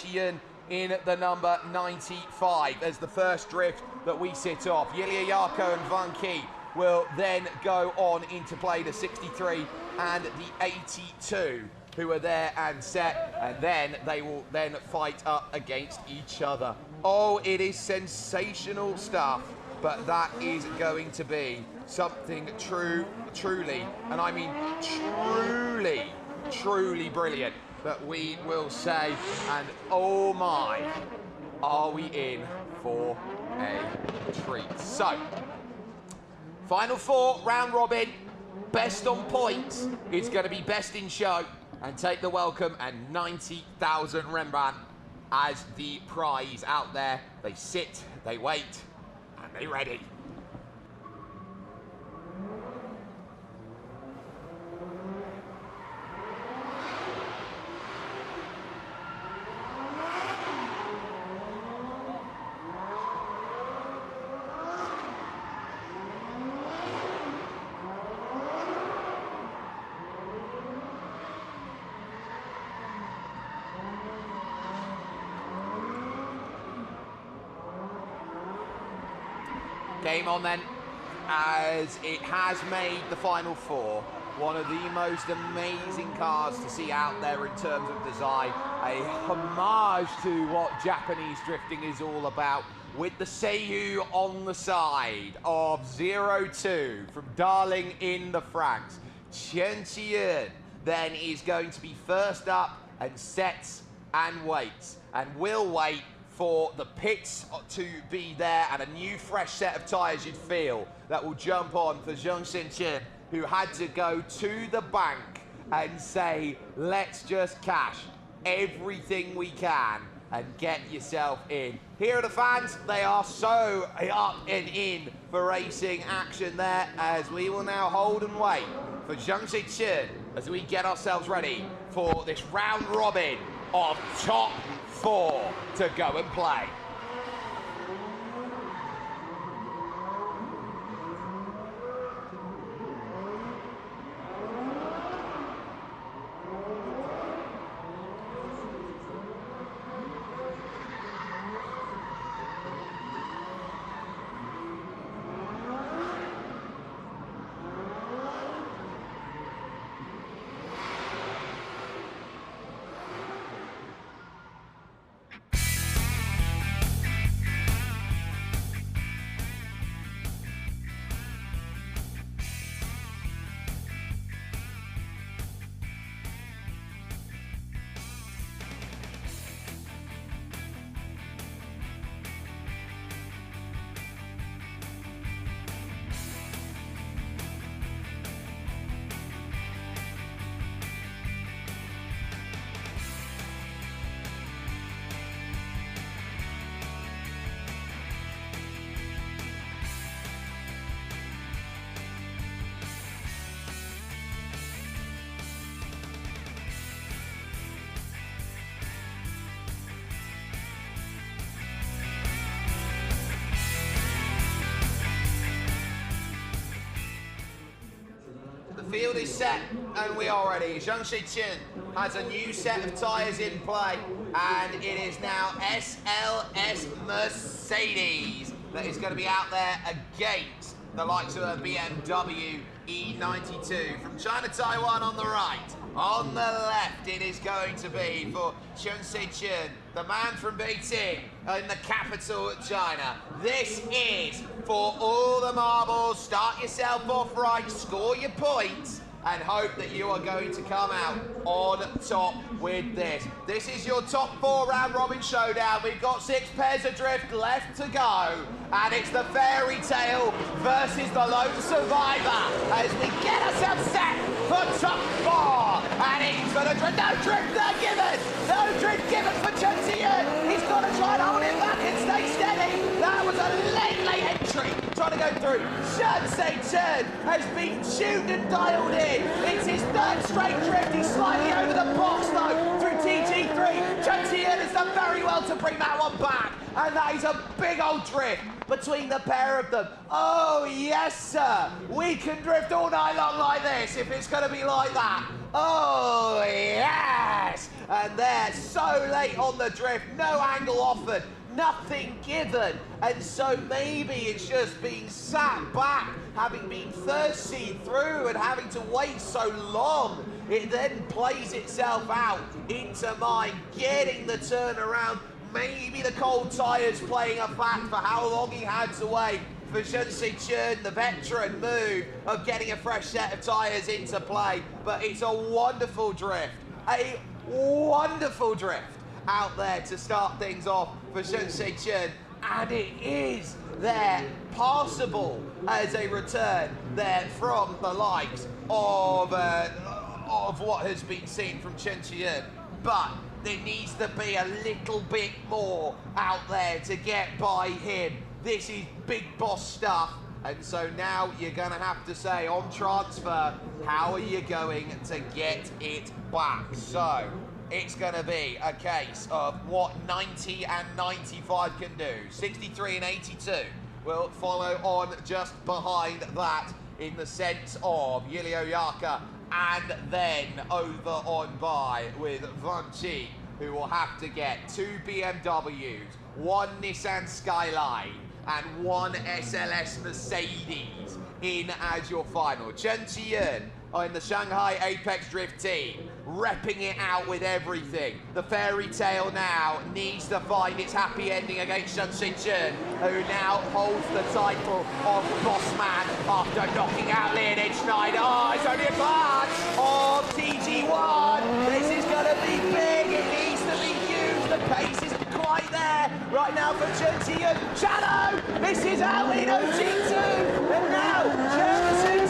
in the number 95 as the first drift that we sit off. Yelia Yarko and Vonghai will then go on into play the 63 and the 82 who are there and set, and then they will then fight up against each other. Oh, it is sensational stuff, but that is going to be something truly, and I mean truly brilliant that we will say, and oh my, are we in for a treat. So, final 4, round robin, best on points is going to be best in show, and take the welcome and 90,000 Rembrandt as the prize out there. They sit, they wait, and they ready. Game on then, as it has made the final 4. One of the most amazing cars to see out there in terms of design. A homage to what Japanese drifting is all about, with the Seiyu on the side of 0-2 from Darling in the Franks. Chen then is going to be first up and sets and waits, and will wait for the pits to be there and a new fresh set of tyres, you'd feel, that will jump on for Zhang Xichen, who had to go to the bank and say, let's just cash everything we can and get yourself in. Here are the fans. They are so up and in for racing action there, as we will now hold and wait for Zhang Xichen as we get ourselves ready for this round robin of top 4 to go and play. field is set and we are ready. Chen has a new set of tyres in play, and it is now SLS Mercedes that is going to be out there against the likes of a BMW E92. From China, Taiwan on the right. On the left, it is going to be for Chen, the man from Beijing in the capital of China. This is for all the marbles. Start yourself off right, score your points, and hope that you are going to come out on top with this. This is your top 4 round robin showdown. We've got 6 pairs adrift left to go, and it's the fairy tale versus the lone survivor as we get ourselves set for top 4. And he's gonna drift, no drift given! No drift given for Chen. He's gonna try and hold it back and stay steady. That was a late entry, trying to go through. Chen has been tuned and dialed in. It's his 3rd straight drift. He's slightly over the box though through TG3. Chen has done very well to bring that one back. And that is a big old drift between the pair of them. Oh, yes, sir. We can drift all night long like this if it's going to be like that. Oh, yes. And they're so late on the drift. No angle offered. Nothing given. And so maybe it's just being sat back, having been thirsty through and having to wait so long. It then plays itself out into mine, getting the turnaround. Maybe the cold tyres playing a fact for how long he had to wait for Chen, the veteran move of getting a fresh set of tyres into play. But it's a wonderful drift, out there to start things off for Chen, and it is there passable as a return there from the likes of what has been seen from Chen. But there needs to be a little bit more out there to get by him. This is big boss stuff. And so now you're going to have to say on transfer, how are you going to get it back? So it's going to be a case of what 90 and 95 can do. 63 and 82 will follow on just behind that in the sense of Yelia, and then over on by with Vonghai, who will have to get 2 BMWs, 1 Nissan Skyline, and 1 SLS Mercedes in as your final. Chen in the Shanghai Apex Drift team, repping it out with everything. The fairy tale now needs to find its happy ending against Chen, who now holds the title of boss man after knocking out Schneider. Oh, it's only a glance of TG1. This is going to be big. It needs to be huge. The pace isn't quite there right now for Chen. Shadow, this is how we know G2. And now Chen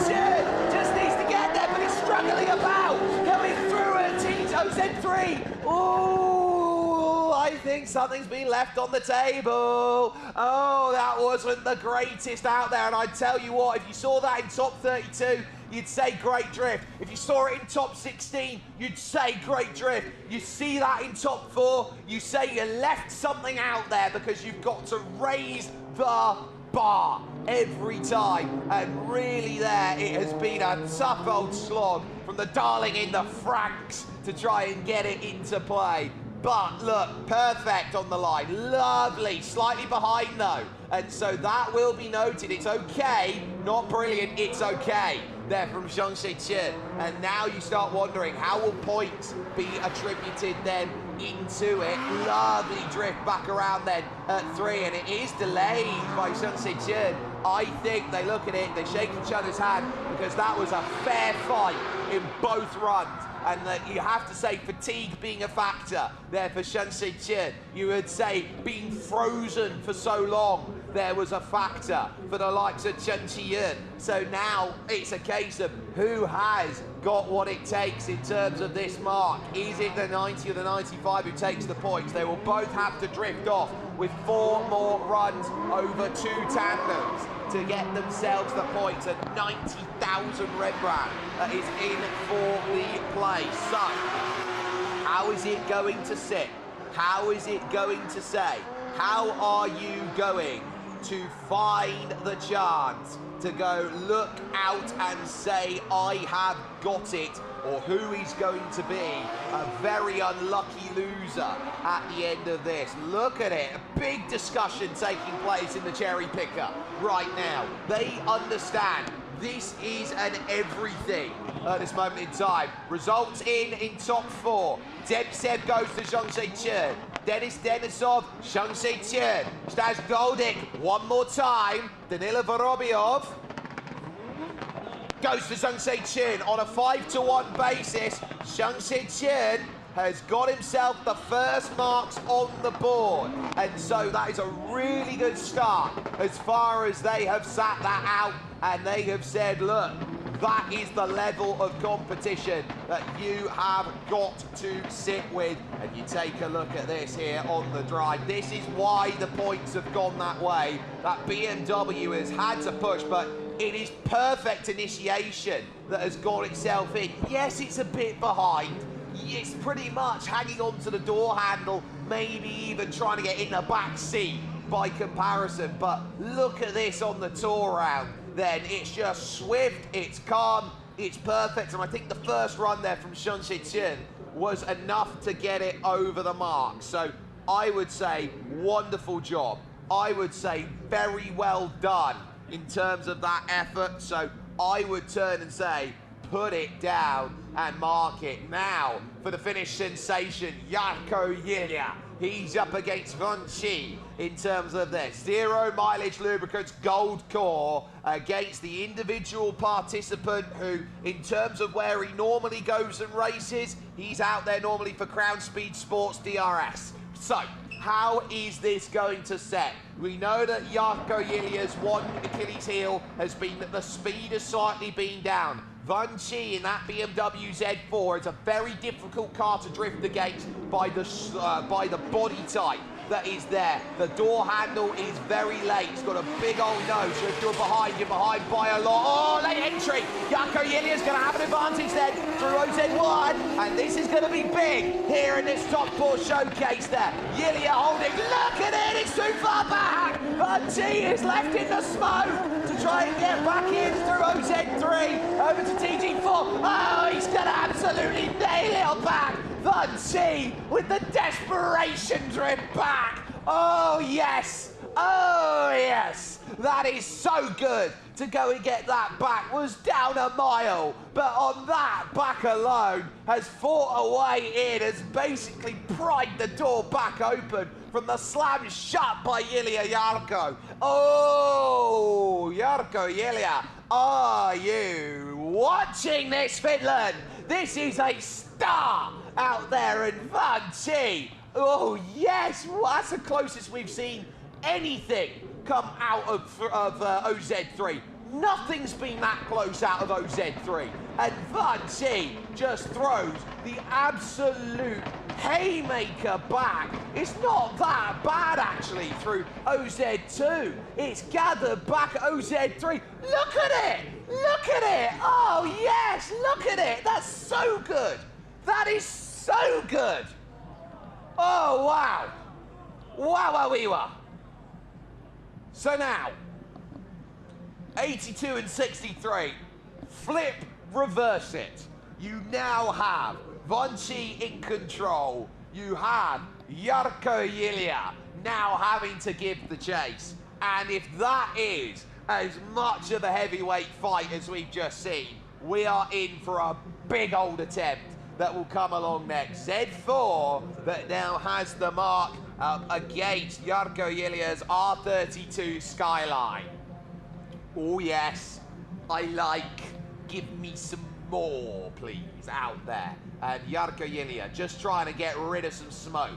just needs to get there, but he's struggling about, going through at Z3. Ooh, I think something's been left on the table. Oh, that wasn't the greatest out there. And I tell you what, if you saw that in top 32, you'd say great drift. If you saw it in top 16, you'd say great drift. You see that in top 4, you say you left something out there because you've got to raise the bar every time. And really there, it has been a tough old slog from the darling in the Franks to try and get it into play. But look, perfect on the line, lovely, slightly behind though. And so that will be noted. It's okay, not brilliant, it's okay. There from Chen. And now you start wondering, how will points be attributed then into it? Lovely drift back around then at 3, and it is delayed by Chen. I think they look at it, they shake each other's hand, because that was a fair fight in both runs. And that you have to say fatigue being a factor there for Chen. You would say being frozen for so long there was a factor for the likes of Chen. So now it's a case of who has got what it takes in terms of this mark. Is it the 90 or the 95 who takes the points? They will both have to drift off with 4 more runs over 2 tandems to get themselves the points at 90,000 Rembrandt that is in for the place. So, how is it going to sit? How is it going to say? How are you going to find the chance to go look out and say, I have got it, or who is going to be a very unlucky loser at the end of this. Look at it, a big discussion taking place in the cherry picker right now. They understand this is an everything at this moment in time. Results in top 4. Debsev goes to Zhang Chen. Denis Denisov, Zhang Chen. Stas Goldik one more time. Danila Vorobyov goes to Zhang Chen on a 5-to-1 basis. Zhang Chen has got himself the first marks on the board. And so that is a really good start as far as they have sat that out and they have said, look, that is the level of competition that you have got to sit with. And you take a look at this here on the drive. This is why the points have gone that way. That BMW has had to push, but it is perfect initiation that has got itself in. Yes, it's a bit behind. It's pretty much hanging on to the door handle, maybe even trying to get in the back seat by comparison. But look at this on the tour round. Then it's just swift, it's calm, it's perfect. And I think the first run there from Shan Chen was enough to get it over the mark. So I would say wonderful job. I would say very well done in terms of that effort. So I would turn and say, put it down and mark it. Now for the Finnish sensation, Yelia. He's up against Vonghai in terms of this. 0 mileage lubricants, gold core against the individual participant who, in terms of where he normally goes and races, he's out there normally for Crown Speed Sports DRS. So, how is this going to set? We know that Yelia's one Achilles heel has been that the speed has slightly been down. Vonghai in that BMW Z4 is a very difficult car to drift against by the body type that is there. The door handle is very late. It's got a big old nose. So if you're behind by a lot. Oh, late entry. Yelia's going to have an advantage then through OZ1. And this is going to be big here in this top 4 showcase there. Yelia holding. Look at it. It's too far back. Vonghai is left in the smoke to try and get back in through OZ3 over to TG4. Oh, he's going to absolutely nail it back. Vonghai with the desperation drift back. Oh, yes. Oh, yes. That is so good to go and get that back. Was down a mile, but on that back alone has fought a way in, has basically pried the door back open from the slam shut by Yelia Yarko. Oh, Yarko Yelia, are you watching this, Finland? This is a star out there in Vonghai. Oh, yes, well, that's the closest we've seen anything come out of OZ3. Nothing's been that close out of OZ3. And Vonghai just throws the absolute haymaker back. It's not that bad, actually, through OZ2. It's gathered back at OZ3. Look at it! Look at it! Oh, yes, look at it! That's so good! That is so good! Oh, wow! Wow. So now, 82 and 63, flip, reverse it. You now have Vonghai in control. You have Yarko Yelia now having to give the chase. And if that is as much of a heavyweight fight as we've just seen, we are in for a big old attempt that will come along next. Z4 that now has the mark against Yarko Yelia's R32 Skyline. Oh yes, I like, give me some more please out there. And Yarko Yelia just trying to get rid of some smoke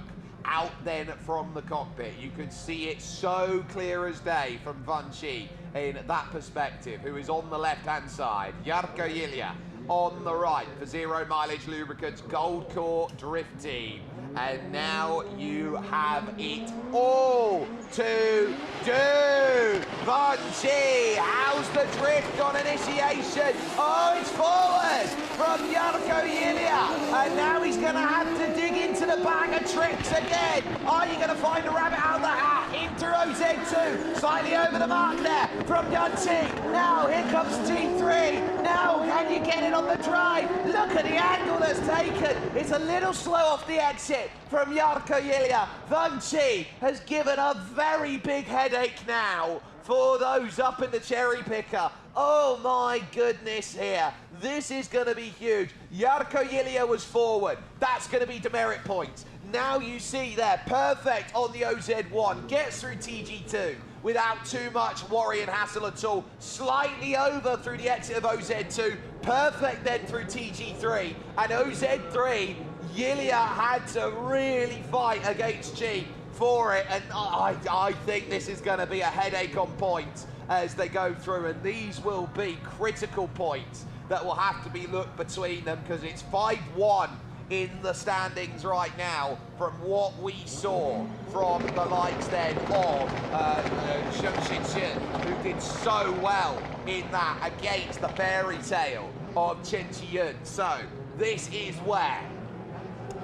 out then from the cockpit. You can see it so clear as day from Vonghai in that perspective, who is on the left-hand side. Yarko Yelia on the right for 0 mileage lubricants, gold core drift team. And now you have it all to do. Vonghai, how's the drift on initiation? Oh, it's forward from Yarko Yelia. And now he's going to have to dig into the bag of tricks again. Are you going to find a rabbit out of the hat? Into OZ2. T2, slightly over the mark there from Gantine. Now here comes T3. Now can you get it on the drive? Look at the angle that's taken. It's a little slow off the exit from Yelia. Vonghai has given a very big headache now for those up in the cherry picker. Oh my goodness here. This is going to be huge. Yelia was forward. That's going to be demerit points. Now you see there, perfect on the OZ1. Gets through TG2 without too much worry and hassle at all. Slightly over through the exit of OZ2. Perfect then through TG3. And OZ3, Yelia had to really fight against G for it. And I think this is going to be a headache on points as they go through. And these will be critical points that will have to be looked between them because it's 5-1 in the standings right now from what we saw from the likes then of Chen, who did so well in that against the fairy tale of Chen. So this is where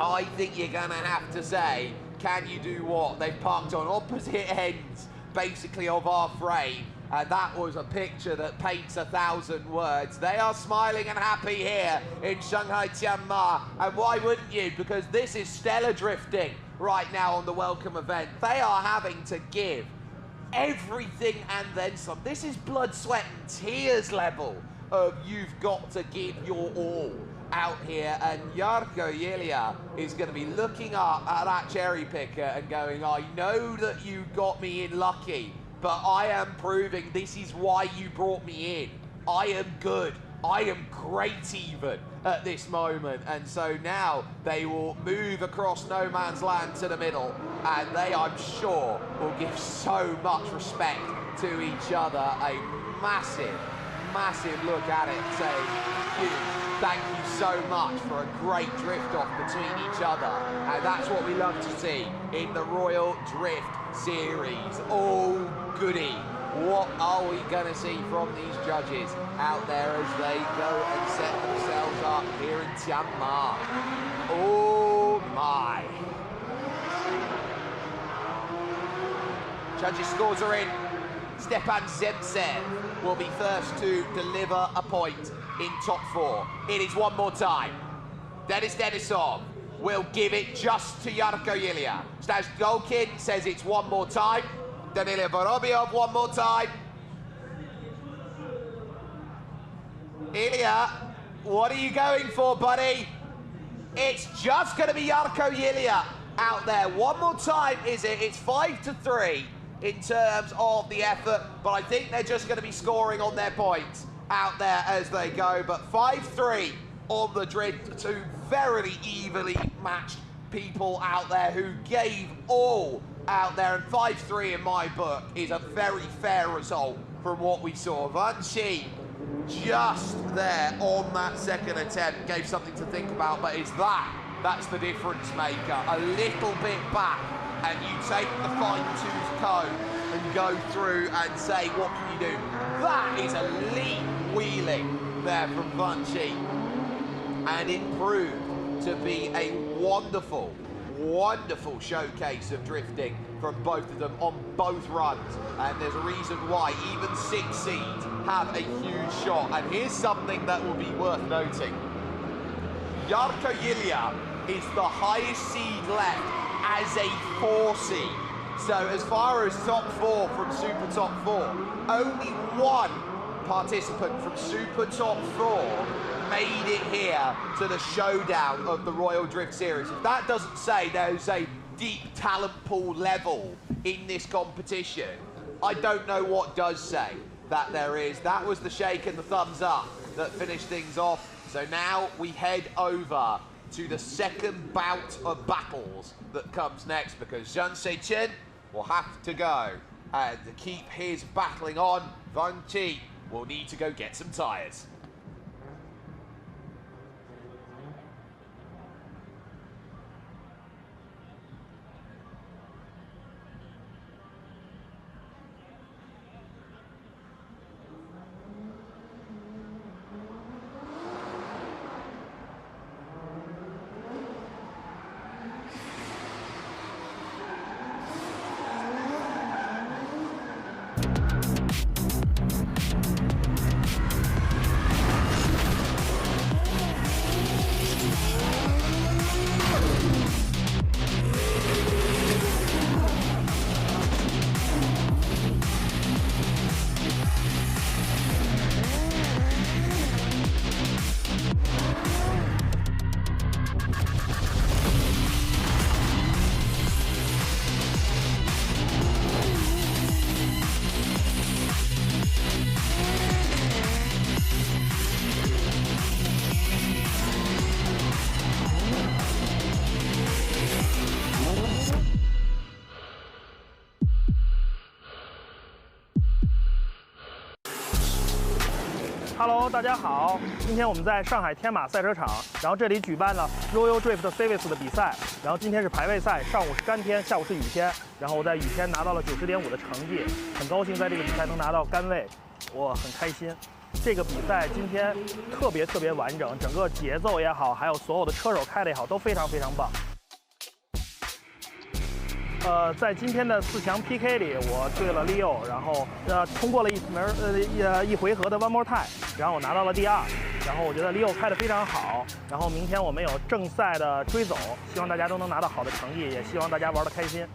I think you're gonna have to say, can you do what? They've parked on opposite ends basically of our frame. And that was a picture that paints 1,000 words. They are smiling and happy here in Shanghai Tianma. And why wouldn't you? Because this is stellar drifting right now on the welcome event. They are having to give everything and then some. This is blood, sweat and tears level of you've got to give your all out here. And Yelia is going to be looking up at that cherry picker and going, I know that you got me in lucky, but I am proving this is why you brought me in. I am good. I am great even at this moment. And so now they will move across no man's land to the middle. And they, I'm sure, will give so much respect to each other. A massive, massive look at it saying, thank you so much for a great drift off between each other. And that's what we love to see in the Royal Drift Series. Oh, goody. What are we going to see from these judges out there as they go and set themselves up here in Tianma? Oh, my. Judges' scores are in. Stepan Zemtsev will be first to deliver a point in top 4. It is one more time. Denis Denisov will give it just to Yelia. Stas Golkin says it's one more time. Danila Vorobyov one more time. Ilya, what are you going for, buddy? It's just going to be Yelia out there. One more time, is it? It's 5-3 in terms of the effort, but I think they're just going to be scoring on their points out there as they go. But 5-3 on the drift, two very evenly matched people out there who gave all out there, and 5-3 in my book is a very fair result from what we saw. Vonghai just there on that second attempt gave something to think about, but is that's the difference maker. A little bit back and you take the fine-tooth comb and go through and say, what can you do? That is elite wheeling there from Vonghai, and it proved to be a wonderful showcase of drifting from both of them on both runs. And there's a reason why even 6 seeds have a huge shot. And here's something that will be worth noting. Yelia is the highest seed left as a 4 seed. So as far as top 4 from Super Top 4, only one participant from Super Top 4 made it here to the showdown of the Royal Drift Series. If that doesn't say there's a deep talent pool level in this competition, I don't know what does say that there is. That was the shake and the thumbs up that finished things off. So now we head over to the second bout of battles that comes next, because Chen will have to go and to keep his battling on. Vonghai will need to go get some tires. Hello， 大家好，今天我们在上海天马赛车场，然后这里举办了 Royal Drift Series 的比赛，然后今天是排位赛，上午是干天，下午是雨天，然后我在雨天拿到了90.5的成绩，很高兴在这个比赛能拿到杆位，我很开心。这个比赛今天特别完整，整个节奏也好，还有所有的车手开的也好，都非常棒。在今天的4强 PK 里，我对了 Leo， 然后通过了一回合的 One More Time， 然后我拿到了第2。然后我觉得 Leo 开得非常好。然后明天我们有正赛的追走，希望大家都能拿到好的成绩，也希望大家玩得开心。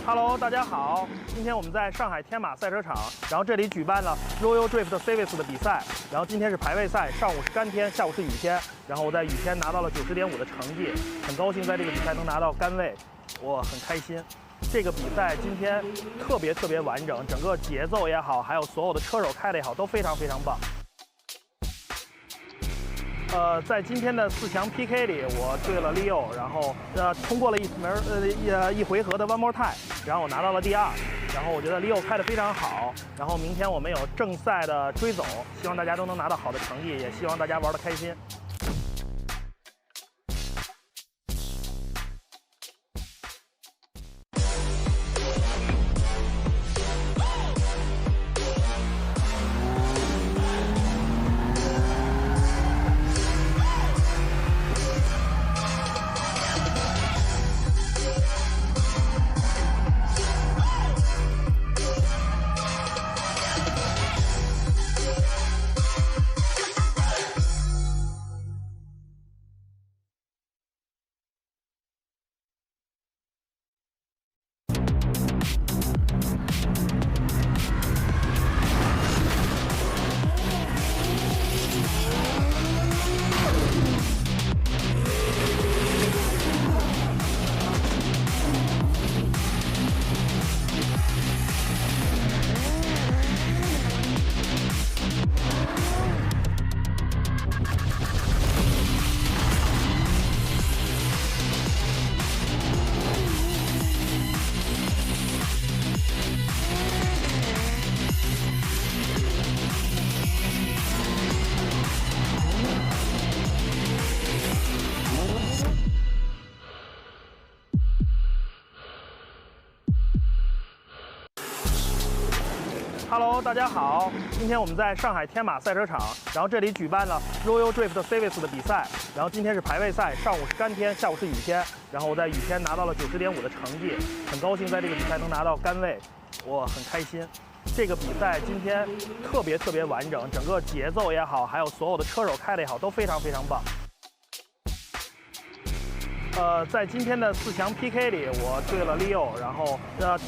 Hello， 大家好，今天我们在上海天马赛车场，然后这里举办了 Royal Drift Series 的比赛，然后今天是排位赛，上午是干天，下午是雨天，然后我在雨天拿到了90.5的成绩，很高兴在这个比赛能拿到杆位，我很开心。这个比赛今天特别完整，整个节奏也好，还有所有的车手开的也好，都非常棒。在今天的4强 PK 里，我对了 Leo， 然后通过了一回合的 One More Time， 然后我拿到了第2。然后我觉得 Leo 开得非常好。然后明天我们有正赛的追走，希望大家都能拿到好的成绩，也希望大家玩得开心。Hello， 大家好，今天我们在上海天马赛车场，然后这里举办了 Royal Drift Series 的比赛，然后今天是排位赛，上午是干天，下午是雨天，然后我在雨天拿到了90.5的成绩，很高兴在这个比赛能拿到杆位，我很开心。这个比赛今天特别完整，整个节奏也好，还有所有的车手开的也好，都非常棒。在今天的4强 PK 里，我对了 Leo， 然后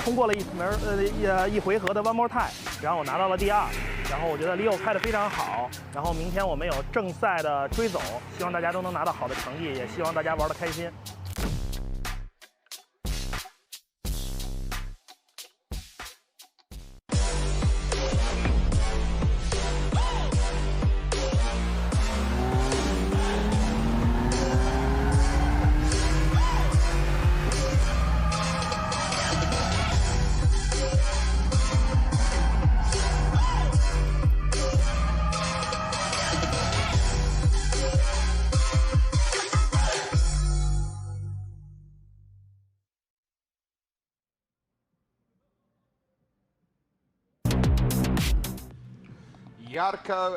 通过了一回合的 One More Time， 然后我拿到了第2。然后我觉得 Leo 开得非常好，然后明天我们有正赛的追走，希望大家都能拿到好的成绩，也希望大家玩得开心。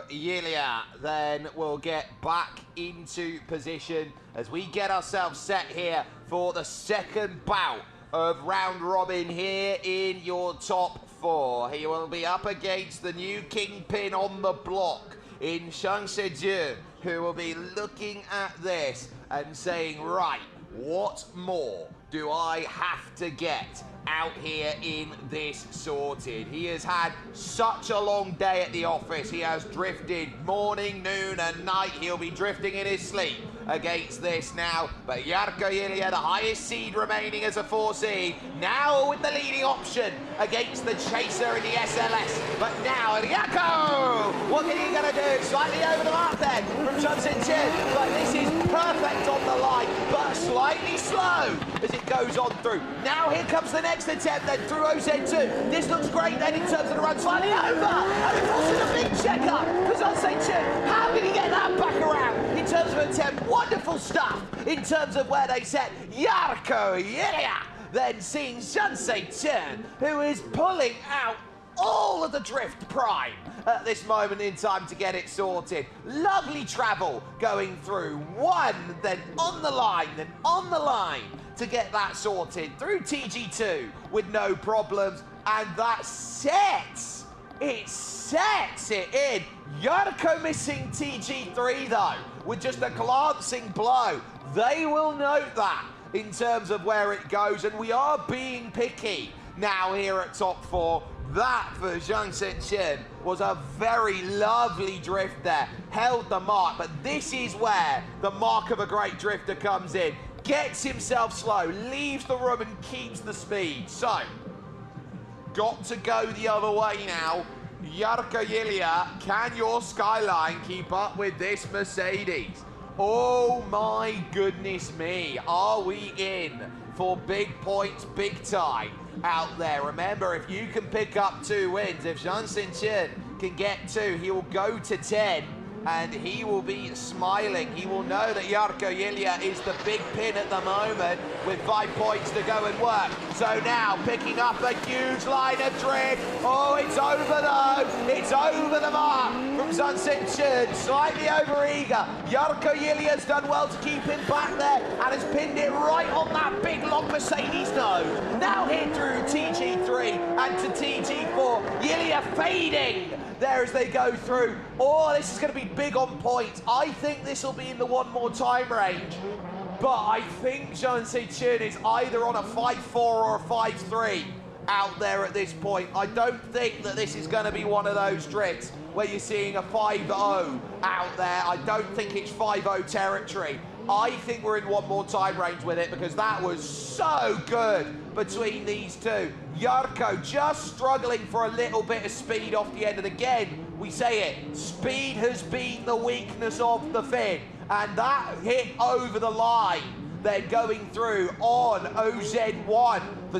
Yelia then will get back into position as we get ourselves set here for the second bout of round robin here in your top 4. He will be up against the new kingpin on the block in Shanghai, who will be looking at this and saying, right, what more do I have to get out here in this sorted? He has had such a long day at the office. He has drifted morning, noon and night. He'll be drifting in his sleep against this now. But Yelia, the highest seed remaining as a 4 seed, now with the leading option against the chaser in the SLS. But now Yarko, what are you going to do? Slightly over the mark then from Chen, but this is perfect on the line, but slightly slow as it goes on through. Now here comes the next attempt then through OZ2. This looks great then in terms of the run, slightly over. And it forces a big check-up for Chen. How did he get that back around in terms of attempt? Wonderful stuff in terms of where they set Yelia. Then seeing Chen, who is pulling out all of the drift prime at this moment in time to get it sorted. Lovely travel going through. One, then on the line, to get that sorted through TG2 with no problems. And that sets it in. Yarko missing TG3 though, with just a glancing blow. They will note that in terms of where it goes, and we are being picky now here at top 4. That for Chen was a very lovely drift there. Held the mark, but this is where the mark of a great drifter comes in. Gets himself slow, leaves the room and keeps the speed. So, got to go the other way now. Yelia, can your Skyline keep up with this Mercedes? Oh my goodness me, are we in for big points, big time out there? Remember, if you can pick up 2 wins, if Chen can get 2, he will go to 10 and he will be smiling. He will know that Yelia is the big pin at the moment with 5 points to go and work. So now picking up a huge line of drift. Oh, it's over though. It's over the mark from Chen, slightly over eager. Yelia's done well to keep him back there and has pinned it right on that big long Mercedes nose. Now hit through TG3 and to TG4. Yelia fading there as they go through. Oh, this is going to be big on points. I think this will be in the 1 more time range. But I think Chen is either on a 5-4 or a 5-3 out there at this point. I don't think that this is going to be one of those drifts where you're seeing a 5-0 out there. I don't think it's 5-0 territory. I think we're in 1 more time range with it because that was so good between these two. Yarko just struggling for a little bit of speed off the end. And again, we say it, speed has been the weakness of the Finn. And that hit over the line, then going through on OZ1 for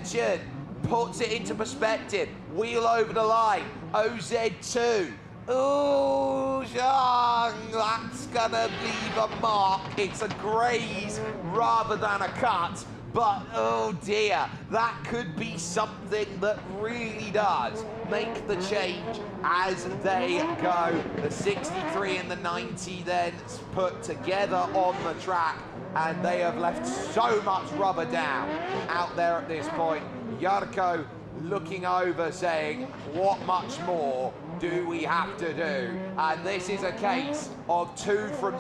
Chen. Puts it into perspective, wheel over the line, OZ2. Ooh, Jang, that's gonna leave a mark. It's a graze rather than a cut. but oh dear, that could be something that really does make the change as they go. The 63 and the 90 then put together on the track, and they have left so much rubber down out there at this point. Jarkko looking over saying, what much more do we have to do? And this is a case of two from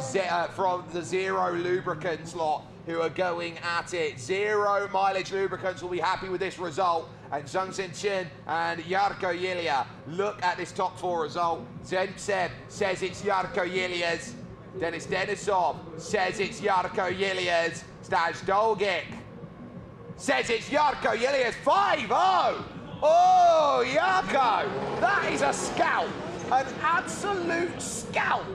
the Zero Lubricants lot who are going at it. Zero Mileage Lubricants will be happy with this result. And Zhang Chen and Jarkko Yelia look at this top 4 result. Zen Seb says it's Jarkko Yelia's. Dennis Denisov says it's Jarkko Yelia's. Staj Dolgic says it's Jarkko Yelia's. 5-0! Oh, Jarkko! That is a scalp! An absolute scalp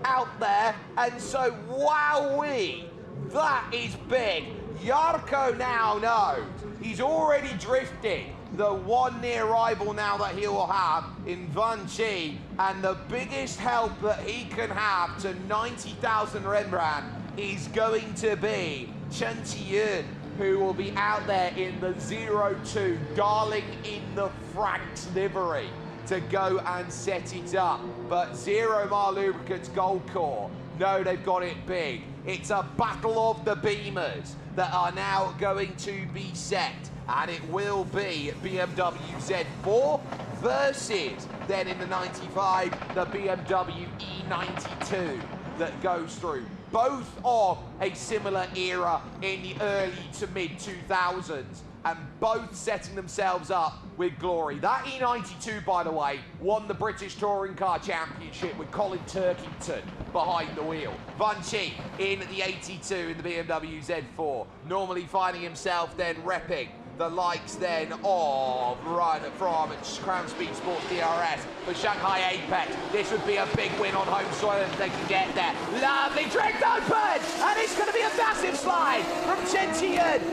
out there. And so, wowee! That is big. Jarkko now knows he's already drifted the one near rival now that he will have in Vonghai, and the biggest help that he can have to 90,000 Rembrandt is going to be Chunilong, who will be out there in the 0-2, darling in the Franks livery, to go and set it up. But Zero Mile Lubricants Gold Core, no, they've got it big. It's a battle of the beamers that are now going to be set, and it will be BMW Z4 versus, then in the 95, the BMW E92 that goes through. Both of a similar era in the early to mid 2000s, and both setting themselves up with glory. That E92, by the way, won the British Touring Car Championship with Colin Turkington behind the wheel. Vonghai in the 82 in the BMW Z4, normally finding himself then repping the likes then of run from Crown Speed Sports DRS for Shanghai Apex. This would be a big win on home soil if they can get there. Lovely drift open, and it's going to be a massive slide from Chen,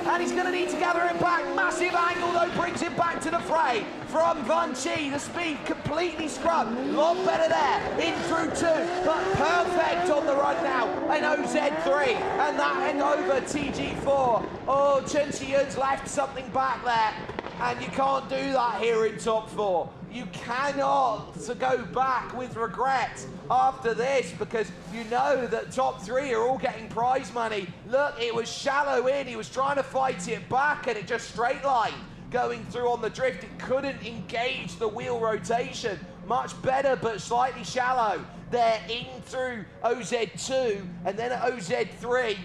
and he's going to need to gather it back. Massive angle though brings it back to the fray from Vonghai. The speed completely scrubbed, a lot better there, in through 2, but perfect on the run now, an OZ3, and that end over TG4. Oh, Chunilong's left something back there, and you can't do that here in top 4. You cannot go back with regret after this, because you know that top 3 are all getting prize money. Look, it was shallow in, he was trying to fight it back, and it just straight lined going through on the drift. It couldn't engage the wheel rotation. Much better, but slightly shallow there in through OZ2, and then at OZ3.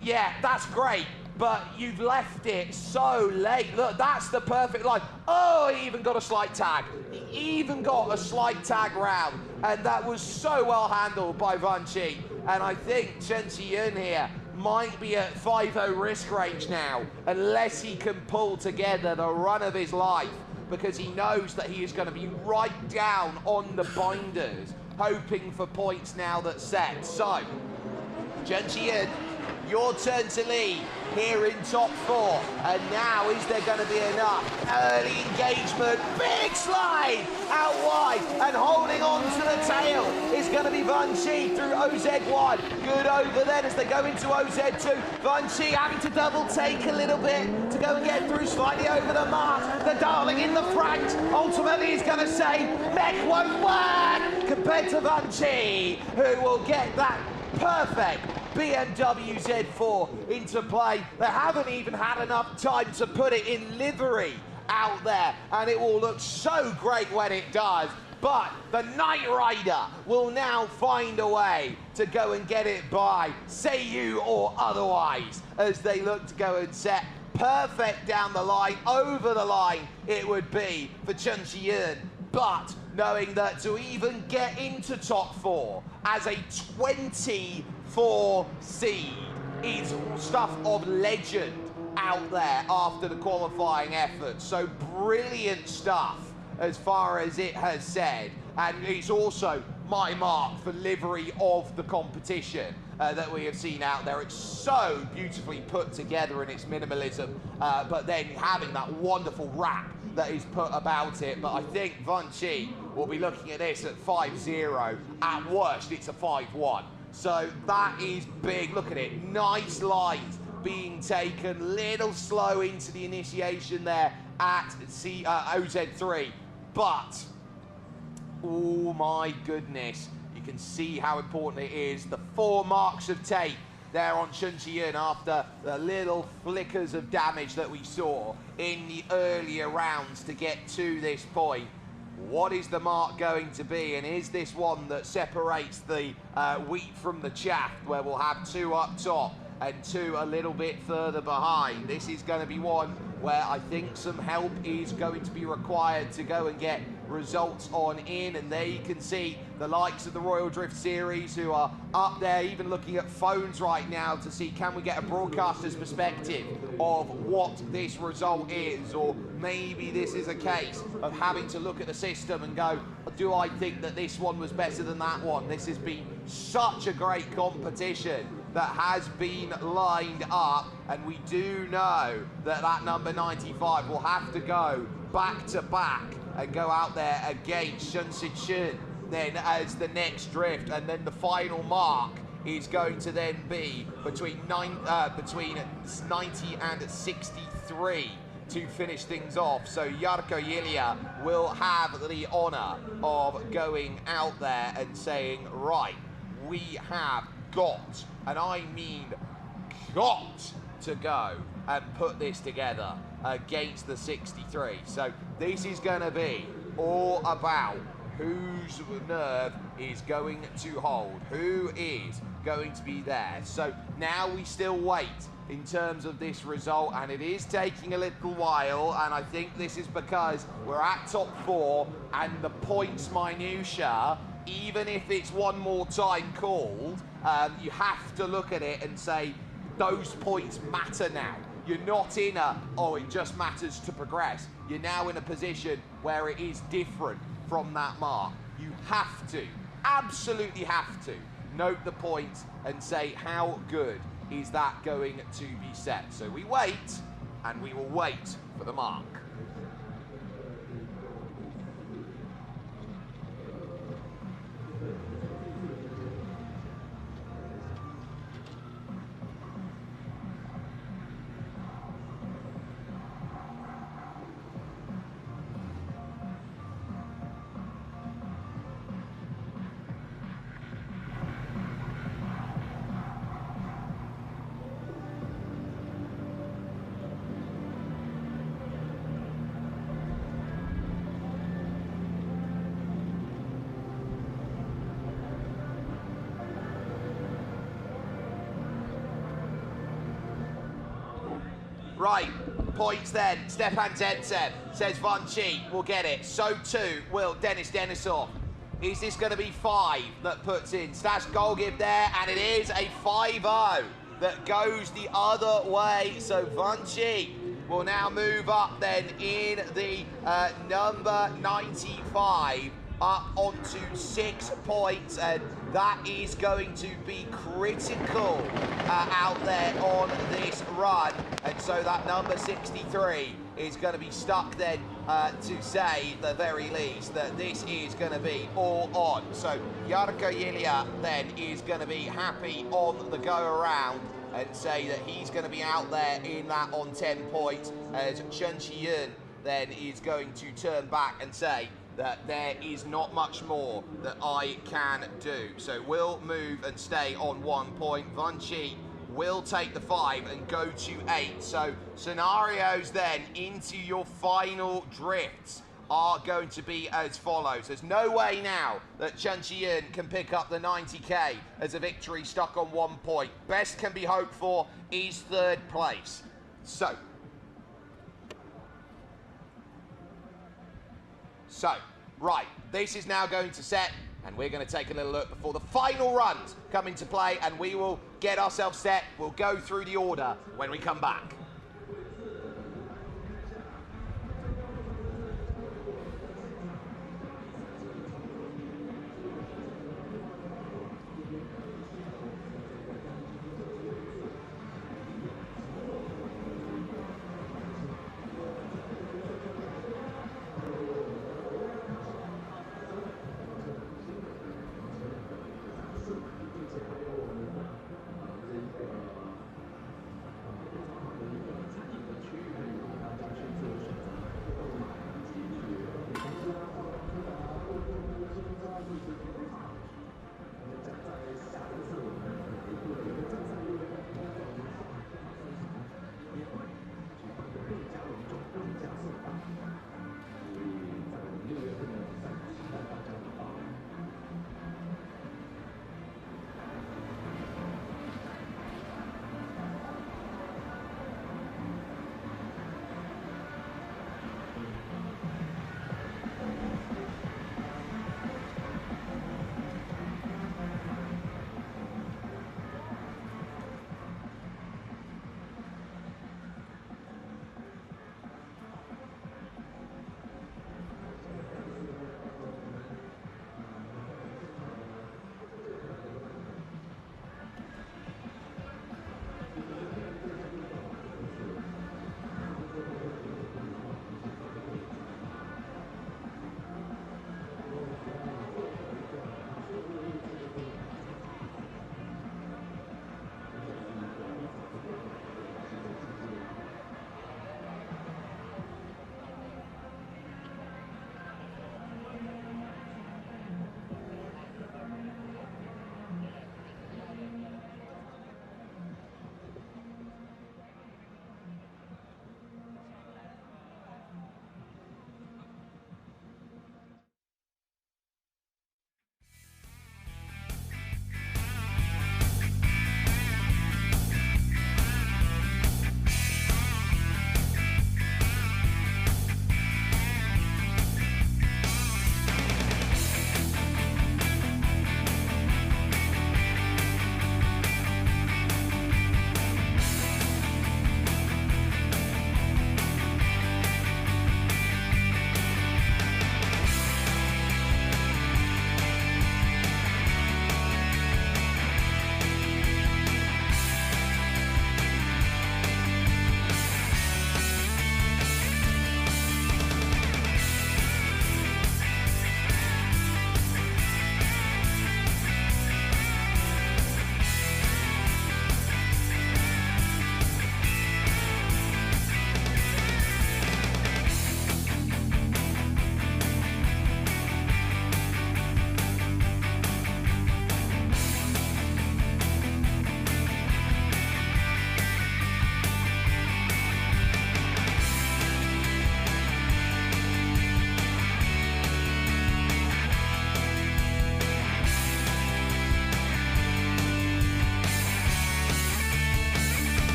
Yeah, that's great, but you've left it so late. Look, that's the perfect line. Oh, he even got a slight tag. He even got a slight tag round, and that was so well handled by Vonghai. And I think Chunilong here might be at 5-0 risk range now, unless he can pull together the run of his life, because he knows that he is going to be right down on the binders, hoping for points now that's set. So, Chunilong, your turn to lead here in top 4. And now, is there going to be enough? Early engagement, big slide out wide, and holding on to the tail is going to be Vonghai through OZ1. Good over then as they go into OZ2. Vonghai having to double take a little bit to go and get through, slightly over the mark. The darling in the front ultimately is going to say, mech won't work, compared to Vonghai, who will get that perfect BMW Z4 into play. They haven't even had enough time to put it in livery out there, and it will look so great when it does. But the Knight Rider will now find a way to go and get it by, say you or otherwise, as they look to go and set perfect down the line. Over the line it would be for Chunilong, but knowing that to even get into top 4 as a 24 seed is stuff of legend out there after the qualifying effort. So brilliant stuff as far as it has said, and it's also my mark for livery of the competition that we have seen out there. It's so beautifully put together in its minimalism, but then having that wonderful wrap that is put about it. But I think Vonghai will be looking at this at 5-0. At worst, it's a 5-1. So that is big. Look at it. Nice lines being taken. Little slow into the initiation there at OZ3, but oh my goodness, you can see how important it is. The 4 marks of tape there on Chunilong after the little flickers of damage that we saw in the earlier rounds to get to this point. What is the mark going to be, and is this one that separates the wheat from the chaff, where we'll have 2 up top and 2 a little bit further behind? This is going to be one where I think some help is going to be required to go and get results on in, and there you can see the likes of the Royal Drift Series who are up there even looking at phones right now to see, can we get a broadcaster's perspective of what this result is, or maybe this is a case of having to look at the system and go, do I think that this one was better than that one? This has been such a great competition that has been lined up, and we do know that that number 95 will have to go back to back and go out there against Chen then as the next drift, and then the final mark is going to then be between 90 and 63 to finish things off. So Yelia will have the honor of going out there and saying, right, we have got, and I mean got, to go and put this together against the 63. So this is going to be all about whose nerve is going to hold, who is going to be there. So now we still wait in terms of this result, and it is taking a little while, and I think this is because we're at top 4 and the points minutiae, even if it's one more time called, you have to look at it and say, those points matter now. You're not in a, oh, it just matters to progress. You're now in a position where it is different from that mark. You have to, absolutely have to, note the points and say, how good is that going to be set? So we wait, and we will wait for the mark. Right, points then. Stepan Zentsev says Vonghai will get it. So too will Dennis Denisov. Is this going to be 5 that puts in? Stash Golgib there, and it is a 5-0 that goes the other way. So Vonghai will now move up then in the number 95 up onto 6 points, and that is going to be critical out there on this run. And so that number 63 is going to be stuck then to say, the very least, that this is going to be all on. So Yelia then is going to be happy on the go around and say that he's going to be out there in that on 10 points, as Chunian then is going to turn back and say that there is not much more that I can do. So we'll move and stay on 1 point. Vonghai will take the 5 and go to 8. So scenarios then into your final drifts are going to be as follows. There's no way now that Chunian can pick up the 90k as a victory stuck on 1 point. Best can be hoped for is 3rd place. So, right, this is now going to set, and we're going to take a little look before the final runs come into play, and we will get ourselves set. We'll go through the order when we come back.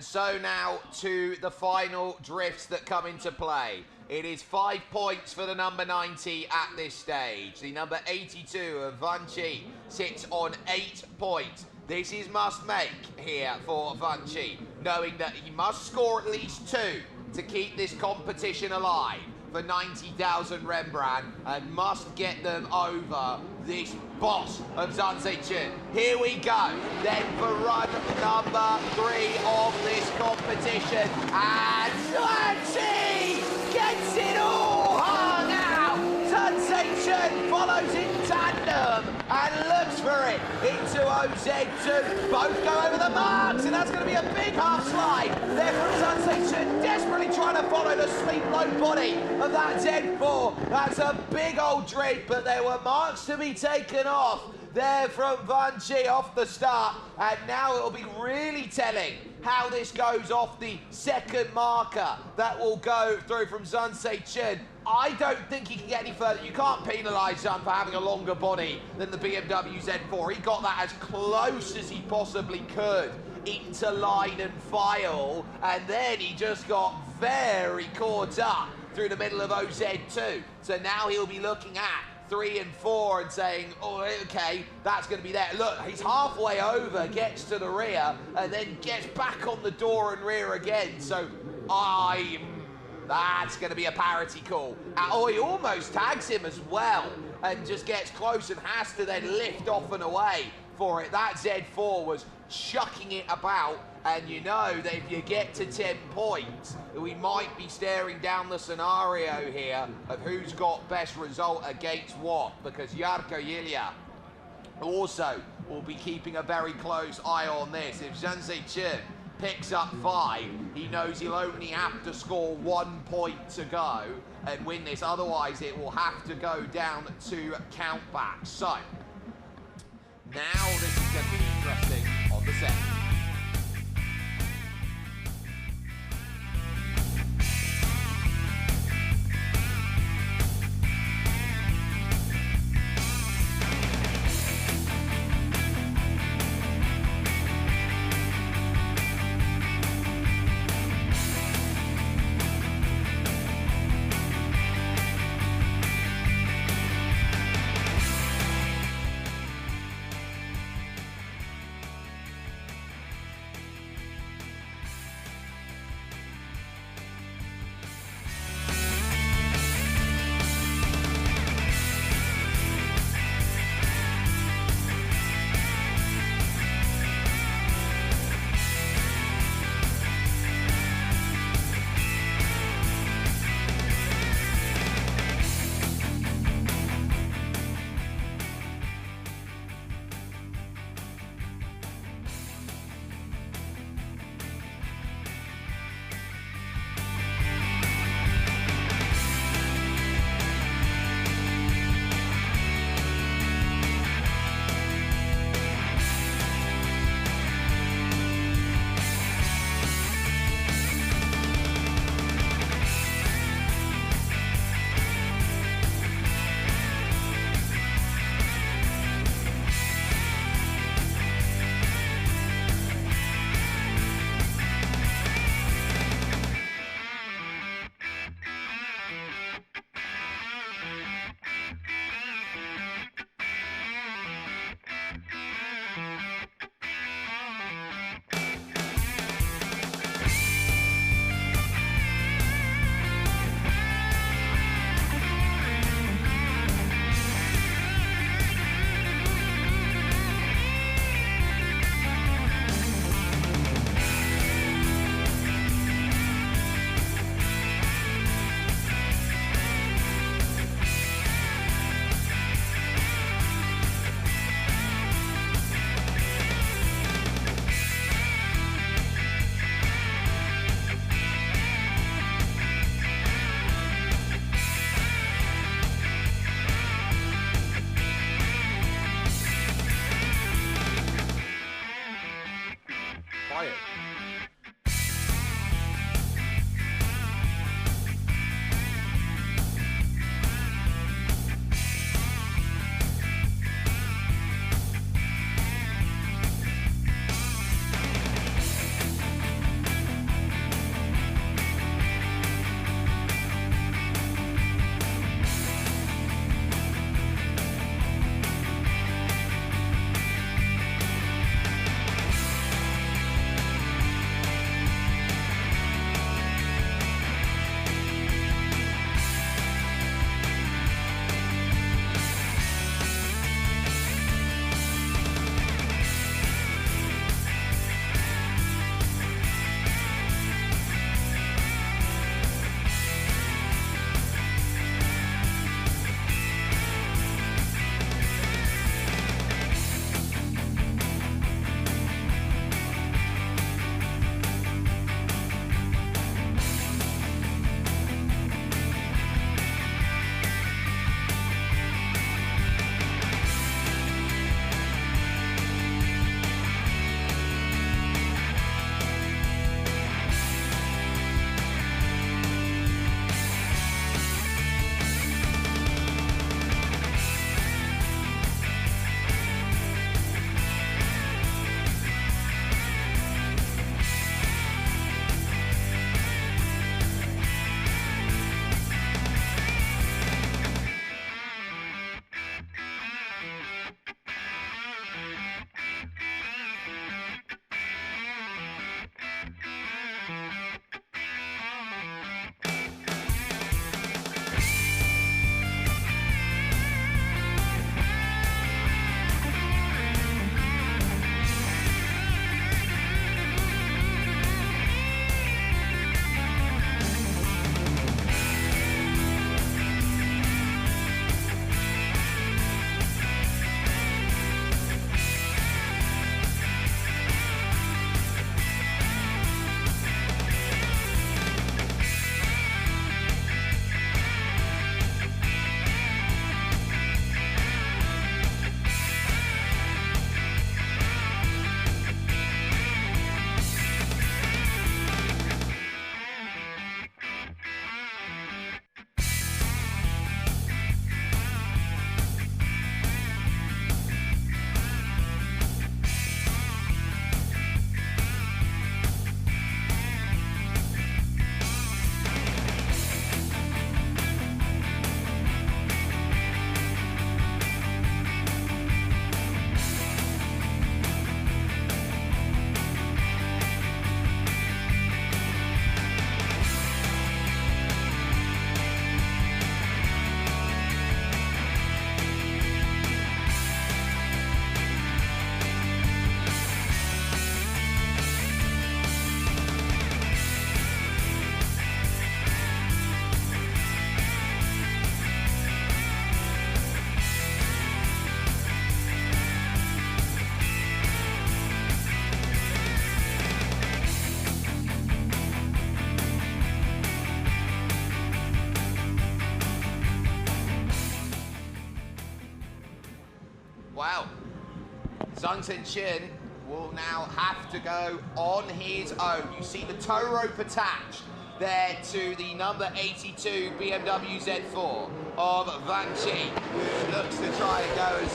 And so now to the final drifts that come into play. It is 5 points for the number 90 at this stage. The number 82 of Vonghai sits on 8 points. This is must make here for Vonghai, knowing that he must score at least 2 to keep this competition alive for 90,000 Rembrandt, and must get them over this boss of Chen. Here we go, then for run number 3 of this competition, and Chen gets it all hung out. Chen follows in tandem and looks for it into OZ2. Both go over the marks, and that's going to be a big half slide there from Chen, desperately trying to follow the sleep low body of that Z4. That's a big old drift, but there were marks to be taken off there from Vonghai off the start, and now it'll be really telling how this goes off the second marker that will go through from Chen. I don't think he can get any further. You can't penalise Shan for having a longer body than the BMW Z4. He got that as close as he possibly could into line and file, and then he just got very caught up through the middle of OZ2. So now he'll be looking at 3 and 4 and saying, oh, okay, that's going to be there. Look, he's halfway over, gets to the rear, and then gets back on the door and rear again. So that's going to be a parity call. Oh, he almost tags him as well and just gets close and has to then lift off and away for it. That Z4 was chucking it about, and you know that if you get to 10 points, we might be staring down the scenario here of who's got best result against what, because Yelia also will be keeping a very close eye on this. If Chen picks up 5, he knows he'll only have to score 1 point to go and win this, otherwise it will have to go down to countback. So now this is going to be interesting on the set. Well, Chen will now have to go on his own. You see the tow rope attached there to the number 82 BMW Z4 of Vonghai, who looks to try and go, and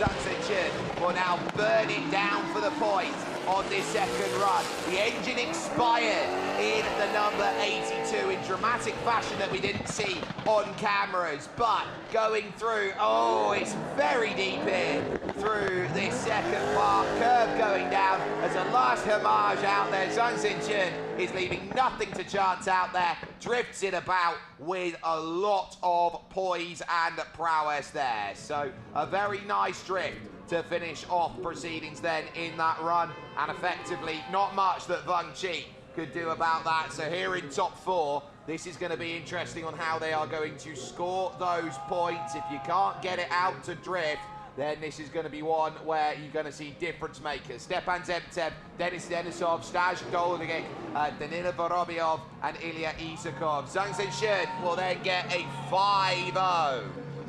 Chen will now burn it down for the point on this second run. The engine expired in the number 82 in dramatic fashion that we didn't see on cameras, but going through, oh, it's very deep in through this second part, curve going down as a last homage out there. Chen is leaving nothing to chance out there, drifts it about with a lot of poise and prowess there. So a very nice drift to finish off proceedings then in that run, and effectively not much that Vonghai could do about that. So here in top 4, this is going to be interesting on how they are going to score those points. If you can't get it out to drift, then this is going to be one where you're going to see difference makers. Stepan Zemtsev, Denis Denisov, Staj Doldig, Danila Vorobyov, and Ilya Isakov. Chen will then get a 5-0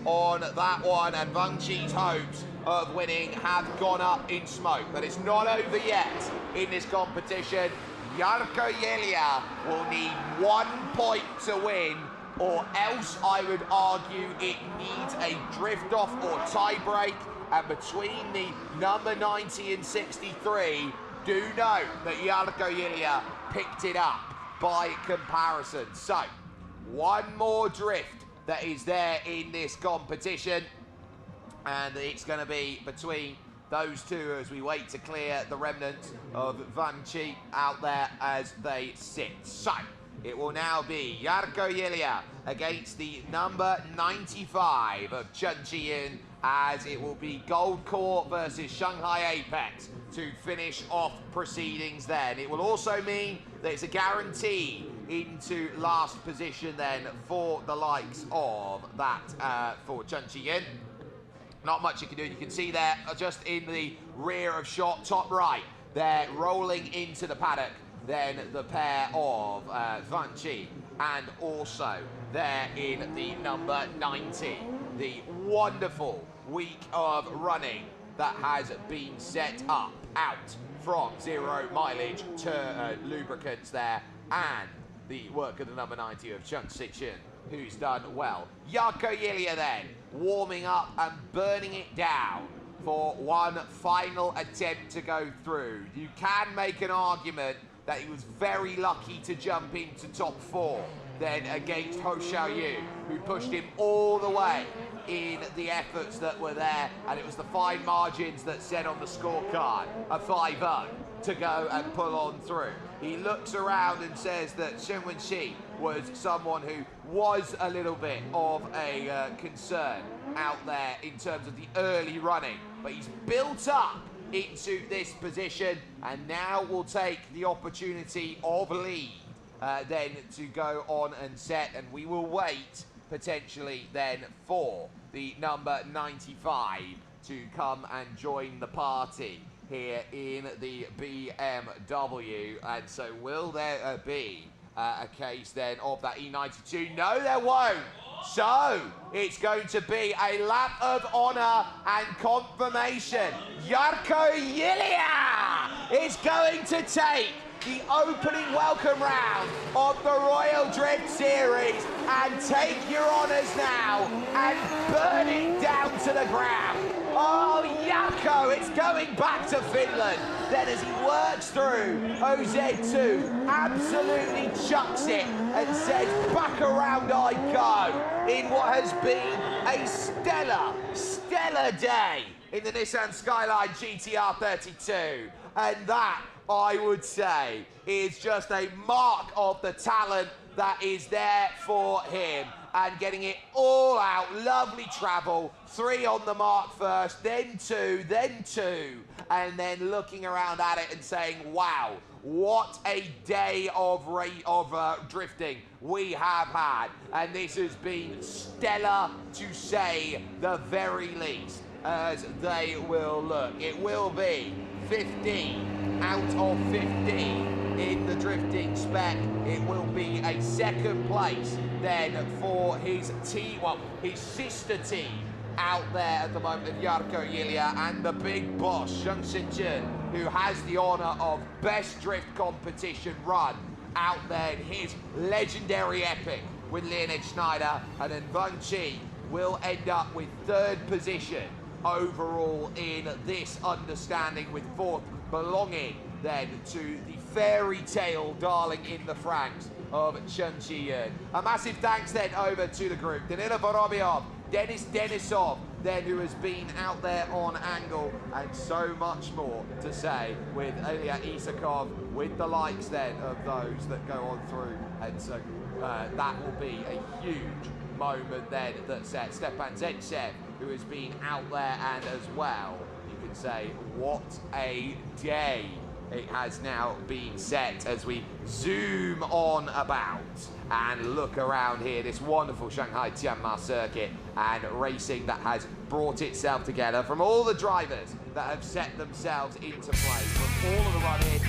on that one, and Vonghai's hopes of winning have gone up in smoke. But it's not over yet in this competition. Yelia will need 1 point to win, or else I would argue it needs a drift off or tie break. And between the number 90 and 63, do note that Yelia picked it up by comparison. So 1 more drift that is there in this competition, and it's going to be between those two as we wait to clear the remnants of Vonghai out there as they sit. So it will now be Yelia against the number 95 of Chunian, as it will be Gold Court versus Shanghai Apex to finish off proceedings then. It will also mean that it's a guarantee into last position then for the likes of that for Chunian. Not much you can do. You can see there just in the rear of shot, top right, they're rolling into the paddock. Then the pair of Vonghai, and also there in the number 90. The wonderful week of running that has been set up out from 0 mileage to lubricants there, and the work of the number 90 of Chen, who's done well. Yelia then warming up and burning it down for one final attempt to go through. You can make an argument that he was very lucky to jump into top 4 then against Hos Xiao, who pushed him all the way in the efforts that were there, and it was the fine margins that said on the scorecard a 5-0 to go and pull on through. He looks around and says that Shenun was someone who was a little bit of a concern out there in terms of the early running, but he's built up into this position and now will take the opportunity of lead then to go on and set, and we will wait potentially then for the number 95 to come and join the party here in the BMW. And so will there be a case then of that E92? No, there won't. So it's going to be a lap of honor and confirmation. Yelia is going to take the opening welcome round of the Royal Drift Series and take your honors now and burn it down to the ground. Oh, Jarkko, it's going back to Finland. Then as he works through OZ2, absolutely chucks it and says, back around I go, in what has been a stellar day in the Nissan Skyline GTR 32. And that, I would say, is just a mark of the talent that is there for him. And getting it all out, lovely travel, 3 on the mark first, then 2, and then looking around at it and saying, wow, what a day of drifting we have had. And this has been stellar, to say the very least, as they will look. It will be 15 out of 15 in the drifting spec. It will be a 2nd place then for his team, well, his sister team, out there at the moment, Yarko, Yelia, and the big boss, Chen, who has the honor of best drift competition run out there in his legendary epic with Leonid Schneider, and then Vonghai will end up with 3rd position overall in this understanding, with 4th belonging then to the fairy tale darling in the Franks of Chunilong. A massive thanks then over to the group. Danila Vorobyov, Denis Denisov, then who has been out there on angle, and so much more to say with Ilya Isakov, with the likes then of those that go on through. And so that will be a huge moment then that set Stepan Zentsev, who has been out there, and as well, you can say, what a day it has now been set as we zoom on about and look around here, this wonderful Shanghai Tianma circuit and racing that has brought itself together from all the drivers that have set themselves into play, from all of the run-in.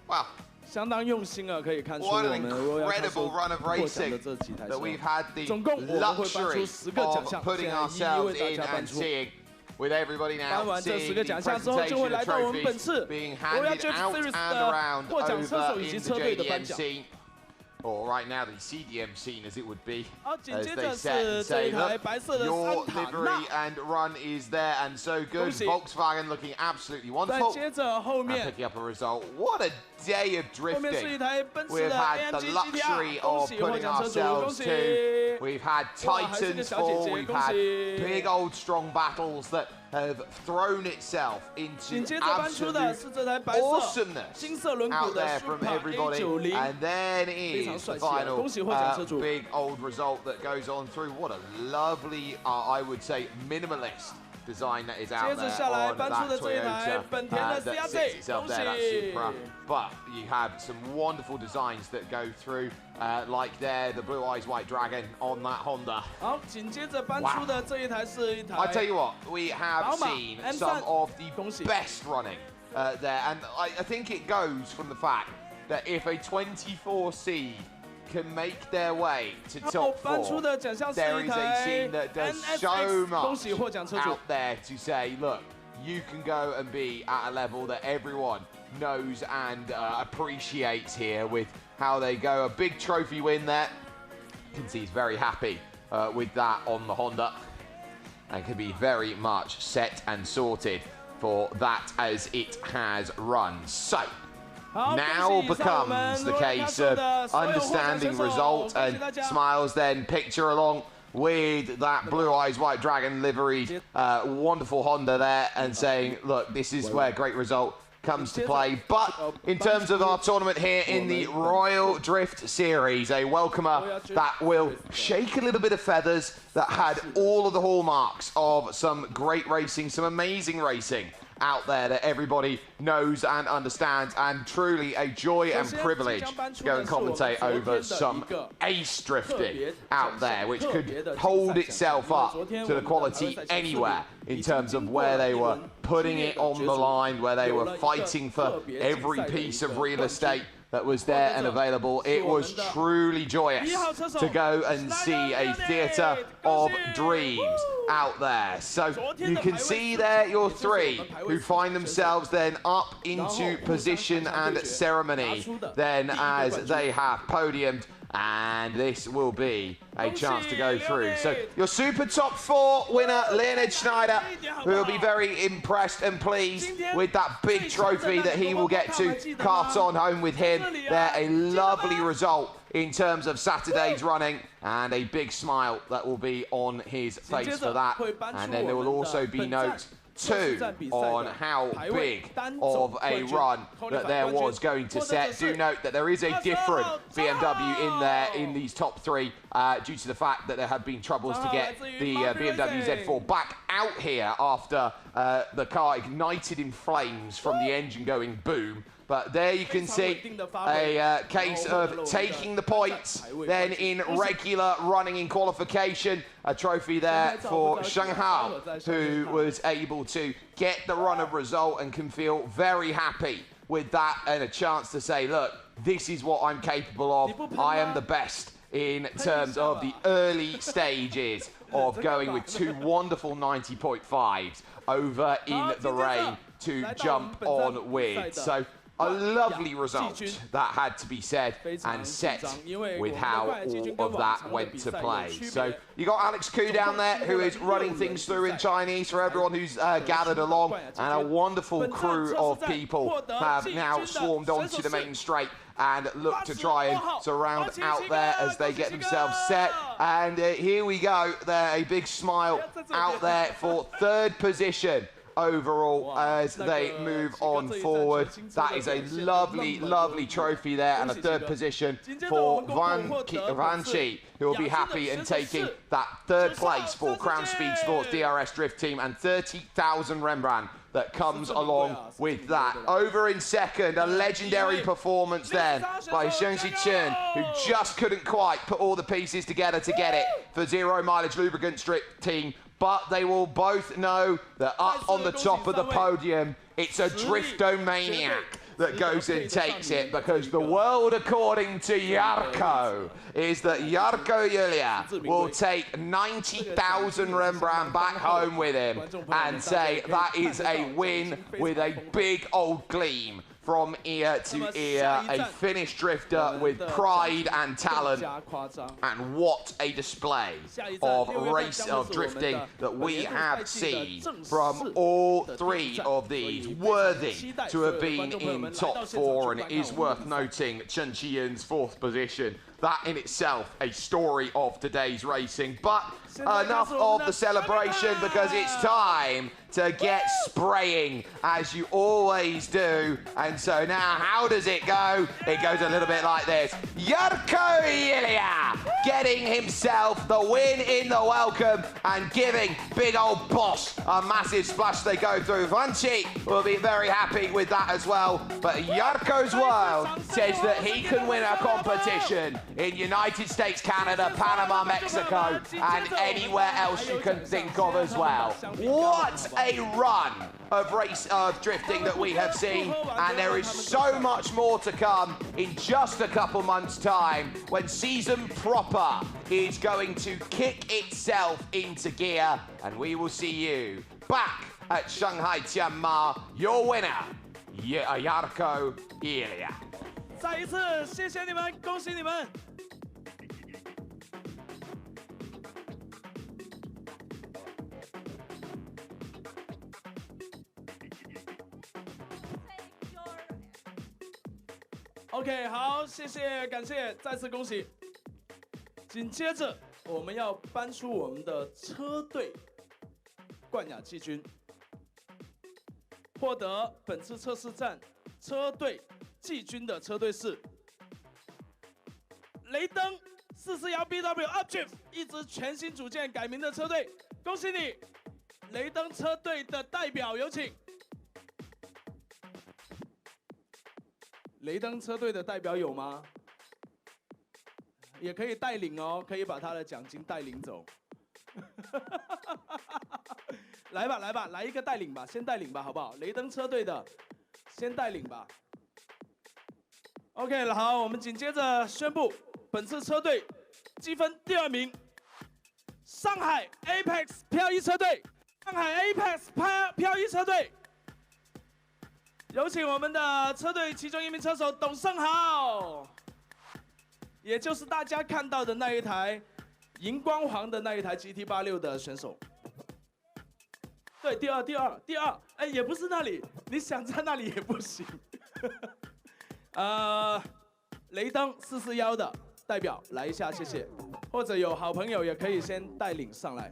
Wow. 相当用心啊，可以看出我 What 们 an 若要 incredible run of 获奖的 racing 这几台 that 车。 we've had the 总共我们会颁出 luxury 10个奖 of 项， putting 现在一一 ourselves 为大 in 家颁 and 出。 seeing with everybody 颁 now 完这 seeing 10个 the 奖项之后，就 presentation 会 of 来到我们本 trophies 次 being Royal handed Drift out Series and 的 around 获奖车 over 手以及 in 车 the 队的颁 JDM 奖。 scene. Or right now the CDM scene as it would be, 好，紧 as 接 they 着 set and 是这 say, 一台 look, 白色的 your 桑塔 livery 纳。 and run is there and so good. 恭喜 Volkswagen looking absolutely 再 wonderful. 接着后 And 面， picking up a result. What a day of 后面是一 drifting. 台奔驰 We've 的 had the AMG luxury GTR，恭 of 喜获 putting 奖车主，恭 ourselves 喜！ to. We've had 哇，还是个 Titans 小姐 fall. 姐， We've 恭 had 喜！ big old strong battles that have thrown itself 紧 into 接着颁出的 absolute 是这台白色 awesomeness 金色轮毂 out 的 there from Super everybody. A90， And then 非常 is the 帅气啊！ final 恭喜获奖车主！ big old result that goes on through. What a lovely, I would say, minimalist design that is out 接 there 着下来 on 颁 that 出的这一台 Toyota 本田的 that CRZ， sits itself 恭 there, that 喜！ Supra. But you have some wonderful designs that go through, like there, the Blue Eyes White Dragon on that Honda. 好，紧接着颁出的这一台是一台 I tell you what, we have 宝马 seen M3 some of the 恭喜 best running there, and I think it goes from the fact that if a 24 seed can make their way to 然后 top 颁出 4, 的奖项是 there 一 is a 台 scene that does so NSX， 恭 much 喜获奖车主！ out there to say, look, you can go and be at a level that everyone knows and appreciates here with how they go. A big trophy win there. You can see he's very happy with that on the Honda and can be very much set and sorted for that as it has run. So, 好， now 恭喜以上我 becomes 们 the 罗亚 case 车 of 的所有获奖 understanding 选手， result 恭喜 and 大家！ Smiles then picture along with that Blue Eyes White Dragon livery, wonderful Honda there, and saying, look, this is where great result comes to play. But in terms of our tournament here in the Royal Drift Series, a welcomer that will shake a little bit of feathers, that had all of the hallmarks of some great racing, some amazing racing out there that everybody knows and understands, and truly a joy and privilege to go and commentate over some ace drifting out there, which could hold itself up to the quality anywhere in terms of where they were putting it on the line, where they were fighting for every piece of real estate that was there and available. It was truly joyous to go and see a theatre of dreams out there. So you can see there your three who find themselves then up into position and ceremony then as they have podiumed, and this will be a chance to go through. So your super top 4 winner, Leonard Schneider, who will be very impressed and pleased with that big trophy that he will get to cart on home with him. There, a lovely result in terms of Saturday's running, and a big smile that will be on his face for that. And then there will also be note 2 on how big of a run that there was going to set. Do note that there is a different BMW in there in these top 3 due to the fact that there have been troubles to get the BMW Z4 back out here after the car ignited in flames from the engine going boom. But there you can see a case of taking the points, then in regular running in qualification, a trophy there for Shanghai, who was able to get the run of result and can feel very happy with that, and a chance to say, look, this is what I'm capable of. I am the best in terms of the early stages of going with 2 wonderful 90.5s over in the rain to jump on with. So a lovely result that had to be said and set with how all of that went to play. So you got Alex Koo down there, who is running things through in Chinese for everyone who's gathered along, and a wonderful crew of people have now swarmed onto the main straight and look to try and surround out there as they get themselves set. And here we go there, a big smile out there for 3rd position overall as they move on forward. That is a lovely, lovely trophy there, and a 3rd position for Vonghai, who will be happy in taking that 3rd place for Crown Speed Sports DRS Drift Team, and 30,000 Rembrandt that comes along with that. Over in 2nd, a legendary performance then by Chen, who just couldn't quite put all the pieces together to get it for Zero Mileage Lubricant Strip Team. But they will both know that up on the top of the podium, it's a Driftomaniac that goes and takes it, because the world, according to Yarko, is that Yarko Yelia will take 90,000 Rembrandt back home with him and say that is a win with a big old gleam from ear to ear, a Finnish drifter with pride and talent, and what a display of drifting that we have seen from all three of these, worthy to have been in top 4, and it is worth noting Chen Qian's 4th position. That in itself a story of today's racing. But enough of the celebration, because it's time to get spraying, as you always do. And so now, how does it go? It goes a little bit like this. Yarko Yelia getting himself the win in the welcome and giving big old boss a massive splash they go through. Vanchi will be very happy with that as well. But Yarko's world says that he can win a competition in United States, Canada, Panama, Mexico, and anywhere else you can think of as well. What a run of drifting that we have seen, and there is so much more to come in just a couple months' time, when season proper is going to kick itself into gear, and we will see you back at Shanghai Tianma. Your winner, Yarko Yelia. 再一次谢谢你们，恭喜你们！ OK， 好，谢谢，感谢，再次恭喜。紧接着，我们要颁出我们的车队冠亚季军，获得本次测试站车队季军的车队是雷登441 BW Updrift， 一支全新组建改名的车队，恭喜你！雷登车队的代表有请。 雷登车队的代表有吗？也可以带领哦，可以把他的奖金带领走。来吧，来吧，来一个带领吧，先带领吧，好不好？雷登车队的，先带领吧。OK， 好，我们紧接着宣布本次车队积分第2名，上海 Apex 漂移车队，上海 Apex 漂移车队。 有请我们的车队其中一名车手董胜豪，也就是大家看到的那一台荧光黄的那一台 GT86 的选手。对，第二，哎，也不是那里，你想在那里也不行。雷登441的代表来一下，谢谢。或者有好朋友也可以先带领上来。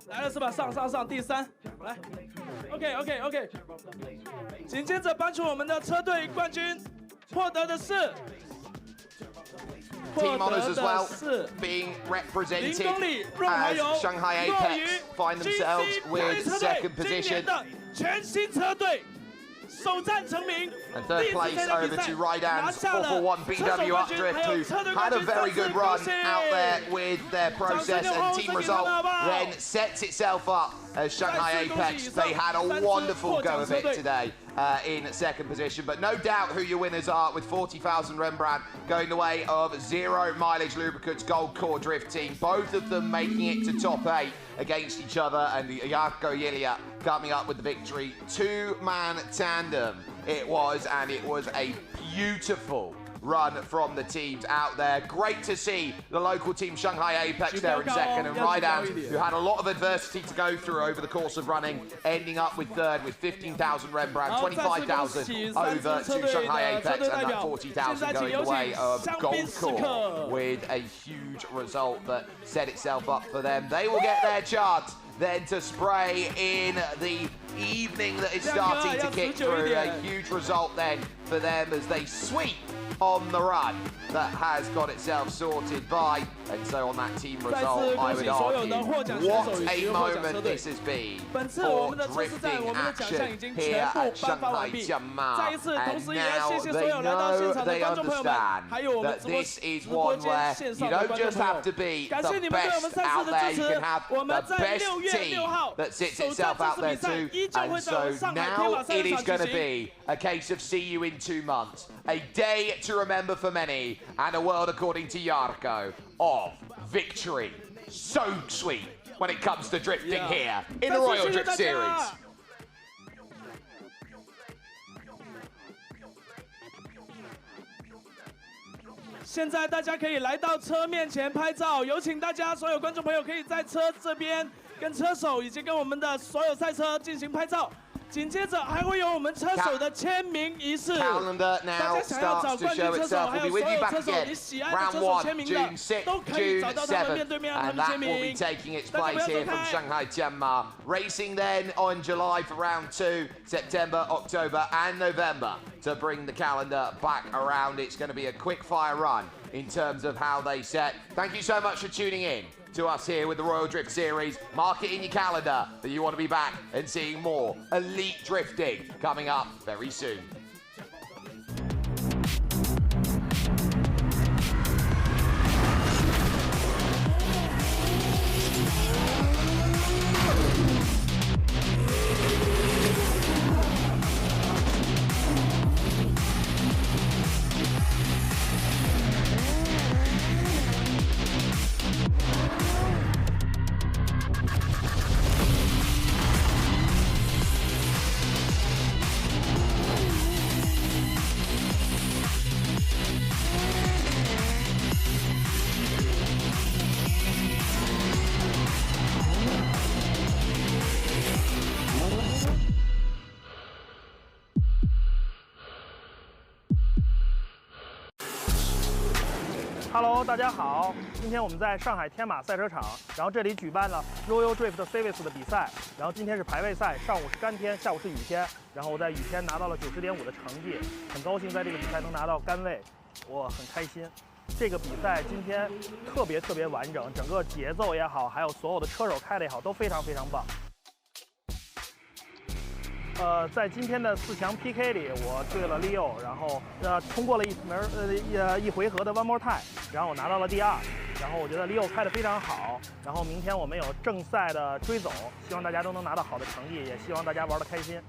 来了是吧？上第3，来 ，OK。紧接着颁出我们的车队冠军，获得的是 team honors as well, being represented as Shanghai Apex find themselves with 2nd position. 全新车队。 And 3rd place over to Rydan's 441 BW Updrift, who had a very good run out there with their process, and team result then sets itself up as Shanghai Apex. They had a wonderful go of it today in 2nd position, but no doubt who your winners are, with 40,000 Rembrandt going the way of 0 mileage lubricants gold core drift team, both of them making it to top 8 against each other, and the Yarko Yelia coming up with the victory. 2-man tandem it was, and it was a beautiful run from the teams out there. Great to see the local team Shanghai Apex there in 2nd, and Rydan, who had a lot of adversity to go through over the course of running, ending up with 3rd with 15,000 Rembrandt, 25,000 over to Shanghai Apex, and that 40,000 going the way of Gold Core, with a huge result that set itself up for them. They will get their chance then to spray in the evening that is starting to kick through. A huge result then for them as they sweep on the run that has got itself sorted by, and so on that team result, I would argue, what a moment this has been for drifting action here at Shanghai Tianma. And now they understand that this is one where you don't just have to be the best out there, you can have the best team that sits itself out there too. And so now it is going to be a case of see you in 2 months. A day to remember for many, and a world, according to Yarko, of victory. So sweet when it comes to drifting here in the Royal Drift Series. 现在大家可以来到车面前拍照，有请大家所有观众朋友可以在车这边跟车手以及跟我们的所有赛车进行拍照。 紧接着还会有我们车手的签名仪式。大家想要找冠军车手，还有所有车手你喜爱的车手签名的，都可以找到他们面对面让他们签名。大家不要走开。 Shanghai Tianma racing then on July for round 2, September, October, and November to bring the calendar back around. It's going to be a quick fire run in terms of how they set. Thank you so much for tuning in to us here with the Royal Drift Series. Mark it in your calendar that you want to be back and seeing more elite drifting coming up very soon. Hello， 大家好，今天我们在上海天马赛车场，然后这里举办了 Royal Drift Series 的比赛，然后今天是排位赛，上午是干天，下午是雨天，然后我在雨天拿到了90.5的成绩，很高兴在这个比赛能拿到杆位，我很开心。这个比赛今天特别完整，整个节奏也好，还有所有的车手开的也好，都非常棒。 在今天的4强 PK 里，我对了 Leo， 然后通过了一回合的 One More Time， 然后我拿到了第2。然后我觉得 Leo 开得非常好。然后明天我们有正赛的追走，希望大家都能拿到好的成绩，也希望大家玩得开心。